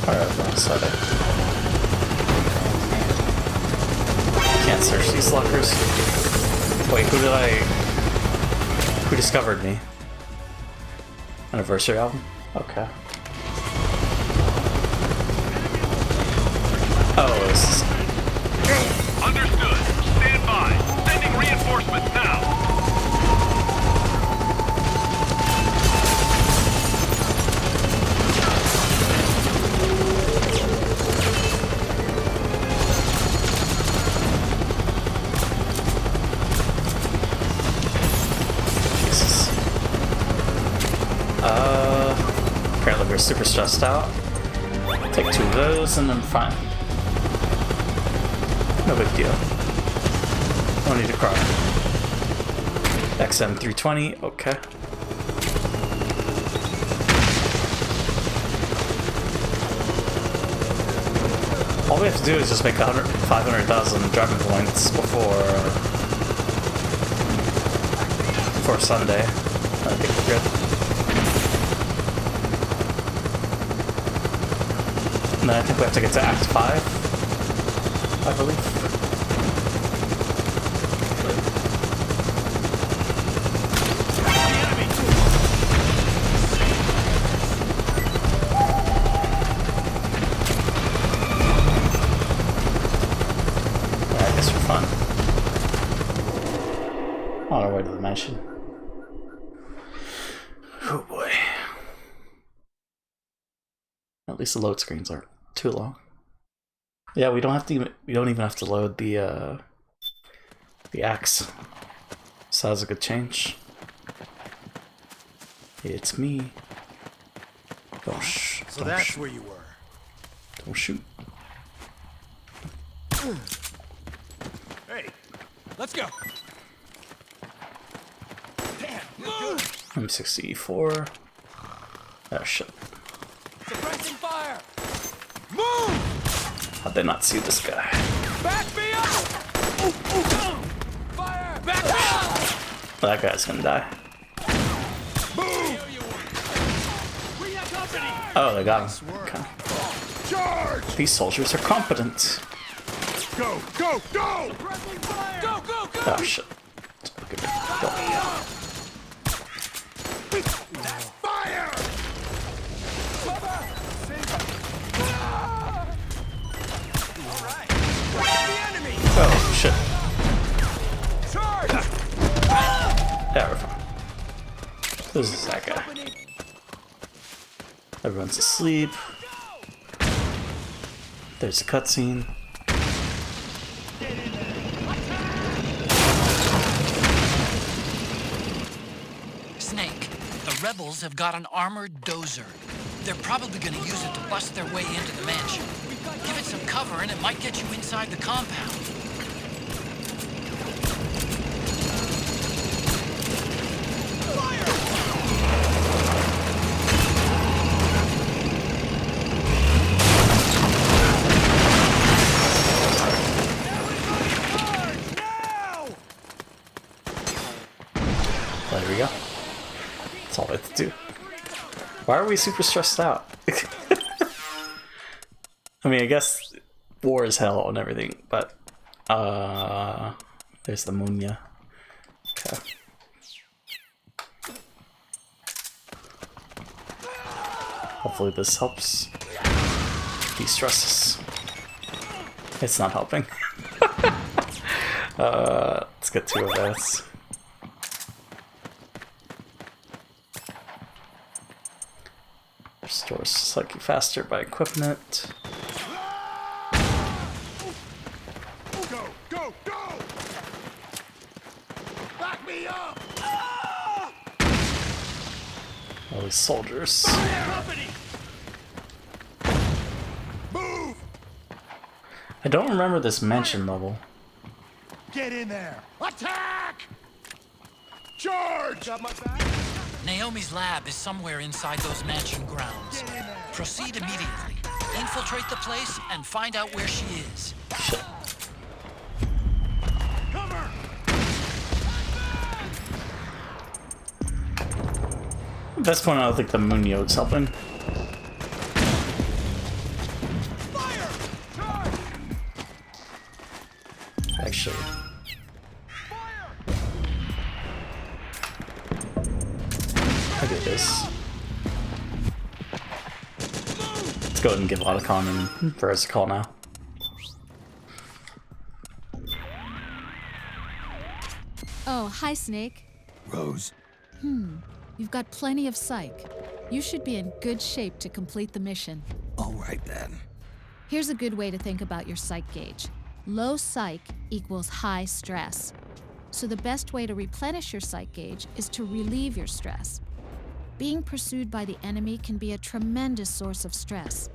Alright, wrong side. Can't search these lockers. Wait, who discovered me? Anniversary album? Okay. Oh, this is...
Understood. Stand by. Sending reinforcements now.
Jesus. Apparently we're super stressed out. Take 2 of those and then fine. No big deal. No need to cry. XM320, okay. All we have to do is just make 500,000 driving points before Sunday. I think we're good. And then I think we have to get to Act 5, I believe. Yeah, I guess we're fine. On our way to the mansion. Oh boy. At least the load screens aren't too long. Yeah, we don't even have to load the axe. So that's a good change. It's me. Don't
So that's where you were.
Don't shoot.
Hey, let's go. Damn, move!
M64. Oh shit.
Suppressing fire. Move!
How'd they not see this guy?
Back me up! Fire! Back me up!
That guy's gonna die.
Move!
Oh, they got him. Okay.
Charge!
These soldiers are competent.
Go! Go! Go! Go! Go! Go!
Oh shit. Okay. Go.
Fire!
Oh shit.
Charge!
Yeah, we're fine. This is that guy. Everyone's asleep. There's a cutscene.
Snake, the rebels have got an armored dozer. They're probably gonna use it to bust their way into the mansion. Give it some cover and it might get you inside the compound.
There we go. That's all I have to do. Why are we super stressed out? I mean, I guess war is hell and everything, but there's the Munya. Okay. Hopefully this helps de-stress us. It's not helping. Let's get 2 of those. Restores slightly faster by equipping it.
Go, go, go! Back me up!
All these soldiers.
Move!
I don't remember this mansion level.
Get in there! Attack! Charge! Got my back?
Naomi's lab is somewhere inside those mansion grounds. Proceed immediately. Infiltrate the place and find out where she is.
Shit.
Cover!
At this point, I don't think the Munyo's helping.
Fire! Charge!
Actually. I do this. Let's go ahead and give Otacon and Ferris a call now.
Oh, hi, Snake.
Rose.
You've got plenty of psych. You should be in good shape to complete the mission.
All right, then.
Here's a good way to think about your psych gauge. Low psych equals high stress. So the best way to replenish your psych gauge is to relieve your stress. Being pursued by the enemy can be a tremendous source of stress.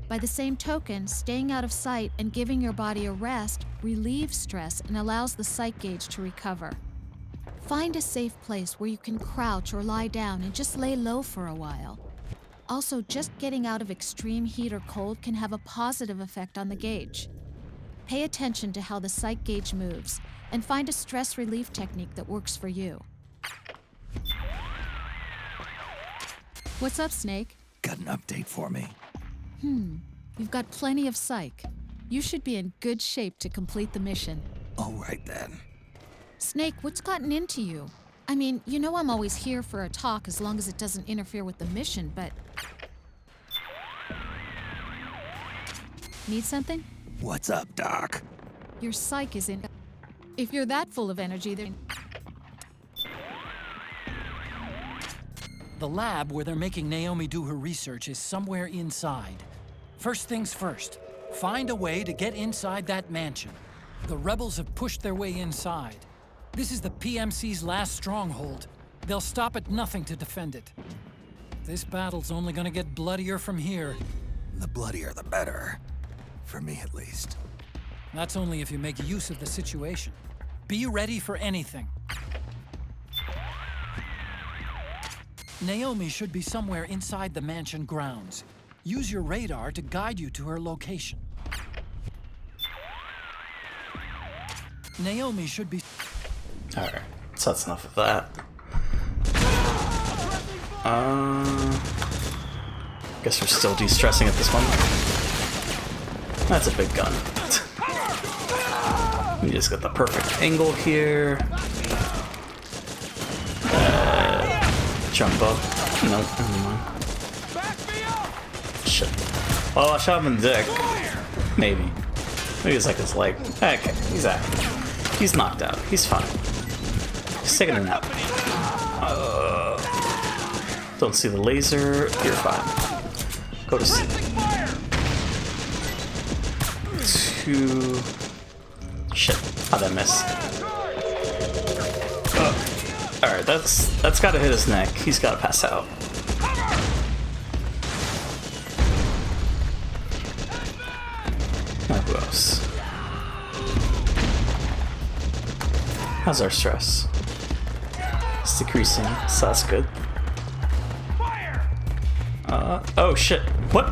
By the same token, staying out of sight and giving your body a rest relieves stress and allows the psych gauge to recover. Find a safe place where you can crouch or lie down and just lay low for a while. Also, just getting out of extreme heat or cold can have a positive effect on the gauge. Pay attention to how the psych gauge moves and find a stress relief technique that works for you. What's up, Snake?
Got an update for me?
You've got plenty of psych. You should be in good shape to complete the mission.
All right, then.
Snake, what's gotten into you? I mean, you know I'm always here for a talk as long as it doesn't interfere with the mission, but... Need something?
What's up, Doc?
Your psych is in... If you're that full of energy, then...
The lab where they're making Naomi do her research is somewhere inside. First things first, find a way to get inside that mansion. The rebels have pushed their way inside. This is the PMC's last stronghold. They'll stop at nothing to defend it. This battle's only gonna get bloodier from here.
The bloodier the better. For me, at least.
That's only if you make use of the situation. Be ready for anything. Naomi should be somewhere inside the mansion grounds. Use your radar to guide you to her location. Naomi should be...
Alright, so that's enough of that. Guess we're still de-stressing at this moment. That's a big gun. We just got the perfect angle here. Jump up. Nope, never mind. Shit. Well, I shot him in the dick. Maybe. Maybe it's like his leg. Okay, he's out. He's knocked out. He's fine. Just taking a nap. Don't see the laser. You're fine. Go to sleep. 2. Shit. How'd I miss? Alright, that's gotta hit his neck. He's gotta pass out. Now who else? How's our stress? It's decreasing, so that's good. Oh shit. What?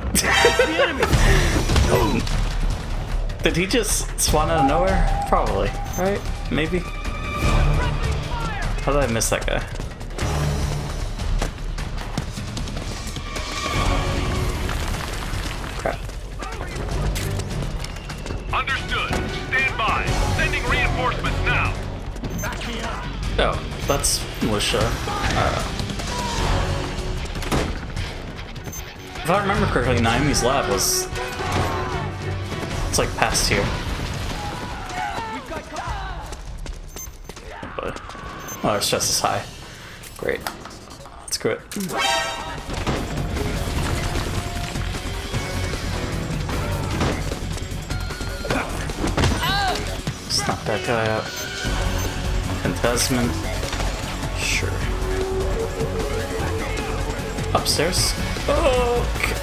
Did he just spawn out of nowhere? Probably, right? Maybe? How did I miss that guy? Crap.
Understood. Stand by. Sending reinforcements now.
Oh, that's militia. If I remember correctly, Naomi's lab was... It's like past here. But... Oh, our stress is high. Great. Screw it. Snap that guy out. Contestment. Sure. Upstairs? Okay.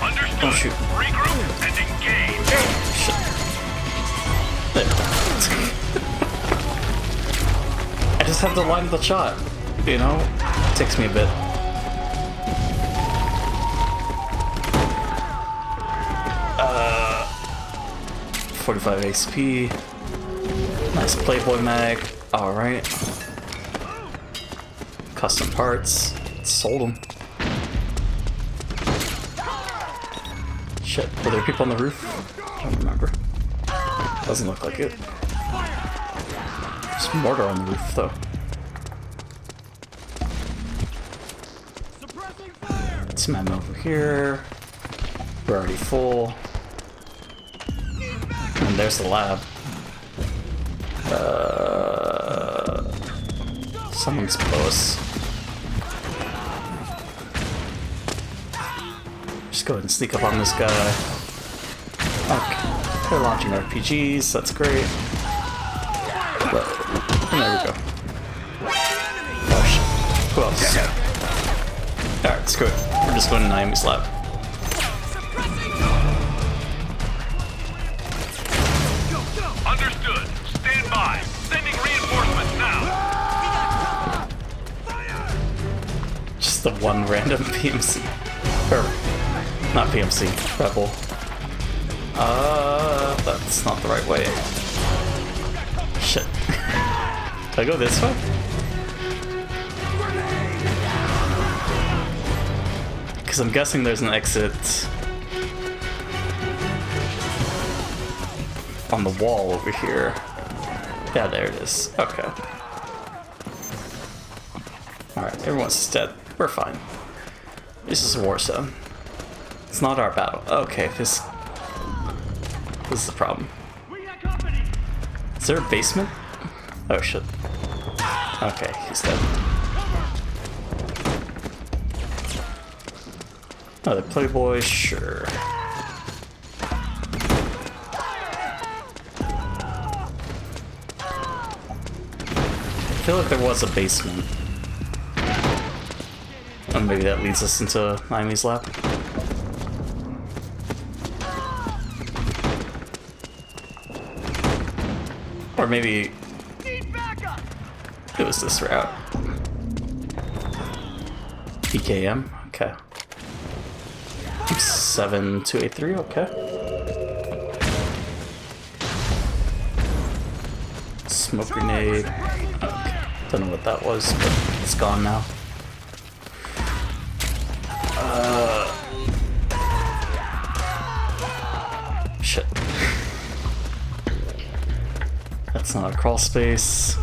Understood.
Oh shoot.
Regroup and engage.
Shit. There. I just have to line the shot. You know? It takes me a bit. Uh, 45 XP. Nice Playboy mag. Alright. Custom parts. Sold them. Shit, were there people on the roof? I don't remember. Doesn't look like it. There's mortar on the roof, though. Some ammo over here. We're already full. And there's the lab. Someone's below us. Just go ahead and sneak up on this guy. Okay. They're launching RPGs, that's great. And there we go. Oh shit. Who else? Alright, screw it. We're just going to Naomi's lab.
Understood. Stand by. Sending reinforcements now.
Just the one random PMC. Or, not PMC, Rebel. That's not the right way. Shit. Did I go this way? Because I'm guessing there's an exit on the wall over here. Yeah, there it is. Okay. Alright, everyone's dead. We're fine. This is a war zone. It's not our battle. Okay, this is the problem. Is there a basement? Oh shit. Okay, he's dead. Oh, the Playboy, sure. I feel like there was a basement. And maybe that leads us into Naomi's lab. Or maybe it was this route. PKM, okay. 7283, okay. Smoke grenade. Okay. Don't know what that was, but it's gone now. Shit. That's not a crawl space.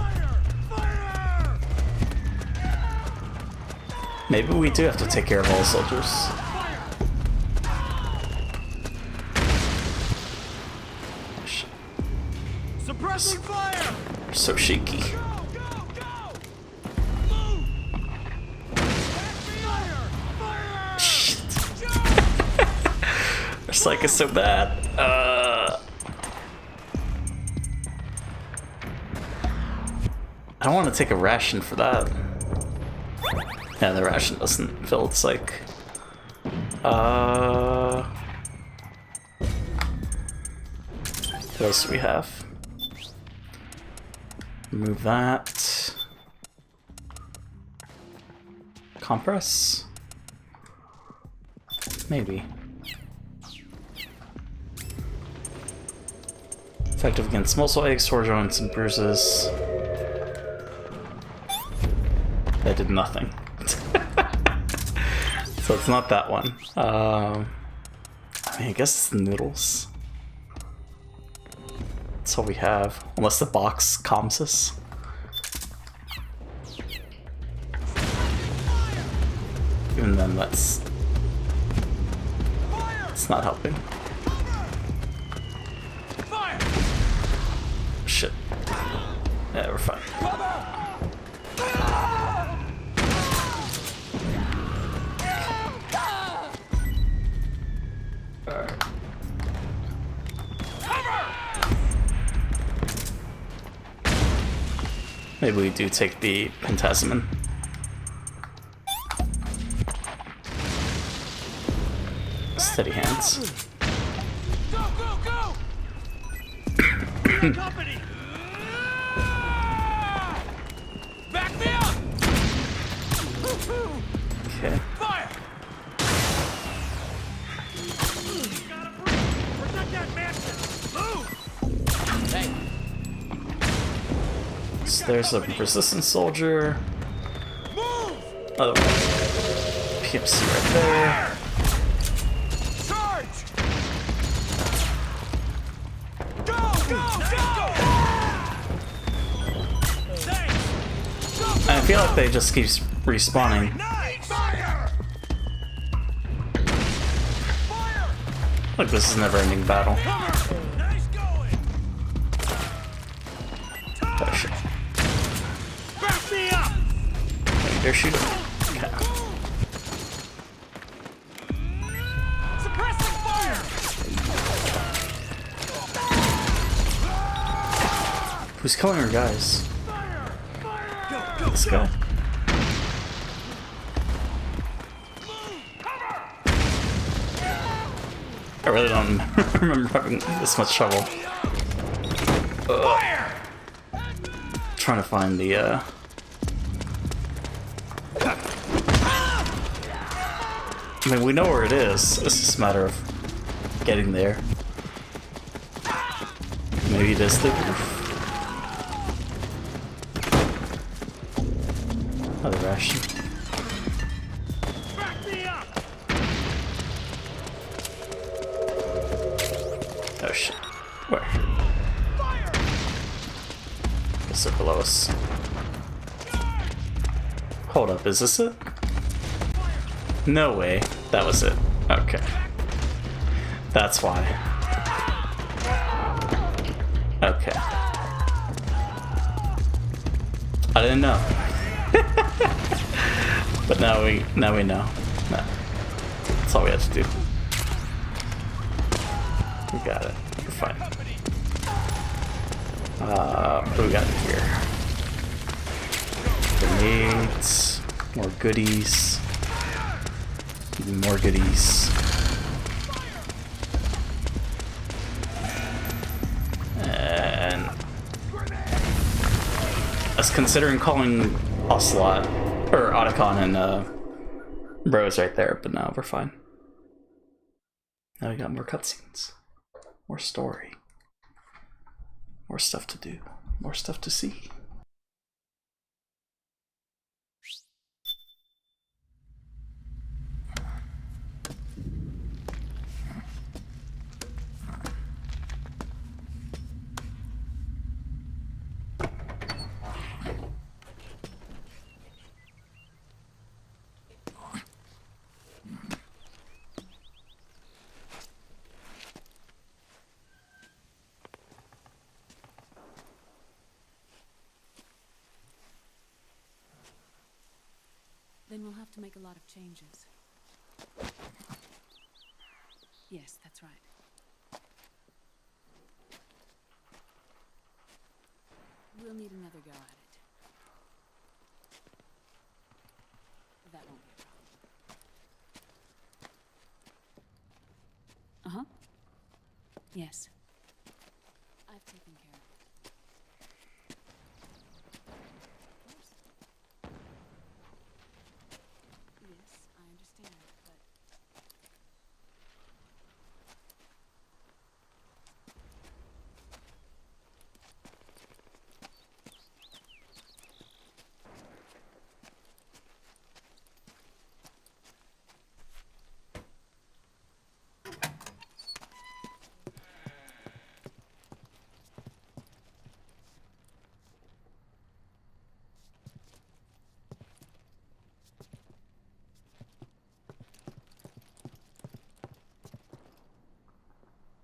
Maybe we do have to take care of all the soldiers.
Suppressing fire!
They're so shaky. Psych is so bad. I don't want to take a ration for that. Yeah, the ration doesn't fill its psych. What else do we have? Remove that. Compress? Maybe. Effective against muscle aches, sore joints, and bruises. That did nothing. So it's not that one. I mean, I guess it's the noodles. That's all we have. Unless the box calms us. Even then, that's it's not helping. Shit. Yeah, we're fine. Alright. Maybe we do take the Pentasimon. Steady hands.
Go, go, go! Company! Back me up!
Okay.
Fire! Gotta breathe! Protect that mansion! Move! Hey!
So there's a resistance soldier. Other one. PMC right there.
Charge! Go, go, go!
I feel like they just keep respawning. Like this is a never-ending battle. Oh shit.
Back me up!
They're shooting. Okay.
Suppressing fire!
Who's killing our guys? This guy. I really don't remember having this much trouble. Trying to find the I mean, we know where it is. It's just a matter of getting there. Maybe it is the roof. Another ration. Oh shit. Where? Is it below us? Hold up, is this it? No way. That was it. Okay. That's why. Okay. I didn't know. But now we know. No. That's all we had to do. We got it. We're fine. What do we got in here? Grenades. More goodies. Even more goodies. And I was considering calling Ocelot or Otacon and Rose right there, but no, we're fine. Now we got more cutscenes, more story, more stuff to do, more stuff to see.
Then we'll have to make a lot of changes.
Yes, that's right. We'll need another go at it. That won't be a problem. Uh-huh. Yes. I've taken care of it. Of course. Yes, I understand, but...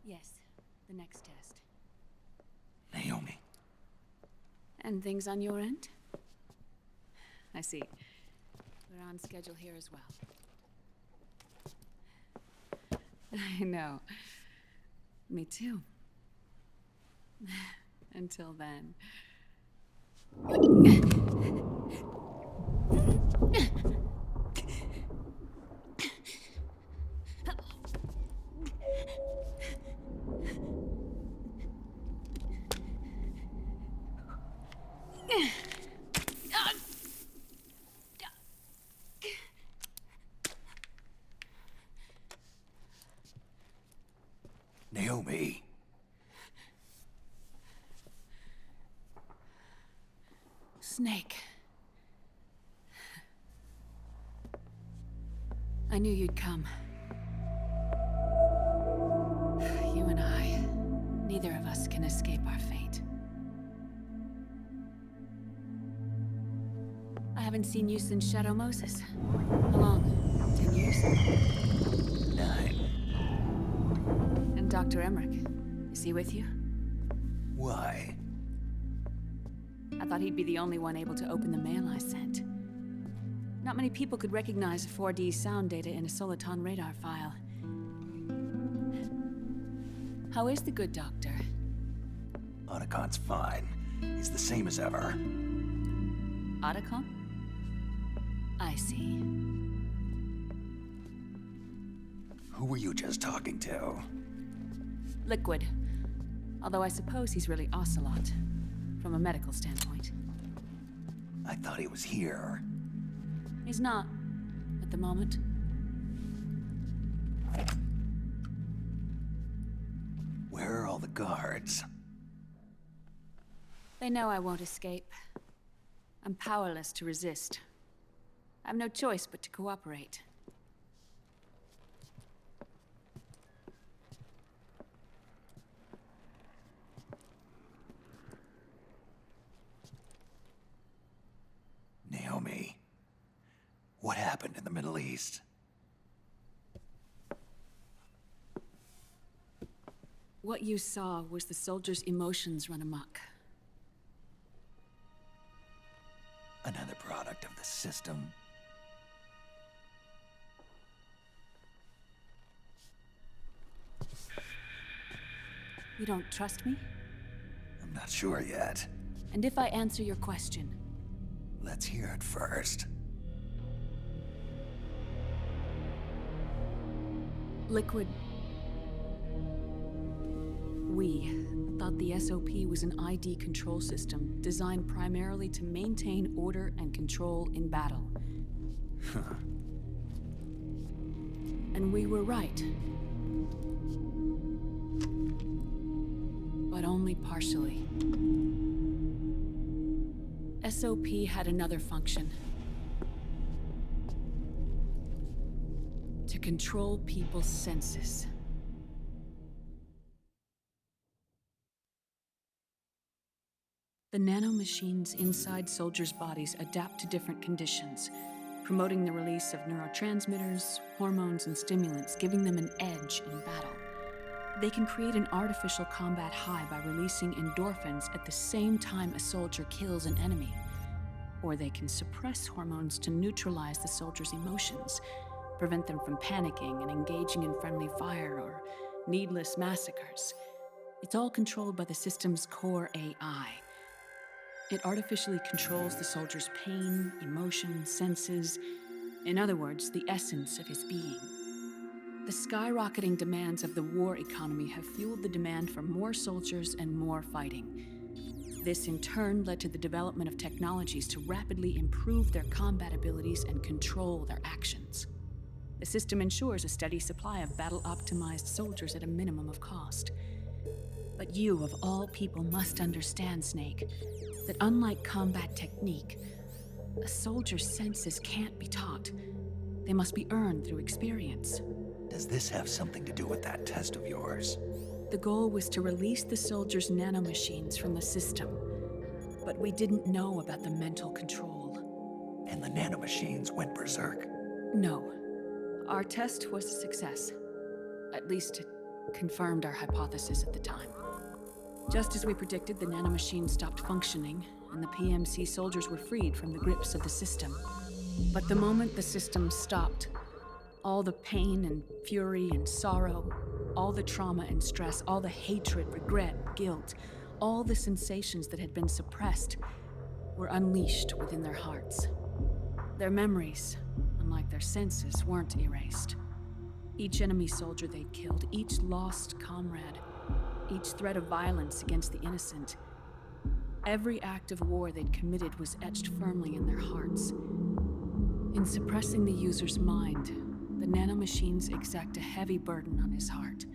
Yes, the next test.
Naomi.
And things on your end? I see. We're on schedule here as well. I know. Me too. Until then.
Naomi.
Snake. I knew you'd come. You and I, neither of us can escape our fate. I haven't seen you since Shadow Moses. How long? 10 years?
9.
And Dr. Emmerich, is he with you?
Why?
I thought he'd be the only one able to open the mail I sent. Not many people could recognize 4D sound data in a Soliton radar file. How is the good doctor?
Otacon's fine. He's the same as ever.
Otacon? I see.
Who were you just talking to?
Liquid. Although I suppose he's really Ocelot, from a medical standpoint.
I thought he was here.
He's not, at the moment.
Where are all the guards?
They know I won't escape. I'm powerless to resist. I have no choice but to cooperate.
Naomi. What happened in the Middle East?
What you saw was the soldiers' emotions run amok.
Another product of the system.
You don't trust me?
I'm not sure yet.
And if I answer your question?
Let's hear it first.
Liquid. We thought the SOP was an ID control system designed primarily to maintain order and control in battle. And we were right. But only partially. SOP had another function. To control people's senses. The nanomachines inside soldiers' bodies adapt to different conditions, promoting the release of neurotransmitters, hormones, and stimulants, giving them an edge in battle. They can create an artificial combat high by releasing endorphins at the same time a soldier kills an enemy. Or they can suppress hormones to neutralize the soldier's emotions, prevent them from panicking and engaging in friendly fire or needless massacres. It's all controlled by the system's core AI. It artificially controls the soldier's pain, emotion, senses, in other words, the essence of his being. The skyrocketing demands of the war economy have fueled the demand for more soldiers and more fighting. This in turn led to the development of technologies to rapidly improve their combat abilities and control their actions. The system ensures a steady supply of battle-optimized soldiers at a minimum of cost. But you, of all people, must understand, Snake, that unlike combat technique, a soldier's senses can't be taught. They must be earned through experience.
Does this have something to do with that test of yours?
The goal was to release the soldiers' nanomachines from the system, but we didn't know about the mental control.
And the nanomachines went berserk?
No. Our test was a success. At least it confirmed our hypothesis at the time. Just as we predicted, the nanomachines stopped functioning, and the PMC soldiers were freed from the grips of the system. But the moment the system stopped, all the pain and fury and sorrow, all the trauma and stress, all the hatred, regret, guilt, all the sensations that had been suppressed were unleashed within their hearts. Their memories, unlike their senses, weren't erased. Each enemy soldier they'd killed, each lost comrade, each threat of violence against the innocent, every act of war they'd committed was etched firmly in their hearts. In suppressing the user's mind, the nanomachines exact a heavy burden on his heart.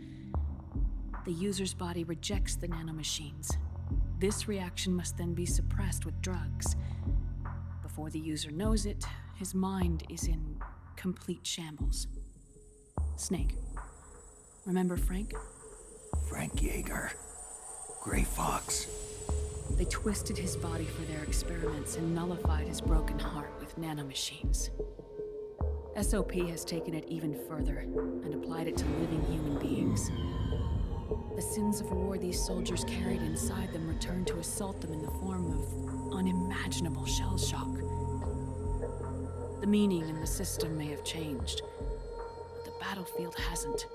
The user's body rejects the nanomachines. This reaction must then be suppressed with drugs. Before the user knows it, his mind is in complete shambles. Snake, remember Frank?
Frank Yeager. Gray Fox.
They twisted his body for their experiments and nullified his broken heart with nanomachines. SOP has taken it even further and applied it to living human beings. The sins of war these soldiers carried inside them returned to assault them in the form of unimaginable shell shock. The meaning in the system may have changed, but the battlefield hasn't.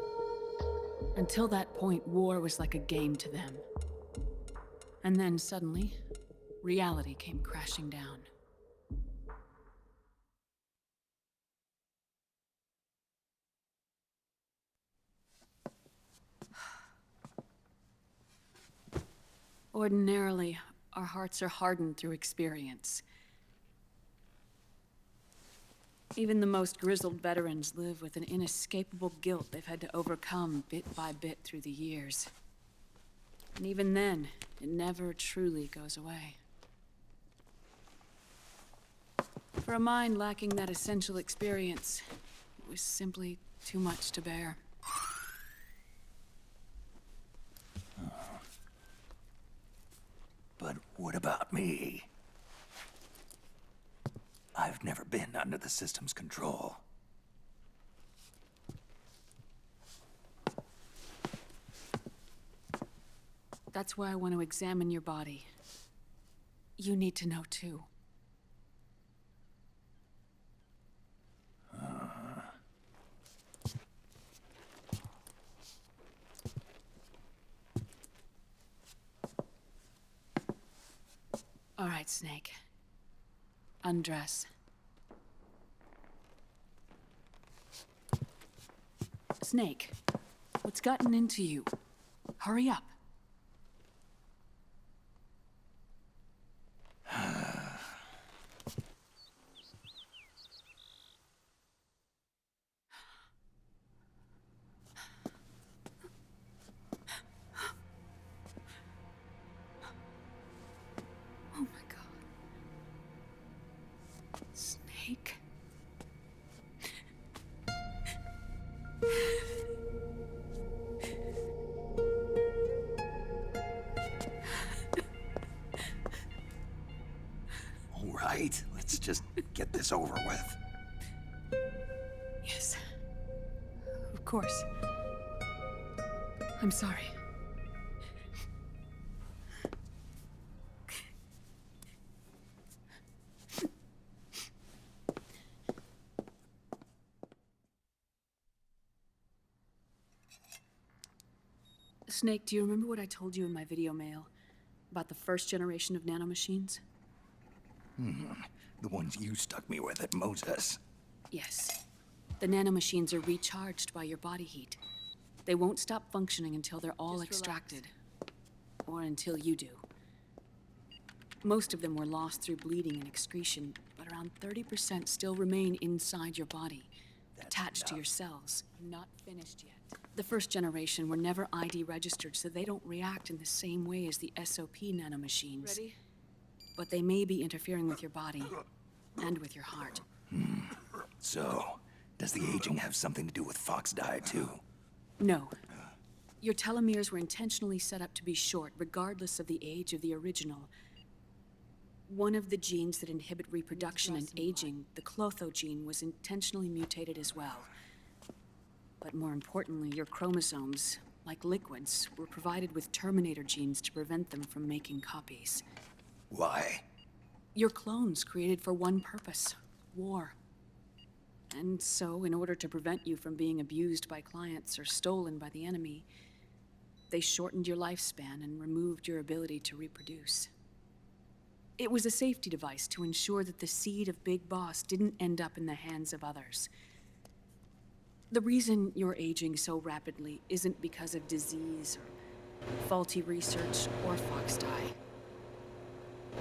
Until that point, war was like a game to them. And then suddenly, reality came crashing down. Ordinarily, our hearts are hardened through experience. Even the most grizzled veterans live with an inescapable guilt they've had to overcome bit by bit through the years. And even then, it never truly goes away. For a mind lacking that essential experience, it was simply too much to bear.
But what about me? I've never been under the system's control.
That's why I want to examine your body. You need to know too. All right, Snake. Undress. Snake, what's gotten into you? Hurry up. Oh my God. Snake.
All right, let's just get this over with.
Yes. Of course. I'm sorry. Snake, do you remember what I told you in my video mail about the first generation of nanomachines?
The ones you stuck me with at Moses.
Yes. The nanomachines are recharged by your body heat. They won't stop functioning until they're all extracted. Or until you do. Most of them were lost through bleeding and excretion, but around 30% still remain inside your body, attached to your cells. Not finished yet. The first generation were never ID registered, so they don't react in the same way as the SOP nanomachines. Ready? But they may be interfering with your body, and with your heart.
So, does the aging have something to do with Fox die too?
No. Your telomeres were intentionally set up to be short, regardless of the age of the original. One of the genes that inhibit reproduction and aging, the Clotho gene, was intentionally mutated as well. But more importantly, your chromosomes, like liquids, were provided with terminator genes to prevent them from making copies.
Why?
Your clones created for one purpose: war. And so, in order to prevent you from being abused by clients or stolen by the enemy, they shortened your lifespan and removed your ability to reproduce. It was a safety device to ensure that the seed of Big Boss didn't end up in the hands of others. The reason you're aging so rapidly isn't because of disease or faulty research or Fox die.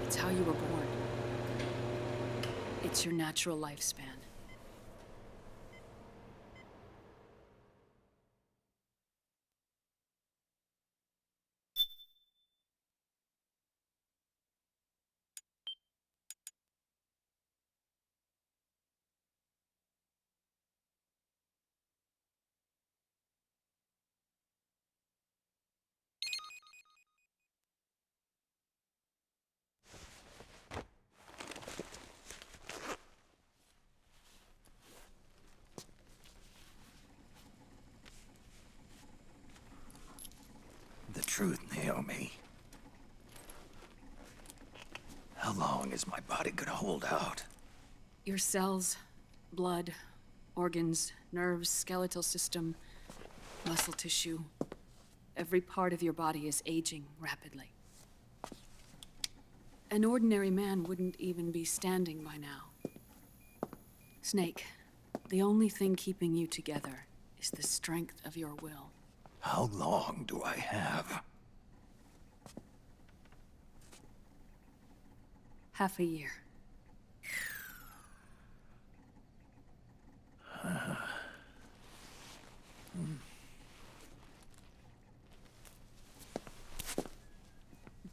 It's how you were born. It's your natural lifespan.
The truth, Naomi. How long is my body gonna hold out?
Your cells, blood, organs, nerves, skeletal system, muscle tissue. Every part of your body is aging rapidly. An ordinary man wouldn't even be standing by now. Snake, the only thing keeping you together is the strength of your will.
How long do I have?
Half a year.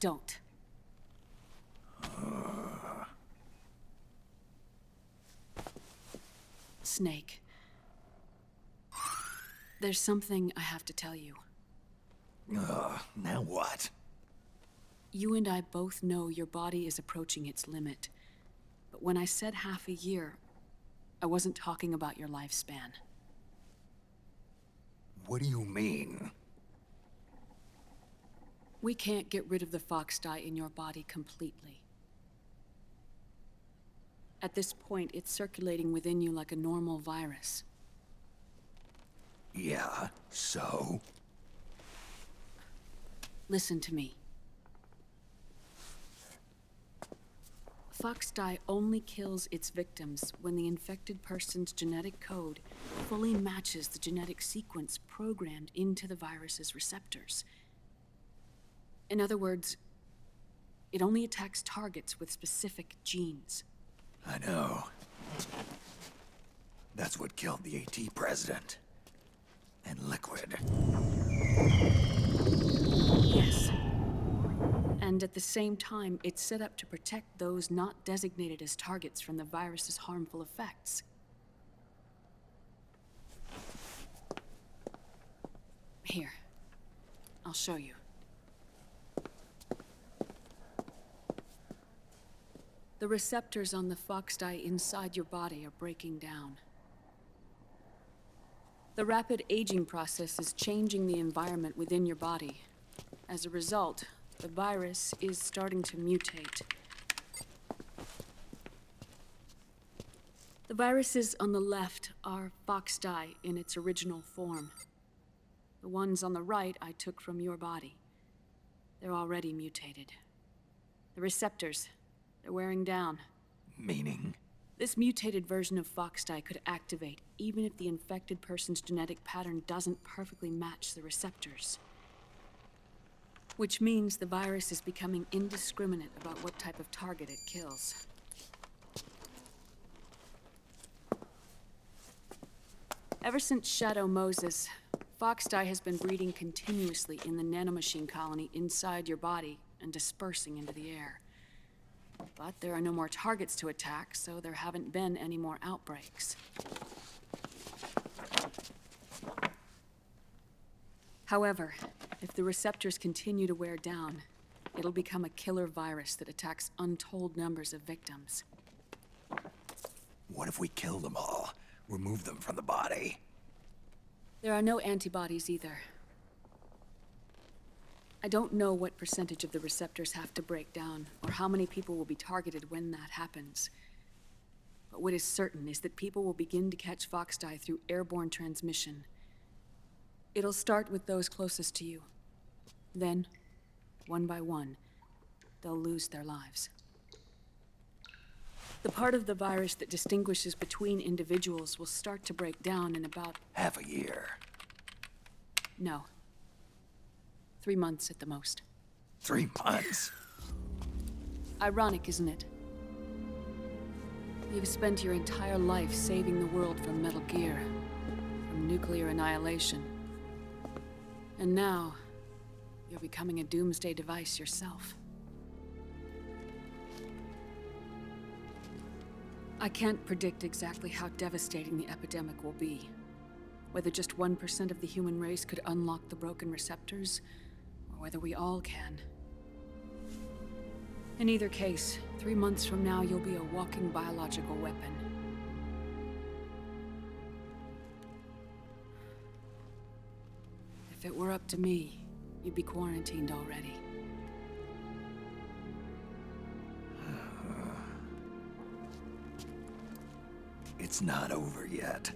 Don't. Snake. There's something I have to tell you.
Now what?
You and I both know your body is approaching its limit. But when I said half a year, I wasn't talking about your lifespan.
What do you mean?
We can't get rid of the Fox dye in your body completely. At this point, it's circulating within you like a normal virus.
Yeah, so?
Listen to me. Fox dye only kills its victims when the infected person's genetic code fully matches the genetic sequence programmed into the virus's receptors. In other words, it only attacks targets with specific genes.
I know. That's what killed the AT president. And Liquid.
Yes. And at the same time, it's set up to protect those not designated as targets from the virus's harmful effects. Here, I'll show you. The receptors on the Fox dye inside your body are breaking down. The rapid aging process is changing the environment within your body. As a result, the virus is starting to mutate. The viruses on the left are Fox dye in its original form. The ones on the right I took from your body. They're already mutated. The receptors, they're wearing down.
Meaning?
This mutated version of Foxdie could activate even if the infected person's genetic pattern doesn't perfectly match the receptors. Which means the virus is becoming indiscriminate about what type of target it kills. Ever since Shadow Moses, Foxdie has been breeding continuously in the nanomachine colony inside your body and dispersing into the air. But there are no more targets to attack, so there haven't been any more outbreaks. However, if the receptors continue to wear down, it'll become a killer virus that attacks untold numbers of victims.
What if we kill them all? Remove them from the body?
There are no antibodies either. I don't know what percentage of the receptors have to break down, or how many people will be targeted when that happens. But what is certain is that people will begin to catch Foxdie through airborne transmission. It'll start with those closest to you. Then, one by one, they'll lose their lives. The part of the virus that distinguishes between individuals will start to break down in about...
half a year.
No. 3 months at the most.
3 months?
Ironic, isn't it? You've spent your entire life saving the world from Metal Gear, from nuclear annihilation. And now, you're becoming a doomsday device yourself. I can't predict exactly how devastating the epidemic will be. Whether just 1% of the human race could unlock the broken receptors, or whether we all can. In either case, 3 months from now, you'll be a walking biological weapon. If it were up to me, you'd be quarantined already.
It's not over yet.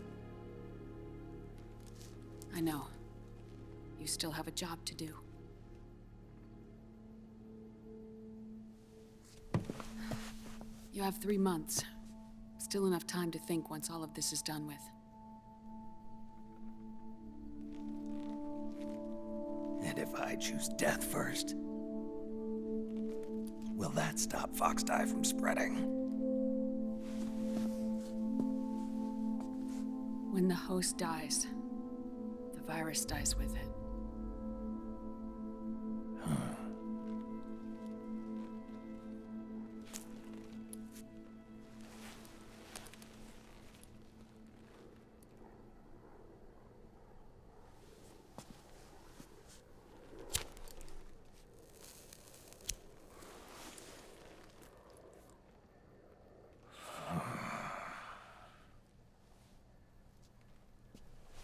I know. You still have a job to do. You have 3 months. Still enough time to think once all of this is done with.
And if I choose death first, will that stop Foxdie from spreading?
When the host dies, the virus dies with it.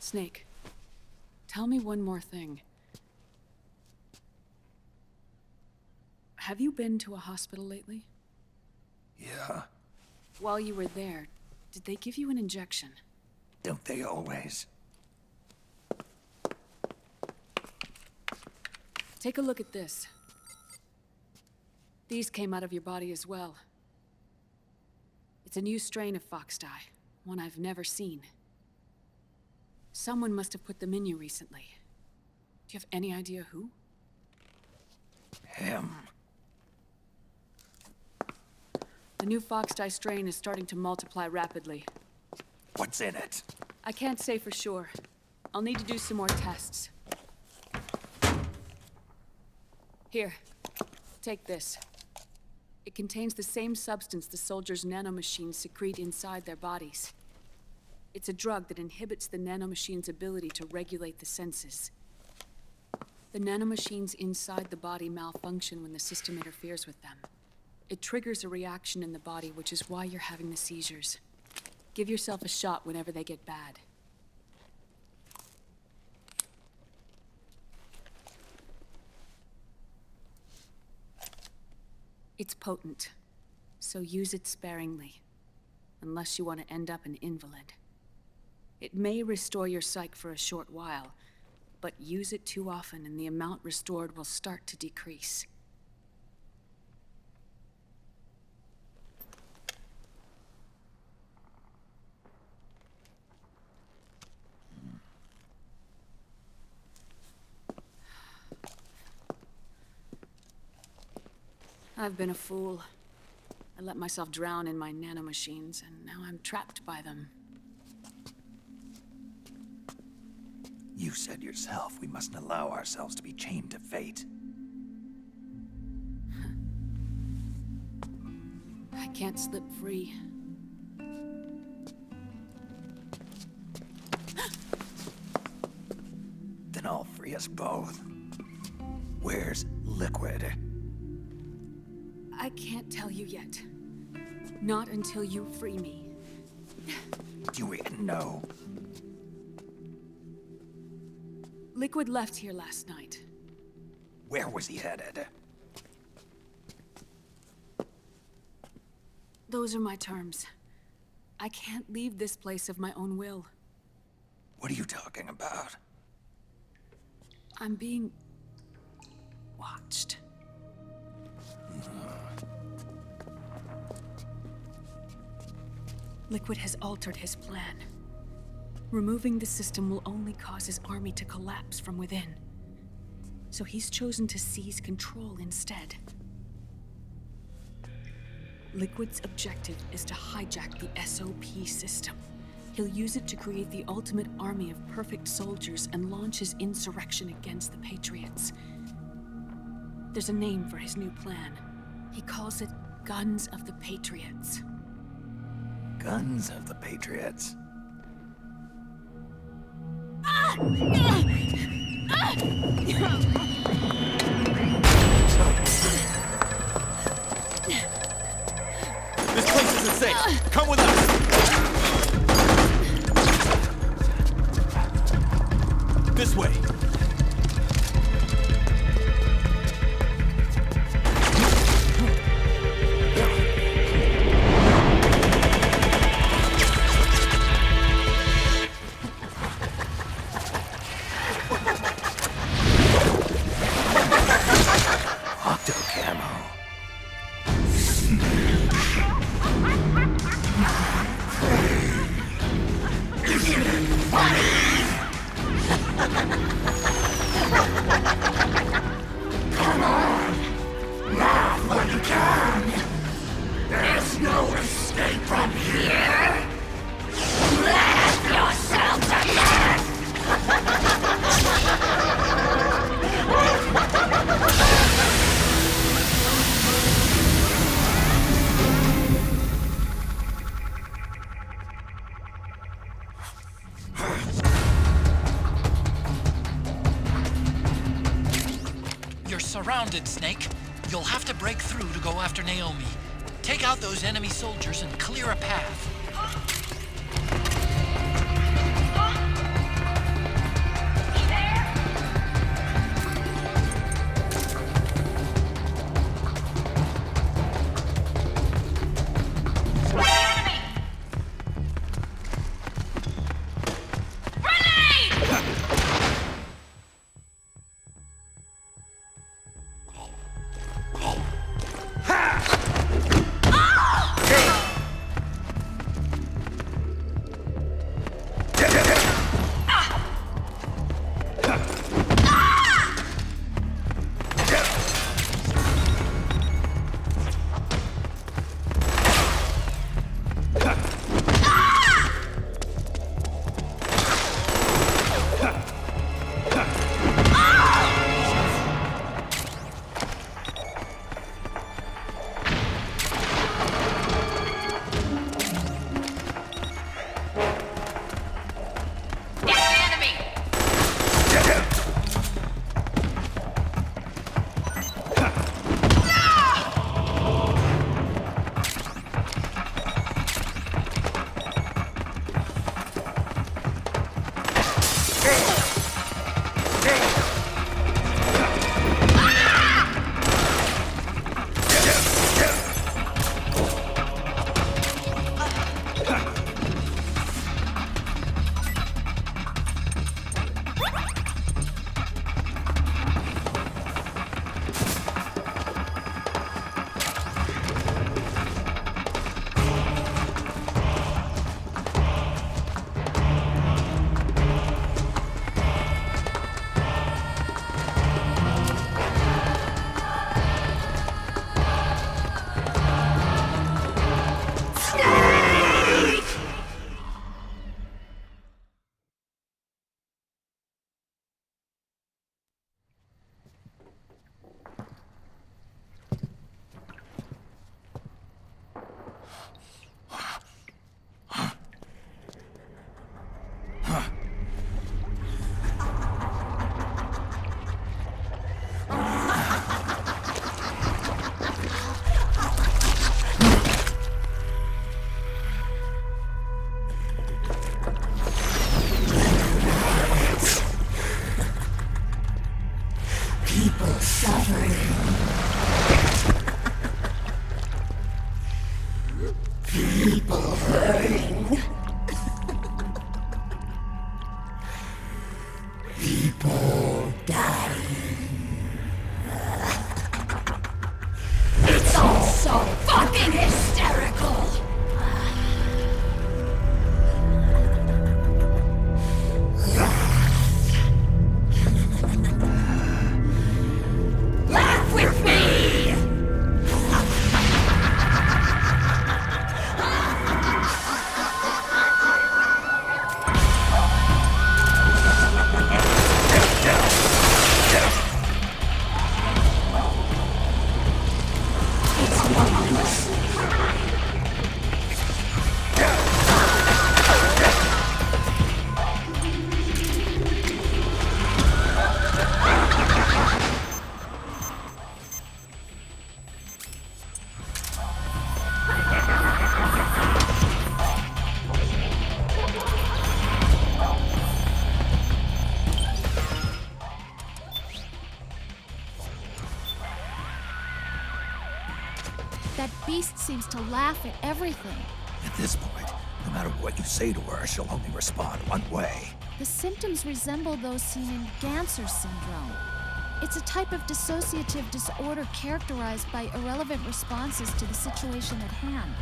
Snake, tell me one more thing. Have you been to a hospital lately?
Yeah.
While you were there, did they give you an injection?
Don't they always?
Take a look at this. These came out of your body as well. It's a new strain of Foxdie, one I've never seen. Someone must have put them in you recently. Do you have any idea who?
Him.
The new Foxdie strain is starting to multiply rapidly.
What's in it?
I can't say for sure. I'll need to do some more tests. Here, take this. It contains the same substance the soldiers' nanomachines secrete inside their bodies. It's a drug that inhibits the nanomachine's ability to regulate the senses. The nanomachines inside the body malfunction when the system interferes with them. It triggers a reaction in the body, which is why you're having the seizures. Give yourself a shot whenever they get bad. It's potent, so use it sparingly, unless you want to end up an invalid. It may restore your psyche for a short while, but use it too often and the amount restored will start to decrease. I've been a fool. I let myself drown in my nanomachines, and now I'm trapped by them.
You said yourself we mustn't allow ourselves to be chained to fate.
I can't slip free.
Then I'll free us both. Where's Liquid?
I can't tell you yet. Not until you free me.
Do we know?
Liquid left here last night.
Where was he headed?
Those are my terms. I can't leave this place of my own will.
What are you talking about?
I'm being watched. Liquid has altered his plan. Removing the system will only cause his army to collapse from within. So he's chosen to seize control instead. Liquid's objective is to hijack the SOP system. He'll use it to create the ultimate army of perfect soldiers and launch his insurrection against the Patriots. There's a name for his new plan. He calls it Guns of the Patriots.
Guns of the Patriots.
This place isn't safe. Come with us. This way.
Surrounded, Snake. You'll have to break through to go after Naomi. Take out those enemy soldiers and clear a path.
people dying. It's all so fucking hysterical. Laugh with me!
That beast seems to laugh at everything.
At this point, no matter what you say to her, she'll only respond one way.
The symptoms resemble those seen in Ganser syndrome. It's a type of dissociative disorder characterized by irrelevant responses to the situation at hand.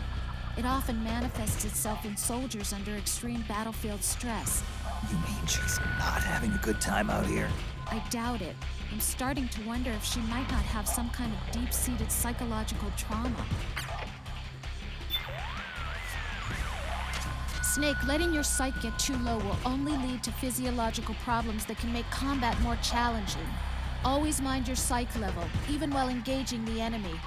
It often manifests itself in soldiers under extreme battlefield stress.
You mean she's not having a good time out here?
I doubt it. I'm starting to wonder if she might not have some kind of deep-seated psychological trauma. Snake, letting your psyche get too low will only lead to physiological problems that can make combat more challenging. Always mind your psych level, even while engaging the enemy.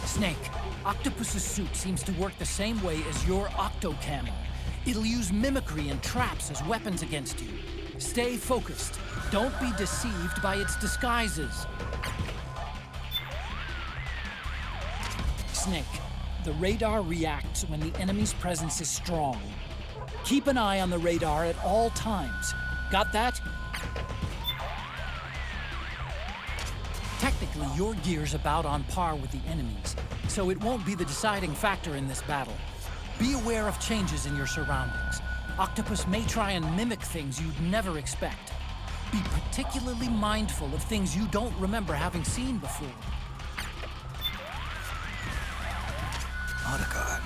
Snake, Octopus's suit seems to work the same way as your octo-camo. It'll use mimicry and traps as weapons against you. Stay focused. Don't be deceived by its disguises. Snake, the radar reacts when the enemy's presence is strong. Keep an eye on the radar at all times. Got that? Technically, your gear's about on par with the enemy's, so it won't be the deciding factor in this battle. Be aware of changes in your surroundings. Octopus may try and mimic things you'd never expect. Be particularly mindful of things you don't remember having seen before.
Otacon,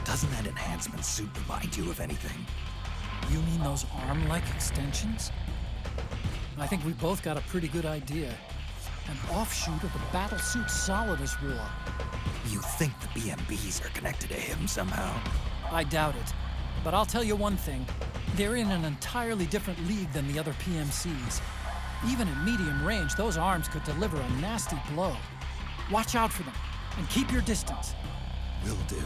doesn't that enhancement suit remind you of anything?
You mean those arm-like extensions? I think we both got a pretty good idea. An offshoot of the battlesuit Solidus wore.
You think the BMBs are connected to him somehow?
I doubt it. But I'll tell you one thing. They're in an entirely different league than the other PMCs. Even at medium range, those arms could deliver a nasty blow. Watch out for them, and keep your distance.
Will do.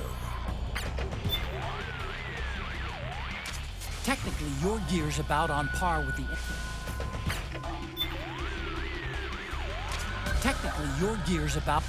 Technically, your gear's about on par with the... Technically, your gear's about...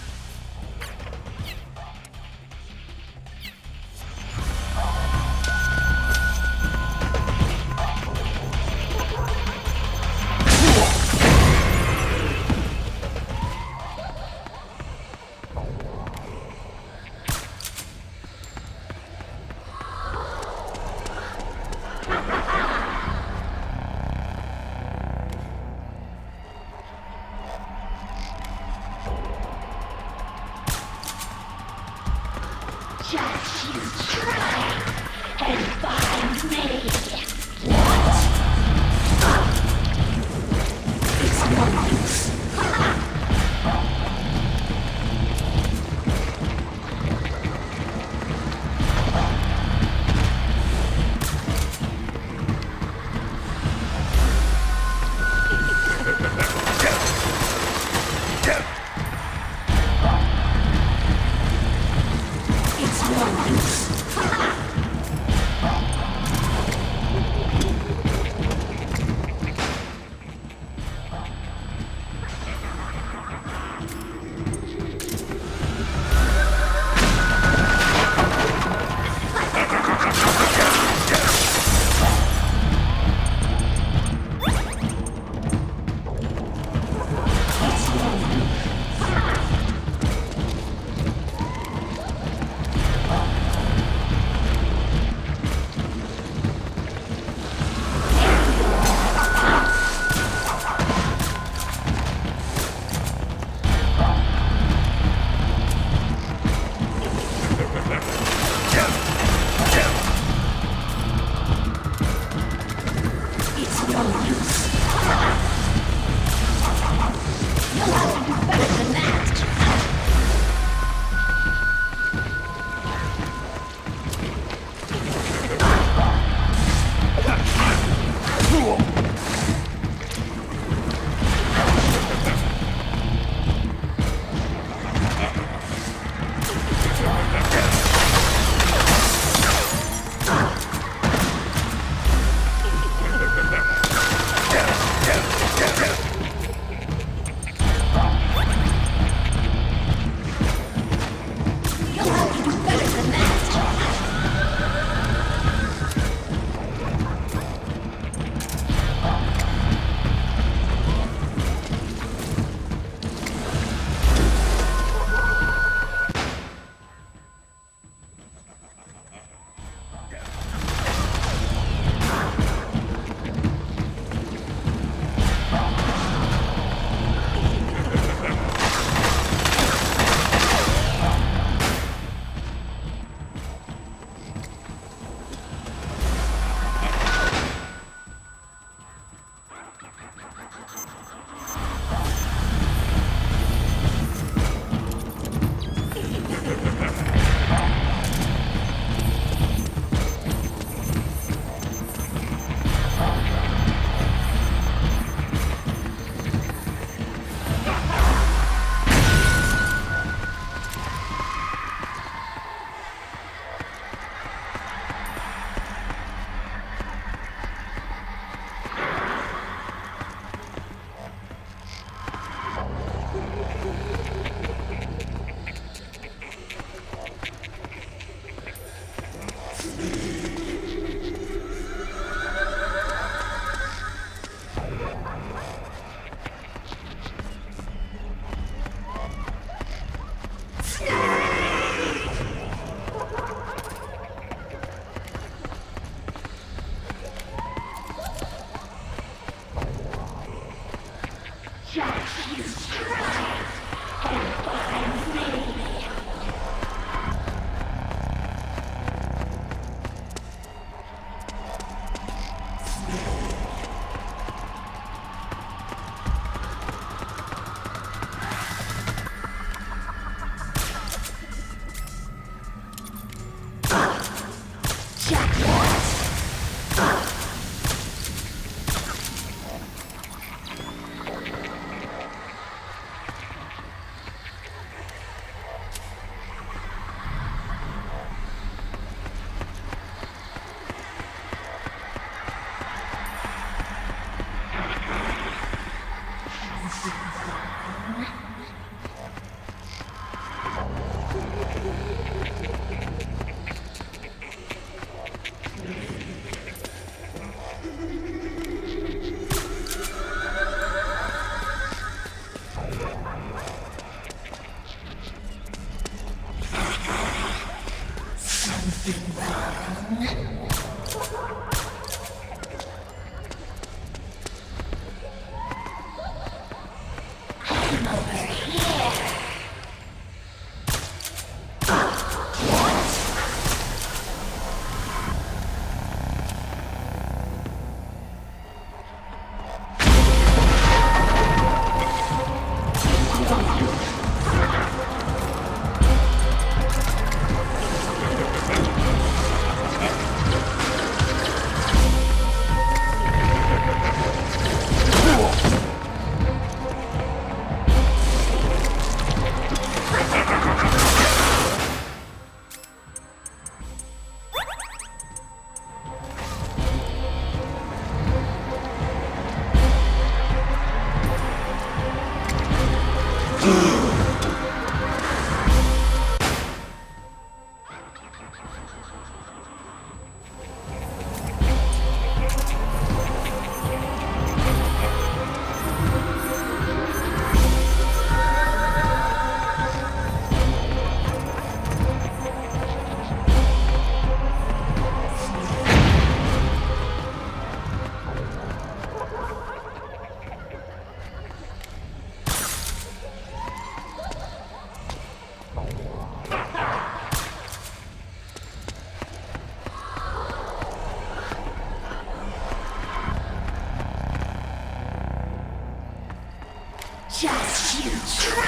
Just you try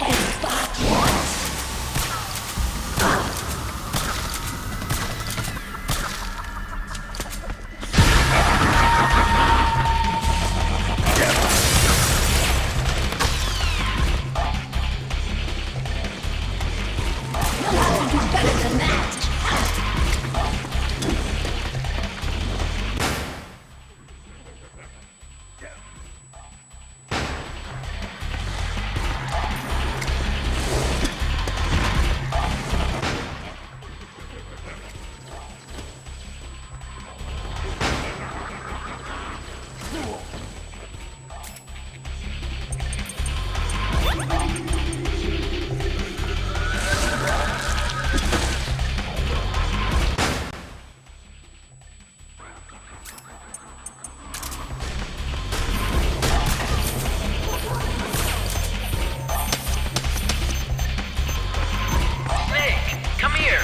and fuck once. You'll have to do better than that.
Come here!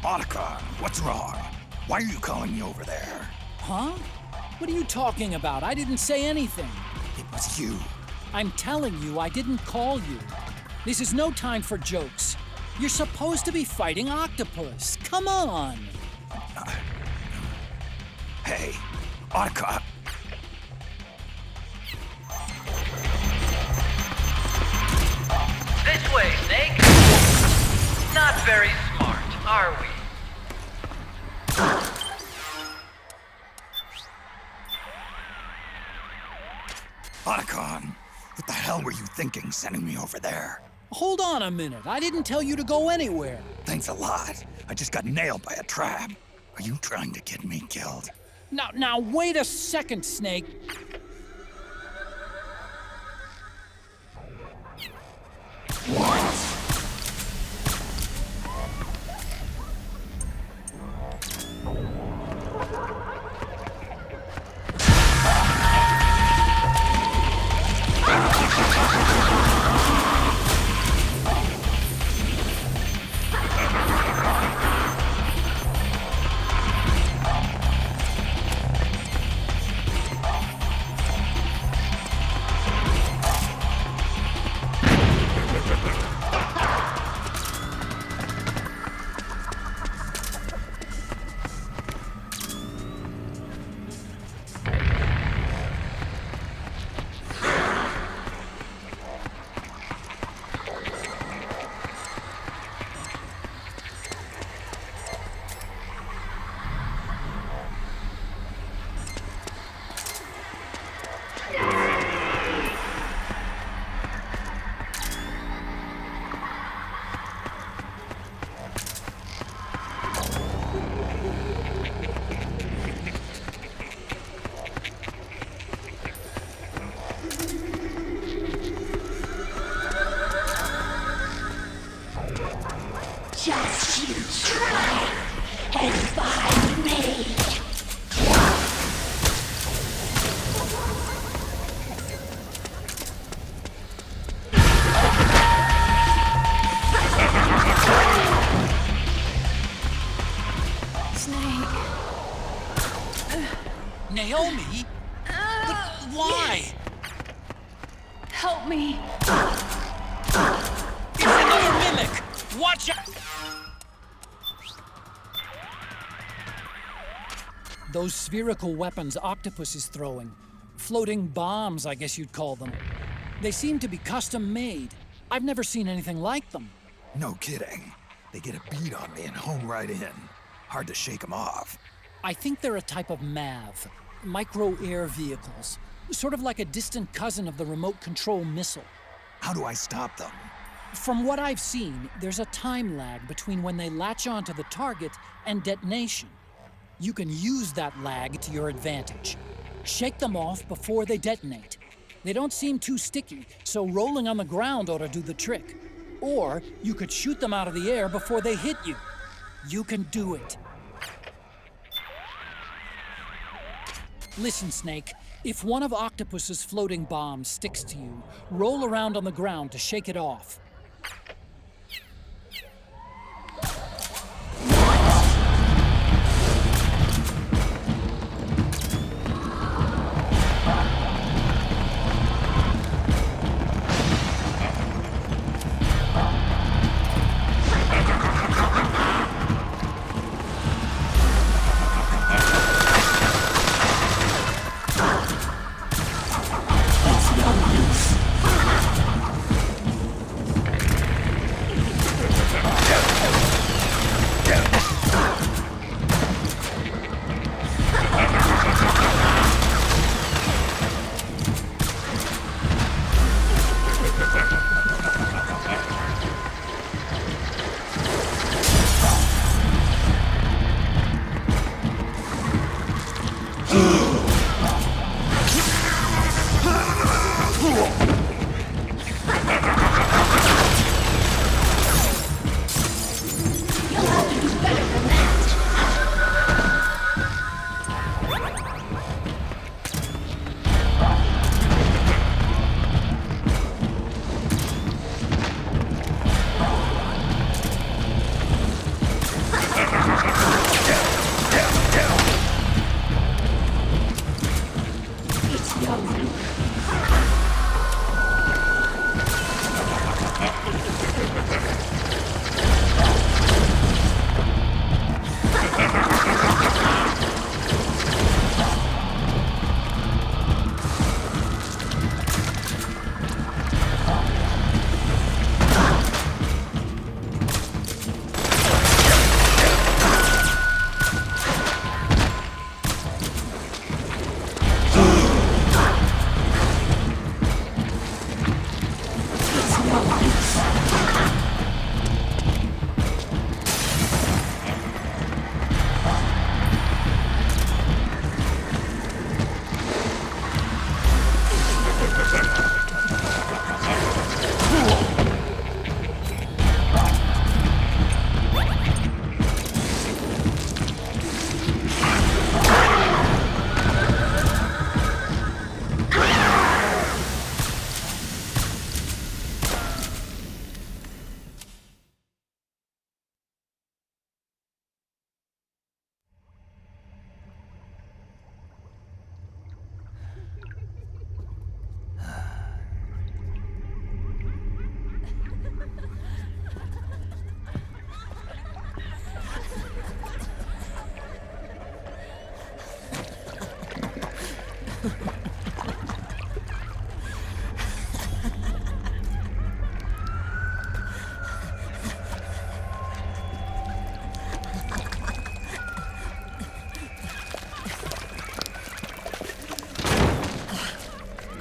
Otacon, what's wrong? Why are you calling me over there?
Huh? What are you talking about? I didn't say anything.
It was you.
I'm telling you, I didn't call you. This is no time for jokes. You're supposed to be fighting Octopus. Come on!
Hey, Otacon.
This way, Snake! Not very smart, are we?
Otacon, what the hell were you thinking sending me over there?
Hold on a minute. I didn't tell you to go anywhere.
Thanks a lot. I just got nailed by a trap. Are you trying to get me killed?
Now, wait a second, Snake.
must you try and find me?
Naomi? But why?
Yes. Help me.
It's another mimic! Watch out! Those spherical weapons Octopus is throwing. Floating bombs, I guess you'd call them. They seem to be custom-made. I've never seen anything like them.
No kidding. They get a beat on me and home right in. Hard to shake them off.
I think they're a type of MAV, micro-air vehicles. Sort of like a distant cousin of the remote control missile.
How do I stop them?
From what I've seen, there's a time lag between when they latch onto the target and detonation. You can use that lag to your advantage. Shake them off before they detonate. They don't seem too sticky, so rolling on the ground ought to do the trick. Or you could shoot them out of the air before they hit you. You can do it. Listen, Snake. If one of Octopus's floating bombs sticks to you, roll around on the ground to shake it off.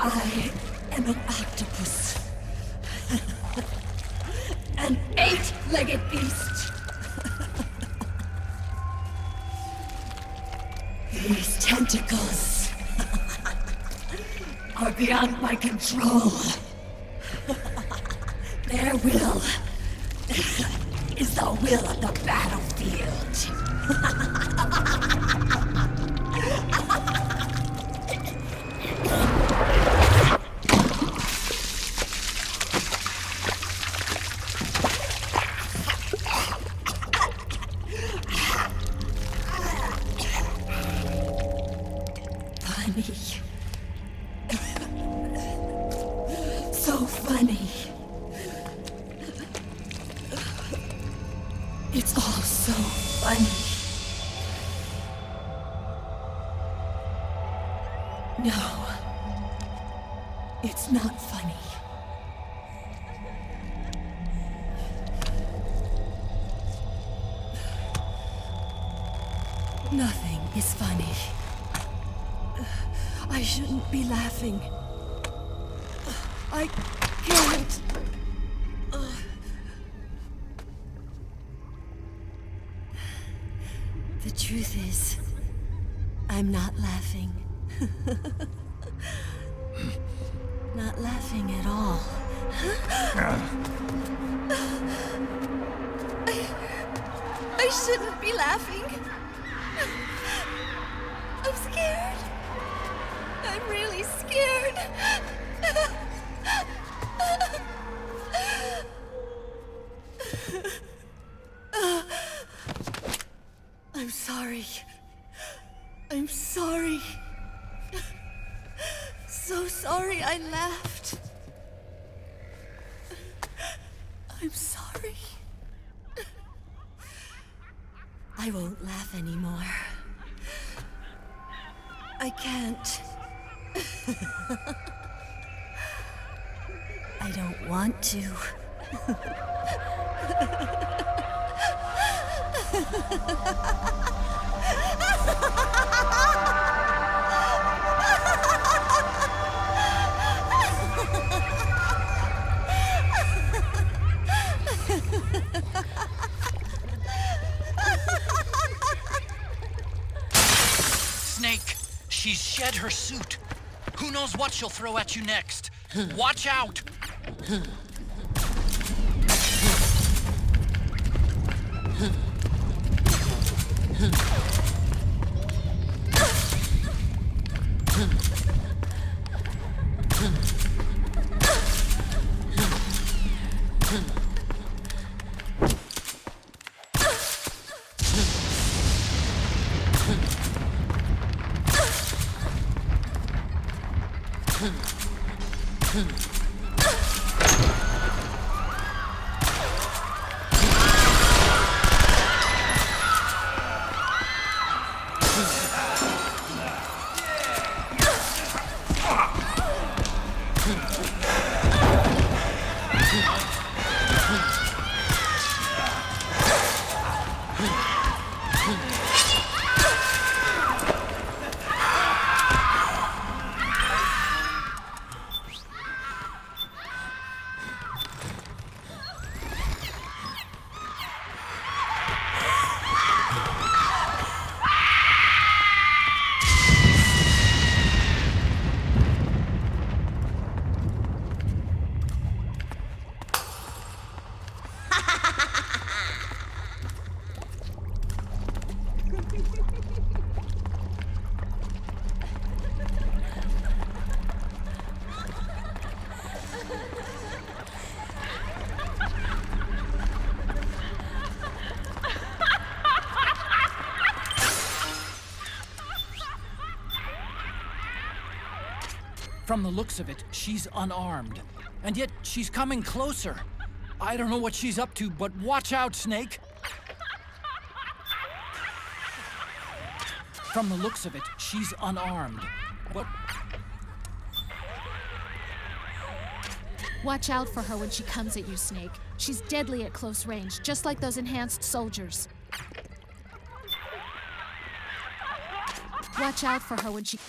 I am an octopus. An 8-legged beast. These tentacles are beyond my control. Their will is the will of the battlefield. Funny. So funny. It's all so funny. No. It's not funny. Nothing is funny. I shouldn't be laughing. I can't. The truth is, I'm not laughing. Not laughing at all. I shouldn't be laughing. I'm scared. I'm really scared. I'm sorry. I'm sorry. So sorry I laughed. I'm sorry. I won't laugh anymore. I can't. I don't want to.
Snake, she's shed her suit. Who knows what she'll throw at you next? Watch out! From the looks of it, she's unarmed. And yet, she's coming closer. I don't know what she's up to, but watch out, Snake! From the looks of it, she's unarmed. But...
Watch out for her when she comes at you, Snake. She's deadly at close range, just like those enhanced soldiers. Watch out for her when she...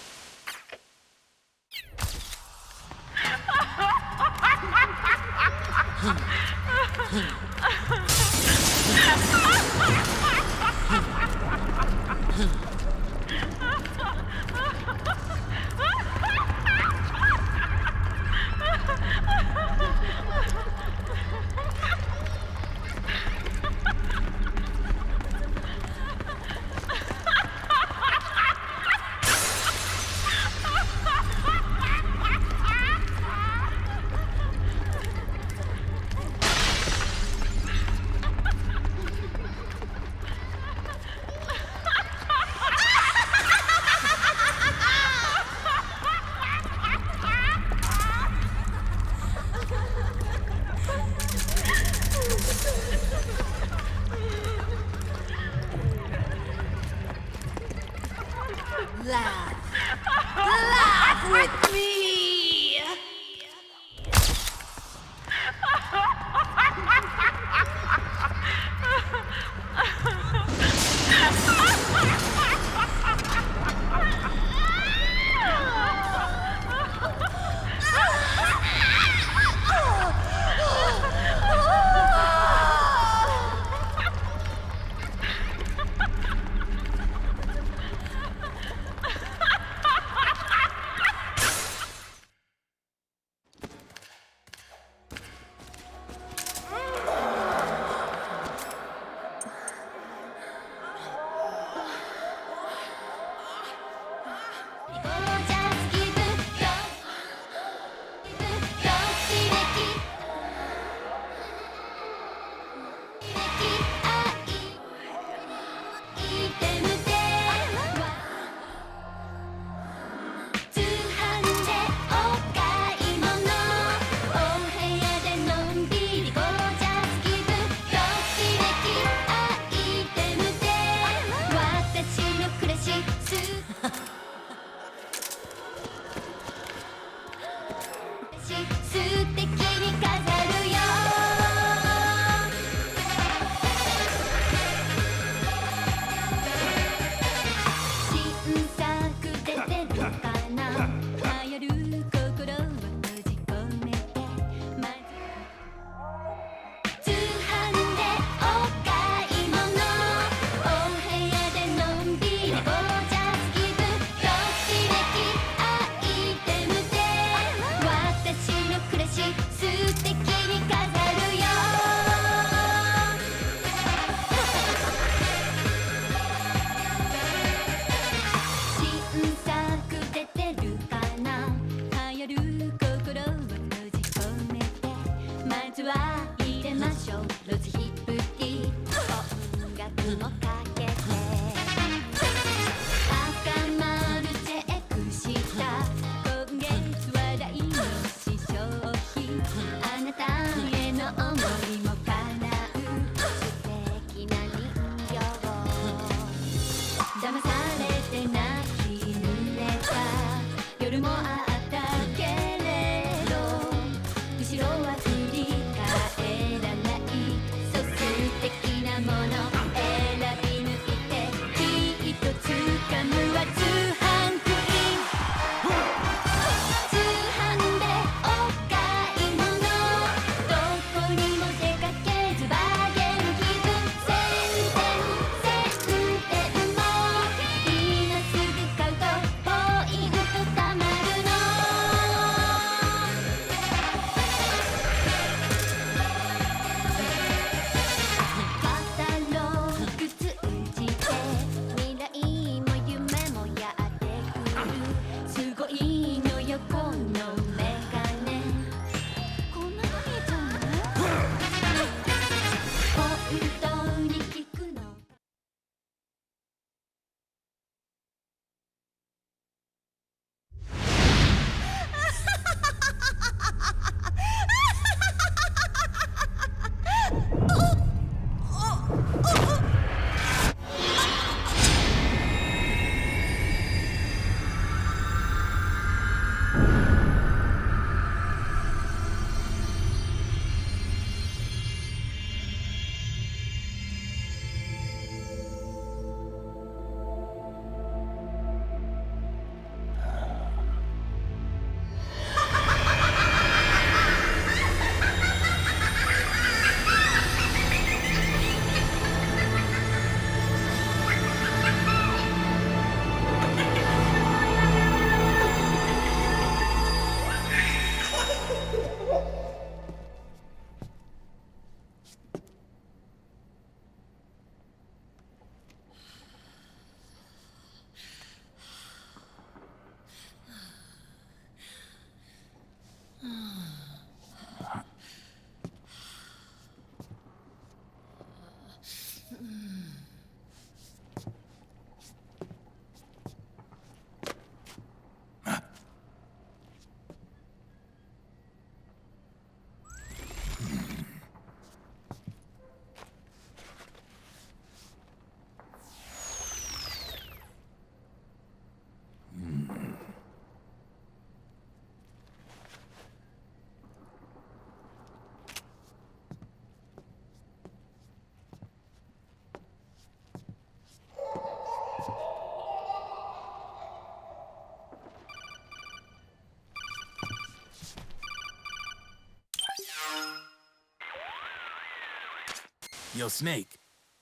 Yo, Snake,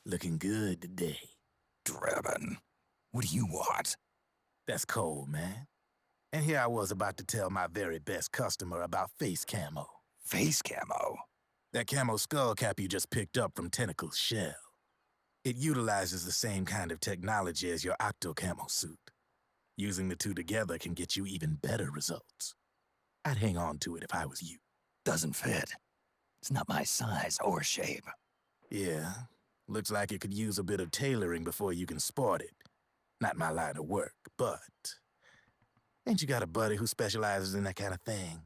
looking good today.
Drebin, what do you want?
That's cold, man. And here I was about to tell my very best customer about face camo.
Face camo?
That camo skull cap you just picked up from Tentacle's shell. It utilizes the same kind of technology as your Octo camo suit. Using the two together can get you even better results. I'd hang on to it if I was you.
Doesn't fit. It's not my size or shape.
Yeah, looks like it could use a bit of tailoring before you can sport it. Not my line of work, but... ain't you got a buddy who specializes in that kind of thing?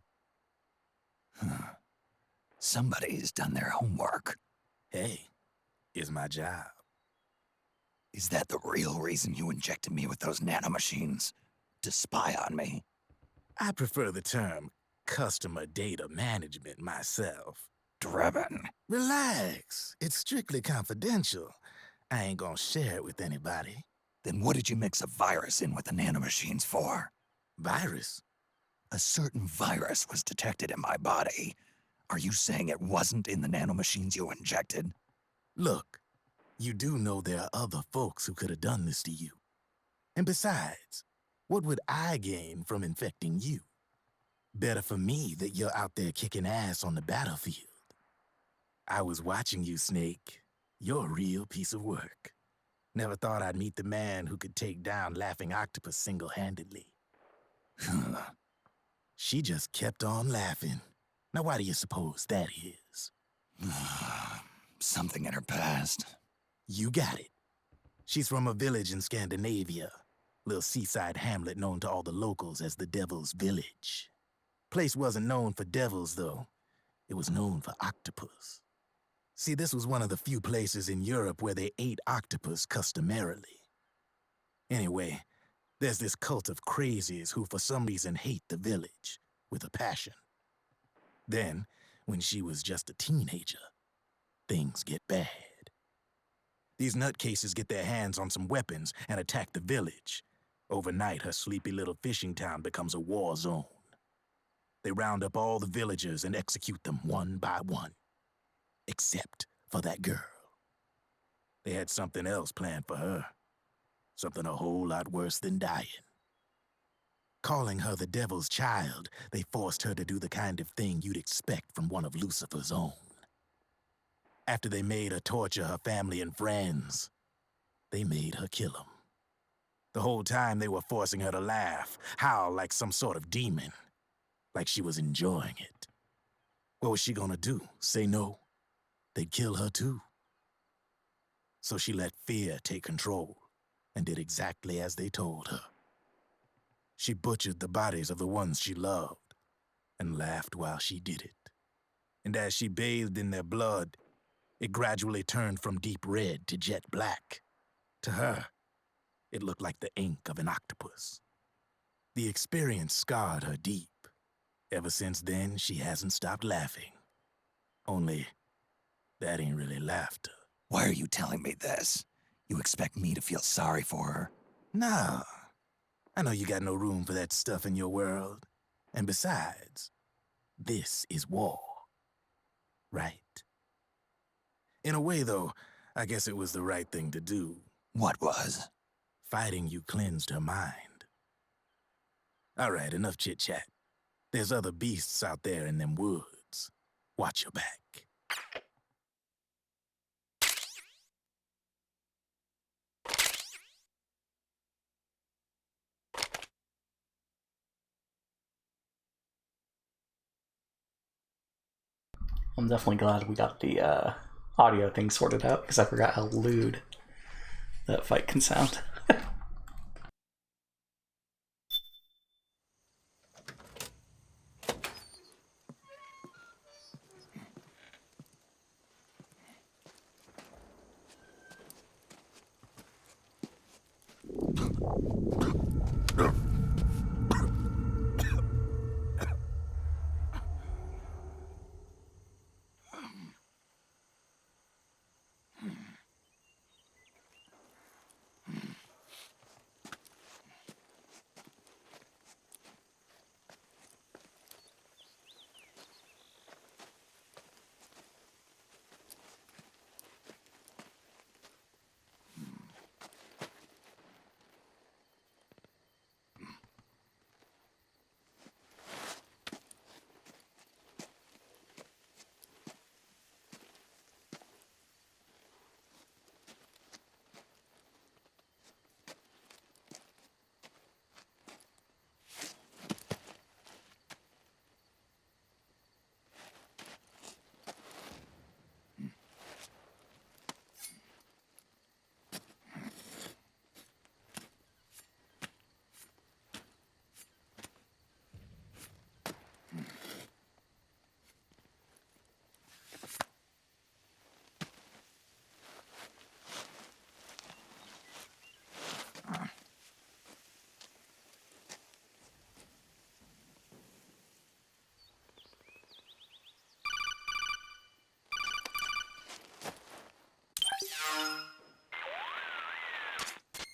Somebody's done their homework.
Hey, it's my job.
Is that the real reason you injected me with those nanomachines? To spy on me?
I prefer the term customer data management myself.
Drebin.
Relax. It's strictly confidential. I ain't gonna share it with anybody.
Then what did you mix a virus in with the nanomachines for?
Virus?
A certain virus was detected in my body. Are you saying it wasn't in the nanomachines you injected?
Look, you do know there are other folks who could have done this to you. And besides, what would I gain from infecting you? Better for me that you're out there kicking ass on the battlefield. I was watching you, Snake. You're a real piece of work. Never thought I'd meet the man who could take down Laughing Octopus single-handedly. She just kept on laughing. Now why do you suppose that is?
Something in her past.
You got it. She's from a village in Scandinavia. Little seaside hamlet known to all the locals as the Devil's Village. Place wasn't known for devils, though. It was known for octopus. See, this was one of the few places in Europe where they ate octopus customarily. Anyway, there's this cult of crazies who for some reason hate the village with a passion. Then, when she was just a teenager, things get bad. These nutcases get their hands on some weapons and attack the village. Overnight, her sleepy little fishing town becomes a war zone. They round up all the villagers and execute them one by one. Except for that girl. They had something else planned for her. Something a whole lot worse than dying. Calling her the Devil's Child, they forced her to do the kind of thing you'd expect from one of Lucifer's own. After they made her torture her family and friends, they made her kill them. The whole time they were forcing her to laugh, howl like some sort of demon. Like she was enjoying it. What was she gonna do? Say no? They'd kill her too. So she let fear take control and did exactly as they told her. She butchered the bodies of the ones she loved and laughed while she did it. And as she bathed in their blood, it gradually turned from deep red to jet black. To her, it looked like the ink of an octopus. The experience scarred her deep. Ever since then, she hasn't stopped laughing. Only, that ain't really laughter.
Why are you telling me this? You expect me to feel sorry for her?
Nah. I know you got no room for that stuff in your world. And besides, this is war. Right? In a way, though, I guess it was the right thing to do.
What was?
Fighting you cleansed her mind. All right, enough chit-chat. There's other beasts out there in them woods. Watch your back.
I'm definitely glad we got the audio thing sorted out, because I forgot how lewd that fight can sound.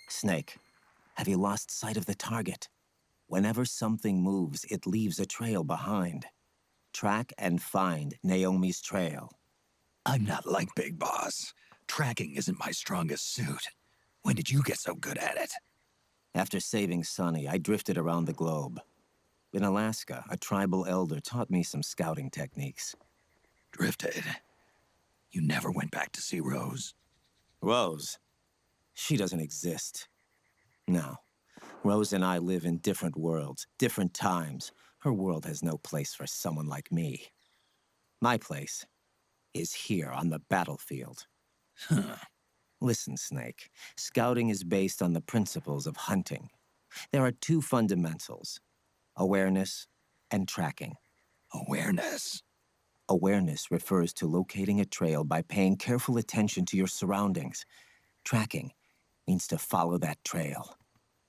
Snake, have you lost sight of the target? Whenever something moves, it leaves a trail behind. Track and find Naomi's trail.
I'm not like Big Boss. Tracking isn't my strongest suit. When did you get so good at it?
After saving Sonny, I drifted around the globe. In Alaska, a tribal elder taught me some scouting techniques.
Drifted? You never went back to see Rose?
Rose? She doesn't exist. No. Rose and I live in different worlds, different times. Her world has no place for someone like me. My place is here on the battlefield.
Huh.
Listen, Snake. Scouting is based on the principles of hunting. There are two fundamentals: awareness and tracking.
Awareness?
Awareness refers to locating a trail by paying careful attention to your surroundings. Tracking means to follow that trail.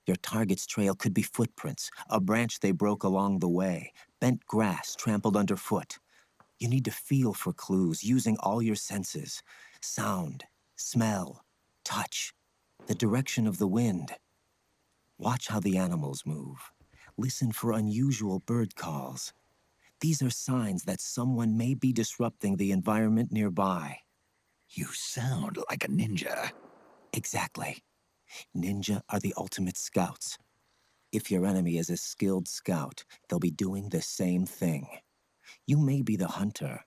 Your target's trail could be footprints, a branch they broke along the way, bent grass trampled underfoot. You need to feel for clues using all your senses: sound, smell, touch, the direction of the wind. Watch how the animals move. Listen for unusual bird calls. These are signs that someone may be disrupting the environment nearby.
You sound like a ninja.
Exactly. Ninja are the ultimate scouts. If your enemy is a skilled scout, they'll be doing the same thing. You may be the hunter,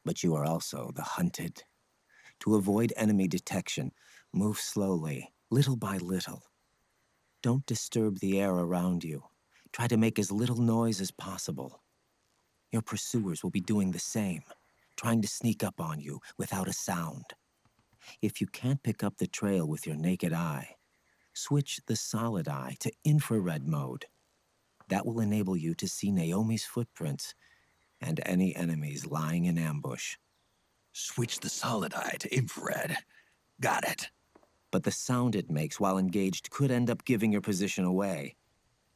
but you are also the hunted. To avoid enemy detection, move slowly, little by little. Don't disturb the air around you. Try to make as little noise as possible. Your pursuers will be doing the same, trying to sneak up on you without a sound. If you can't pick up the trail with your naked eye, switch the solid eye to infrared mode. That will enable you to see Naomi's footprints and any enemies lying in ambush.
Switch the solid eye to infrared. Got it.
But the sound it makes while engaged could end up giving your position away.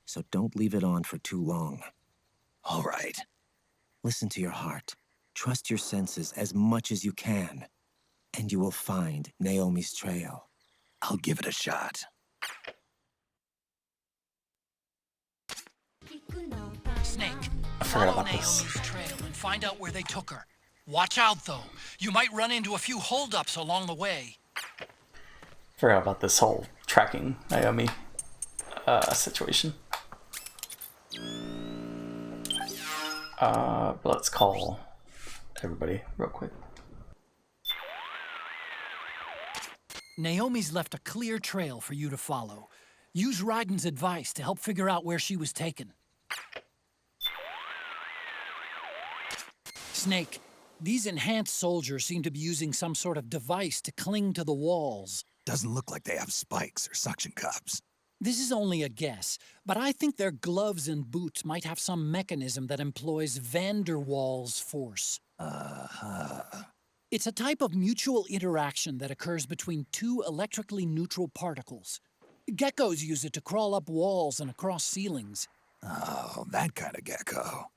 So don't leave it on for too long.
All right.
Listen to your heart. Trust your senses as much as you can. And you will find Naomi's trail.
I'll give it a shot.
Snake,
I forgot
follow
about this.
Naomi's trail and find out where they took her. Watch out, though. You might run into a few holdups along the way.
Forgot about this whole tracking Naomi situation. Let's call everybody real quick.
Naomi's left a clear trail for you to follow. Use Raiden's advice to help figure out where she was taken. Snake, These enhanced soldiers seem to be using some sort of device to cling to the walls.
Doesn't look like they have spikes or suction cups.
This is only a guess, but I think their gloves and boots might have some mechanism that employs van der Waals force. It's a type of mutual interaction that occurs between two electrically neutral particles. Geckos use it to crawl up walls and across ceilings.
Oh, that kind of gecko.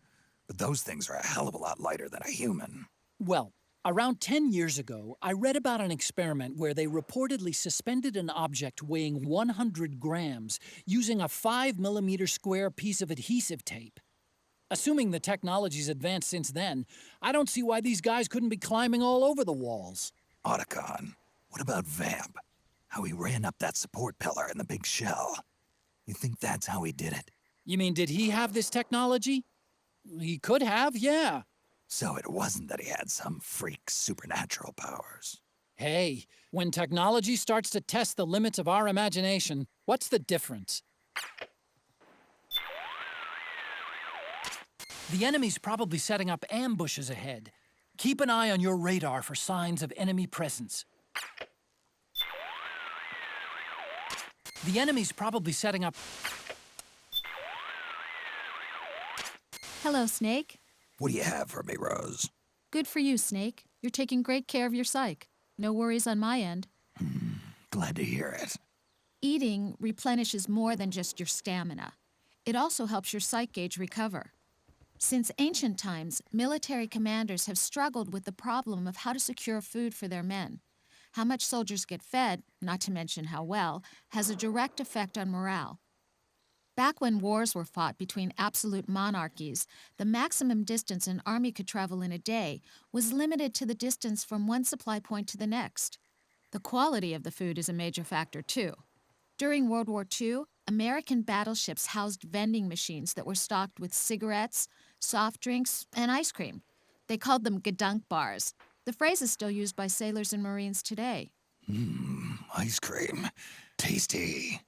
But those things are a hell of a lot lighter than a human.
Well, around 10 years ago, I read about an experiment where they reportedly suspended an object weighing 100 grams using a 5mm square piece of adhesive tape. Assuming the technology's advanced since then, I don't see why these guys couldn't be climbing all over the walls.
Otacon, what about Vamp? How he ran up that support pillar in the big shell. You think that's how he did it?
You mean, did he have this technology? He could have, yeah.
So it wasn't that he had some freak supernatural powers.
Hey, when technology starts to test the limits of our imagination, what's the difference? The enemy's probably setting up ambushes ahead. Keep an eye on your radar for signs of enemy presence. The enemy's probably setting up...
Hello, Snake.
What do you have for me, Rose?
Good for you, Snake. You're taking great care of your psyche. No worries on my end.
Glad to hear it.
Eating replenishes more than just your stamina. It also helps your psych gauge recover. Since ancient times, military commanders have struggled with the problem of how to secure food for their men. How much soldiers get fed, not to mention how well, has a direct effect on morale. Back when wars were fought between absolute monarchies, the maximum distance an army could travel in a day was limited to the distance from one supply point to the next. The quality of the food is a major factor, too. During World War II, American battleships housed vending machines that were stocked with cigarettes, soft drinks, and ice cream. They called them Gedunk bars. The phrase is still used by sailors and Marines today.
Ice cream. Tasty.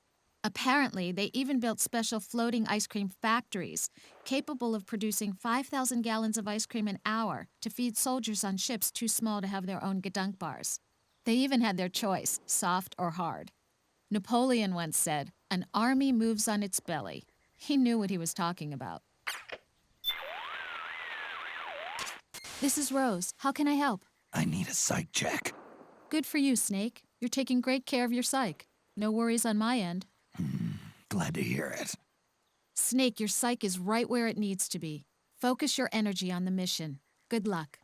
Apparently, they even built special floating ice cream factories, capable of producing 5,000 gallons of ice cream an hour to feed soldiers on ships too small to have their own Gedunk bars. They even had their choice, soft or hard. Napoleon once said, "An army moves on its belly." He knew what he was talking about. This is Rose. How can I help?
I need a psych check.
Good for you, Snake. You're taking great care of your psyche. No worries on my end.
Glad to hear it.
Snake, your psyche is right where it needs to be. Focus your energy on the mission. Good luck.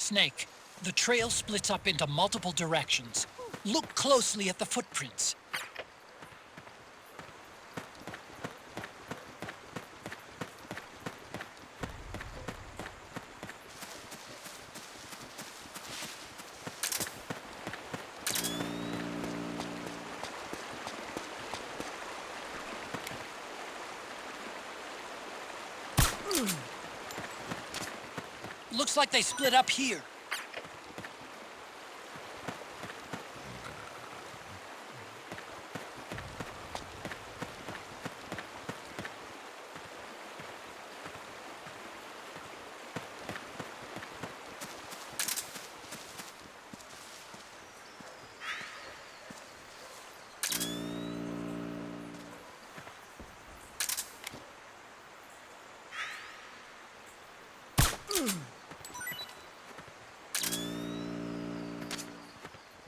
Snake, the trail splits up into multiple directions. Look closely at the footprints. Looks like they split up here.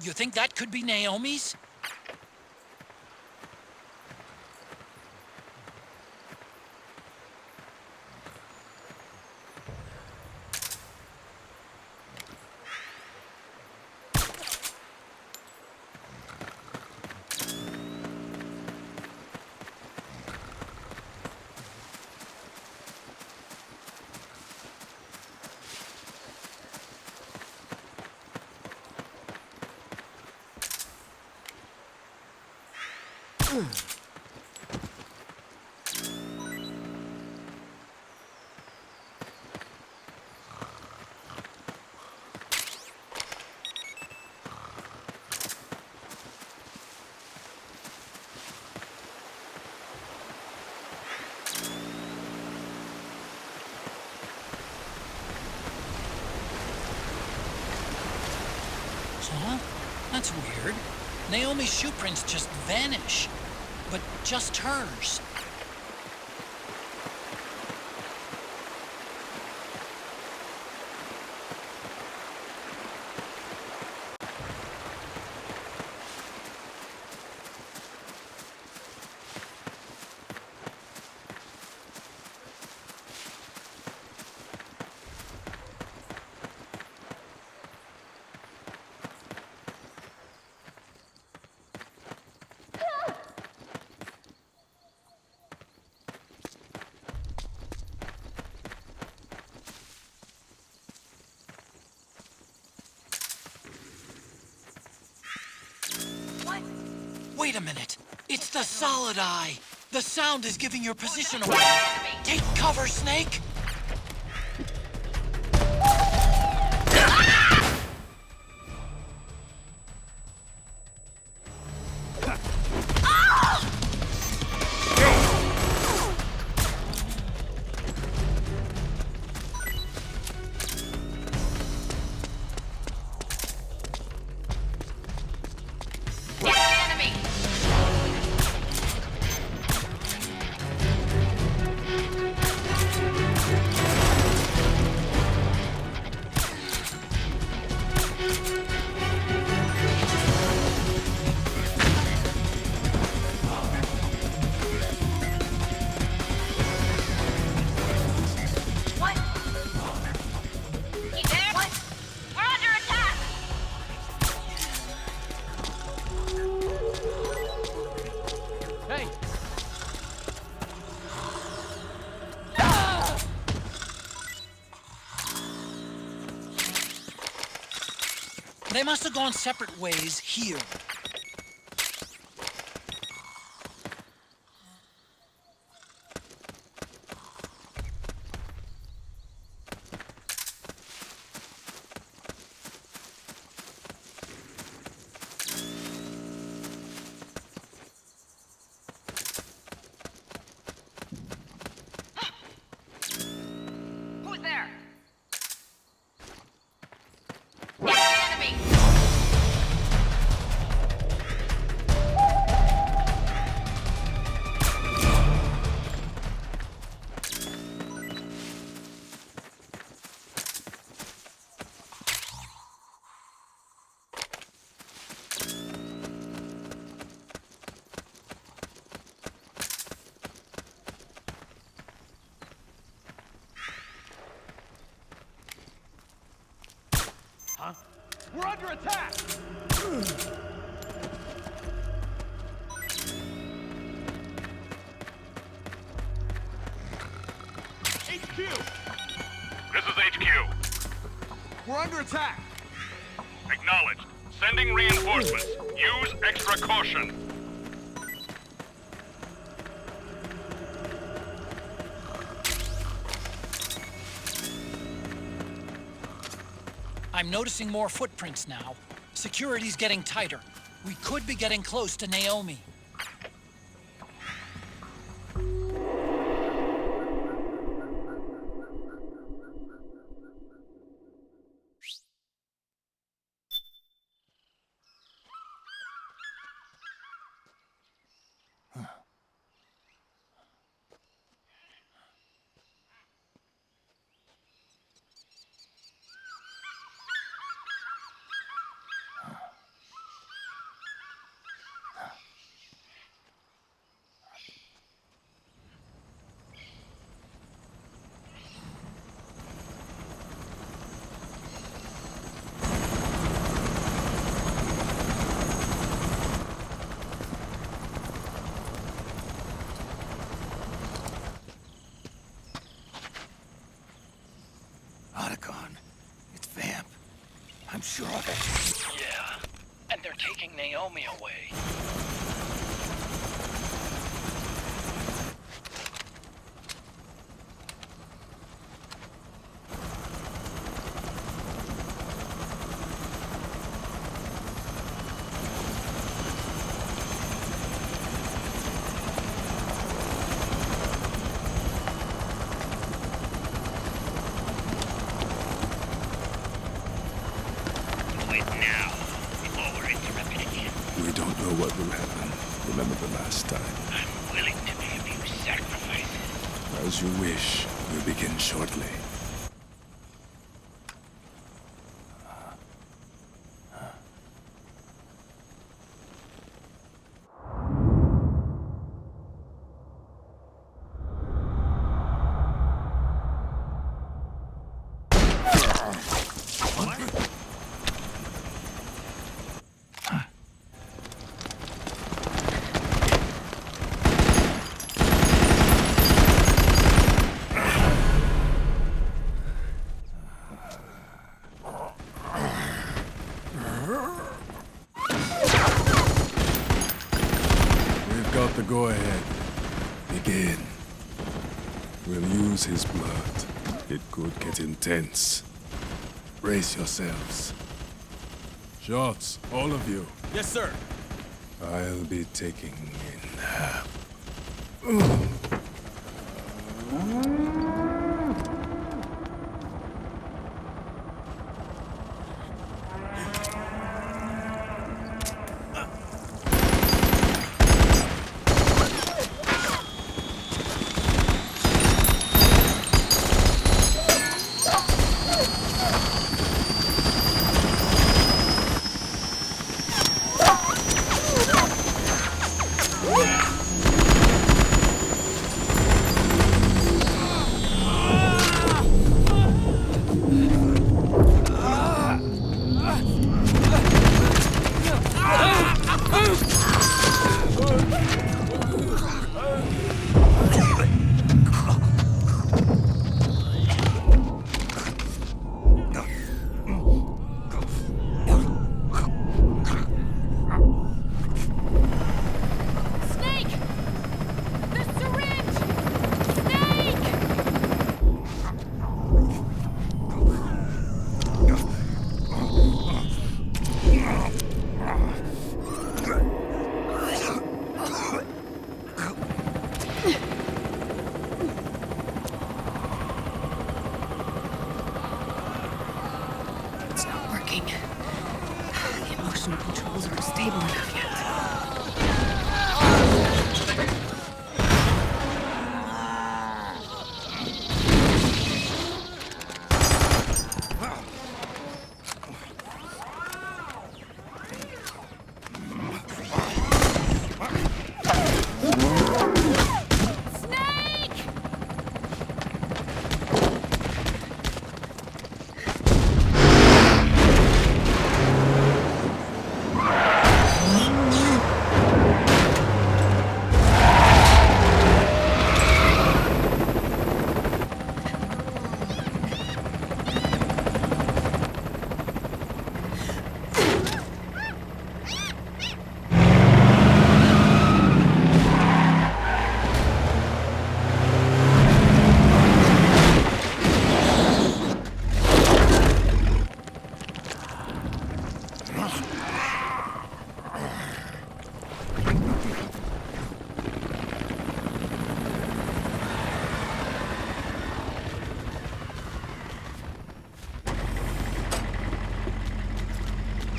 You think that could be Naomi's? Huh? That's weird. Naomi's shoe prints just vanish. But just hers. Wait a minute. It's the solid eye. The sound is giving your position away. Take cover, Snake. They must have gone separate ways here.
Who's there?
Huh? We're under attack! HQ!
This is HQ.
We're under attack!
Acknowledged. Sending reinforcements. Use extra caution.
I'm noticing more footprints now. Security's getting tighter. We could be getting close to Naomi.
I'm sure of it.
Yeah, and they're taking Naomi away.
this time.
I'm willing to make a few sacrifices.
As you wish. We'll begin shortly. Got the go-ahead. Begin. We'll use his blood. It could get intense. Brace yourselves. Shots, all of you.
Yes, sir.
I'll be taking in half.
Controls aren't stable enough yet.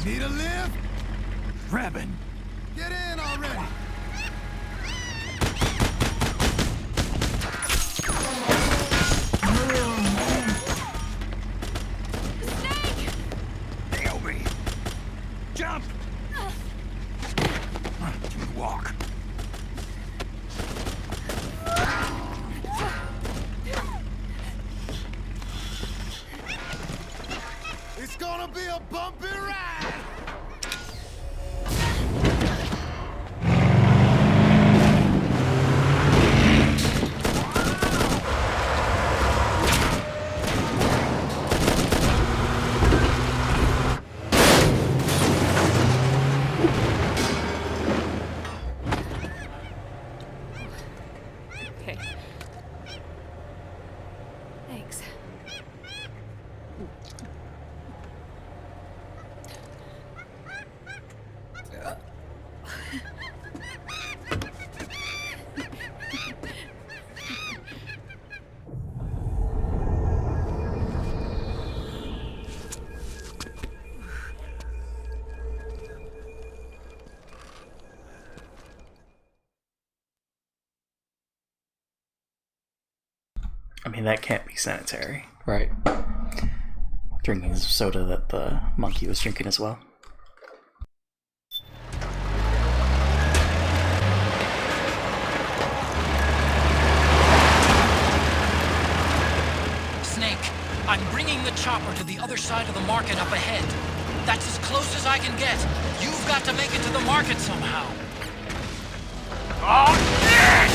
Need a lift?
Grabbing.
Get in already!
Nail me! Jump! Walk.
It's gonna be a bumpy ride!
I mean, that can't be sanitary, right? Drinking soda that the monkey was drinking as well.
Snake, I'm bringing the chopper to the other side of the market up ahead. That's as close as I can get. You've got to make it to the market somehow.
Oh, shit!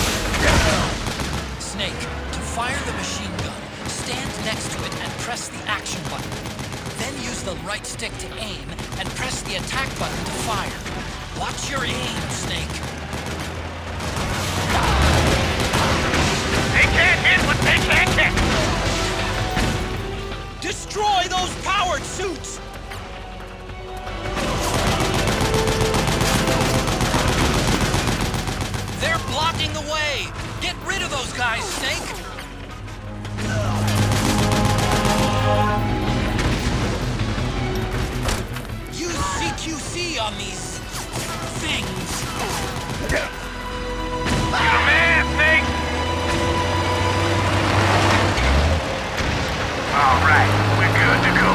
Snake, to fire the machine gun, stand next to it and press the action button. Then use the right stick to aim and press the attack button to fire. Watch your aim, Snake.
They can't hit what they can't hit!
Destroy those powered suits!
They're blocking the way! Get rid of those guys, Snake! Use CQC on these things.
You're the man, Snake! All right, we're good to go.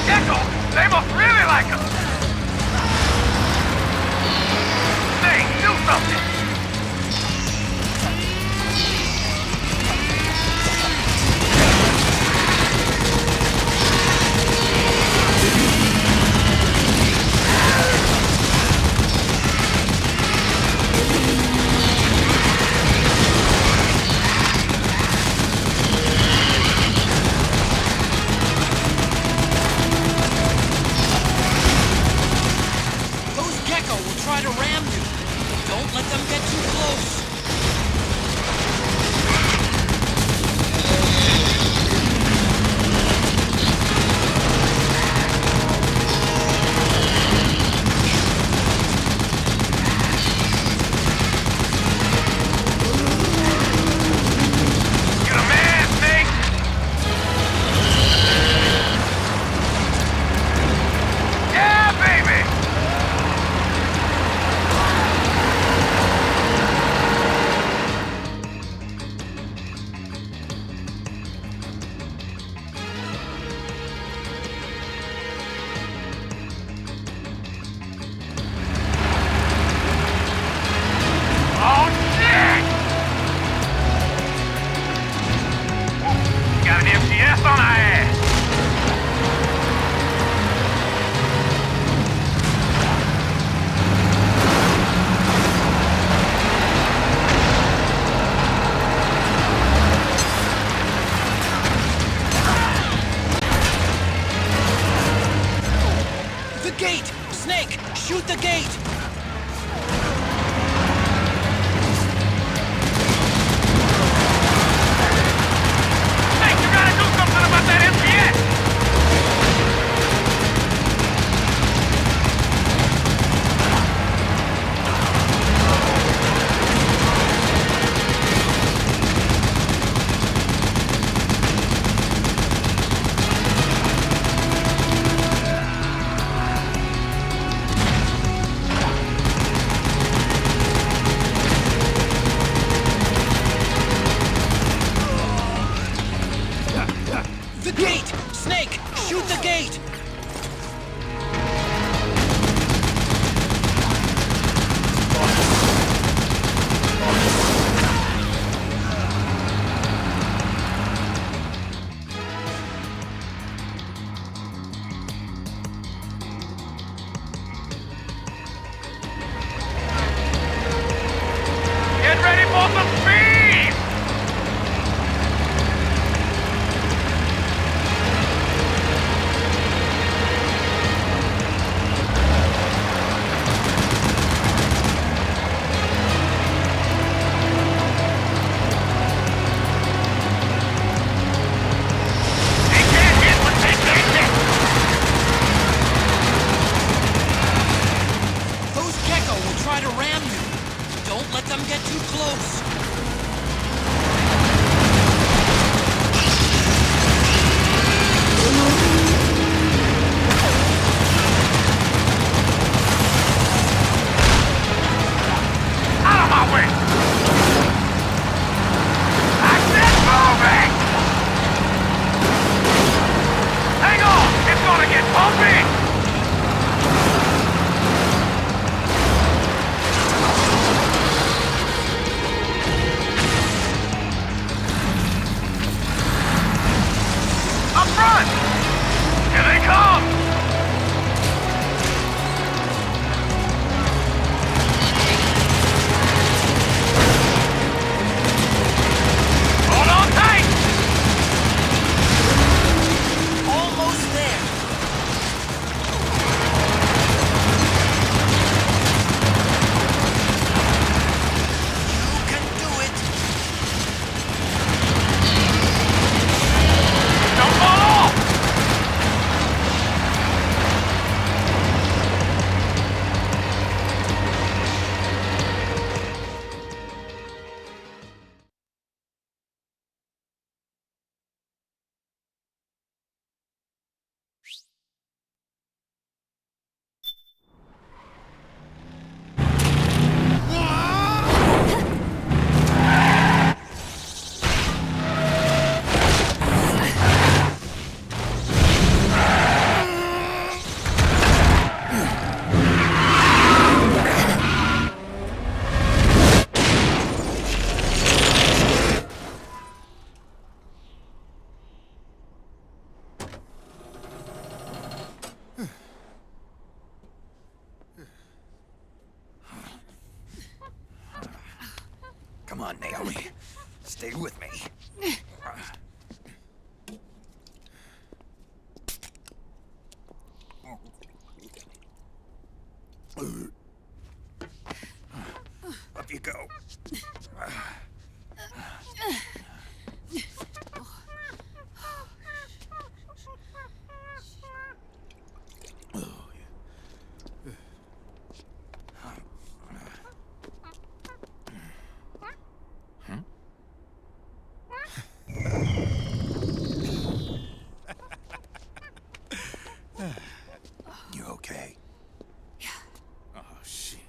Gecko, they must really like us. Snake, do something.
Those Gecko will try to ram you. Don't let them get too close.
You're the man, Snake! Yeah, baby! Oh, shit! Got an MCS on our ass!
The gate! Snake, shoot the gate!
Snake, you gotta do something about that MCS!
The gate! Snake, shoot the gate!
Get ready for some speed! They can't hit what they can't hit!
Those Gecko will try to ram you. Don't let them get too close.
Come on, Naomi. Stay with me. Up you go. You okay?
Yeah. Oh, shit.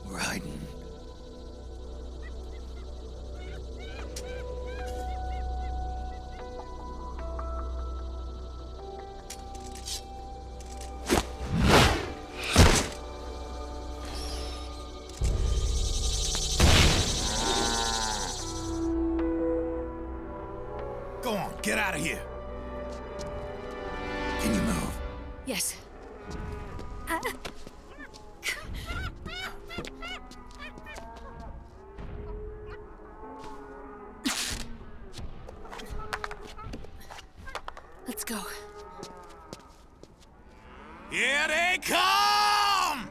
We're hiding.
Go on, get out of here.
Can you move?
Yes. Let's go.
Here they come!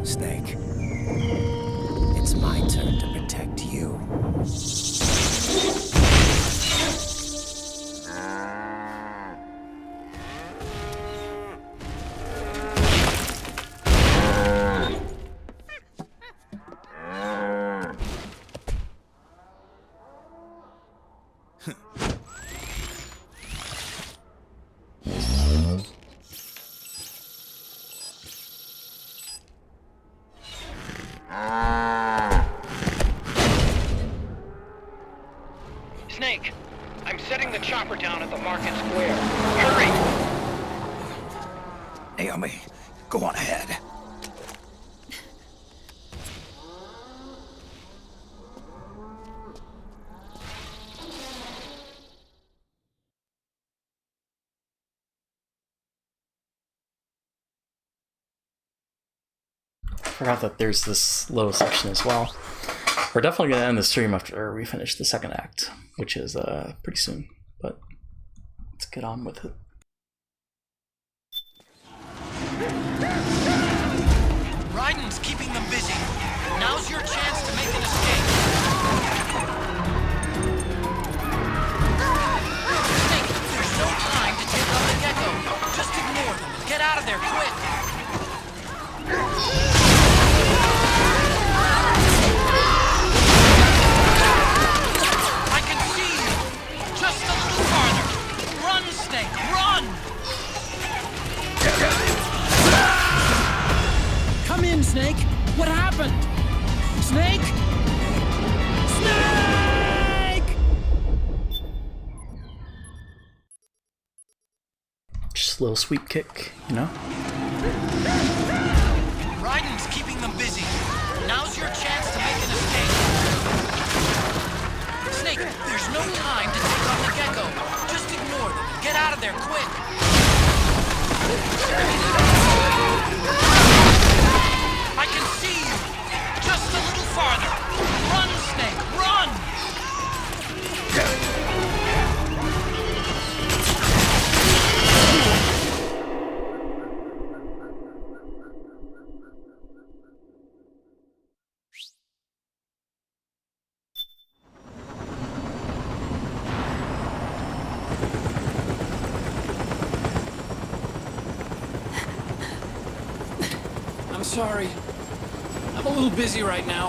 Snake. It's my turn to protect you.
Snake, I'm setting the chopper down at the market square. Hurry!
Naomi, go on ahead.
Forgot that there's this little section as well. We're definitely going to end the stream after we finish the second act, which is pretty soon, but let's get on with it.
Raiden's keeping them busy.
Now's your chance to make an escape. Snake, there's no time to take on the gecko. Just ignore them and get out of there quick. I can see you. Just a little farther. Run, Snake, run! Come in, Snake. What happened? Snake? Snake!
Just a little sweep kick, you know?
Raiden's keeping them busy. Now's your chance to make an escape. Snake, there's no time to take on the gecko. Just ignore them and get out of there quick. I can see you. Just a little farther. Run, Snake, run! I'm sorry. I'm a little busy right now.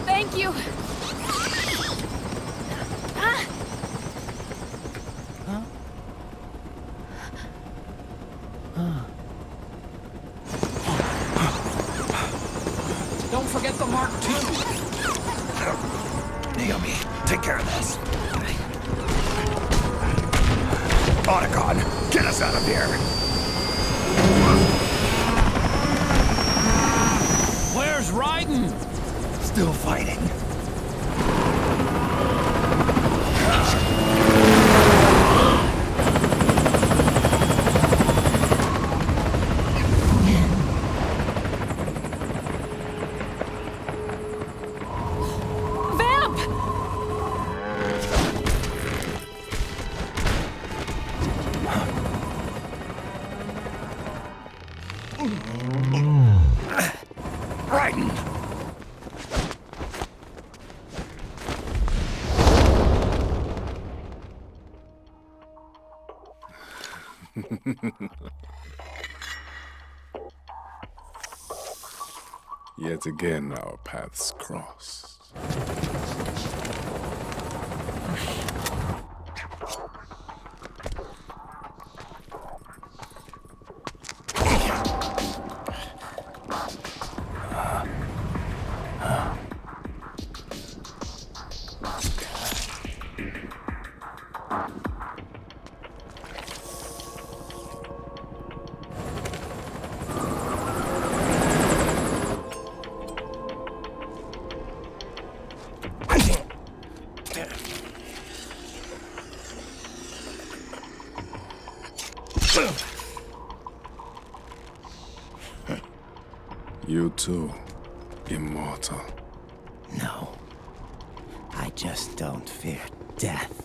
Thank you.
Don't forget the Mark II.
Naomi, take care of this. Otacon, get us out of here!
Where's Raiden?
Still fighting. Raiden!
Yet again, our paths cross. You too, immortal.
No. I just don't fear death.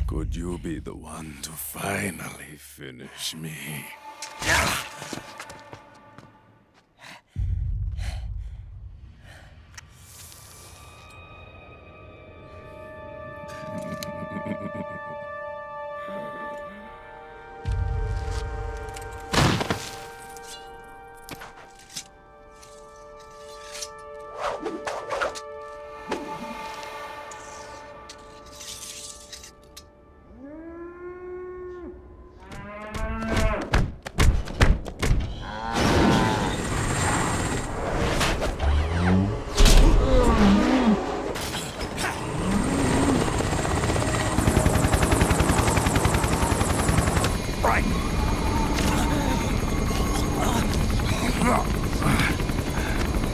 Could you be the one to finally finish me?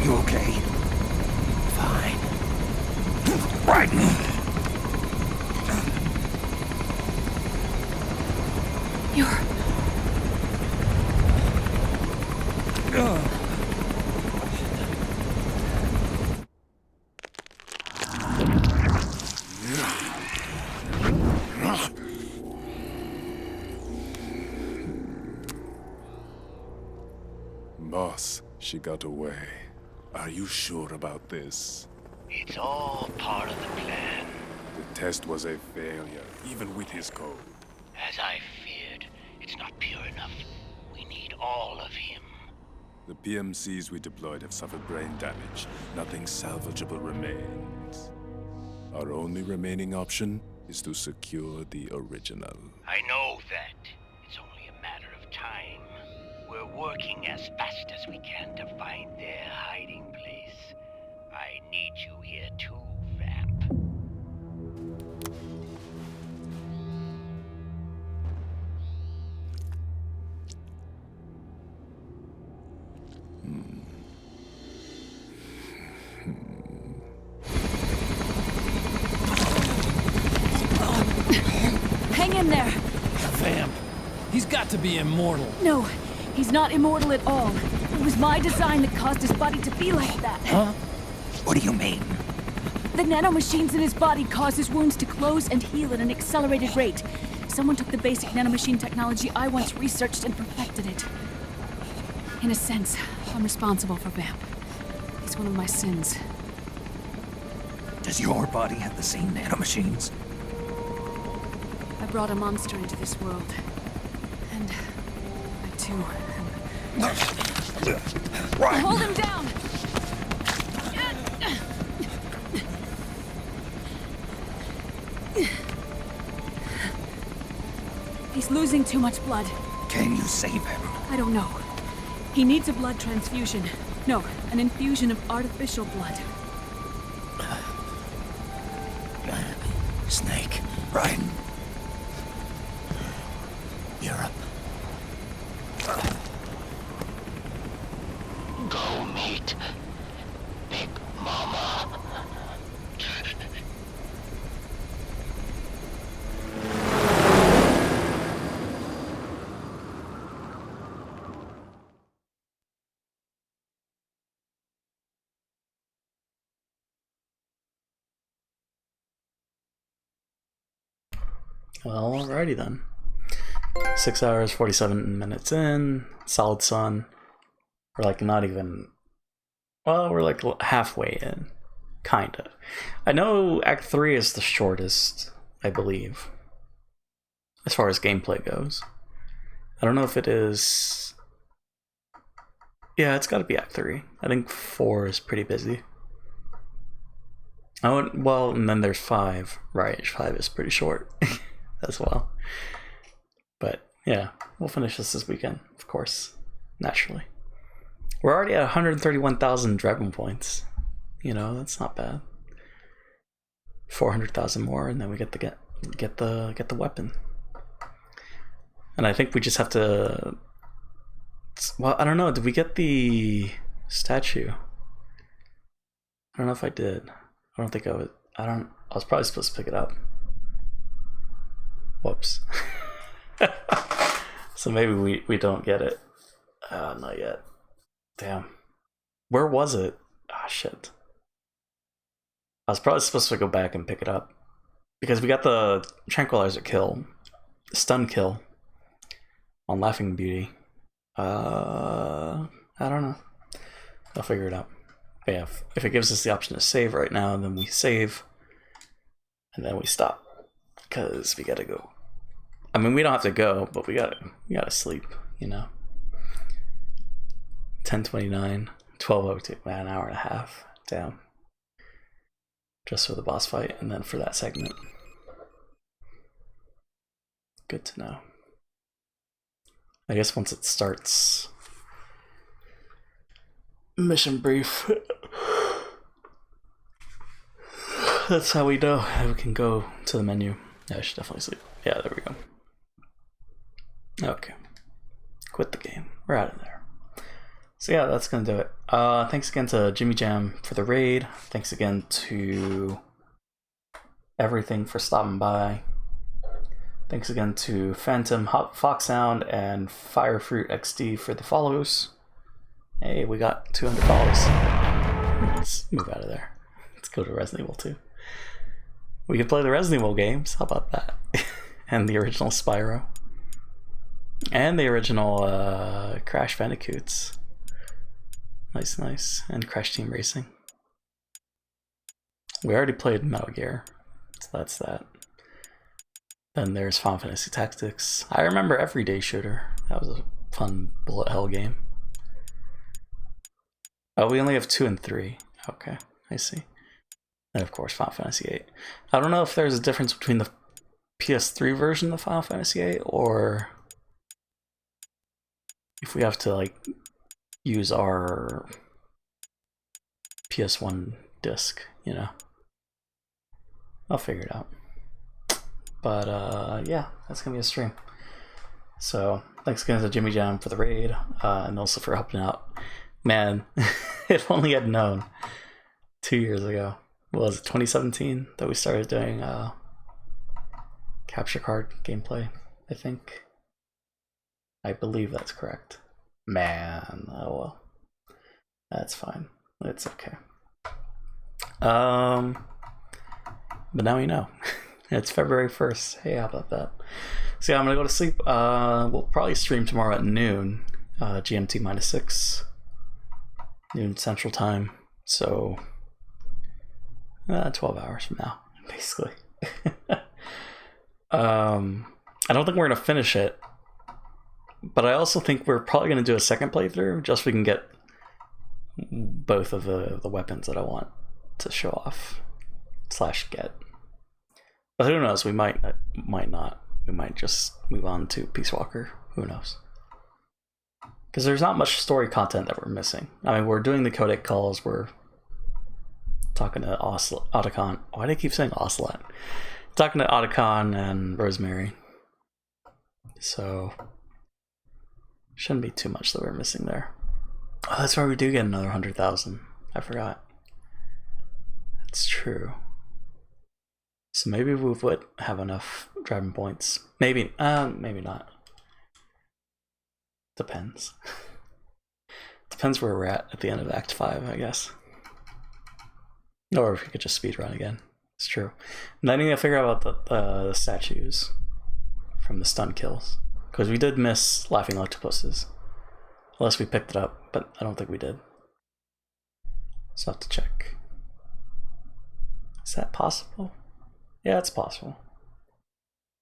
You okay? Fine. Right.
You're...
Boss, she got away. Are you sure about this?
It's all part of the plan.
The test was a failure, even with his code.
As I feared, it's not pure enough. We need all of him.
The PMCs we deployed have suffered brain damage. Nothing salvageable remains. Our only remaining option is to secure the original.
I know that. It's only a matter of time. We're working as fast as we can to find their hiding place. I need you here too, Vamp.
Hang in there!
Vamp. He's got to be immortal.
No, he's not immortal at all. It was my design that caused his body to be like that.
Huh? What do you mean?
The nanomachines in his body cause his wounds to close and heal at an accelerated rate. Someone took the basic nanomachine technology I once researched and perfected it. In a sense, I'm responsible for Vamp. It's one of my sins.
Does your body have the same nanomachines?
I brought a monster into this world. And I too am... Hold him down! He's losing too much blood.
Can you save him?
I don't know. He needs a blood transfusion. No, an infusion of artificial blood.
Snake, right? Europe.
Go meet Big Mama.
Well, alrighty then. 6 hours, 47 minutes in. Solid sun. We're like not even... Well, we're like halfway in. Kind of. I know Act 3 is the shortest, I believe. As far as gameplay goes. I don't know if it is... Yeah, it's got to be Act 3. I think 4 is pretty busy. Oh, well, and then there's 5. Right, 5 is pretty short as well. But yeah, we'll finish this weekend, of course, naturally. We're already at 131,000 Dragon points. You know, that's not bad. 400,000 more, and then we get the weapon. And I think we just have to. Well, I don't know. Did we get the statue? I don't know if I did. I don't think I was. I was probably supposed to pick it up. Whoops. So maybe we don't get it. Not yet. Damn. Where was it? Ah, shit. I was probably supposed to go back and pick it up. Because we got the Tranquilizer kill. Stun kill. On Laughing Beauty. I don't know. I'll figure it out. But yeah, if it gives us the option to save right now, then we save. And then we stop. Because we gotta go. I mean, we don't have to go, but we gotta sleep, you know. 10:29, 12:02, man, an hour and a half. Damn. Just for the boss fight, and then for that segment. Good to know. I guess once it starts. Mission brief. That's how we know we can go to the menu. Yeah, I should definitely sleep. Yeah, there we go. Okay. Quit the game. We're out of there. So yeah, that's gonna do it. Thanks again to Jimmy Jam for the raid. Thanks again to everything for stopping by. Thanks again to Phantom, Foxhound, and Firefruit XD for the follows. Hey, we got 200 follows. Let's move out of there. Let's go to Resident Evil 2. We can play the Resident Evil games. How about that? And the original Spyro. And the original Crash Bandicoots. Nice, nice. And Crash Team Racing. We already played Metal Gear, so that's that. Then there's Final Fantasy Tactics. I remember Everyday Shooter. That was a fun bullet hell game. Oh, we only have 2 and 3. Okay, I see. And of course, Final Fantasy VIII. I don't know if there's a difference between the PS3 version of Final Fantasy VIII or if we have to like use our PS1 disc, you know. I'll figure it out. But yeah, that's gonna be a stream. So thanks again to Jimmy Jam for the raid, and also for helping out. Man, if only I'd known 2 years ago. What was it, 2017 that we started doing capture card gameplay, I think. I believe that's correct. Man, oh well. That's fine. It's okay. But now we know. It's February 1st. Hey, how about that? So yeah, I'm gonna go to sleep. We'll probably stream tomorrow at noon, GMT -6, noon Central Time. So 12 hours from now, basically. I don't think we're gonna finish it, but I also think we're probably gonna do a second playthrough just so we can get both of the weapons that I want to show off / get. But who knows? We might not. We might just move on to Peace Walker. Who knows? Because there's not much story content that we're missing. I mean, we're doing the codec calls. We're talking to Otacon. Why do I keep saying Ocelot? Talking to Otacon and Rosemary. So shouldn't be too much that we're missing there. Oh, that's why we do get another 100,000. I forgot. That's true. So maybe we would have enough driving points. Maybe not. Depends. Depends where we're at the end of Act 5, I guess. Or if we could just speedrun again. It's true. And I need to figure out about the statues from the stun kills. Because we did miss Laughing Octopuses. Unless we picked it up, but I don't think we did. So I have to check. Is that possible? Yeah, it's possible.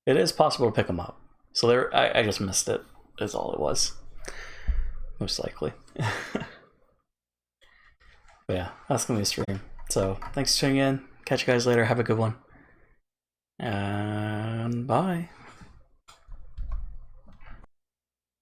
It is possible to pick them up. So there, I just missed it. is all it was. Most likely. But yeah, that's gonna be a stream. So thanks for tuning in. Catch you guys later. Have a good one. And bye.